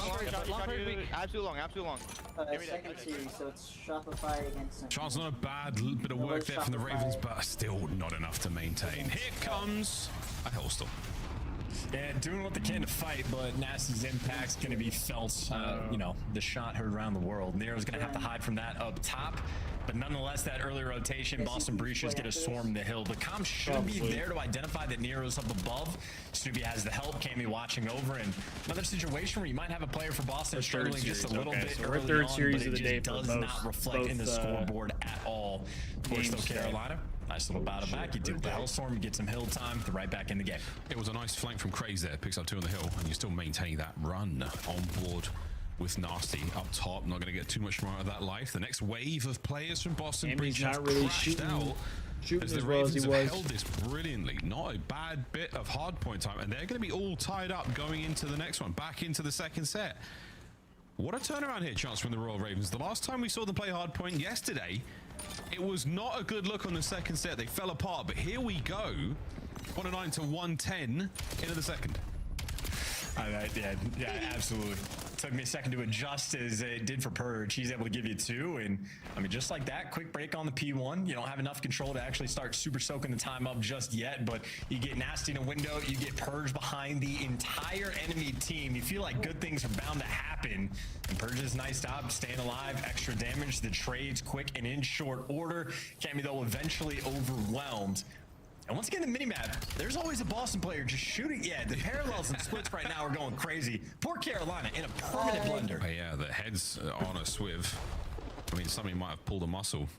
Absolute long. Second series, so it's Shopify against. Chance not a bad bit of work there from the Ravens, but still not enough to maintain. Here comes a Hellstorm. Yeah, doing what they can to fight, but Nasty's impact's going to be felt. You know, the shot heard around the world. Nero's going to have to hide from that up top. But nonetheless, that early rotation, Boston Breach is going to swarm the hill. The comm should be there to identify that Nero's up above. Snoopy has the help. Cammy watching over. And another situation where you might have a player for Boston struggling just a little bit early third on, series but of the it day just does not reflect in the scoreboard at all. Of course, though, Carolina. Nice little battle back. You deal with the Hellstorm, you get some hill time, they're right back in the game. It was a nice flank from Craze there. Picks up 2 on the hill, and you still maintain that run on board with Nasty up top. Not going to get too much more out of that life. The next wave of players from Boston Breach not really shooting as the Ravens have held this brilliantly. Not a bad bit of hard point time, and they're going to be all tied up going into the next one, back into the second set. What a turnaround here, Chance, from the Royal Ravens. The last time we saw them play hard point yesterday, it was not a good look on the second set. They fell apart, but here we go. 109 to 110 into the second. Yeah, absolutely. Took me a second to adjust as it did for Purge. He's able to give you 2, and I mean, just like that, quick break on the P1. You don't have enough control to actually start super soaking the time up just yet, but you get Nasty in a window, you get Purge behind the entire enemy team. You feel like good things are bound to happen, and Purge's nice job staying alive, extra damage, the trades quick and in short order. Cammy, though, eventually overwhelmed. And once again, the minimap, there's always a Boston player just shooting. Yeah, the parallels and splits right now are going crazy. Poor Carolina in a permanent blunder. Oh, yeah, the head's on a swiv. I mean, somebody might have pulled a muscle.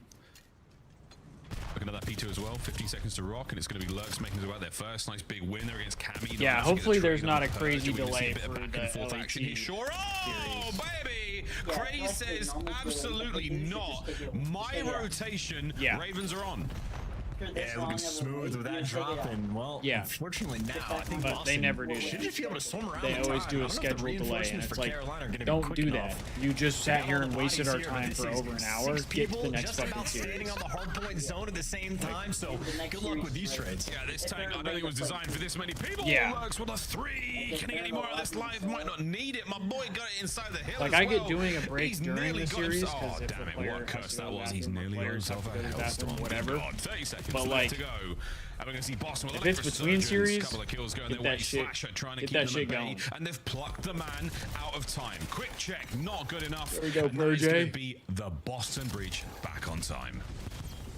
Looking at that P2 as well. 15 seconds to rock, and it's going to be Lurks making his way out there first. Nice big win there against Cammy. Yeah, hopefully there's not a crazy delay for back and forth action here. Sure. Oh, baby! Craze says absolutely not. My rotation. Ravens are on. after this Yeah, long looking of a smooth wait, with that you take it drop, out. and well, Yeah. unfortunately now, I think But Boston they never do should that. just be able to swim around. They the always time. do I a don't know if the scheduled delay, and reinforcements it's for like, Carolina are gonna be don't quick do enough. that. You just They sat got here all and the wasted bodies our here, time but for this is over an hour. 6 Get to people the next just fucking about series. standing on the hard point zone at the same time, so good luck with these trades. Yeah, this tank, I don't think it was designed for this many people. Yeah. Works with a 3. Can he get any more out of this live? Might not need it. My boy got it inside the hill Like as I well. get doing a break He's during nearly the got series himself. because Oh, if damn the it, player what has curse to that go to was. the He's bathroom, nearly got players have himself to a go to the bathroom, hailstorm. whatever. God, 30 seconds But, left like, to go. And we're going to see Boston with if a it's little between resurgence, series, couple of kills going get their way. that shit- Slasher trying to get keep that them shit at bay, going. and they've plucked the man out of time. Quick check, not good enough. There we go, And that is going Purge. to be the Boston Breach back on time.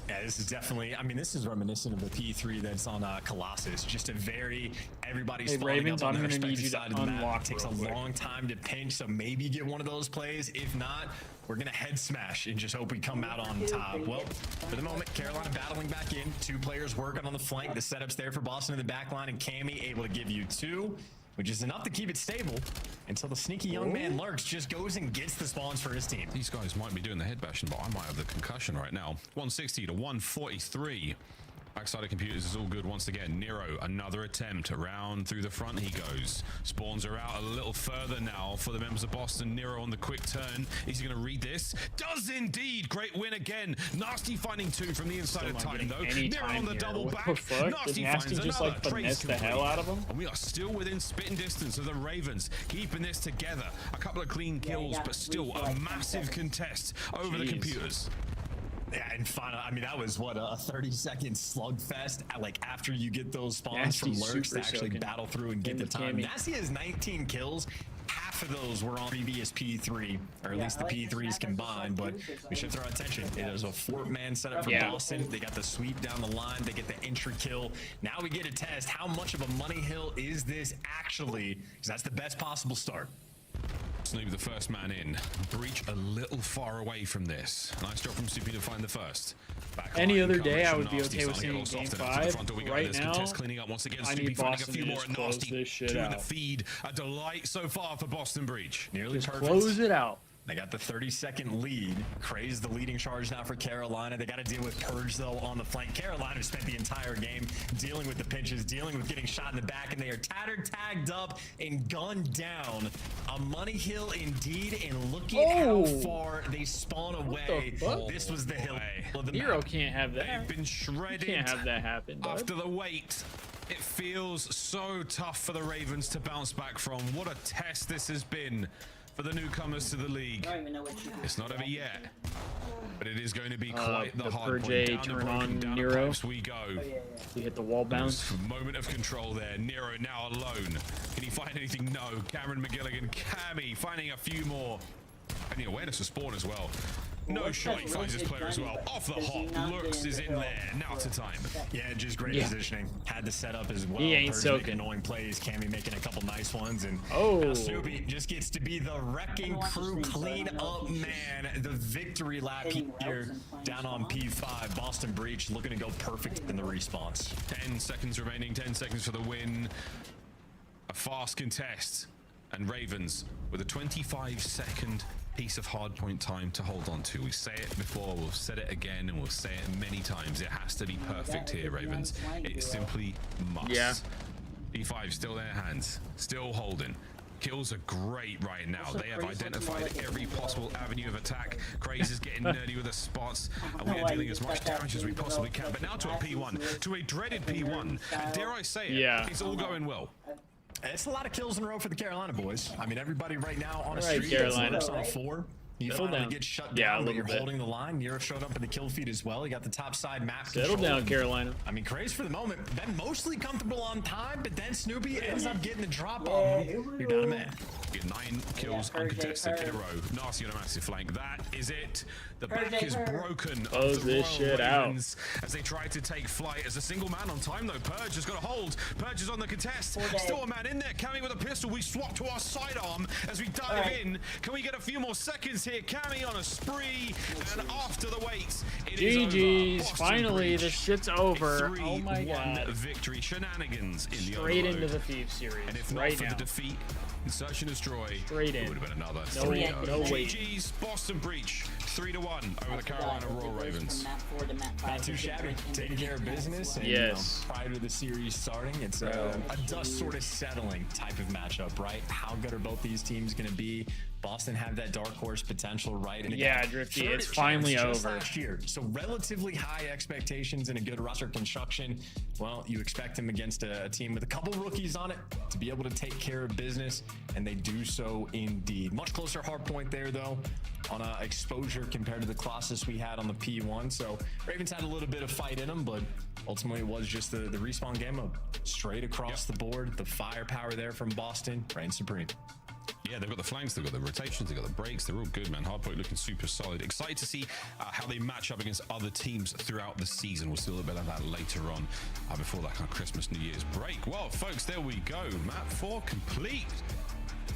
Yeah, this is definitely, I mean, this is reminiscent of the P3 that's on Colossus. Just a very, everybody's Hey, spawning Ravens, up on I'm their gonna need respective you to side of the map. unlock It takes a real quick. long time to pinch, so maybe get one of those plays. If not, we're going to head smash and just hope we come out on top. Well, for the moment, Carolina battling back in. 2 players working on the flank. The setup's there for Boston in the back line, and Cammy able to give you 2, which is enough to keep it stable until the sneaky young man Lurks just goes and gets the spawns for his team. These guys might be doing the head bashing, but I might have the concussion right now. 160 to 143. Backside of computers is all good once again. Nero, another attempt. Around through the front he goes. Spawns are out a little further now for the members of Boston. Nero on the quick turn. Is he going to read this? Does indeed. Great win again. Nasty finding 2 from the inside of time, though. Nero on the double back. Nasty finds just another. like finesse Trace the hell complete. out of him. And we are still within spitting distance of the Ravens, keeping this together. A couple of clean kills, but still a massive contest over the computers. Yeah, and final, I mean, that was what, a 30-second slugfest, like after you get those spawns from Nasty's Lurks to super actually soaking. battle through and get the time. Cammy. Nasty has 19 kills. Half of those were on previous P3, or at least the P3s combined, but we should throw attention. It is a 4-man setup for Boston. They got the sweep down the line. They get the entry kill. Now we get to test how much of a money hill is this actually, because that's the best possible start. Snoop, the first man in. Breach a little far away from this. Nice job from Soupy to find the first. Any other day, I would be okay with seeing Game 5. Right now, cleaning up once again. I Soupy need finding Boston a few to more just at close Nasty. this shit 2 in the out. feed. A delight so far for Boston Breach. Nearly Just perfect. close it out. They got the 30-second lead. Craze the leading charge now for Carolina. They got to deal with Purge, though, on the flank. Carolina spent the entire game dealing with the pinches, dealing with getting shot in the back, and they are tattered, tagged up, and gunned down. A money hill indeed, and look at how far they spawn away. This was the hill of the Nero map. can't have that. They've been shredded. You can't have that happen, bud. After the wait, it feels so tough for the Ravens to bounce back from. What a test this has been for the newcomers to the league. I don't even know what you It's not over yet, but it is going to be quite the hard Purge point. Down the turn broken, on down the Nero. pipes we go. You hit the wall bounce. Moment of control there. Nero now alone. Can he find anything? No. Cameron McGilligan, Cammy finding a few more. And the awareness of spawn as well. No shot, he finds his player as well. Off the hop, Looks is in there. Now to time. Yeah, just great positioning. Had the setup as well. He ain't Purge soaking. making annoying plays. Cammy making a couple nice ones. And Oh. Snoopy just gets to be the wrecking crew clean up man. The victory lap here down on P5. Boston Breach looking to go perfect in the respawns. 10 seconds remaining. 10 seconds for the win. A fast contest. And Ravens with a 25-second piece of hardpoint time to hold on to. We say it before, we'll say it again, and we'll say it many times. It has to be perfect here, Ravens. It simply must. Yeah. E5 still in their hands, still holding. Kills are great right now. They have identified every possible avenue of attack. Craze is getting nerdy with the spots, and we are dealing as much damage as we possibly can. But now to a P1, to a dreaded P1. And dare I say it, it's all going well. It's a lot of kills in a row for the Carolina boys. I mean, everybody right now on a All right, streak Carolina. is on a 4. You Settle finally down. get shut Yeah, down, a but you're little bit. holding the line. Nero showed up in the kill feed as well. You got the top side map Settle control. down, Carolina. I mean, Craze for the moment, been mostly comfortable on time, but then Snoopy ends up getting the drop on him. You're down a man. Get 9 kills uncontested in a row. Nasty on a massive flank. That is it. The back is broken. Close of the this Royal shit out. Ravens as they try to take flight. As a single man on time though, Purge has got a hold. Purge is on the contest. Still a man in there, coming with a pistol. We swap to our sidearm as we dive in. Can we get a few more seconds here? here. Cammy on a spree, and after the wait, it is over. GG's. Boston Finally, Breach, this shit's over. a Oh my 3-1 god. victory. Shenanigans in the Straight into overload. the Thieves series. And if not right for now. the defeat in Search and Destroy, Straight in. it would have been another No 3-0. no wait. GG's Boston Breach 3-1 over the Carolina Royal Ravens. Not too shabby. Taking care of business. And, Yes. you know, prior to the series starting, it's a dust sort of settling type of matchup, right? How good are both these teams going to be? Boston have that dark horse potential, right? And Yeah, again, Drifty, third it's chance finally just over. last year. So relatively high expectations and a good roster construction. Well, you expect him against a team with a couple rookies on it to be able to take care of business, and they do so indeed. Much closer hard point there, though, on exposure compared to the Colossus we had on the P1. So Ravens had a little bit of fight in them, but ultimately it was just the respawn game mode. Straight across the board, the firepower there from Boston reigns supreme. Yeah, they've got the flanks, they've got the rotations, they've got the breaks. They're all good, man. Hardpoint looking super solid. Excited to see how they match up against other teams throughout the season. We'll see a little bit of that later on before that kind of Christmas, New Year's break. Well, folks, there we go. Map 4 complete.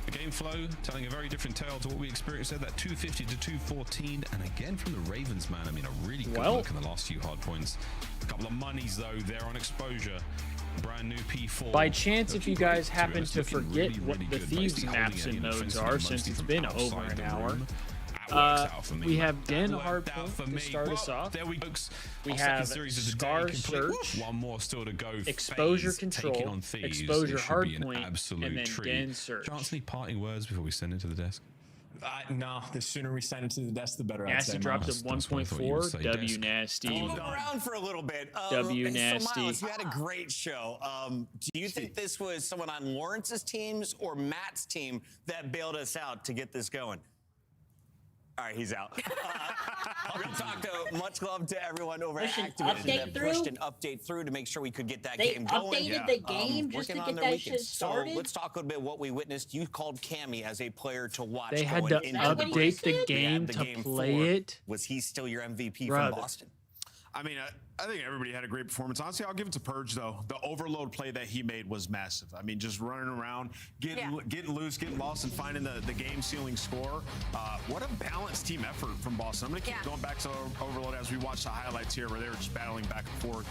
The game flow telling a very different tale to what we experienced there. That 250 to 214. And again from the Ravens, man. I mean, a really good look in the last few hard points. A couple of monies, though, there on exposure. Brand new P4. By chance, if you guys happen to forget what the Thieves maps and nodes are, since it's been over an hour, we have Den Hardpoint to start us off. There we go. We have Scar Search, one more still to go. Exposure Faze Control, taking on Thieves. Exposure It should be an Hardpoint, absolute and then treat. Den Search. Chance, any parting words before we send it to the desk? No, the sooner we send it to the desk, the better. Nasty dropped to 1.4. W Nasty. We'll go around for a little bit. W So Nasty. Miles, you had a great show. Do you think this was someone on Lawrence's teams or Matt's team that bailed us out to get this going? All right, he's out. Real talk, though. Much love to everyone over at Activision that pushed an update through to make sure we could get that game going. They updated the game just to working get on their that shit weekends. started? So let's talk a little bit what we witnessed. You called Cammy as a player to watch. They had going to into update the game the to game play 4. it. Was he still your MVP Brother. from Boston? I mean, I think everybody had a great performance. Honestly, I'll give it to Purge, though. The overload play that he made was massive. I mean, just running around, getting loose, getting lost, and finding the game-sealing score. What a balanced team effort from Boston. I'm going to keep going back to overload as we watch the highlights here where they were just battling back and forth.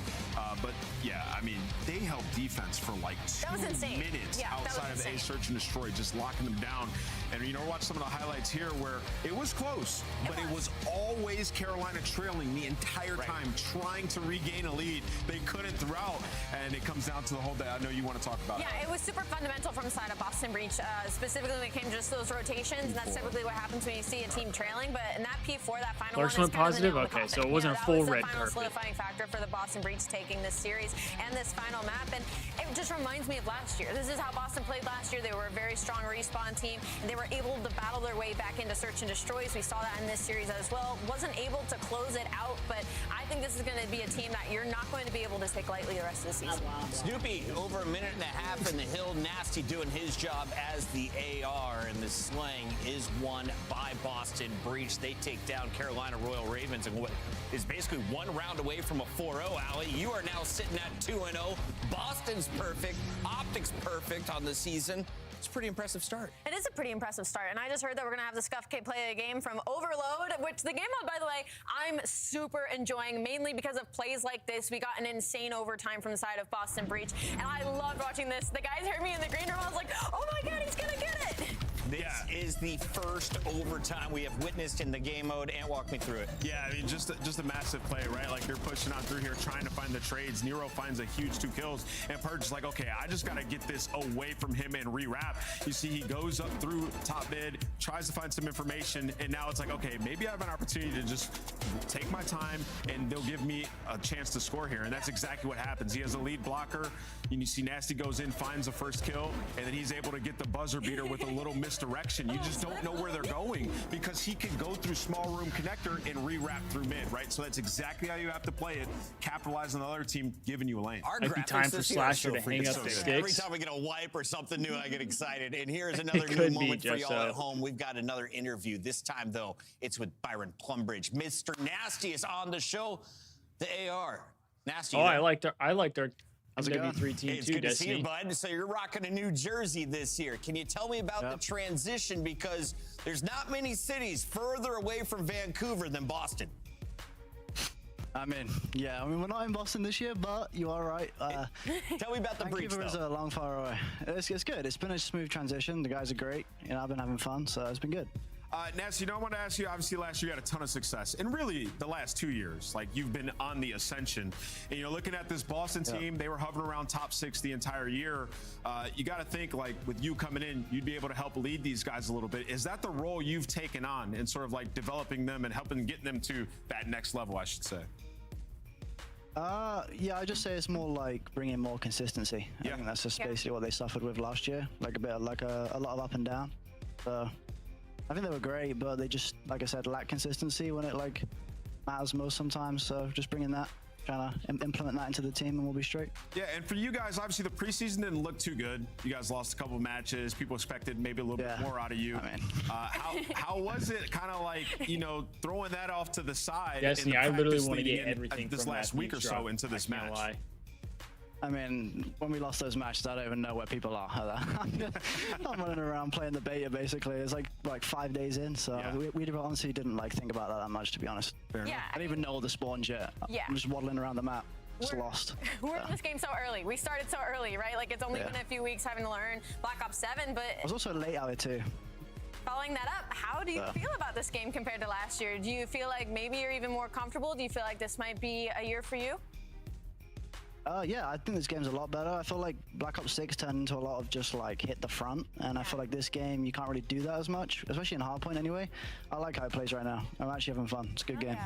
But, yeah, I mean, they held defense for like 2 minutes outside of the A Search and Destroy, just locking them down. And, you know, watch some of the highlights here where it was close, but it was always Carolina trailing the entire time, trying to regain a lead. They couldn't throughout, and it comes down to the whole day. I know you want to talk about it. Yeah, it was super fundamental from the side of Boston Breach, specifically when it came to just those rotations, and that's typically what happens when you see a team trailing. But in that P4, that final Clarkson one went is kind of the positive? nail in the Okay, so coffin. it wasn't a that full was red the final carpet. solidifying factor for the Boston Breach taking this series and this final map. And it just reminds me of last year. This is how Boston played last year. They were a very strong respawn team, and they were able to battle their way back into Search and Destroys. We saw that in this series as well. Wasn't able to close it out, but I think this is going to be a team that you're not going to be able to take lightly the rest of the season. Snoopy, over a minute and a half in the hill. Nasty doing his job as the AR, and the slang is won by Boston Breach. They take down Carolina Royal Ravens, and what is basically one round away from a 4-0, Allie. You are now sitting at 2-0. Boston's perfect. Optics perfect on the season. It's a pretty impressive start. It is a pretty impressive start, and I just heard that we're going to have the Scuff K play a game from Overload, which the game mode, by the way, I'm super enjoying, mainly because of plays like this. We got an insane overtime from the side of Boston Breach, and I loved watching this. The guys heard me in the green room. I was like, oh my God, he's going to get it. This is the first overtime we have witnessed in the game mode, and walk me through it. Yeah, I mean, just a massive play, right? Like, they're pushing on through here, trying to find the trades. Nero finds a huge 2 kills, and Purge is like, okay, I just got to get this away from him and re-wrap. You see, he goes up through top mid, tries to find some information, and now it's like, okay, maybe I have an opportunity to just take my time, and they'll give me a chance to score here, and that's exactly what happens. He has a lead blocker, and you see Nasty goes in, finds the first kill, and then he's able to get the buzzer beater with a little misdirection. You just don't know where they're going because he can go through small room connector and re-wrap through mid, right? So that's exactly how you have to play it. Capitalize on the other team giving you a lane. Our Might be graphics time for this year Slasher are to hang up the good. sticks. Every time we get a wipe or something new, I get excited. And here's another It new could be, moment for just y'all so. at home. We've got another interview. This time, though, it's with Byron Plumbridge. Mr. Nasty is on the show. The AR. Nasty. Oh, I liked our How's it going? MW3 Team It's 2, good to see Destiny. you, bud. So you're rocking a New Jersey this year. Can you tell me about the transition? Because there's not many cities further away from Vancouver than Boston. I mean, we're not in Boston this year, but you are right. Tell me about the breach, Vancouver is a long far away. It's good. It's been a smooth transition. The guys are great. You know, I've been having fun, so it's been good. Nasty, I want to ask you, obviously last year you had a ton of success, and really the last 2 years, like you've been on the ascension. And looking at this Boston team, they were hovering around top 6 the entire year. You got to think, like, with you coming in, you'd be able to help lead these guys a little bit. Is that the role you've taken on in sort of like developing them and helping getting them to that next level, I should say? Yeah, I just say it's more like bringing more consistency. I think that's just basically what they suffered with last year, like a bit of like a lot of up and down. So I think they were great, but they just, like I said, lack consistency when it like matters most sometimes. So just bringing that, trying to implement that into the team, and we'll be straight. Yeah, and for you guys, obviously the preseason didn't look too good. You guys lost a couple of matches. People expected maybe a little bit more out of you. How was it kind of like, throwing that off to the side? Destiny, I literally want to get everything this from last week or so into this match. Lie. I mean, when we lost those matches, I don't even know where people are. I'm running around playing the beta, basically. It's like 5 days in, so we honestly didn't like think about that much, to be honest. I didn't even know the spawns yet. I'm just waddling around the map, just lost. We're in this game so early. We started so early, right? Like, it's only been a few weeks having to learn Black Ops 7, but... I was also late out here, too. Following that up, how do you feel about this game compared to last year? Do you feel like maybe you're even more comfortable? Do you feel like this might be a year for you? Yeah, I think this game's a lot better. I feel like Black Ops 6 turned into a lot of just like hit the front, and I feel like this game you can't really do that as much, especially in hardpoint anyway. I like how it plays right now. I'm actually having fun. It's a good game.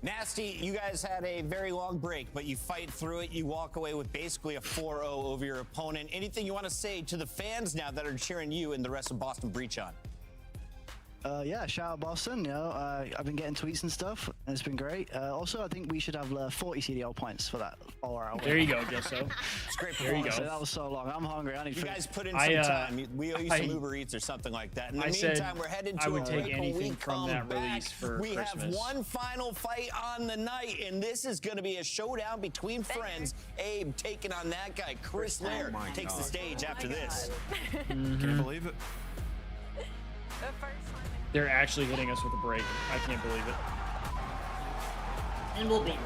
Nasty, you guys had a very long break, but you fight through it. You walk away with basically a 4-0 over your opponent. Anything you want to say to the fans now that are cheering you and the rest of Boston Breach on? Yeah, shout out Boston. I've been getting tweets and stuff, and it's been great. Also, I think we should have 40 CDL points for that 4 hour. There you go, Josso. It's great. There you go. That was so long. I'm hungry. I need food. You guys put in some time. We owe you some Uber Eats or something like that. In the meantime, we're headed to I would a take week. anything We from come that back. release for We Christmas. have one final fight on the night, and this is going to be a showdown between friends. Abe taking on that guy. Chris Lair takes the stage after this. Can you believe it? They're actually hitting us with a break. I can't believe it. And we'll be right.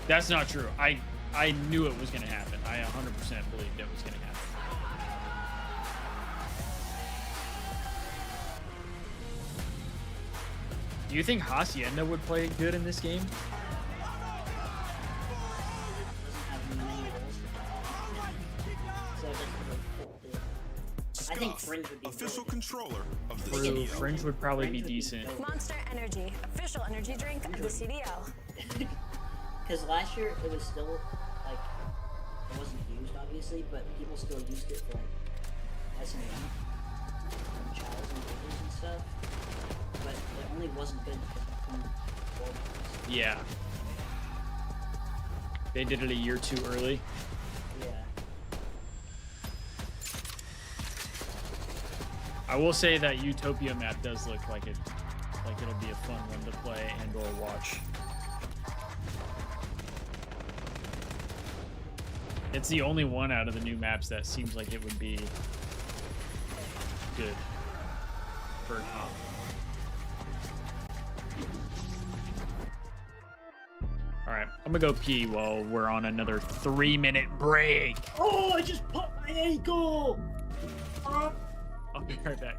That's not true. I knew it was going to happen. I 100% believed it was going to happen. Do you think Hacienda would play good in this game? I think Fringe would be official controller of the True, Fringe would probably be decent. Monster Energy, official energy drink of the CDL. Because last year it was still like it wasn't used obviously, but people still used it for like SMM and trials and games and stuff. But it only wasn't good from Yeah. They did it a year too early. Yeah. I will say that Utopia map does look like it'll be a fun one to play and or watch. It's the only one out of the new maps that seems like it would be good for a comp. All right, I'm gonna go pee while we're on another 3-minute break. Oh, I just popped my ankle! I'll be right back.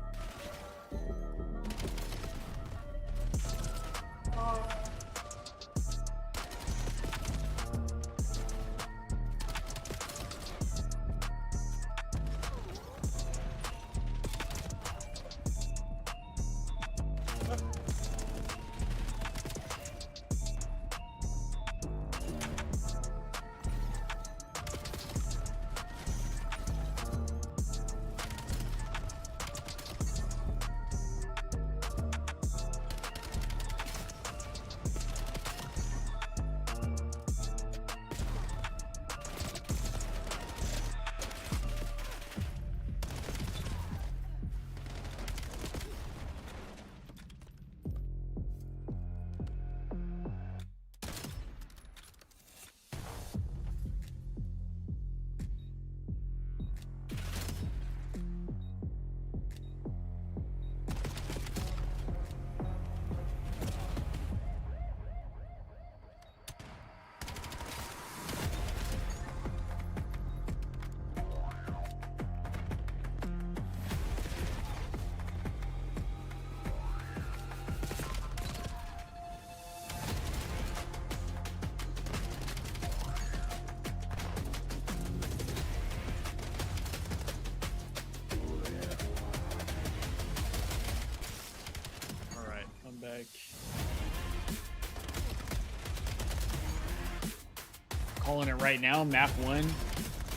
calling it right now. Map 1,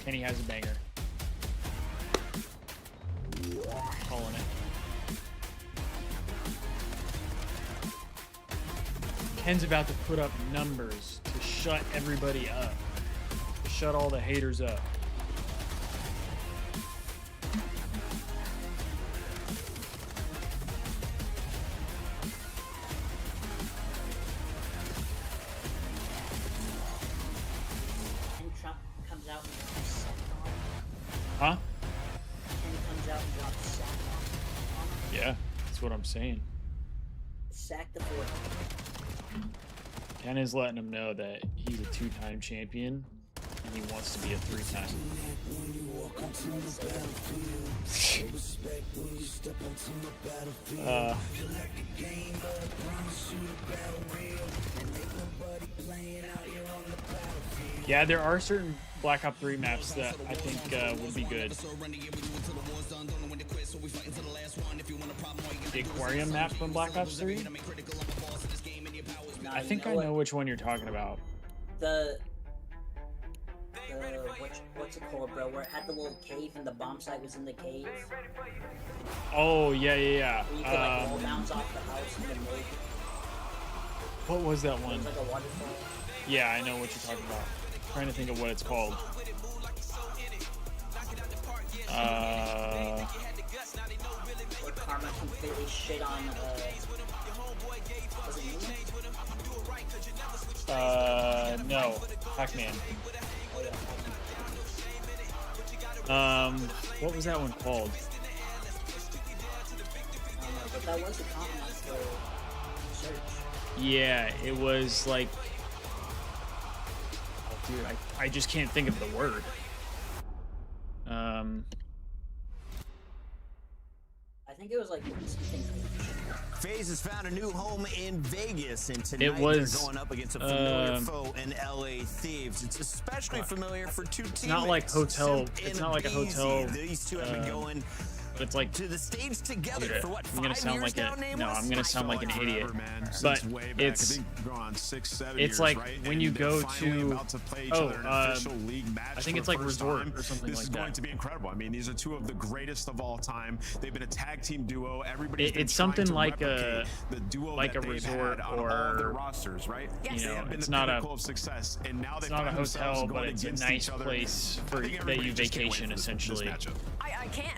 Kenny has a banger. Calling it. Ken's about to put up numbers to shut everybody up. To shut all the haters up. Huh? Comes out and drops sack on Yeah, that's what I'm saying. sack the board. Ken is letting him know that he's a 2-time champion and he wants to be a 3-time. Yeah, there are certain Black Ops 3 maps that I think would be good. The aquarium map from Black Ops 3? I think I know which one you're talking about. The what's it called, bro? Where it had the little cave and the bomb site was in the cave. Oh, yeah, yeah, yeah. Where you could like wall bounce off the house and then move. What was that one? It was like a waterfall. Yeah, I know what you're talking about. I'm trying to think of what it's called. Where Karma completely shit on was it you? No, Pac-Man. What was that one called? But that was a comment for search. Yeah, it was like, oh, dude, I just can't think of the word. I think it was like something. Faze has found a new home in Vegas, and tonight It was, they're going up against a familiar foe in LA Thieves. It's especially familiar for two teammates. It's not like hotel. It's not like a hotel. These two have been going but it's like to the stage together for what, I'm gonna 5 sound years like now, a Nameless? no. I'm gonna sound like an idiot. But it's on 6-7 it's like right? when And you they're go finally to about play each other in an official league match I think for it's the like first Resort time. or something This like is that. going to be incredible. I mean, these are two of the greatest of all time. They've been a tag team duo. Everybody's been It's trying something to like replicate a the duo like that a they've resort had on all of their or rosters, right? you They know, have been it's the not a pinnacle of success, and now they it's not a find themselves hotel, but going it's a against nice each other. place I for think that everybody you just can't wait vacation for this essentially. matchup. I can't.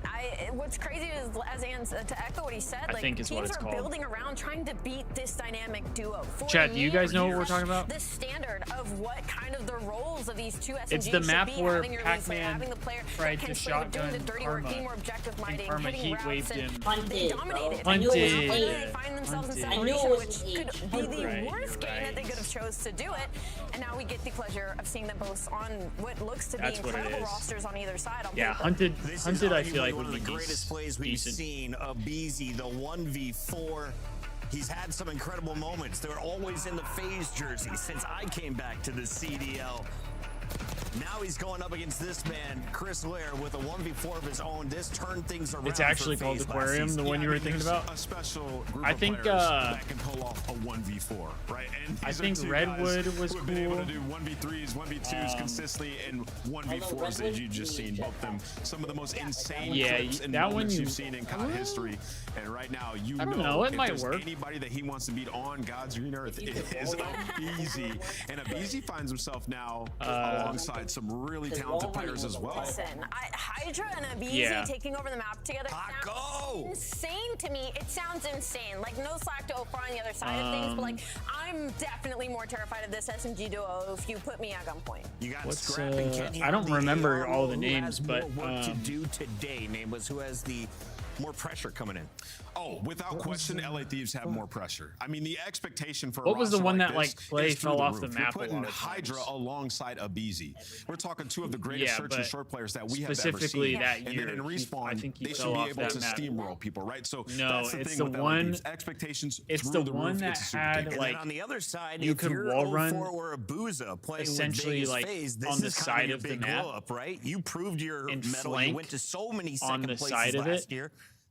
What's crazy is, as Ann, to echo what he said, I like think is what teams it's are called. building around trying to beat this dynamic duo. For Chat, do you guys know what we're talking about? The standard of what kind of the roles of these two SMGs It's the map should be, where having your lead player, Pac-Man having the player tried that can to sort of doing shotgun the dirty Karma, work, being more objective and minded, Karma hitting heat routes, waved and him. they dominated. Punted. They find themselves in Punted. situation which could be the Right, worst you're game that they right. could have chose to do it, and now we get the pleasure of seeing them both on what looks to be That's what it incredible is. rosters on either side. On Yeah, paper. hunted. This Hunted. is I feel arguably like one would of be the greatest plays we've decent. seen. Abizi, the 1v4. He's had some incredible moments. They're always in the Faze jersey since I came back to the CDL. Now he's going up against this man, Chris Lair, with a 1v4 of his own. This turned things around. It's actually called Aquarium, the one you were thinking about. A special group I of think players that can pull off a 1v4, right? And I these are think two Redwood guys was who have been able to cool. do 1v3s, 1v2s consistently, and 1v4s that you just seen. Both of them, some of the most insane Yeah, clips and that one moments you- you've seen in COD history. And right now, you I don't know, it if might there's work. anybody that he wants to beat on God's green earth, it is Abizi. And Abizi finds himself now alongside some really talented players as well. Listen, Hydra and Abizi Yeah. taking over the map together sounds insane to me. It sounds insane. Like, no slack to Oprah on the other side of things, but like, I'm definitely more terrified of this SMG duo if you put me at gunpoint. You got What's, Scrap and Kenny I on don't the remember AR, all the who names, has but more work to do today. Nameless, who has the more pressure coming in? Oh, without question, LA Thieves have more pressure. I mean, the expectation for a What was the roster one like that, like, this play is through fell the off the roof. map a You're putting lot of Hydra times? alongside Abizi. We're talking two of the greatest Yeah, search and but short players that we have ever specifically seen. that And year, then in he- respawn, I think he they fell should be off able that to map. steamroll people, right? So No, that's the it's thing the with LA one- Thieves. Expectations it's through the the one roof. that It's super had, big. And like, then on the other side, you if could you're wall run 04 or a Booza playing essentially, with Vegas like, Faze, this on the is kind side of your of the big map glow up, right? You proved your and medal. You flank went to so many on second the places side of last it. year.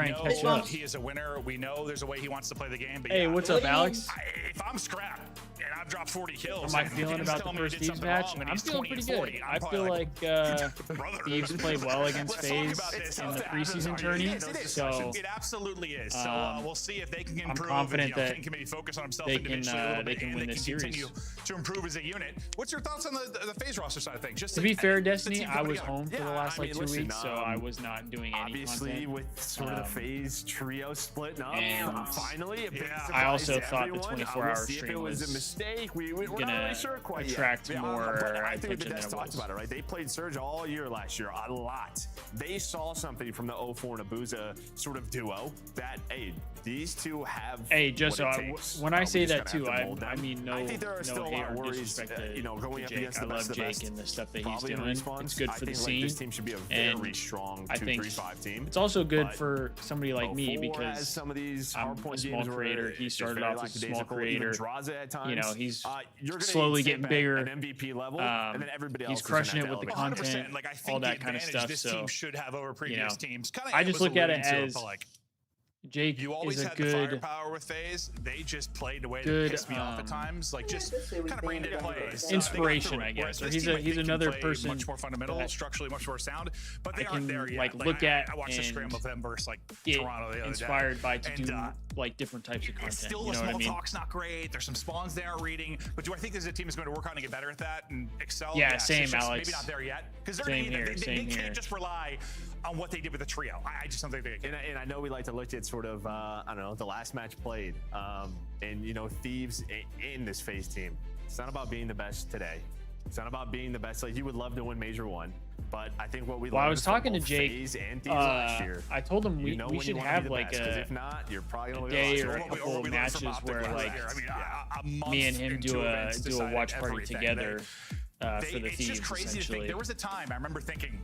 try and know catch up. he is a winner. We know there's a way he wants to play the game. But Hey, yeah, what's up, Alex? If I'm Scrap and I've dropped 40 kills, How am I and feeling he's about the telling me he first did Thieves something match? wrong and I'm he's feeling 20 pretty and 40, good. I'm I probably feel like Thieves played well against Let's talk Faze about this. in the How fast preseason are you? tourney. It is. So It absolutely is. So we'll see if they can I'm improve. confident and, that King can maybe focus on himself yourself they individually can, a little bit, they can and win they this can series. continue to improve as a unit. What's your thoughts on the FaZe roster side of things? Just To be fair, the Destiny, team I coming was together. home for the last like 2 weeks, so I was not doing any obviously content. with sort of the FaZe trio splitting up, And finally a big surprise I also to thought the everyone. 24-hour We'll see if stream it was a was mistake. We're not gonna really sure quite yet. attract more but I think attention the than Des it talked was. about it, right? They played Surge all year last year, a lot. They saw something from the 04 and Abuza sort of duo that, hey, these two have. Hey, just what so it takes. when I We say just that gotta too, have to mold I them. mean no, I think there are no still a hate lot of or worries, disrespect to, going to up Jake. against I the love best of the Jake best. and the stuff that he's Probably in doing. response, It's good I for the think, scene. like, this team should be a very strong I think 2-3-5 team. it's also good but for somebody like me 04 because has some of these I'm a hardpoint small games where creator. He it's started very off as a small lackadaisical, even creator. Draza at You know, times. he's You're gonna slowly eat getting Sip bigger. at an MVP level, and then everybody else He's is in crushing that it with the element. content, Like I think all the that kind of advantage stuff. this So team should have over previous teams. Kind of, I just look at it as like Jake you always is a had the good, firepower with FaZe. They just played the way that good, pissed me off at times. Like just kind of brain dead plays. inspiration, I guess. Or he's another person much more fundamental, that structurally much more sound. But I they aren't can there yet. like look at I watched the and scramble of them versus like get Toronto the other inspired day. by to do like different types of content. Still, You the know what I small mean? talk's not great. There's some spawns they aren't reading. But do I think this is a team that's going to work on to get better at that and excel? Yeah, Yes, same, it's just Alex. Maybe not there yet because they're Same gonna need here, they same here. can't just rely on what they did with the trio. I just don't think they can. And I know we like to look at sort of, I don't know, the last match played. And, you know, Thieves in this FaZe team. It's not about being the best today. It's not about being the best. Like, you would love to win Major 1. But I think what we Well, I learned was from talking to both Jake. FaZe and Thieves last year. I told him we you know when you should wanna be have the like best, 'cause a if not, you're probably gonna day lose. or a couple matches where like a month me and him into do events a decided watch party everything. together for the It's Thieves. just crazy to think. Essentially. There was a time I remember thinking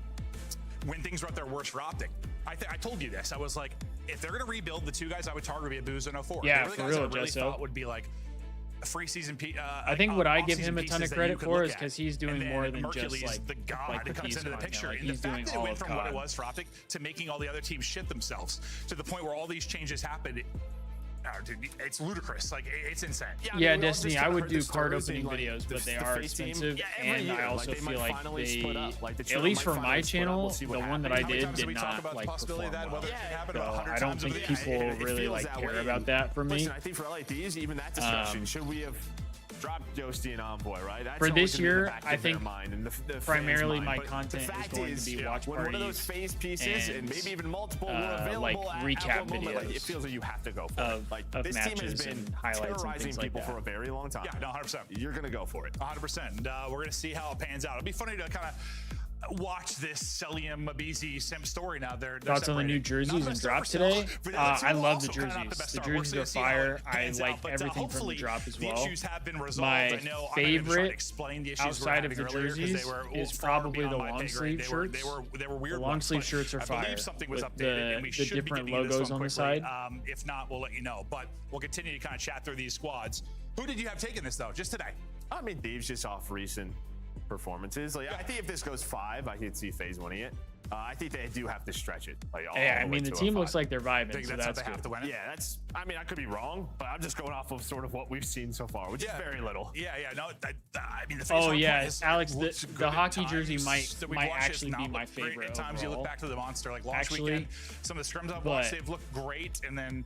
when things were at their worst for Optic. I told you this. I was like, if they're going to rebuild, the two guys I would target would be Abuza and 04. Yeah, they were the for guys real, I really Jesso. thought would be like a free season. I think what I give off-season him a ton pieces of that you credit could for look is at. because he's doing And more then than Mercules, just like the god like the that comes Thieves into the content. picture. Like, And the he's fact doing that it all went of from what it COD. was for Optic to making all the other teams shit themselves to the point where all these changes happened. Dude, it's ludicrous. Like it's insane. Yeah, Destiny. I would do card opening videos, but they are expensive, and I also feel like they, at least for my channel, the one that I did not like perform well. So I don't think people really like care about that for me. Listen, I think for LA Thieves, even that discussion, should we have dropped Josty and Envoy, right? That's For always this gonna be in the year, back of I their think mind and the fans' primarily mind. my But the content is fact going to be watch when one of those parties phase pieces and maybe even multiple were available like at recap one moment, like, videos it feels like you have to go for of, it. Like of this team has matches been and highlights and terrorizing things like people that. for a very long time. Yeah, no, 100%. You're gonna go for it. 100%. And we're gonna see how it pans out. It'll be funny to kind of watch this Celium Abizi Simp story now. They're Thoughts on the new jerseys and drops today? I love the jerseys. The jerseys are fire. I like everything from the drop as well. My favorite outside of the jerseys is probably the long sleeve shirts. They were weird. The long sleeve shirts are fire with the different logos on the side. If not, we'll let you know. But we'll continue to kind of chat through these squads. Who did you have taking this though? Just today? I mean, Thieves just off recent performances. Like, I think if this goes 5, I could see FaZe winning it. I think they do have to stretch it. Like, Yeah, I mean, the team looks like they're vibing, so that's have to win it. Yeah, that's. I mean, I could be wrong, but I'm just going off of sort of what we've seen so far, which is very little. Yeah, no. I mean, the oh yeah, Alex, the hockey jersey might actually be my great favorite. At times you look back to the Monster, like launch Actually, weekend, some of the scrims I've watched, they've looked great, and then.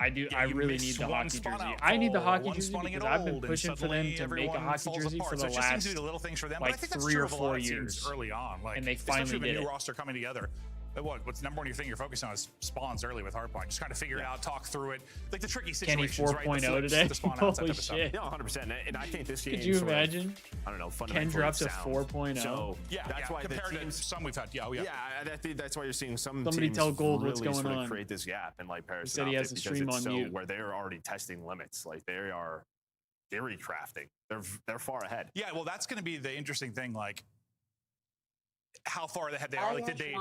I really need the hockey jersey. I need the hockey jersey because I've been pushing for them to make a hockey jersey for the last like 3 or 4 years. Early on, like, and they finally did a new it. roster coming together. What's number one thing you're focusing on is spawns early with Hardpoint. Just kind of figure it out, talk through it, like the tricky Kenny situations. 4.0 today. Holy shit! Yeah, 100%. And I think this game. Could you imagine? I don't know. Ken dropped to 4.0. So that's why compared the teams, to some we've had. Yeah. I think that's why you're seeing some Somebody teams tell Gold really what's going sort of on. create this gap and like Paris. He said he has the stream on mute. Where they're already testing limits, like they are theory crafting. They're far ahead. Yeah, well, that's going to be the interesting thing. Like, how far ahead they are. Like, did they?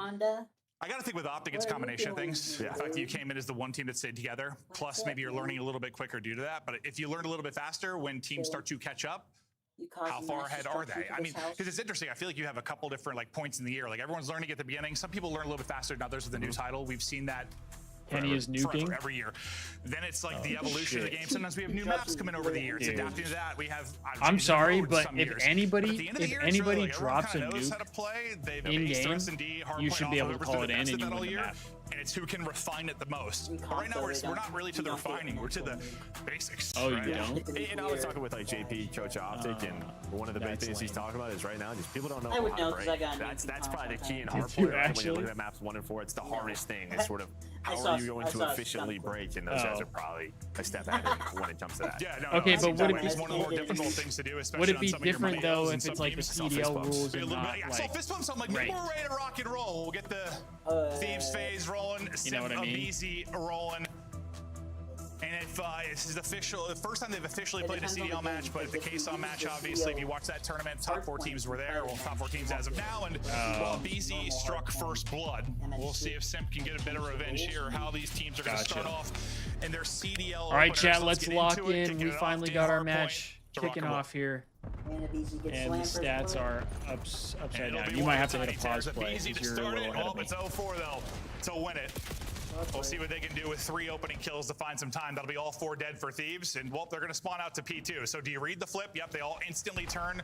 I got to think with Optic, it's a combination of things. The fact that you came in as the one team that stayed together, plus maybe you're learning a little bit quicker due to that. But if you learn a little bit faster when teams start to catch up, how far ahead are they? I mean, because it's interesting. I feel like you have a couple different like points in the year. Like everyone's learning at the beginning. Some people learn a little bit faster than others with the new title. We've seen that Penny is nuking every year. Then it's like the evolution of the game. Sometimes we have new maps coming over the years. Dude. Adapting to that, we have. I'm sorry, but some if years. anybody But at the end of the if year, it's anybody really, like, everyone drops a kinda knows nuke how to play. They've in aced their game, S&D, hard you point should off be able to whoever's call doing it in best and at you that all win the year. map. And it's who can refine it the most. But right now, we're not really to the refining. We're to the basics. Oh, you right? don't? And I was talking with like JP, Coach Optic, and one of the big things he's talking about is right now, just people don't know I would how know to 'cause break. I got That's probably the key in Did hard you point. Right? When actually? you look at maps 1 and 4, it's the hardest thing. It's sort of I how saw- are you going I to saw a efficiently stunt. break, and those guys are probably a step ahead when it comes to that. Yeah, no, Okay, no, but would it it's be- one of the more difficult things to do, especially Would it on be some of your different money though hills if and some it's like the teams. CDL rules Be a and little not bit, I saw like fist bumps. I'm like, maybe ranked? we're ready to rock and roll. We'll get the Thieves phase rolling, You know what I mean? Easy rolling. And if this is official, the first time they've officially played a CDL match, but the KSOM match, obviously, if you watch that tournament, top 4 teams were there. Well, top 4 teams as of now, and well, BZ struck first blood. We'll see if Simp can get a bit of revenge here, or how these teams are going to start off in their CDL. All right, openers. chat, let's get lock into it, in. kicking We it off, finally Dan got our Hardpoint match to rock kicking and roll. off here. And the BZ gets And the slammed stats for are upside It'll down. be You one might of have to the hit a tiny pause tabs. play Easy to because you're a start little it. ahead Oh, of me. it's 0-4 though to win it. We'll see what they can do with 3 opening kills to find some time. That'll be all 4 dead for Thieves, and well, they're going to spawn out to P2. So do you read the flip? Yep, they all instantly turn.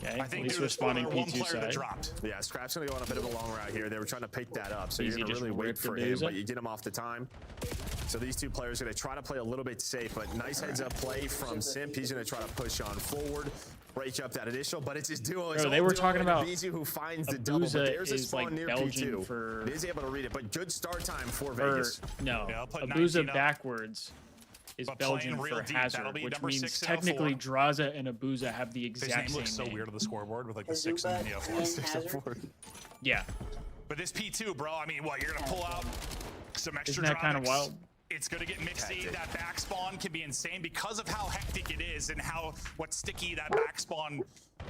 Okay, I think at least due we're to the spawning one P2 player that side. dropped. Yeah, Scrap's going to go on a bit of a long route here. They were trying to pick that up, so Easy you're going just to really wait ripped the for him, boozer. but you get him off the time. So these 2 players are going to try to play a little bit safe, but nice heads-up play from Simp. He's going to try to push on forward, break up that initial, but it's his duo. Bro, they were talking about BZ who finds the double, but Abuza there's a is spawn like near Belgian P2. for Is able to read it, but good start time for or Vegas. no, Yeah, I'll put Abuza 19 up. backwards is But Belgian playing real for deep, that'll Hazard, be which number means 6 and technically 04. Draza and Abuza have the His exact name same looks so name. weird on the scoreboard with like the 6 and the 4. 6 and 4. Yeah, But this P2, bro, I mean, what, you're going to pull out some extra isn't that kind of drops. wild? It's going to get mixy. That back spawn can be insane because of how hectic it is and how what sticky that back spawn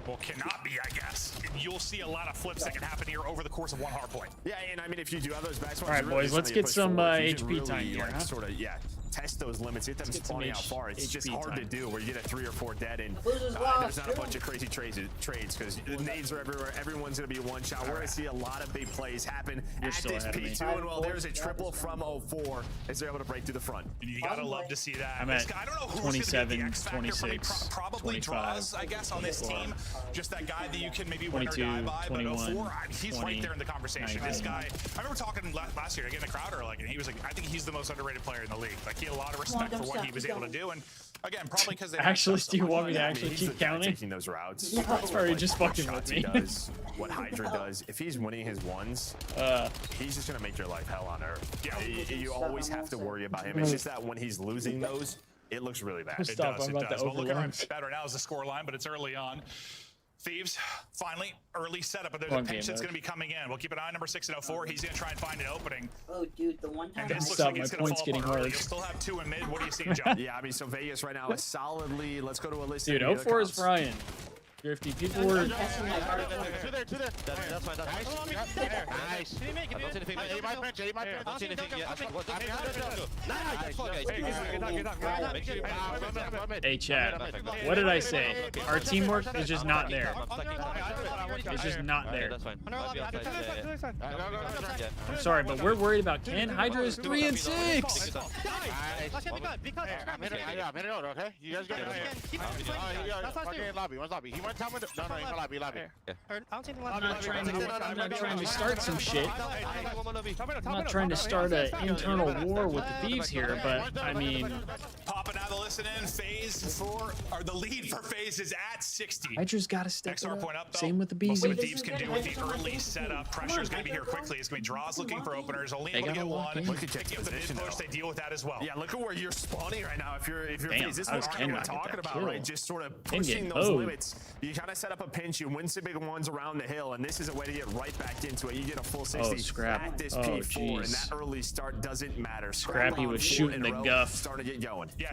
well cannot be, I guess. You'll see a lot of flips that can happen here over the course of 1 hard point. Yeah, and I mean, if you do have those back spawns, All right, you're really boys, just let's trying to get push some forward. You can HP really, time here, like, huh? sort of, yeah, test those limits, get them Let's get some spawning out far. It's just HP hard to time. do where you get a 3 or 4 dead and Abuza's there's not a lost, bunch of crazy trades because nades are everywhere. Everyone's going to be one shot. We're going to see a lot of big plays happen You're at still this ahead of me. P2, and well, there's a triple from 04 as they're able to break through the front. You got to love to see that. I'm This at guy, I don't know who's 27, going to be the X factor for me. 26, Probably 25, Draws, I guess, on this team. Just that guy that you can maybe win or 22, die by. 21, But 04, he's 20, right there in the conversation. 19. This guy, I remember talking last year, again, the Crowder, like, and he was like, I think he's the most underrated player in the league. Like, he had a lot of respect for what he was able to do. And again, probably because they Actually, do you want me to Yeah, I mean, actually he's keep the guy counting? taking those routes. Sorry, just fucking shots with he me. does, what Hydra does. If he's winning his ones, he's just gonna make your life hell on earth. Yeah, you always have to worry about him. It's just that when he's losing those, it looks really bad. Stop, I'm about to Well, looking overlaunch. better now is the score line, but it's early on. Thieves, finally, early setup, but there's Long a pinch game, that's though. going to be coming in. We'll keep an eye on number 6 and 04. He's going to try and find an opening. Oh, dude, the one time And this looks Stop, like my it's going to point's fall getting apart early. hard. You'll still have 2 in mid. What do you see, John? Yeah, I mean, so Vegas right now is solidly. Let's go to a list. Dude, 04 is Brian. Thrifty. People were. Two there. That's fine. Nice. I don't see anything. I don't see anything yet. Hey, Chad. What did I say? Our teamwork is just not there. It's just not there. That's fine. I'm sorry, but we're worried about Ken. Hydra is 3 and 6. I'm not trying to start some shit. I'm not trying to start an internal war with the Thieves here, but I mean, Popping out the listen in. Faze or the lead for Faze is at 60. Hydra's got to step it XR point up. up, though. Same with the We'll see BZ. what Thieves can do with the early setup. Pressure is going to be here quickly. It's going to be Draws looking for openers. Only They able to gotta get lock one. in. Look at Picking up the mid position, push, though. they deal with that as well. Yeah, look at where you're spawning right now. If you're Damn, Faze, this I is was what Ken we're not get talking that about, kill. right? Just sort of Ken pushing getting those owed. limits. You kind of set up a pinch, you win some big ones around the hill, and this is a way to get right back into it. You get a full 60 Scrap. at this Oh, P4, and jeez. that early start doesn't matter. Scrappy on was 4 shooting in the a row, guff. starting to get going. Yeah,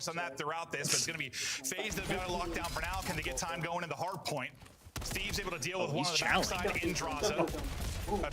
focus on that throughout this, but it's going to be Faze that's got it locked down for now. Can they get time going in the hard point? Steve's able to deal with one on the backside in Draza.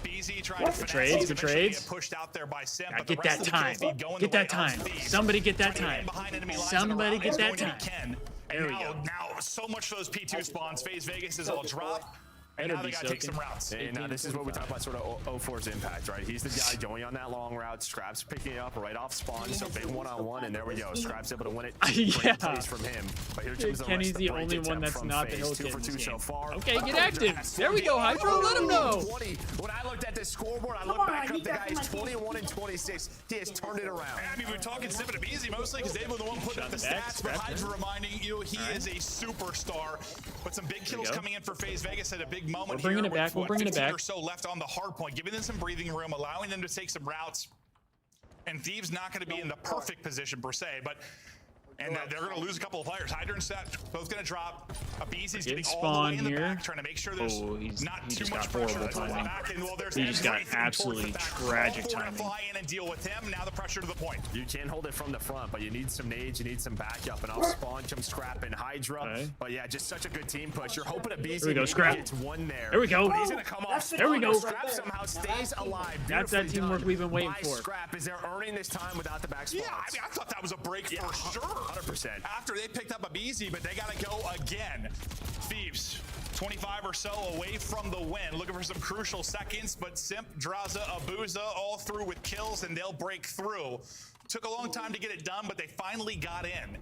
BZ trying to finesse. Good trades. Pushed out there by Sim, but Get that time. Get that time. Somebody get that time. Somebody get that time. And now so much for those P2 spawns. Faze Vegas is all drop. And now they got to take some routes. And this is what we talk about, sort of 0-4's impact, right? He's the guy going on that long route. Scraps picking it up right off spawn. So big one-on-one, and there we go. Scraps able to win it. Yeah. Plays from him. But here comes Kenny's the only break one attempt that's from not the Faze. hill 2 kid for in 2 this so game. far. Okay, get active. There we go, Hydro. Let him know. 20. When I looked at this scoreboard, I looked back up. The guy is 21 and 26. He has turned it around. I mean, we're talking Simba to Beezy mostly because they were the one putting up the stats. But Hydra reminding you, he is a superstar. But some big kills coming in for Faze Vegas at a big moment. We're bringing it back. We're bringing it back. Or so left on the hard point, giving them some breathing room, allowing them to take some routes. And Thieves not going to be in the perfect position per se, but they're going to lose a couple of players. Hydra and Set both going to drop. Beezy's getting all the way in the back, trying to make sure there's not too much pressure. He just got absolutely tragic timing. Fly in and deal with him. Now the pressure to the point. You can hold it from the front, but you need some nades, you need some backup, and off spawn comes Scrap and Hydra. Okay. But yeah, just such a good team push. You're hoping a Beezy gets one there. There we go. But he's going to come off. There we go. Scrap somehow stays alive. That's that teamwork we've been waiting for. Scrap, is they're earning this time without the back spawns. Yeah, I mean, I thought that was a break for sure. 100%. After they picked up a Beezy, but they got to go again. Thieves, 25 or so away from the win. Looking for some crucial seconds, but Simp, Draza, Abuza all through with kills, and they'll break through. Took a long time to get it done, but they finally got in.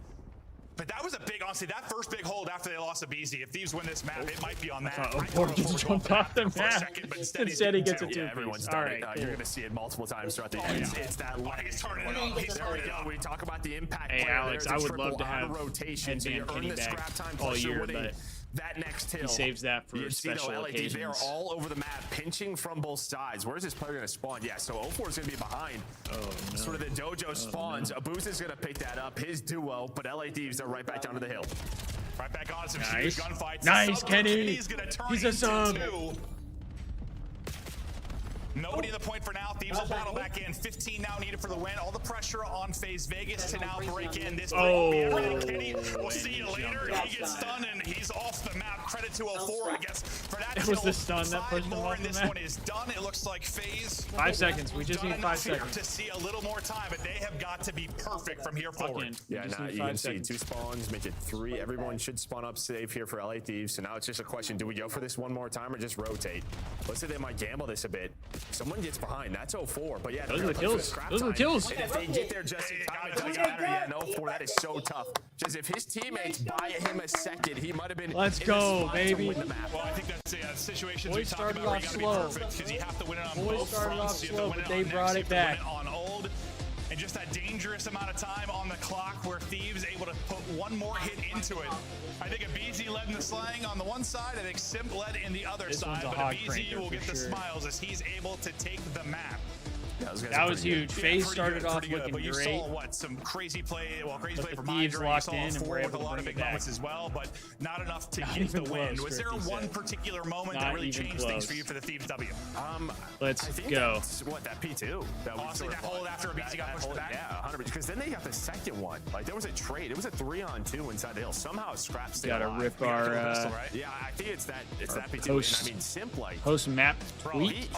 But that was a big, honestly, that first big hold after they lost a BZ. If Thieves win this map, it might be on that. Just jumped off the map. Instead he gets a 2-piece. Everyone's done it. You're going to see it multiple times throughout the game. It's that he's turning it up. There we go. We talk about the impact. Hey, Alex, I would love to have rotation. So you earn the scrap time all year, but that next hill. He saves that for special occasions. They are all over the map, pinching from both sides. Where's this player going to spawn? Yeah, so 0-4 is going to be behind. Oh, no. Sort of the dojo spawns. Abuza is going to pick that up. His duo, but LA Thieves are right back down to the hill. Right back on some huge gunfights. Nice, Kenny. He's a sub. Nobody in the point for now. Thieves will battle back in. 15 now needed for the win. All the pressure on Faze Vegas to now break in. This will be everything. Kenny, we'll see you later. He gets stunned and he's off the map. Credit to 0-4, I guess. For that, it was the stun that pushed him off the this map. one is done. It looks like Faze. 5 seconds. We just need 5 seconds to see a little more time, but they have got to be perfect from here forward. Yeah, now you can see 2 spawns, make it 3. Everyone should spawn up safe here for LA Thieves. So now it's just a question: do we go for this one more time or just rotate? Looks like they might gamble this a bit. Someone gets behind. That's 0-4, but yeah, those are the kills. Those are the kills. And if they get there just in time, it doesn't matter. Yeah, 0-4. That is so tough. Just if his teammates buy him a second, he might have been. Let's go, baby. Well, I think that's a situation we talked about where you gotta be perfect because you have to win it on both fronts. You have to win it they on brought next, it back. you have to win it on old. And just that dangerous amount of time on the clock where Thieves able to put one more hit into it. I think a BZ led in the slang on the one side. I think Simp led in the other side. But a BZ will get the smiles as he's able to take the map. That was huge. Faze started off looking but you great. saw some crazy play. Well, crazy play from Thieves Hydra. locked in and four were with able a to lot of bring big it moments back. as well, but not enough to get the win. Was there one particular moment that really changed things for you for the Thieves W? Let's I think go. That's, that P2? Honestly, that hold after a BZ got pushed back? Yeah, 100%. Because then they got the second one. Like, there was a trade. It was a 3-on-2 inside the hill. Somehow Scraps Got to rip our yeah, I think it's that P2. Post, and I mean, Simp, like, post map bro, tweet.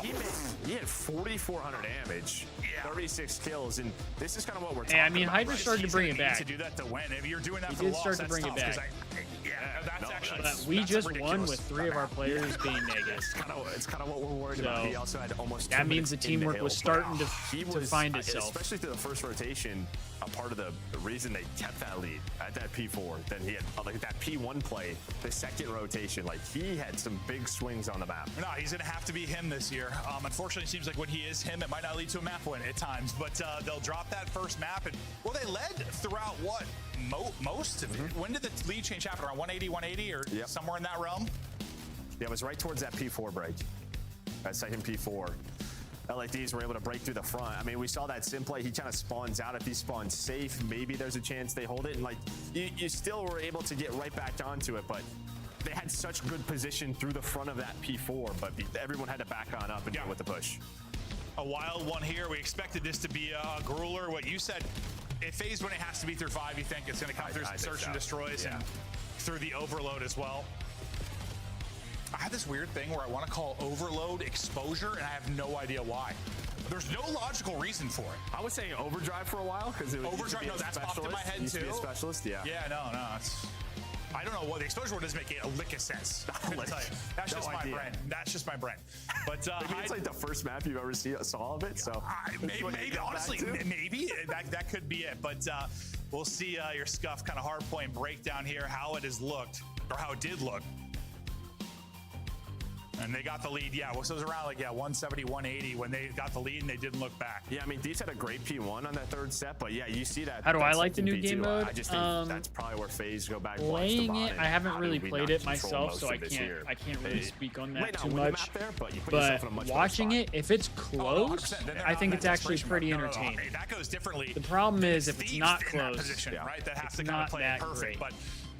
he had 4,400 damage, 36 kills, and this is kind of what we're talking I mean, about. Hydra started to bring it back. To do that to win. If you're doing that He for did loss, start to that's bring it tough, 'cause back. that's actually. We that's just ridiculous. won with 3 of our players being negative. It's kind of what we're worried about. He also had almost. That means the teamwork was starting to find itself. Especially through the first rotation. A part of the reason they kept that lead at that P4. Then he had like that P1 play, the second rotation. Like he had some big swings on the map. No, he's gonna have to be him this year. Unfortunately, it seems like when he is him, it might not lead to a map win at times. But they'll drop that first map, and well, they led throughout what most of it. When did the lead change happen? Around 180, 180, or somewhere in that realm? Yeah, it was right towards that P4 break. That second P4. LA Thieves were able to break through the front. I mean, we saw that Sim play. He kind of spawns out. If he spawns safe, maybe there's a chance they hold it. And like, you still were able to get right back onto it, but they had such good position through the front of that P4, but everyone had to back on up and deal with the push. A wild one here. We expected this to be a grueler. What you said, if Faze when it has to be through 5, you think it's going to come through some search and destroys and through the overload as well? I have this weird thing where I want to call overload exposure, and I have no idea why. There's no logical reason for it. I was saying overdrive for a while because it was overdrive. No, that's popped in my head too. Used to be a specialist, yeah. Yeah, no, it's I don't know what the exposure word doesn't make a lick of sense. That's just my brain. That's just my brain. But maybe it's like the first map you've ever saw of it. So maybe honestly, maybe that could be it. But we'll see your Scuff kind of hardpoint breakdown here, how it has looked or how it did look. And they got the lead, yeah. So it was around like 170, 180 when they got the lead and they didn't look back. Yeah, I mean, Thieves had a great P1 on that third set, but yeah, you see that. How do I like the new game mode? I just think that's probably where Faze go back. Playing it, I haven't really played it myself, so I can't really speak on that too much. But watching it, if it's close, I think it's actually pretty entertaining. That goes differently. The problem is if it's not close, right? That has to kind of play it perfect. But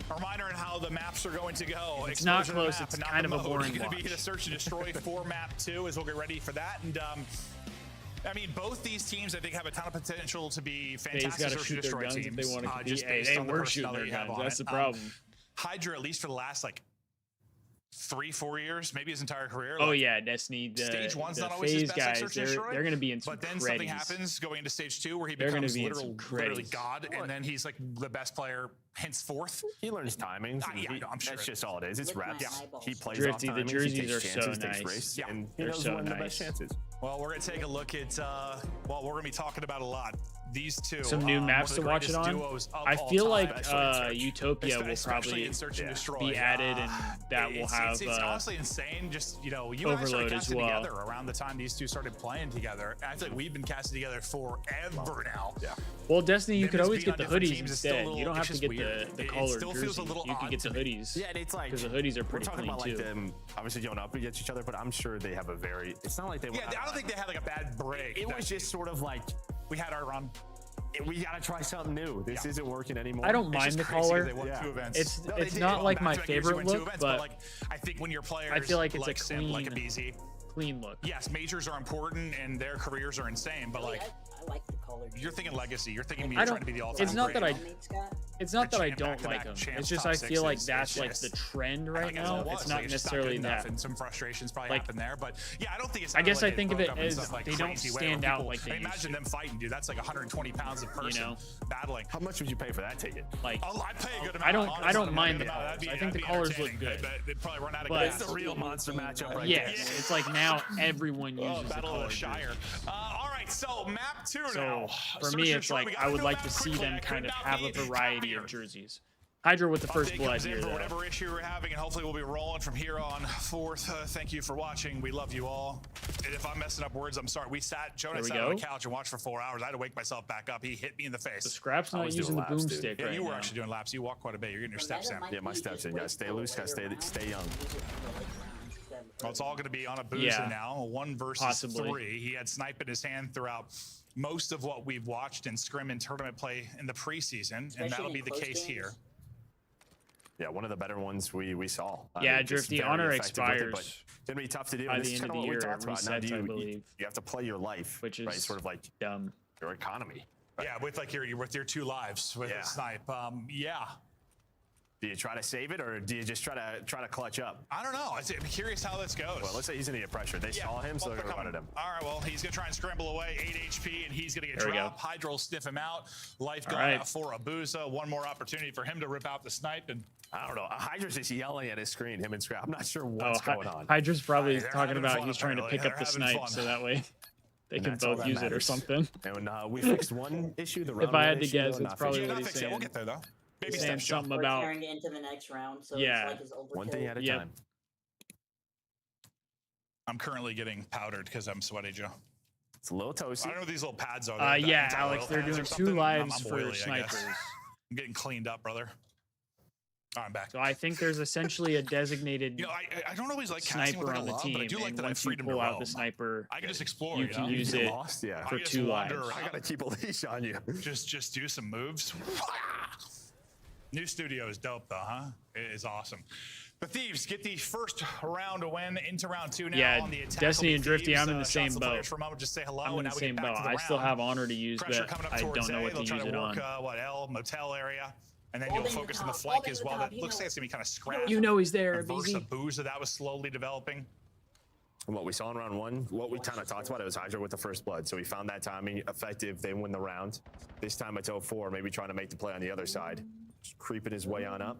a reminder on how the maps are going to go. It's not close. It's kind of a boring It's going watch. to be the search and destroy for map 2 as we'll get ready for that. And I mean, both these teams I think have a ton of potential to be fantastic search and destroy teams. If they want to just compete. They were shooting their guns. That's the problem. Hydra, at least for the last like 3-4 years, maybe his entire career. Oh yeah, Destiny. Stage 1's not always his best guys, search and destroy. They're going to be in some But then something happens going into stage 2 where he becomes literally God, and then he's like the best player henceforth. He learns timing. I'm sure that's just all it is. It's reps. He plays Drifty, off the timings, jerseys are chances, so nice. Risks, and they're so the best chances. Well, we're going to take a look at what we're going to be talking about a lot. These two. Some new maps to watch it on. I feel like Utopia will probably be added, and that will have it's honestly insane. Just you Overload as well. Together around the time these two started playing together. I feel like we've been casting together forever now. Yeah. Well, Destiny, you could always get the hoodies instead. You don't have to get the colored jerseys. You can get the hoodies. Yeah, and it's like because the hoodies are pretty clean about, too. Like them obviously going up against each other, but I'm sure they have a very. It's not like they. Yeah, I don't think they had like a bad break. It was just sort of like we had our run. We gotta try something new. This isn't working anymore. I don't mind the color. They won 2 events. It's not like my favorite look, but like I think when your players, I feel like it's like a clean, like a BZ. Clean look. Yes, majors are important and their careers are insane, but like I like the color. You're thinking legacy. You're thinking you're trying to be the all-time. It's not great. that it's not that I don't like them. It's just I feel like that's like the trend right now. It's not necessarily that. And some frustrations probably happen there, but yeah, I don't think it's. I guess I think of it as they don't stand out like they imagine them fighting, dude. That's like 120 pounds of person battling. How much would you pay for that ticket? Like I'd pay a good amount. I don't mind the colors. I think the colors look good. They'd probably run out of gas. It's the real monster matchup right there. Yes, it's like now everyone uses the Battle of color the Shire. All right, so map 2 now. So for me, it's like I would like to see them kind of have a variety of jerseys. Hydra with the first blood here, for whatever issue we're having, and hopefully we'll be rolling from here on forth. Thank you for watching. We love you all. And if I'm messing up words, I'm sorry. Jonas sat on the couch and watched for 4 hours. I had to wake myself back up. He hit me in the face. The Scrap's not using the boomstick right you were now. actually doing laps. You walk quite a bit. You're getting your steps in. Yeah, my steps in. Gotta stay loose. Gotta stay young. Well, it's all going to be on a booster now. 1 versus 3. He had snipe in his hand throughout most of what we've watched in scrim and tournament play in the preseason, and that'll be the case here. Yeah, one of the better ones we saw. Yeah, Drifty, honor expires. It's gonna be tough to do. By the end of the year, resets, I believe. You have to play your life, which is sort of like dumb. Your economy. Right? Yeah, with like your 2 lives with a snipe. Yeah. Do you try to save it, or do you just try to clutch up? I don't know. I'm curious how this goes. Well, let's say he's gonna get pressure. They saw him, so they're gonna run at him. All right, well, he's gonna try and scramble away. 8 HP, and he's gonna get dropped. Hydra will sniff him out. Life going out for Abuza. One more opportunity for him to rip out the snipe, and I don't know. Hydra's just yelling at his screen. Him and Scrap. I'm not sure what's going on. Hydra's probably talking about he's trying to pick up the snipe, so that way they can both use it or something. And we fixed one issue. The if I had to guess, it's probably what he's saying. We'll get there though. Maybe saying something about carrying it into the next round. So it's like his overkill. One thing at a time. I'm currently getting powdered because I'm sweaty, Joe. It's a little toasty. I don't know what these little pads are. Yeah, Alex, they're doing 2 lives for snipers. I'm getting cleaned up, brother. All right, I'm back. So I think there's essentially a designated I don't always like sniper on the team, but I do like that I have freedom to pull out roam. the sniper. I can just explore. You can use it for 2 lives. I gotta keep a leash on you. Just do some moves. New studio is dope though, huh? It is awesome. The Thieves get the first round to win into round 2 now on the attack. Destiny and Drifty, I'm in the same boat. For a moment, just say hello. I'm in the same boat. I still have honor to use, but I don't know what to use it on. Motel area. And then you'll focus on the flank as well. That looks like it's gonna be kind of scrappy. You know he's there, Versus Abuza that was slowly developing. And what we saw in round 1, what we kind of talked about, it was Hydra with the first blood. So we found that timing effective. They win the round. This time it's 0-4, maybe trying to make the play on the other side. Just creeping his way on up.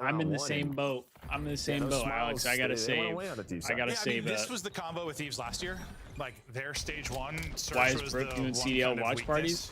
I'm in the same boat. I'm in the same boat, Alex. I gotta save. I gotta save this up. was the combo with Thieves last year. Like their stage one. Why Search is was Brooke the doing one CDL kind of watch weakness. parties?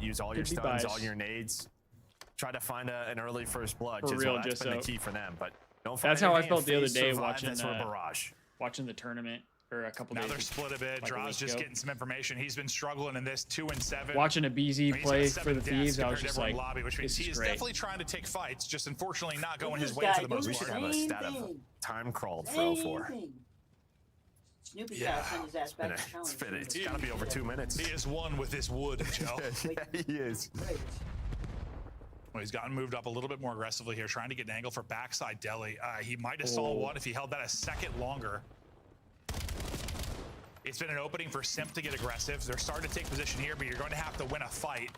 use all your Could be stuns, all biased. your nades. Try to find an early first blood. For real, That's been just the key for them. But don't find that's how I anything felt the other FaZe day survive watching that's a barrage. watching the tournament or a couple Now days. they're split a bit. like a Draw's week just ago. getting some information. He's been struggling in this 2 and 7. Watching a BZ He's got play 7 for the deaths Thieves, I was compared to just everyone like, lobby, which means this he is is great. definitely trying to take fights, just unfortunately not going his this way guy for the most doing We should part. have a Same stat of thing. time crawled for 04. Same thing. Snoopy gotta send his ass back to challenge. It's got to be over 2 minutes. He is one with this wood, Joe. Yeah, he is. Well, he's gotten moved up a little bit more aggressively here, trying to get an angle for backside deli. He might have saw one if he held that a second longer. It's been an opening for Simp to get aggressive. They're starting to take position here, but you're going to have to win a fight.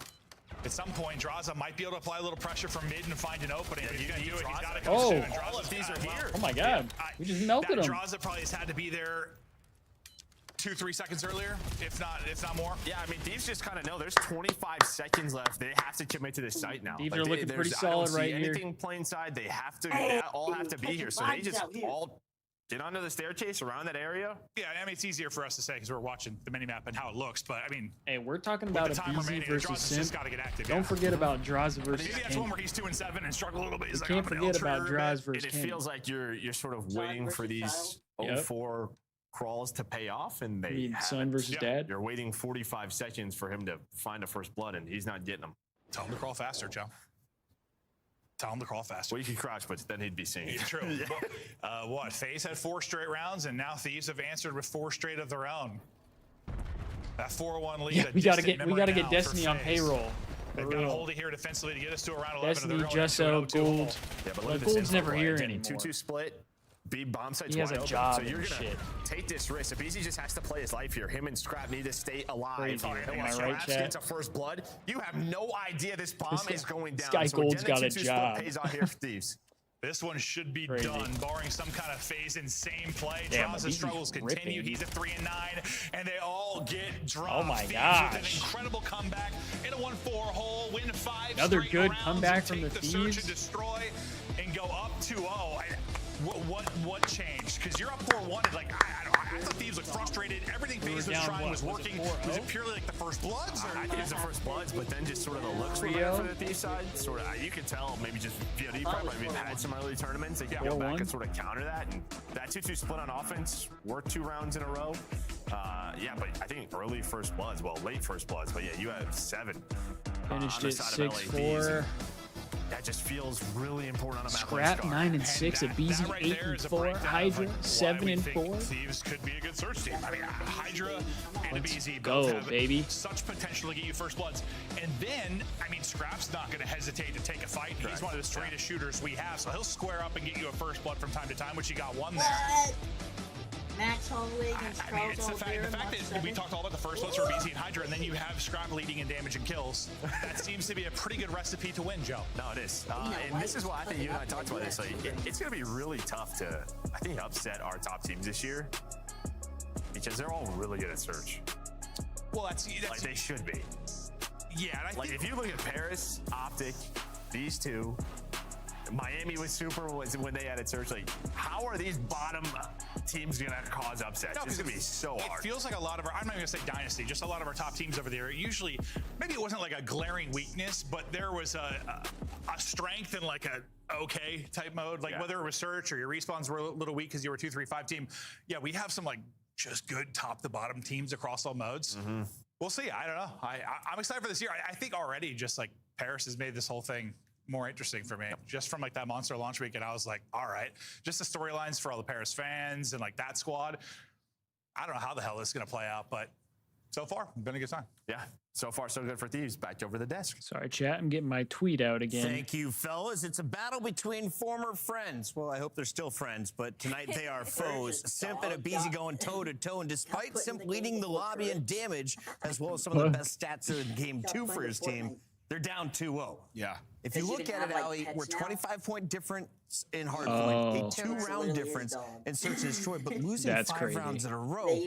At some point, Draza might be able to apply a little pressure from mid and find an opening. If he's going to do it, he's got to come soon. All of these are here. Oh my God. We just melted him. Draza probably has had to be there 2-3 seconds earlier, if not more. Yeah, I mean, Thieves just kind of know there's 25 seconds left. They have to commit to this site now. Thieves are looking pretty solid right here. Anything plain side, they have to. They all have to be here. So they just all get onto the staircase around that area. Yeah, I mean, it's easier for us to say because we're watching the minimap and how it looks. But I mean, hey, we're talking about a BZ versus Simp. Got to get active. Don't forget about Draza versus Maybe that's one where he's 2-7 and struggle a little bit. You can't forget about Draza versus It feels like you're sort of waiting for these 0-4 crawls to pay off, and they son versus dad. You're waiting 45 seconds for him to find a first blood, and he's not getting them. Tell him to crawl faster, Joe. Tell him to crawl faster. Well, you can crouch, but then he'd be seeing it. True. What? Faze had 4 straight rounds, and now Thieves have answered with 4 straight of their own. That 4-1 lead. Yeah, we gotta get Destiny on payroll. They've got to hold it here defensively to get us to around 11. Destiny, Jusso, Gold. Yeah, but Well, Gold's never here anymore. 2-2 split. B bomb sites He has wide a open, job so you're and gonna shit. take this risk. If Easy just has to play his life here, him and Scrap need to stay alive. Crazy. And Am I once right, Scraps chat? gets a first blood, you have no idea this bomb is going down. Guy so Gold's again, got the a 2-2 job. split pays out here for Thieves. This one should be Crazy. done, barring some kind of Faze insane play. Damn, Draws but and struggles he's continue. ripping. He's at 3-9, and they all get dropped. Oh my Thieves gosh. with an incredible comeback in a 1-4 hole, win 5 Another straight good rounds, comeback and from take the search Thieves. and destroy and go up 2-0. What changed? Because you're up 4-1. Like I thought Thieves looked frustrated. Everything Faze was trying was working. Was it purely like the first bloods? I think it was the first bloods, but then just sort of the looks were there for the Thieves side. Sort of, you can tell maybe just VOD probably had some early tournaments. They can go back and sort of counter that. And that 2-2 split on offense worked 2 rounds in a row. Yeah, but I think early first bloods, well, late first bloods, but yeah, you have 7. Finished on the it side of 6-4. That just feels really important on a map Scrap like 9-6, a BZ 8-4, Hydra 7-4. Thieves could be a good search team. I mean, Hydra and Let's BZ go, both have baby. such potential to get you first bloods. And then, I mean, Scrap's not going to hesitate to take a fight. He's one of the straightest shooters we have, so he'll square up and get you a first blood from time to time, which he got 1 there. Max Holloway against I mean, it's the fact that we talked all about the first bloods for BZ and Hydra, and then you have Scrap leading in damage and kills. That seems to be a pretty good recipe to win, Joe. No, it is. And this is why I think you and I talked about this. Like, it's going to be really tough to, I think, upset our top teams this year because they're all really good at search. Well, that's like they should be. Yeah, and I like think if you look at Paris, Optic, these two, Miami was super when they added search. Like, how are these bottom teams going to cause upsets? No, it's going to be so hard. It feels like a lot of our, I'm not going to say dynasty, just a lot of our top teams over there. Usually, maybe it wasn't like a glaring weakness, but there was a strength in like a okay type mode. Like whether it was search or your respawns were a little weak because you were a 2-3-5 team. Yeah, we have some like just good top to bottom teams across all modes. We'll see. I don't know. I'm excited for this year. I think already just like Paris has made this whole thing more interesting for me. Just from like that Monster launch weekend, I was like, all right, just the storylines for all the Paris fans and like that squad. I don't know how the hell this is going to play out, but so far, been a good time. Yeah, so far so good for Thieves. Back over the desk. Sorry, chat. I'm getting my tweet out again. Thank you, fellas. It's a battle between former friends. Well, I hope they're still friends, but tonight they are foes. Simp and Abizi going toe-to-toe, and despite Simp leading the lobby in damage, as well as some of the best stats in game 2 for his team, they're down 2-0. Yeah. If you look at it, Ali, we're 25-point difference in hardpoint, a 2-round difference in search and destroy, but losing 5 rounds in a row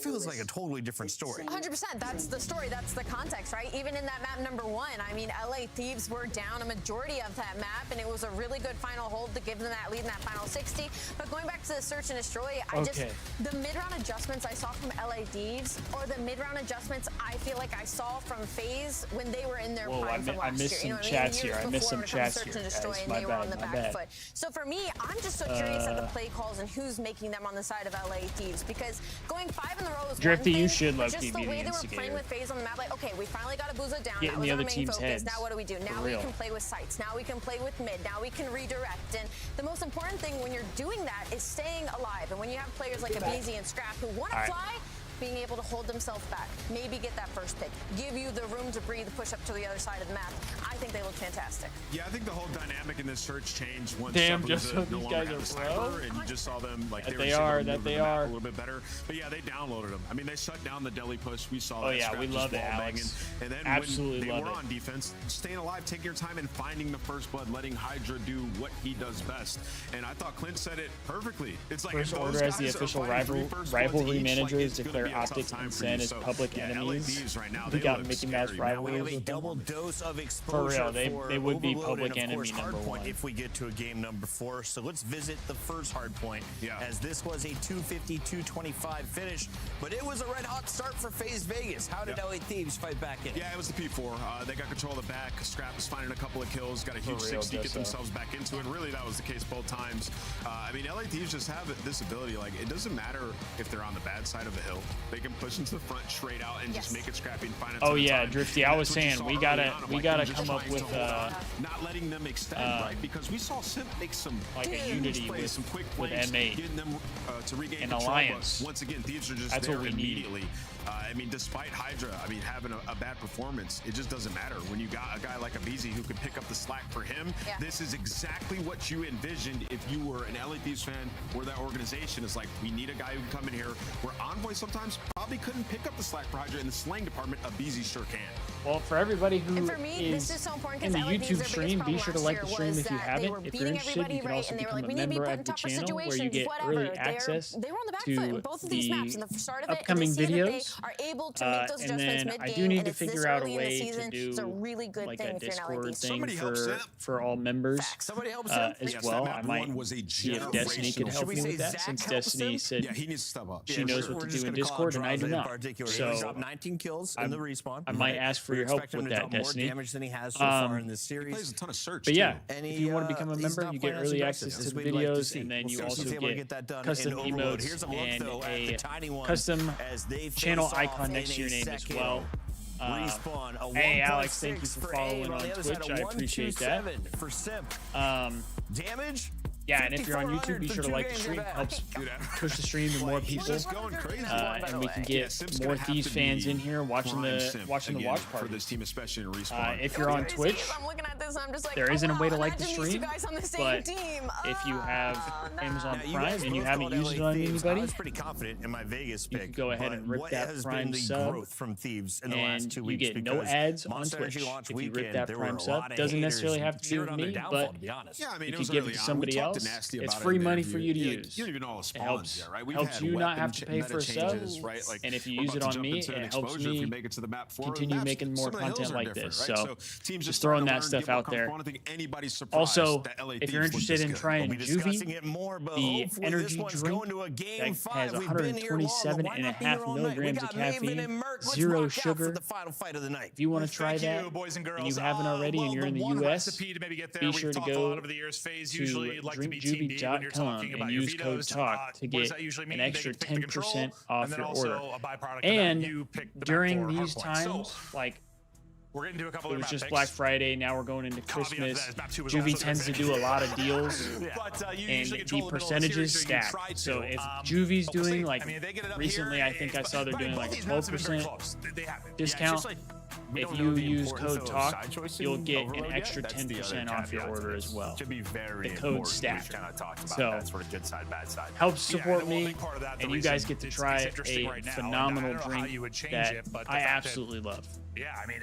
feels like a totally different story. 100%. That's the story. That's the context, right? Even in that map number 1, I mean, LA Thieves were down a majority of that map, and it was a really good final hold to give them that lead in that final 60. But going back to the search and destroy, the mid-round adjustments I saw from LA Thieves, or the mid-round adjustments I feel like I saw from Faze when they were in their prime from last year. You know what I mean? here. I missed some chats here, guys. My bad, my bad. So for me, I'm just so curious at the play calls and who's making them on the side of LA Thieves, because going 5 in the row is Drifty, one thing, you should love just TV the way they were instigator. playing with Faze on the map, like, okay, we finally got Abuza down. Get That in was the our other main team's focus. heads. Now what do we do? Now we can play with sights. Now we can play with mid. Now we can redirect. And the most important thing when you're doing that is staying alive. And when you have players like Abizi and Scrap who want to fly, being able to hold themselves back, maybe get that first pick, give you the room to breathe, push up to the other side of the map. I think they look fantastic. Yeah, I think the whole dynamic in this search changed once just so no these longer guys had are the sniper, and you just saw them like they are, that they are a little bit better. But yeah, they downloaded them. I mean, they shut down the deli push. We saw. Oh that yeah, Scrap we just love it, wall Alex. banging. And then Absolutely when love they were it. on defense, staying alive, taking your time, and finding the first blood, letting Hydra do what he does best. And I thought Clint said it perfectly. It's like First if those Order as the guys are official fighting 3 first bloods rivalry each, managers it's gonna be declare a tough Optics time and for Sen you. as So, public yeah, enemies. LA Thieves right now, We they got look Mickey Mouse scary. rivalry. We have a with them. double dose of exposure For real, they would be Overload public and, of enemy course, number hard point 1 if we get to a game number 4. So let's visit the first hard point, as this was a 250-225 finish, but it was a red hot start for FaZe Vegas. How did LA Thieves fight back in? Yeah, it was the P4. They got control of the back. Scrap was finding a couple of kills, got a huge real, 60, get just so. themselves back into it. Really, that was the case both times. I mean, LA Thieves just have this ability. Like, it doesn't matter if they're on the bad side of the hill. They can push into the front straight out and just make it scrappy and find a ton of time. Drifty, I was saying we gotta come up with not letting them extend, right? Because we saw Simp make some like a unity plays, with, some quick with plays, M8 getting them to regain an control. alliance. Once again, Thieves are just That's there what we need. immediately. I mean, despite Hydra, having a bad performance, it just doesn't matter. When you got a guy like Abizi who can pick up the slack for him, this is exactly what you envisioned if you were an LA Thieves fan, where that organization is like, we need a guy who can come in here. Where Envoy sometimes probably couldn't pick up the slack for Hydra in the slang department, Abizi sure can. Well, for everybody who And for me, this is so important in the because YouTube stream, be sure to like the stream if you haven't. If you're interested, you can also and they were become like, a we need to be member put of in the tougher channel where you situations, get whatever. early access They were on the back foot in both of these maps in the start of it, upcoming and to see videos. that they are able to make those And adjustments then mid-game, I do need and to it's this figure out a early in the way season. to It's a do really good like thing a if you're an LA Discord Thieves. thing for all members Somebody help as well. I might see if Destiny could help me with that, since Destiny said he needs to step up. she knows what to do in Discord and I do not. So 19 kills in the respawn. I might ask for your help with that, Destiny. More damage than he has so far in this series. He plays a ton of search. But yeah, And if you want to become a member, you get early access to the videos, and then you also get custom emotes and a custom channel icon next to your name as well. Hey Alex, thank you for following on Twitch. I appreciate that. Damage. Yeah, and if you're on YouTube, be sure to like the stream. Helps push the stream to more people, and we can get more Thieves fans in here watching the watch party. For this team, especially in respawn. If you're on Twitch, I'm looking at this, I'm just like, there isn't a way to like the imagine these stream, two guys on the same but team. if you have Amazon Now, Prime and you haven't used it on anybody, I was pretty confident in my Vegas pick. you can go ahead and rip what that has Prime been the sub, growth from Thieves in the last 2 and weeks? you get no because ads on Monster Twitch Energy launch if you rip weekend, that there were Prime a sub. lot of Doesn't haters necessarily have to do cheering with on their me, downfall, but to be honest. Yeah, I mean, if it you was give early it to on. somebody We talked else, nasty it's about free it in money the for interview. you to Yeah, use. You don't even know all the It spawns helps yet, right? We've helps had you not weapon have to pay meta for a sub, changes, right? Like, and if you we're use it about to on jump me, into an it helps exposure if me we make it to the map 4. continue Maps, making more some of the hills content are like this. different, right? So teams just starting throwing to that learn, stuff get more out there. comfortable. I don't think anybody's surprised Also, that LA if Thieves you're look interested this in good. trying We'll be discussing Juvee, it more, but the hopefully energy this one's drink going to a game that 5. has We've been here long. 127 Why and a not be half here all night? We milligrams of got Maven caffeine, and Merc. Let's 0 rock out sugar. for the final fight of the night. If you want to try Thank that, you, boys and girls. and you haven't already, and you're in the US, to maybe get there. be We've sure to talked a go lot over the years. Faze usually to like to be team D when you're talking DrinkJuvee.com about and your use code vetoes. TALK to What does get that usually mean? an extra They pick the control, 10% off and then your also order. a byproduct of And that, you pick the during map for these hardpoint. times, like we're getting to a couple it of was map just picks. Black Friday, now we're going into Christmas. Juvee tends to do a lot of deals, and the percentages stack. So if Juvee's doing, like, recently I think I saw they're doing like a 12% discount. If you use code TALK, you'll get an extra 10% off your order as well. The code stack. So helps support me, and you guys get to try a phenomenal drink that I absolutely love. Yeah, I mean,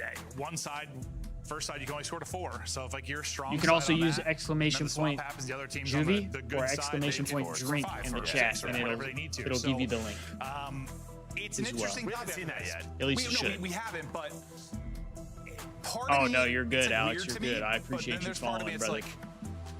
first side you can only score to 4. So if like you're strong, you can also use that, exclamation point happens, the other team's on Juvee the good or side, exclamation they point score drink 5 in the or chat, 6 or and whatever they need to. it'll give you the link. It's as an interesting well. concept. We haven't seen that yet. At least you should. We haven't, but Oh no, you're good, Alex. You're good. I appreciate you following, brother.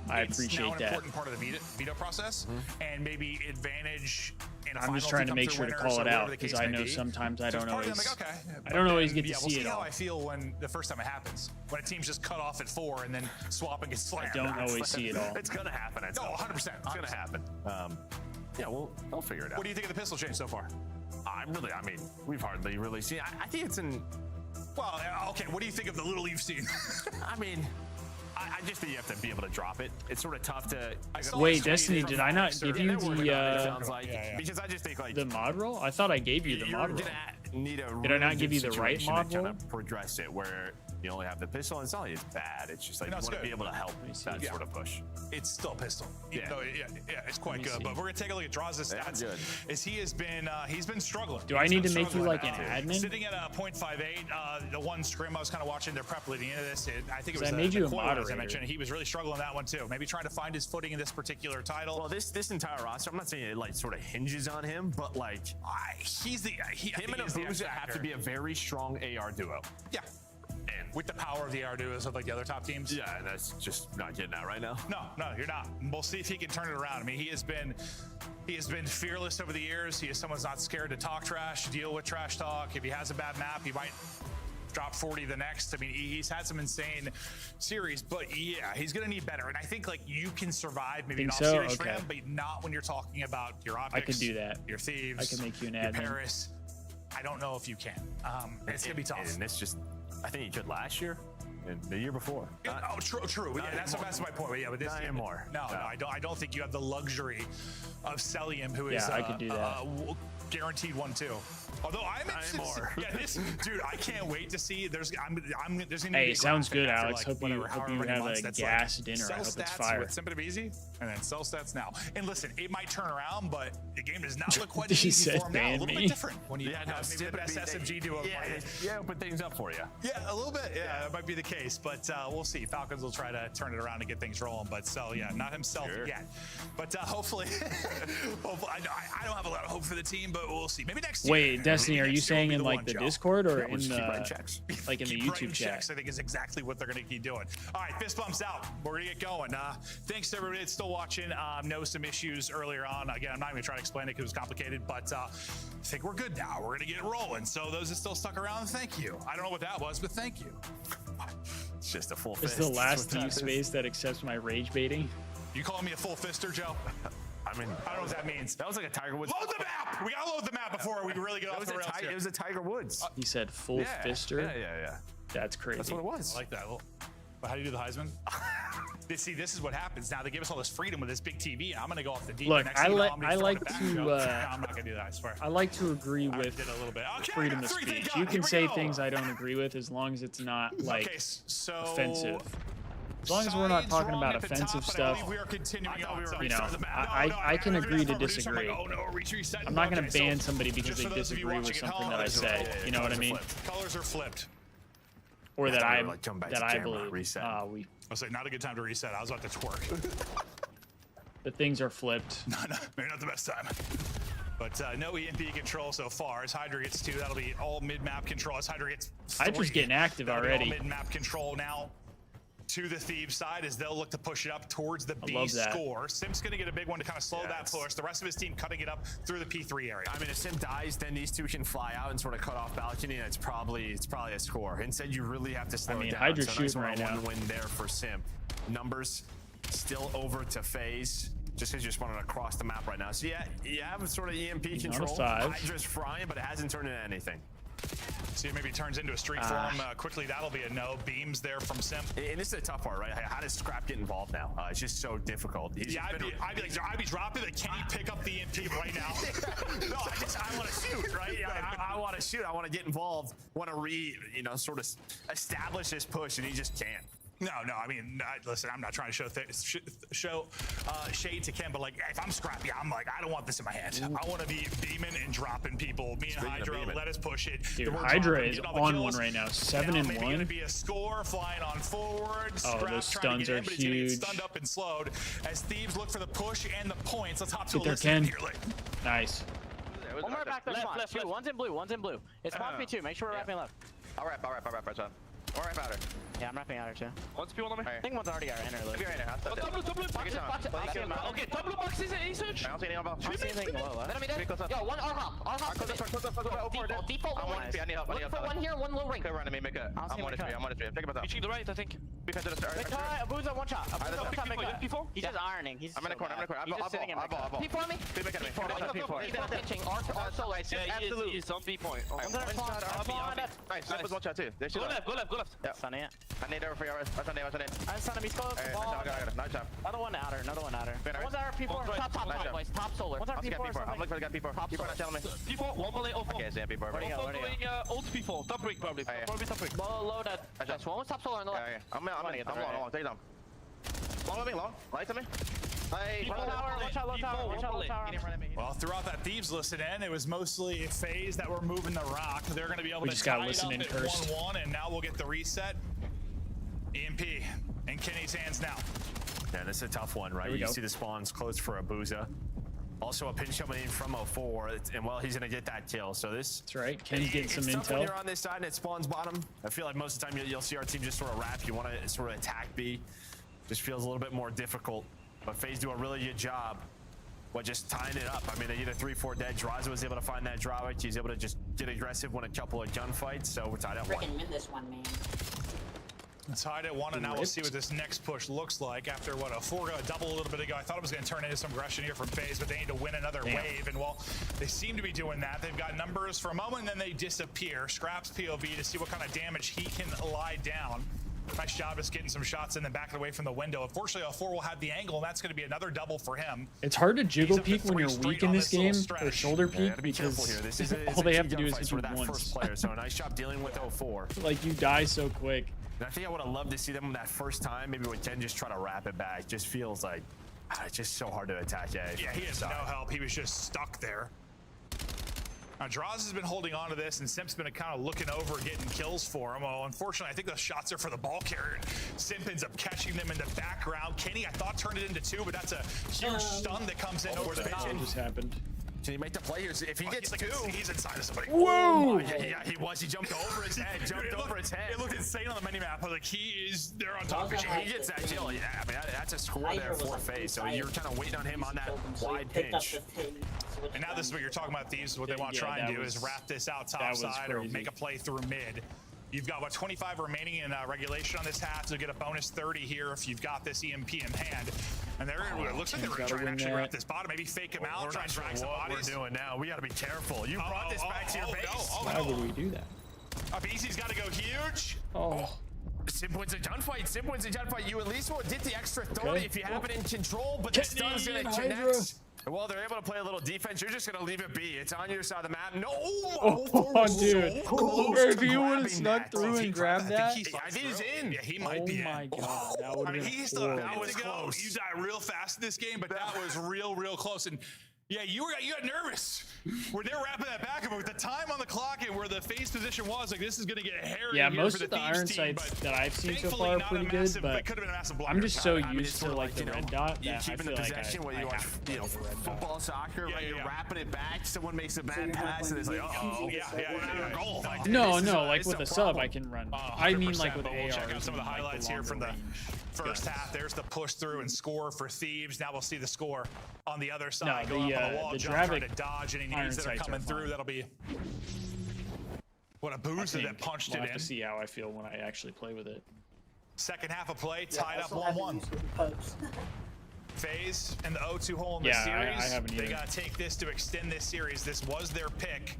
I it's now appreciate an that. important part of the veto process, and maybe advantage in a I'm just finals trying to come make through sure to winners call or it whatever out the because case I may know be. sometimes I So don't it's part of always. them, like, okay, I don't always get to we'll see it how all. I feel when the first time it happens. When a team's just cut off at 4 and then swap and get slammed. I don't always see it all. It's gonna happen. No, 100%. It's gonna happen. Yeah, we'll figure it out. What do you think of the pistol change so far? I mean, we've hardly really seen. I think it's in. Well, okay. What do you think of the little you've seen? I mean, I just think you have to be able to drop it. It's sort of tough to. Wait, Destiny, did I not give you sounds like because I just think like the mod roll? I thought I gave you the mod roll. Did I not give you the right mod roll? Kind of progress it where you only have the pistol, and it's not like it's bad. It's just like you want to be able to help that sort of push. It's still a pistol. Yeah, it's quite good. But we're gonna take a look at Draw's stats. Good. As he has been, he's been struggling. Do I need to make you like an admin? Sitting at a 0.58. The one scrim I was kind of watching their prep leading into this. I think it was I made you a Coil, as moderator. I mentioned. He was really struggling that one too. Maybe trying to find his footing in this particular title. Well, this entire roster, I'm not saying it like sort of hinges on him, but like him and Abuza have to be a very strong AR duo. Yeah. And with the power of the AR duos of like the other top teams. Yeah, that's just not getting that right now. No, you're not. We'll see if he can turn it around. I mean, he has been fearless over the years. He is someone who's not scared to talk trash, deal with trash talk. If he has a bad map, he might drop 40 the next. I mean, he's had some insane series, but yeah, he's gonna need better. And I think like you can survive maybe an off-series for him, but not when you're talking about your optics. I could do that. Your Thieves. I can make you an your admin. Paris. I don't know if you can. It's gonna be tough. And it's just, I think he could last year and the year before. True. Yeah, that's my point. But yeah, but this not anymore. No, I don't think you have the luxury of Celium, who is I could do that. Guaranteed 1-2. Although I'm interested. Yeah, this dude, I can't wait to see. There's gonna be Hey, sounds good, after, Alex. like, hope you have a gas dinner. I hope it's fire. With Sympathy and then sell stats now. And listen, it might turn around, but the game does not look quite He easy said for him now. A little ban bit me. different when you have maybe the best SMG duo. Yeah, open things up for you. Yeah, a little bit. Yeah, that might be the case, but we'll see. Falcons will try to turn it around and get things rolling, but not himself yet. But hopefully, I don't have a lot of hope for the team, but we'll see. Maybe next year. Wait, Destiny, are you saying in like the Discord or in the like in the Keep YouTube writing chat? checks, I think is exactly what they're going to keep doing. All right, fist bumps out. We're going to get going. Thanks to everybody that's still watching. Know some issues earlier on. Again, I'm not even trying to explain it because it was complicated, but I think we're good now. We're going to get rolling. So those that still stuck around, thank you. I don't know what that was, but thank you. It's just a full It's fist. the last Thieves space that accepts my rage baiting. You calling me a full fister, Joe? I mean, I don't know what that means. That was like a Tiger Woods. Load the map! We gotta load the map before we really get off the rails here. It was a Tiger Woods. He said full fister. Yeah. That's crazy. That's what it was. I like that. Well, but how do you do the Heisman? See, this is what happens. Now they give us all this freedom with this big TV. I'm gonna go off the deep. Look, Next I thing you know, like I'm gonna be throwing to. it back, Joe. I'm not gonna do that. I swear. I like to agree with did a little bit. Okay, freedom of three, thank speech. God. You can Here we say go. things I don't agree with as long as it's not like Okay, so offensive. As long as we're not talking about offensive stuff, we are continuing you know, I can agree to disagree. I'm not going to ban somebody because they disagree with something that I say. You know what I mean? Colors are flipped. Or that I believe. believe. I'll say not a good time to reset. I was about to twerk. The things are flipped. No, maybe not the best time. But no EMP control so far. As Hydra gets 2, that'll be all mid-map control. As Hydra gets 3, Hydra's getting active already. Mid-map control now to the Thieves side as they'll look to push it up towards the B score. Sim's going to get a big one to kind of slow that push. The rest of his team cutting it up through the P3 area. I mean, if Sim dies, then these two can fly out and sort of cut off balcony, and it's probably a score. Instead, you really have to slow it down. Hydra's so nice shooting right now. Win there for Sim. Numbers still over to Faze. Just because you're spawning across the map right now. So yeah, you have sort of EMP control. Hydra's frying, but it hasn't turned into anything. See, maybe it turns into a streak for him quickly. That'll be a no. Beams there from Sim. And this is a tough part, right? How does Scrap get involved now? It's just so difficult. I'd be dropping it. Can he pick up the EMP right now? No, I want to shoot, right? I want to shoot. I want to get involved. Want to sort of establish this push, and he just can't. No. I mean, listen, I'm not trying to show shade to Ken, but like, if I'm Scrappy, I'm like, I don't want this in my hand. I want to be beaming and dropping people. Me and Hydra, let us push it. Dude, Hydra is on one right now. 7 and 1. Maybe gonna be a score flying on forward. Oh, those stuns are huge. Get stunned up and slowed as Thieves look for the push and the points. Let's hop to Get there, Ken. Nice. One more back there. Left. 2. One's in blue. It's spawn P2. Make sure we're wrapping left. I'll wrap, John. Or wrap outer. Yeah, I'm wrapping outer too. One's people on me. I think one's already our inner loop. Be right there. Double box. Okay, double box is isn't. I don't see anything about. I don't see anything low left. Let me dead. Yo, one R-hop. Default I'm 1 HP. I need help. Look for one here, one low ring. Go run to me, make it. I'm 1 HP. I'm 1 HP. Take him out. Reaching the right, I think. We've had to the start. Abuza, one shot. Abuza, P4. He's just ironing. He's I'm in the corner. He's just sitting in the corner. P4 on me. Be making me. He's not pitching. R solo. Absolutely. He's on B point. Nice. That was 1 shot too. Go left. Yeah. Sunny it. I need over for you. What's on name? I'm sunny. He's close. I got it. Nice job. Another one outer. One's our P4. Top, boys. Top solar. One's our I'm P4. looking for the guy P4. Top P4 not telling me. P4, one bullet, O4. Okay, Zam P4. Where'd he go? Old P4. Top rig, probably. Probably top rig. Low that. That's one was top solar on the left. I'm long. Take it down. Long with me, long. Light to me. Low tower. Well, throughout that Thieves listen in, it was mostly Faze that were moving the rock. They're going to be able to tie it up at 1-1, and now we'll get the reset. EMP in Kenny's hands now. Yeah, this is a tough one, right? You see the spawns close for Abuza. Also a pinch coming in from 04, and well, he's going to get that kill. So this... That's right. Kenny's getting some intel. When intel. you're on this side and it spawns bottom, I feel like most of the time you'll see our team just sort of wrap. You want to sort of attack B. Just feels a little bit more difficult. But Faze do a really good job just tying it up. I mean, they get a 3-4 dead. Draza was able to find that drawback. He's able to just get aggressive, win a couple of gunfights. So we're tied at 1. Freaking win this one, man. Tied at 1, and now we'll see what this next push looks like after what a 4 got a double a little bit ago. I thought it was going to turn into some aggression here from Faze, but they need to win another wave. And well, they seem to be doing that. They've got numbers for a moment, and then they disappear. Scraps POV to see what kind of damage he can lie down. Nice job just getting some shots in the back away from the window. Unfortunately, 4 will have the angle, and that's going to be another double for him. It's hard to jiggle peek when you're weak in this game, or shoulder peek, because all they have to do is hit you once. Player, so a nice job dealing with 04. Like, you die so quick. And I think I would have loved to see them that first time, maybe with 10 just try to wrap it back. Just feels like it's just so hard to attack. Yeah, he has no help. He was just stuck there. Now, Draza has been holding on to this, and Simp's been kind of looking over, getting kills for him. Well, unfortunately, I think those shots are for the ball carrier. Simp ends up catching them in the background. Kenny, I thought, turned it into 2, but that's a huge stun that comes in over the vision. What just happened? Can he make the play here? If he gets 2, he's inside of somebody. Whoa! Yeah, he was. He jumped over his head. It looked insane on the minimap. I was like, he is there on top of you. He gets that kill. Yeah, I mean, that's a score there for Faze. So you're kind of waiting on him on that wide pinch. And now this is what you're talking about, Thieves. What they want to try and do is wrap this out top side or make a play through mid. You've got, what, 25 remaining in regulation on this hat, so get a bonus 30 here if you've got this EMP in hand. And it looks like they were trying to actually wrap this bottom, maybe fake him out, try and drag some bodies. What we're doing now, we got to be careful. You brought this back to your base. Why would we do that? BC's got to go huge. Simp wins a gunfight. You at least will get the extra 30 if you have it in control, but the stun's going to connect. Well, they're able to play a little defense. You're just going to leave it be. It's on your side of the map. No! Dude. If you would have snuck through and grabbed that. I think he's in. Yeah, he might be in. Oh my god. That would have been that was close. You die real fast in this game, but that was real close. And yeah, you got nervous where they're wrapping that back, but with the time on the clock and where the Faze position was, like, this is going to get hairy. Yeah, most for of the iron sights that I've seen so thankfully far are not pretty a good, massive, but could have been a massive I'm just so used to like the red dot you that keep I in the feel possession like where you watch football, soccer, right? You're wrapping it back. Someone makes a bad pass, and it's like, oh, goal. No, like with a sub, I can run. I mean, like with AR. We'll check out some of the highlights here from the first half. There's the push through and score for Thieves. Now we'll see the score on the other side. No, Going up on the wall, John trying to dodge any needs that are coming through. That'll be what a booster that punched it in. We'll have to see how I feel when I actually play with it. Second half of play, tied up 1-1. Faze and the 0-2 hole in the series. I haven't either. They got to take this to extend this series. This was their pick,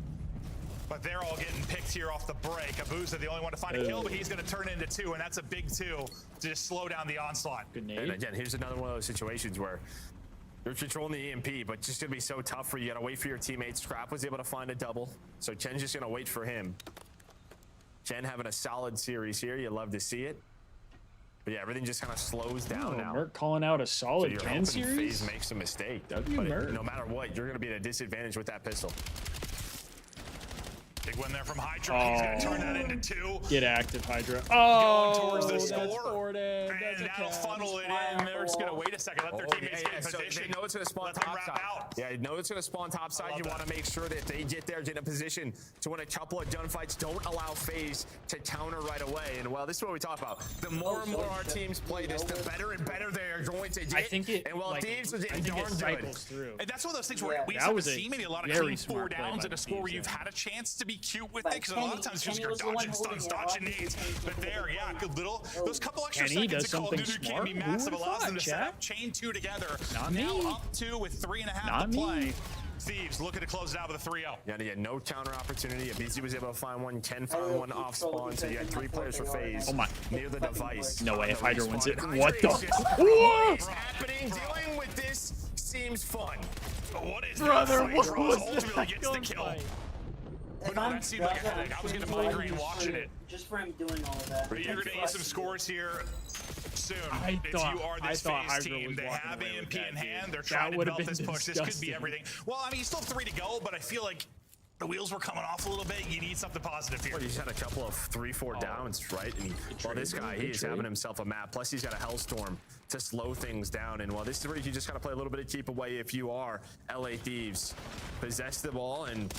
but they're all getting picked here off the break. Abuza, the only one to find a kill, but he's going to turn it into 2, and that's a big 2 to just slow down the onslaught. Good nade. And again, here's another one of those situations where you're controlling the EMP, but just going to be so tough for you. You got to wait for your teammates. Scrap was able to find a double, so Chen's just going to wait for him. Chen having a solid series here. You love to see it. But yeah, everything just kind of slows down now. Merc calling out a solid so 10 series. Faze makes a mistake. But no matter what, you're going to be at a disadvantage with that pistol. Big win there from Hydra. He's going to turn that into 2. Get active, Hydra. Going towards the That's score. forwarded. And that'll funnel it in. They're just going to wait a second. Let their teammates get in position. They know it's going to spawn topside. Yeah, they know it's going to spawn topside. You want to make sure that they get there, get in a position to win a couple of gunfights. Don't allow Faze to counter right away. And well, this is what we talk about. The more and more our teams play this, the better and better they are going to get. I think it. And well, like, Thieves was I getting think it darn good. cycles through. And that's one of those things where we just haven't seen maybe a lot of clean 4 downs in a score where you've had a chance to be cute with it, because a lot of times you're just dodging stuns, dodging nades. But there, yeah, good little. Those couple extra seconds of Call of Duty can be massive. Allows them to set up chain 2 together. Now up 2 with 3.5 to play. Thieves looking to close it out with a 3-0. Yeah, they had no counter opportunity. BZ was able to find one. Ken found one off spawn. So you had 3 players for Faze. Oh my. Near the device. No way. If Hydra wins it. What What the? is happening? Dealing with this seems fun. What is Brother, that? what was Ultimately gets the kill. But no, that seemed like a headache. I was getting a migraine watching it. Just for him doing all of that. But you're going to need some scores here soon. I If thought- you are I this thought Faze Hydra team, was they walking have away with AMP that, in hand. dude. They're That trying to would've develop this been push. This could be disgusting. everything. Well, I mean, you still have 3 to go, but I feel like the wheels were coming off a little bit. You need something positive here. Well, he's had a couple of 3-4 downs, right? And well, this guy, he is having himself a map. Plus, he's got a Hellstorm to slow things down. And well, this is where you just gotta play a little bit of keep away if you are LA Thieves. Possess the ball and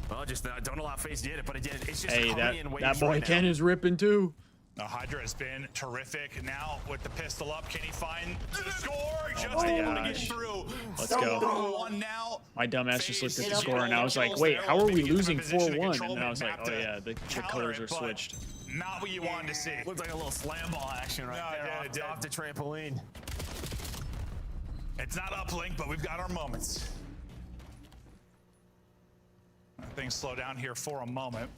well, just don't allow Faze to get it. But again, it's just Hey, coming in that waves boy right Ken now. is ripping too. Now, Hydra has been terrific. Now, with the pistol up, can he find the score? Just my able to get gosh. through. Let's So, go. 1 now. My dumbass just looked at the Faze score and I was like, kills wait, there. how are we Maybe get them losing in position to 4-1? control And then I was like, map oh to yeah, the counter colors it, are but switched. Not what you wanted to see. Looked like a little slam ball action right No, there yeah, it did. off the trampoline. It's not uplink, but we've got our moments. Things slow down here for a moment.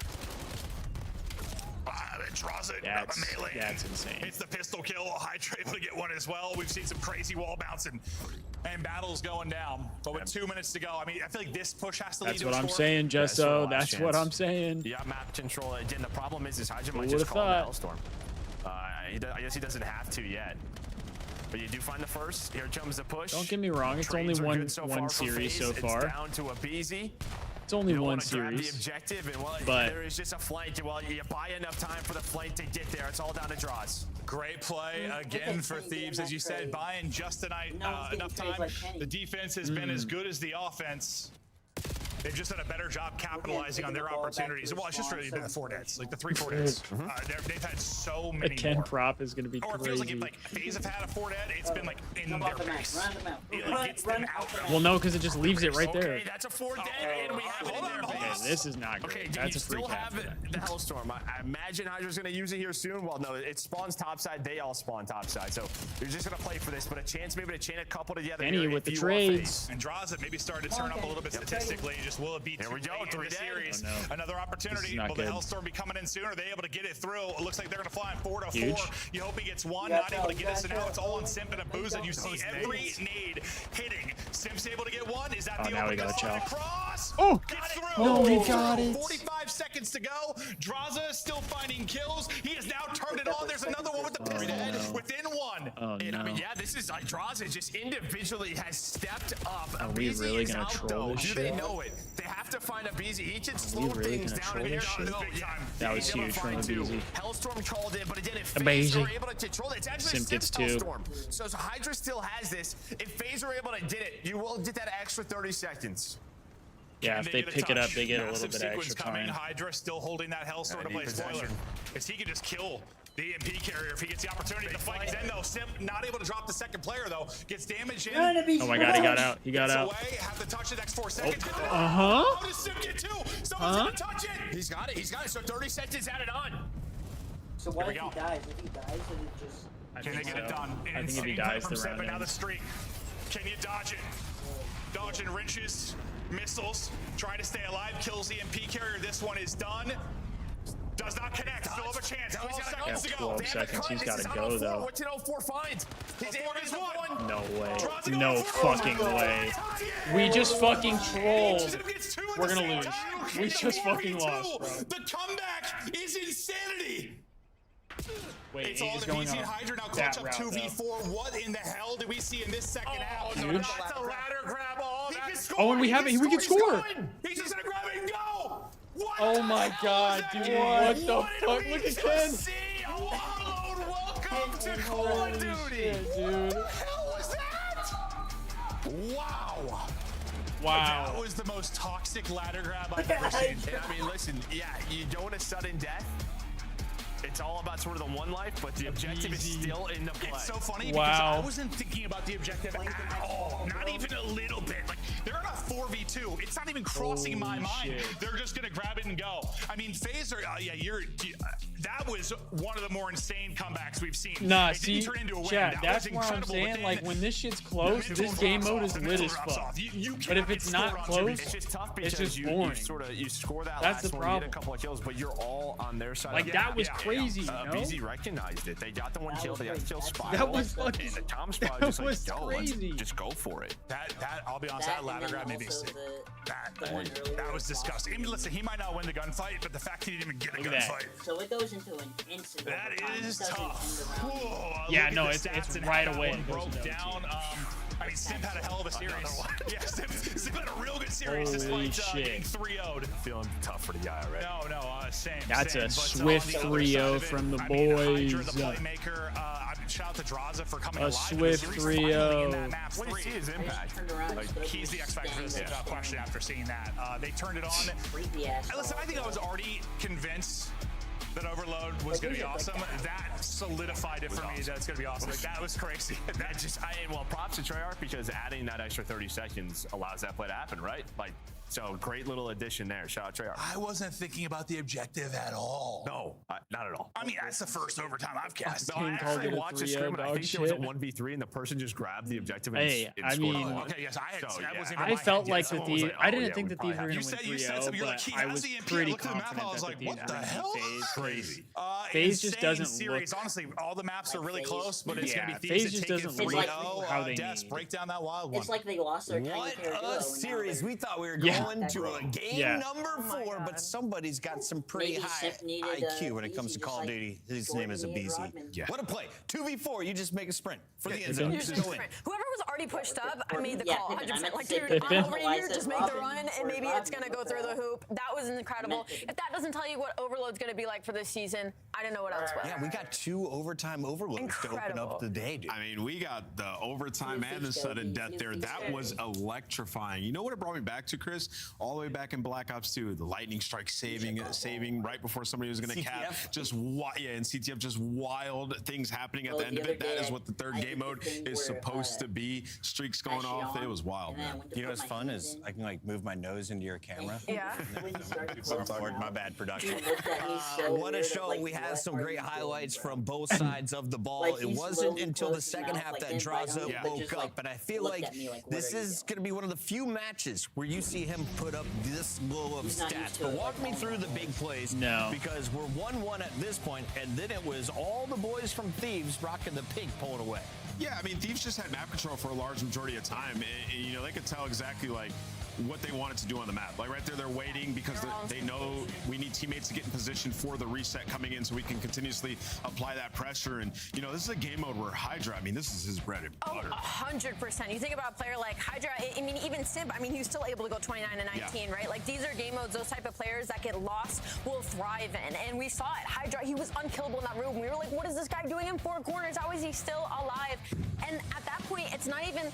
It draws it. Melee. That's insane. It's the pistol kill. Hydra able to get one as well. We've seen some crazy wall bouncing and battles going down. But with 2 minutes to go, I mean, I feel like this push has to lead That's to what a I'm score. saying, Jesso. That's what I'm saying. Yeah, map control. Again, the problem is Hydra might Who just would've call him thought? Hellstorm. I guess he doesn't have to yet. But you do find the first. Here comes the push. Don't get me wrong, it's Trades only are one good so one far for series Faze. so far. It's down to a BZ. It's only You don't one wanna grab the series. objective, and well, But- there is just a flank. Well, you buy enough time for the flank to get there. It's all down to draws. Great play again for Thieves, as you said, buying just enough time. The defense has been as good as the offense. They've just done a better job capitalizing on their opportunities. Well, it's just really been the 4 deads, like the 3-4 deads. They've had so The many Ken more. prop is going to be Or it feels like crazy. if like Faze have had a 4 dead, it's been like in Jump their off the map. base. Run the map. It like gets them out. Well, no, because it just leaves it right there. Okay, that's a 4 dead, and we have it in their Okay, base. this is not great. Okay, do That's you a free still cap have for that. the Hellstorm? I imagine Hydra's going to use it here soon. Well, no, it spawns topside. They all spawn topside. So you're just going to play for this, but a chance maybe to chain a couple together. Kenny here with if the you are trades. Faze. And draws it maybe started to turn up a little bit statistically. Just will it be Here we too go, late in 3 the dead. series? Oh, no. Another This opportunity. is not Will the good. Hellstorm be coming in soon? Are they able to get it through? It looks like they're going to fly in 4 to 4. Huge. You hope he gets one, Yeah, not able to get us, and now yeah. it's all on Simp and Abuza. And you see Those every nades. nade hitting. Simp's able to get one. Is that Oh, the now we open got goal? Chow. Cross. Oh! Gets through. No, he got it. 45 seconds to go. Draza is still finding kills. He has now turned it on. There's another one with the pistol. no. Within 1. Oh, And I no. mean, yeah, this is like Draza just individually has stepped up. Are we BZ really is gonna out, troll though. this Do they shit? know it? They have to find a BZ. He can Are slow we really things gonna down troll in here. this shit? No, yeah. That was He's able to huge from find the 2. BZ. Hellstorm called it, but again, if A Faze BZ. are able to control it, it's actually Simp gets Simp 2. Hellstorm. So Hydra still has this. If Faze are able to get it, you will get that extra 30 seconds. Yeah, Can if they get a pick it up, touch? they get a Massive little bit of sequence extra coming. time. Hydra still holding that Hellstorm to need play spoiler. possession. Because he could just kill the EMP carrier if he gets the opportunity. The fight is in though. Simp not able to drop the second player though. Gets damage in. Oh my god, he got out. He got Gets out. away. Have to touch the next 4 seconds. Uh-huh. How does Simp get 2? Someone's gonna touch it. He's got it. He's got it. So 30 seconds added on. So what Here if we he go. dies? If he dies, then it just... Can they get it done? I think if he Insane dies, from the Simp, round and now the ends. streak. Can you dodge it? Dodging wrenches, missiles, trying to stay alive, kills the EMP carrier. This one is done. Does not connect. Still have a chance. 12 seconds to go. 12 seconds. He's got to go, though. What's an 04 find? He's able to one. No way. No fucking way. We just fucking trolled. We're gonna lose. We just fucking lost, bro. The comeback is insanity. Wait, It's 8 all is the going BZ on Hydra now that clutch up route, 2v4. What in the hell did we see in this second half? No, Huge. that's a ladder grab. Oh, He can that's score. Oh, and we He have can it. We can He's score. going. He's just gonna grab it and go. Oh my god, dude. What the fuck? Look at Ken. Welcome to Call of Duty. Dude. What the hell was that? Wow. Wow. That was the most toxic ladder grab I've ever seen. And I mean, listen, yeah, you don't want a sudden death. It's all about sort of the one life, but the objective is still in the play. It's so funny because I wasn't thinking about the objective at all. Not even a little bit. Like, they're in a 4v2. It's not even crossing my mind. They're just going to grab it and go. I mean, Faze, that was one of the more insane comebacks we've seen. Nah, it didn't turn into a win. Chad, That that's was why I'm incredible saying, like, when this shit's close, this game mode is lit as fuck. But if it's not close, it's just tough because it's just you boring. you score that That's last the one, problem. you get a couple of kills, but you're all on their side. Like, that was crazy, you know? BZ recognized it. They got the one kill. They got the kill Spiral. That was fucking. And the Tom That Spiral just was like, yo, crazy. just go for it. That I'll be honest, that ladder grab made me sick. That was disgusting. I mean, listen, he might not win the gunfight, but the fact he didn't even get a gunfight. So it goes into an instant. That is tough. Whoa, Yeah, look no, at it's the stats and right how that away. one It goes broke into down. I mean, Simp had a hell of a series. Yeah, Simp had a real good series Holy despite getting shit. 3-0'd. Feeling tough for the guy already. No, same. That's same. a But, swift on the other side 3-0 of it, from the I mean, boys. Hydra, the playmaker. Shout out to Draza for coming A alive. swift in the series, finally in 3-0. that map What do you see his impact? Like, he's the X factor for this question after seeing that. They turned it on. Listen, I think I was already convinced that Overload was going to be awesome. That solidified it for me that it's going to be awesome. Like, that was crazy. That just, well, props to Treyarch because adding that extra 30 seconds allows that play to happen, right? Like, so great little addition there. Shout out Treyarch. I wasn't thinking about the objective at all. No, not at all. I mean, that's the first overtime I've cast. No, I actually watched the scrim and I think there was a 1v3 and the person just grabbed the objective and Hey, and I scored mean, on it. Okay, yes, I felt like the Thieves. I didn't think the Thieves were going to win 3-0, you said but he I has was the EMP. pretty I looked at the map, confident I was that like, the Thieves what the were hell? going to beat Faze. Crazy. Faze just doesn't series. look. Honestly, all the maps are really close, but it's going to be Faze Thieves just that take doesn't it look 3-0. how they Deaths, need. break down that wild one. It's like they lost their What tiny pair a series. We thought we were Yeah. going to a game number 4, but somebody's got some pretty Maybe high Sip needed, IQ when it comes to Easy, Call of just Duty. like His name is Jordan needed Abizi. Rodman. Yeah. What a play. 2v4, you just make a sprint for the end zone. You're just Just go in. Whoever was already pushed up, I made the Yeah, call, Pippen. I 100%. meant Like, to say dude, Pippen. I'm over Why I here, said just make the Robin run, before and maybe it's Rodman, gonna go through the hoop. That was incredible. Pippen. If that doesn't tell you what Overload's gonna be like for this season, I don't know what else will. Yeah, we got 2 overtime overloads to open up the day, dude. I mean, we got the overtime and the sudden death there. That was electrifying. You know what it brought me back to, Chris? All the way back in Black Ops 2, the lightning strike saving right before somebody was going to cap. Just and CTF, just wild things happening at the end of it. That is what the third game mode is supposed to be. Streaks going off. It was wild, man. You know what's fun is I can like move my nose into your camera. Yeah. My bad production. What a show. We had some great highlights from both sides of the ball. It wasn't until the second half that Draza woke up, but I feel like this is going to be one of the few matches where you see him put up this low of stats. But walk me through the big plays. No. Because we're 1-1 at this point, and then it was all the boys from Thieves rocking the pig pulling away. Yeah, I mean, Thieves just had map control for a large majority of time. And, you know, they could tell exactly, like, what they wanted to do on the map. Like, right there, they're waiting because they know we need teammates to get in position for the reset coming in so we can continuously apply that pressure. And, you know, this is a game mode where Hydra, I mean, this is his bread and butter. 100%. You think about a player like Hydra, I mean, even Simp, I mean, he was still able to go 29-19, right? Like, these are game modes, those type of players that get lost will thrive in. And we saw it. Hydra, he was unkillable in that room. We were like, what is this guy doing in 4 corners? How is he still alive? And at that point, it's not even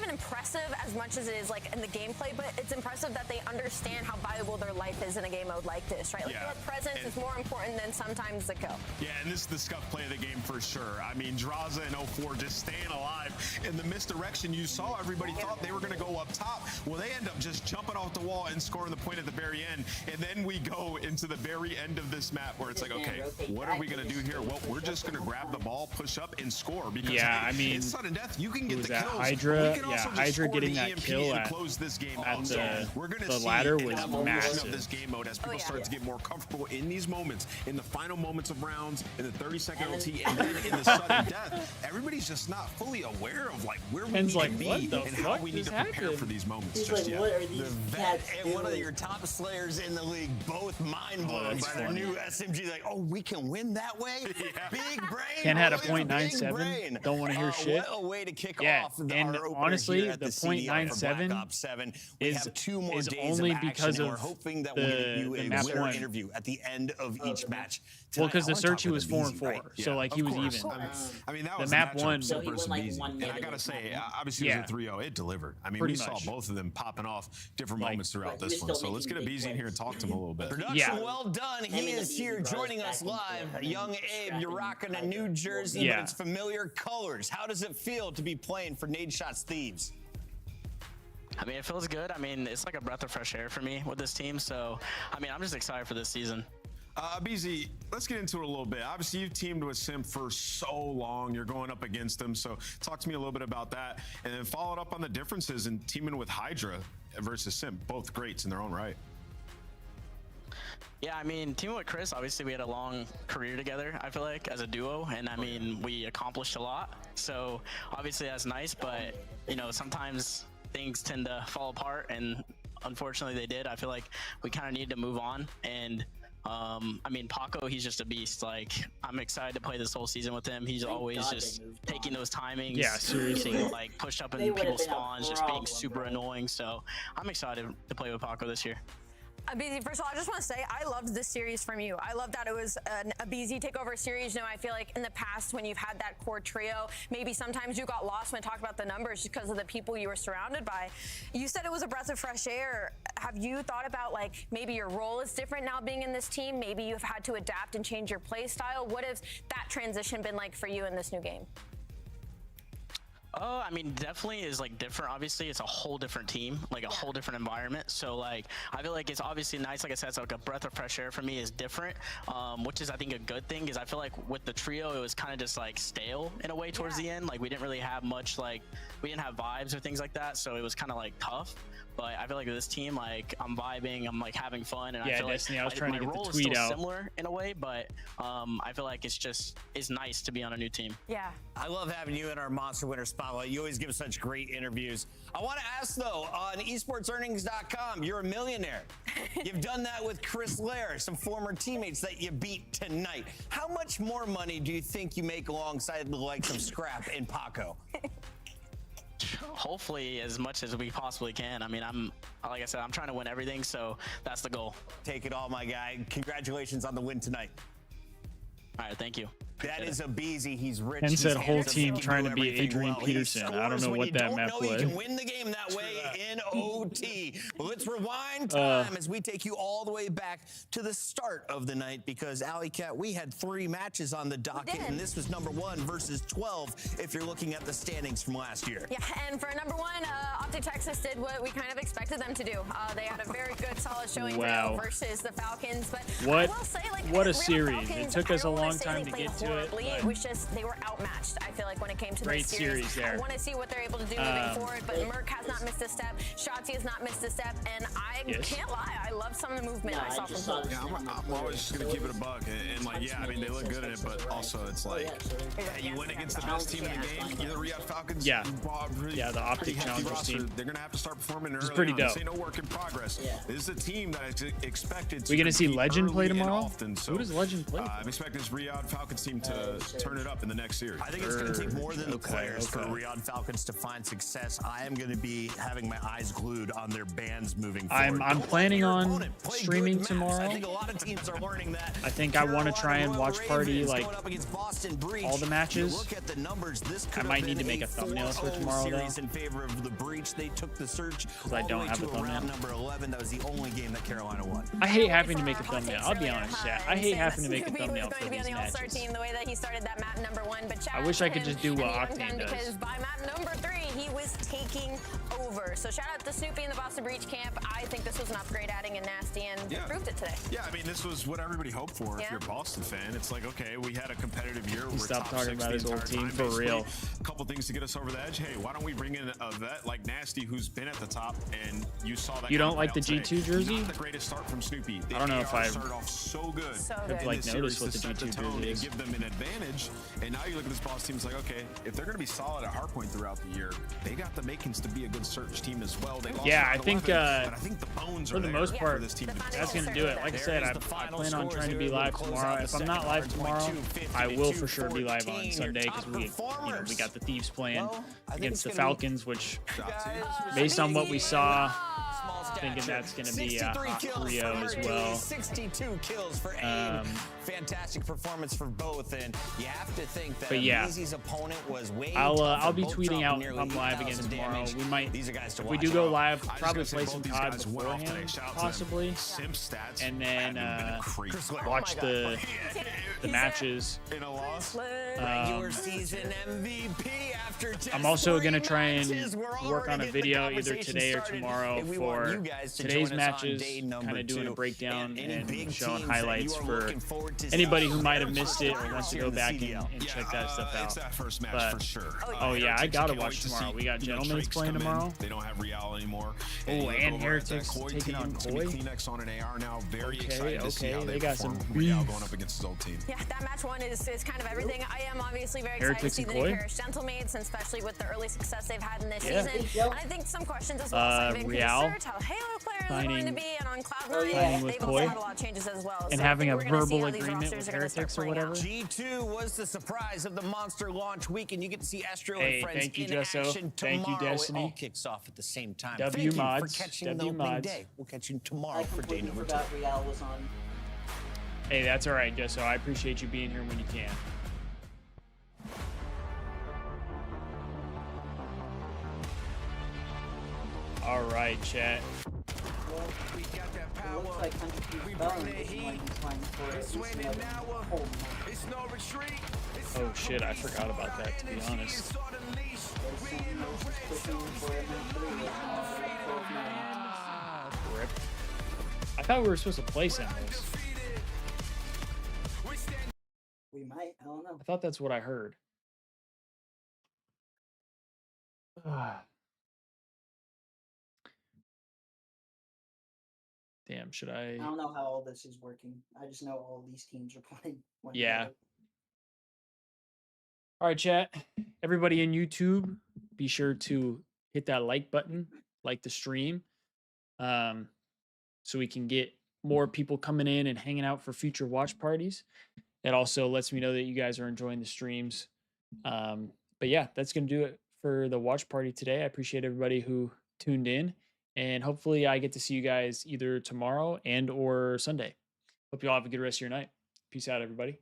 impressive as much as it is like in the gameplay, but it's impressive that they understand how valuable their life is in a game mode like this, right? Like, your presence is more important than sometimes the kill. Yeah, and this is the scuff play of the game for sure. I mean, Draza and 04 just staying alive. In the misdirection you saw, everybody thought they were going to go up top. Well, they end up just jumping off the wall and scoring the point at the very end. And then we go into the very end of this map where it's like, okay, what are we going to do here? Well, we're just going to grab the ball, push up, and score. Because I mean, it's sudden death. You can get the that kills. Hydra? We can also just Hydra score getting the that EMP kill and at close this game at out. the We're going to the see ladder an was evolution massive. of this game mode as people start to get more more comfortable in these moments, in the final moments of rounds, in the 30-second OT, and then in the sudden death. Everybody's just not fully aware of like where we need to be and how we need to prepare for these moments. He's Just like, yet. what are these cats And one of doing? your top slayers in the league, both mind blown by their new SMG. Like, oh, we can win that way? Big brain. Ken had a boys, big .97. brain. Don't want to hear shit. What a way to kick Yeah, off and our opener honestly, here at the the CDL for Black .97 Ops 7. We is have 2 more days only of action, because and we're of hoping that we'll get you a map winner one. interview at the end of each match. Well, because the Tonight, I wanna searchy talk was with 4-4, right? so like he was even. I mean, that The was map matchup one. super So he went, like, easy. one And I negative gotta say, one. obviously Yeah. it was a 3-0. It delivered. I mean, Pretty we saw much. both of them popping off different Like- moments throughout But he this was one. still So let's get making a big BZ in here and talk to him a little bit. Production Yeah. well done. He Him and is the here Beastie joining Bros us back live. and forth. Young Abe, you're rocking a New Jersey, Yeah. but it's familiar colors. How does it feel to be playing for Nade Shots Thieves? I mean, it feels good. I mean, it's like a breath of fresh air for me with this team. So, I mean, I'm just excited for this season. BZ, let's get into it a little bit. Obviously, you've teamed with Sim for so long. You're going up against them. So talk to me a little bit about that. And then follow it up on the differences in teaming with Hydra versus Sim. Both greats in their own right. Yeah, I mean, teaming with Chris, obviously we had a long career together, I feel like, as a duo. And I mean, we accomplished a lot. So obviously that's nice, but you know, sometimes things tend to fall apart, and unfortunately they did. I feel like we kind of need to move on. And I mean, Paco, he's just a beast. Like, I'm excited to play this whole season with him. He's always God just they moved taking those timings, Yeah, seriously. getting like pushed up They in would've people's been a spawns, just being problem, super bro. annoying. So I'm excited to play with Paco this year. BZ, first of all, I just want to say I loved this series from you. I love that it was a BZ takeover series. You know, I feel like in the past when you've had that core trio, maybe sometimes you got lost when I talked about the numbers just because of the people you were surrounded by. You said it was a breath of fresh air. Have you thought about like maybe your role is different now being in this team? Maybe you've had to adapt and change your play style. What has that transition been like for you in this new game? Oh, I mean, definitely is like different. Obviously, it's a whole different team, like a whole different environment. So like, I feel like it's obviously nice. Like I said, it's like a breath of fresh air for me is different, which is I think a good thing. Because I feel like with the trio, it was kind of just like stale in a way towards the end. Like we didn't really have much like we didn't have vibes or things like that. So it was kind of like tough. But I feel like with this team, like I'm vibing, I'm like having fun, and Yeah, I feel Destiny, like I was trying to my get the role is tweet still out. similar in a way, but I feel like it's nice to be on a new team. Yeah. I love having you in our Monster Winner Spotlight. You always give such great interviews. I want to ask, though, on esportsearnings.com, you're a millionaire. You've done that with Chris Lair, some former teammates that you beat tonight. How much more money do you think you make alongside the likes of Scrap and Paco? Hopefully as much as we possibly can. I mean, like I said, I'm trying to win everything, so that's the goal. Take it all, my guy. Congratulations on the win tonight. All right, thank you. That is a BZ. He's rich. Ken he's said whole handsome, team he can trying do to be everything Adrian well. He Peterson. I don't scores know when what you that don't map know was. You can win the game that way in OT. Well, let's rewind time as we take you all the way back to the start of the night, because Alley Cat, we had 3 matches on the docket, and this was number 1 versus 12 if you're looking at the standings from last year. Yeah, and for number 1, Optic Texas did what we kind of expected them to do. They had a very good, solid showing versus the Falcons. But I will say, like, what a Real series. Falcons, It took I us a don't wanna long say time they to played get to it. horribly. but- It was just they were outmatched, I feel like, when it came to Great this series. series there. I want to see what they're able to do moving forward, but Merc has not missed a step. Shotzi has not missed a step, and I can't lie, I love some of the movement I saw from both. Yeah, I'm always just going to keep it a buck. And like, yeah, I mean, they look good in it, but also it's like, you win against the best team in the game. You're the Riyadh Falcons. Yeah. Really, Yeah, the Optic pretty hefty Challengers roster. team. They're going to have to start performing early pretty on. dope. This ain't no work in progress. This is a team that I expected to We gonna see compete Legend play early and tomorrow? often. So, Who does Legend play? I'm expecting this Riyadh Falcons team to turn it up in the next series. I think it's going to take more than the players for Riyadh Falcons to find success. I am going to be having my eyes glued on their bands moving forward. I'm planning on streaming tomorrow. I think a lot of teams are learning that. I think I want to try and watch party like all the matches. Look at the numbers. This I might need to make a thumbnail for tomorrow though. In favor of the Breach, they took the search because I don't have a thumbnail. Number 11. That was the only game that Carolina won. I hate having to make a thumbnail. I'll be honest, yeah. I hate having to make a thumbnail for these matches. way that he started that map #1. But I wish I could just do what Octane does. Because by map #3, he was taking over. So shout out to Snoopy in the Boston Breach camp. I think this was an upgrade adding in Nasty, and they proved it today. Yeah, I mean, this was what everybody hoped for if you're a Boston fan. It's like, okay, we had a competitive year. We're Stop top talking 6 about his the old entire team time, for basically. real. A couple things to get us over the edge. Hey, why don't we bring in a vet like Nasty, who's been at the top, and you saw that. You don't kind of like the play out G2 today. jersey? Not the greatest start from Snoopy. I don't know if I started off so good. have like noticed what the G2 jersey is. And give them an advantage. And now you look at this Boston team, it's like, okay, if they're going to be solid at hardpoint throughout the year, they got the makings to be a good search team as well. They lost Yeah, I round think 11, but I think the bones for are the there most part, for this team. that's going to do it. Like I said, I plan on trying to be live tomorrow. If I'm not live tomorrow, I will for sure be live on Sunday because we got the Thieves playing against the Falcons, which based on what we saw, thinking that's going to be a hot trio as well. 62 kills for AIM. Fantastic performance for both, and you have to think that Easy's opponent was way I'll be tweeting out if I'm live again tomorrow. We might, if we do go live, probably play some COD beforehand, possibly, and then watch the matches. Regular season MVP after I'm also going to try and work on a video either today or tomorrow for today's matches, kind of doing a breakdown and showing highlights for anybody who might have missed it or wants to go back and check that stuff out. It's that first match for sure. Oh yeah, I gotta watch tomorrow. We got Gentlemen's playing tomorrow. They don't have Real anymore. Oh, and Heretics taking on Koi. Kleenex on an AR now. Very excited to see how they got some Real going up against his old team. Yeah, that match 1 is kind of everything. I am obviously very excited to see the new Parish Gentlemates, and especially with the early success they've had in this season. And I think some questions as well. So Real how Halo players are going to be, and on Cloud9, they've also had a lot of changes as well. And so having a verbal agreement with Heretics or whatever. G2 was the surprise of the Monster launch week, and you get to see Astro Hey, and friends thank you, in Jesso. action tomorrow. Thank you, Destiny. It all kicks off at the same time. W Thank mods. you for catching W the opening mods. day. We'll catch you tomorrow I for day completely number 2. forgot Real was on. Hey, that's all right, Jesso. I appreciate you being here when you can. All right, chat. We got that power. It looks like 100 feet fell and he's flying for it. It's no retreat. Oh shit, I forgot about that, to be honest. Rip. I thought we were supposed to play Sentinels. We might, I don't know. I thought that's what I heard. Damn, should I don't know how all this is working. I just know all these teams are playing. Yeah. All right, chat. Everybody in YouTube, be sure to hit that like button, like the stream, so we can get more people coming in and hanging out for future watch parties. It also lets me know that you guys are enjoying the streams. But yeah, that's going to do it for the watch party today. I appreciate everybody who tuned in, and hopefully I get to see you guys either tomorrow and or Sunday. Hope you all have a good rest of your night. Peace out, everybody.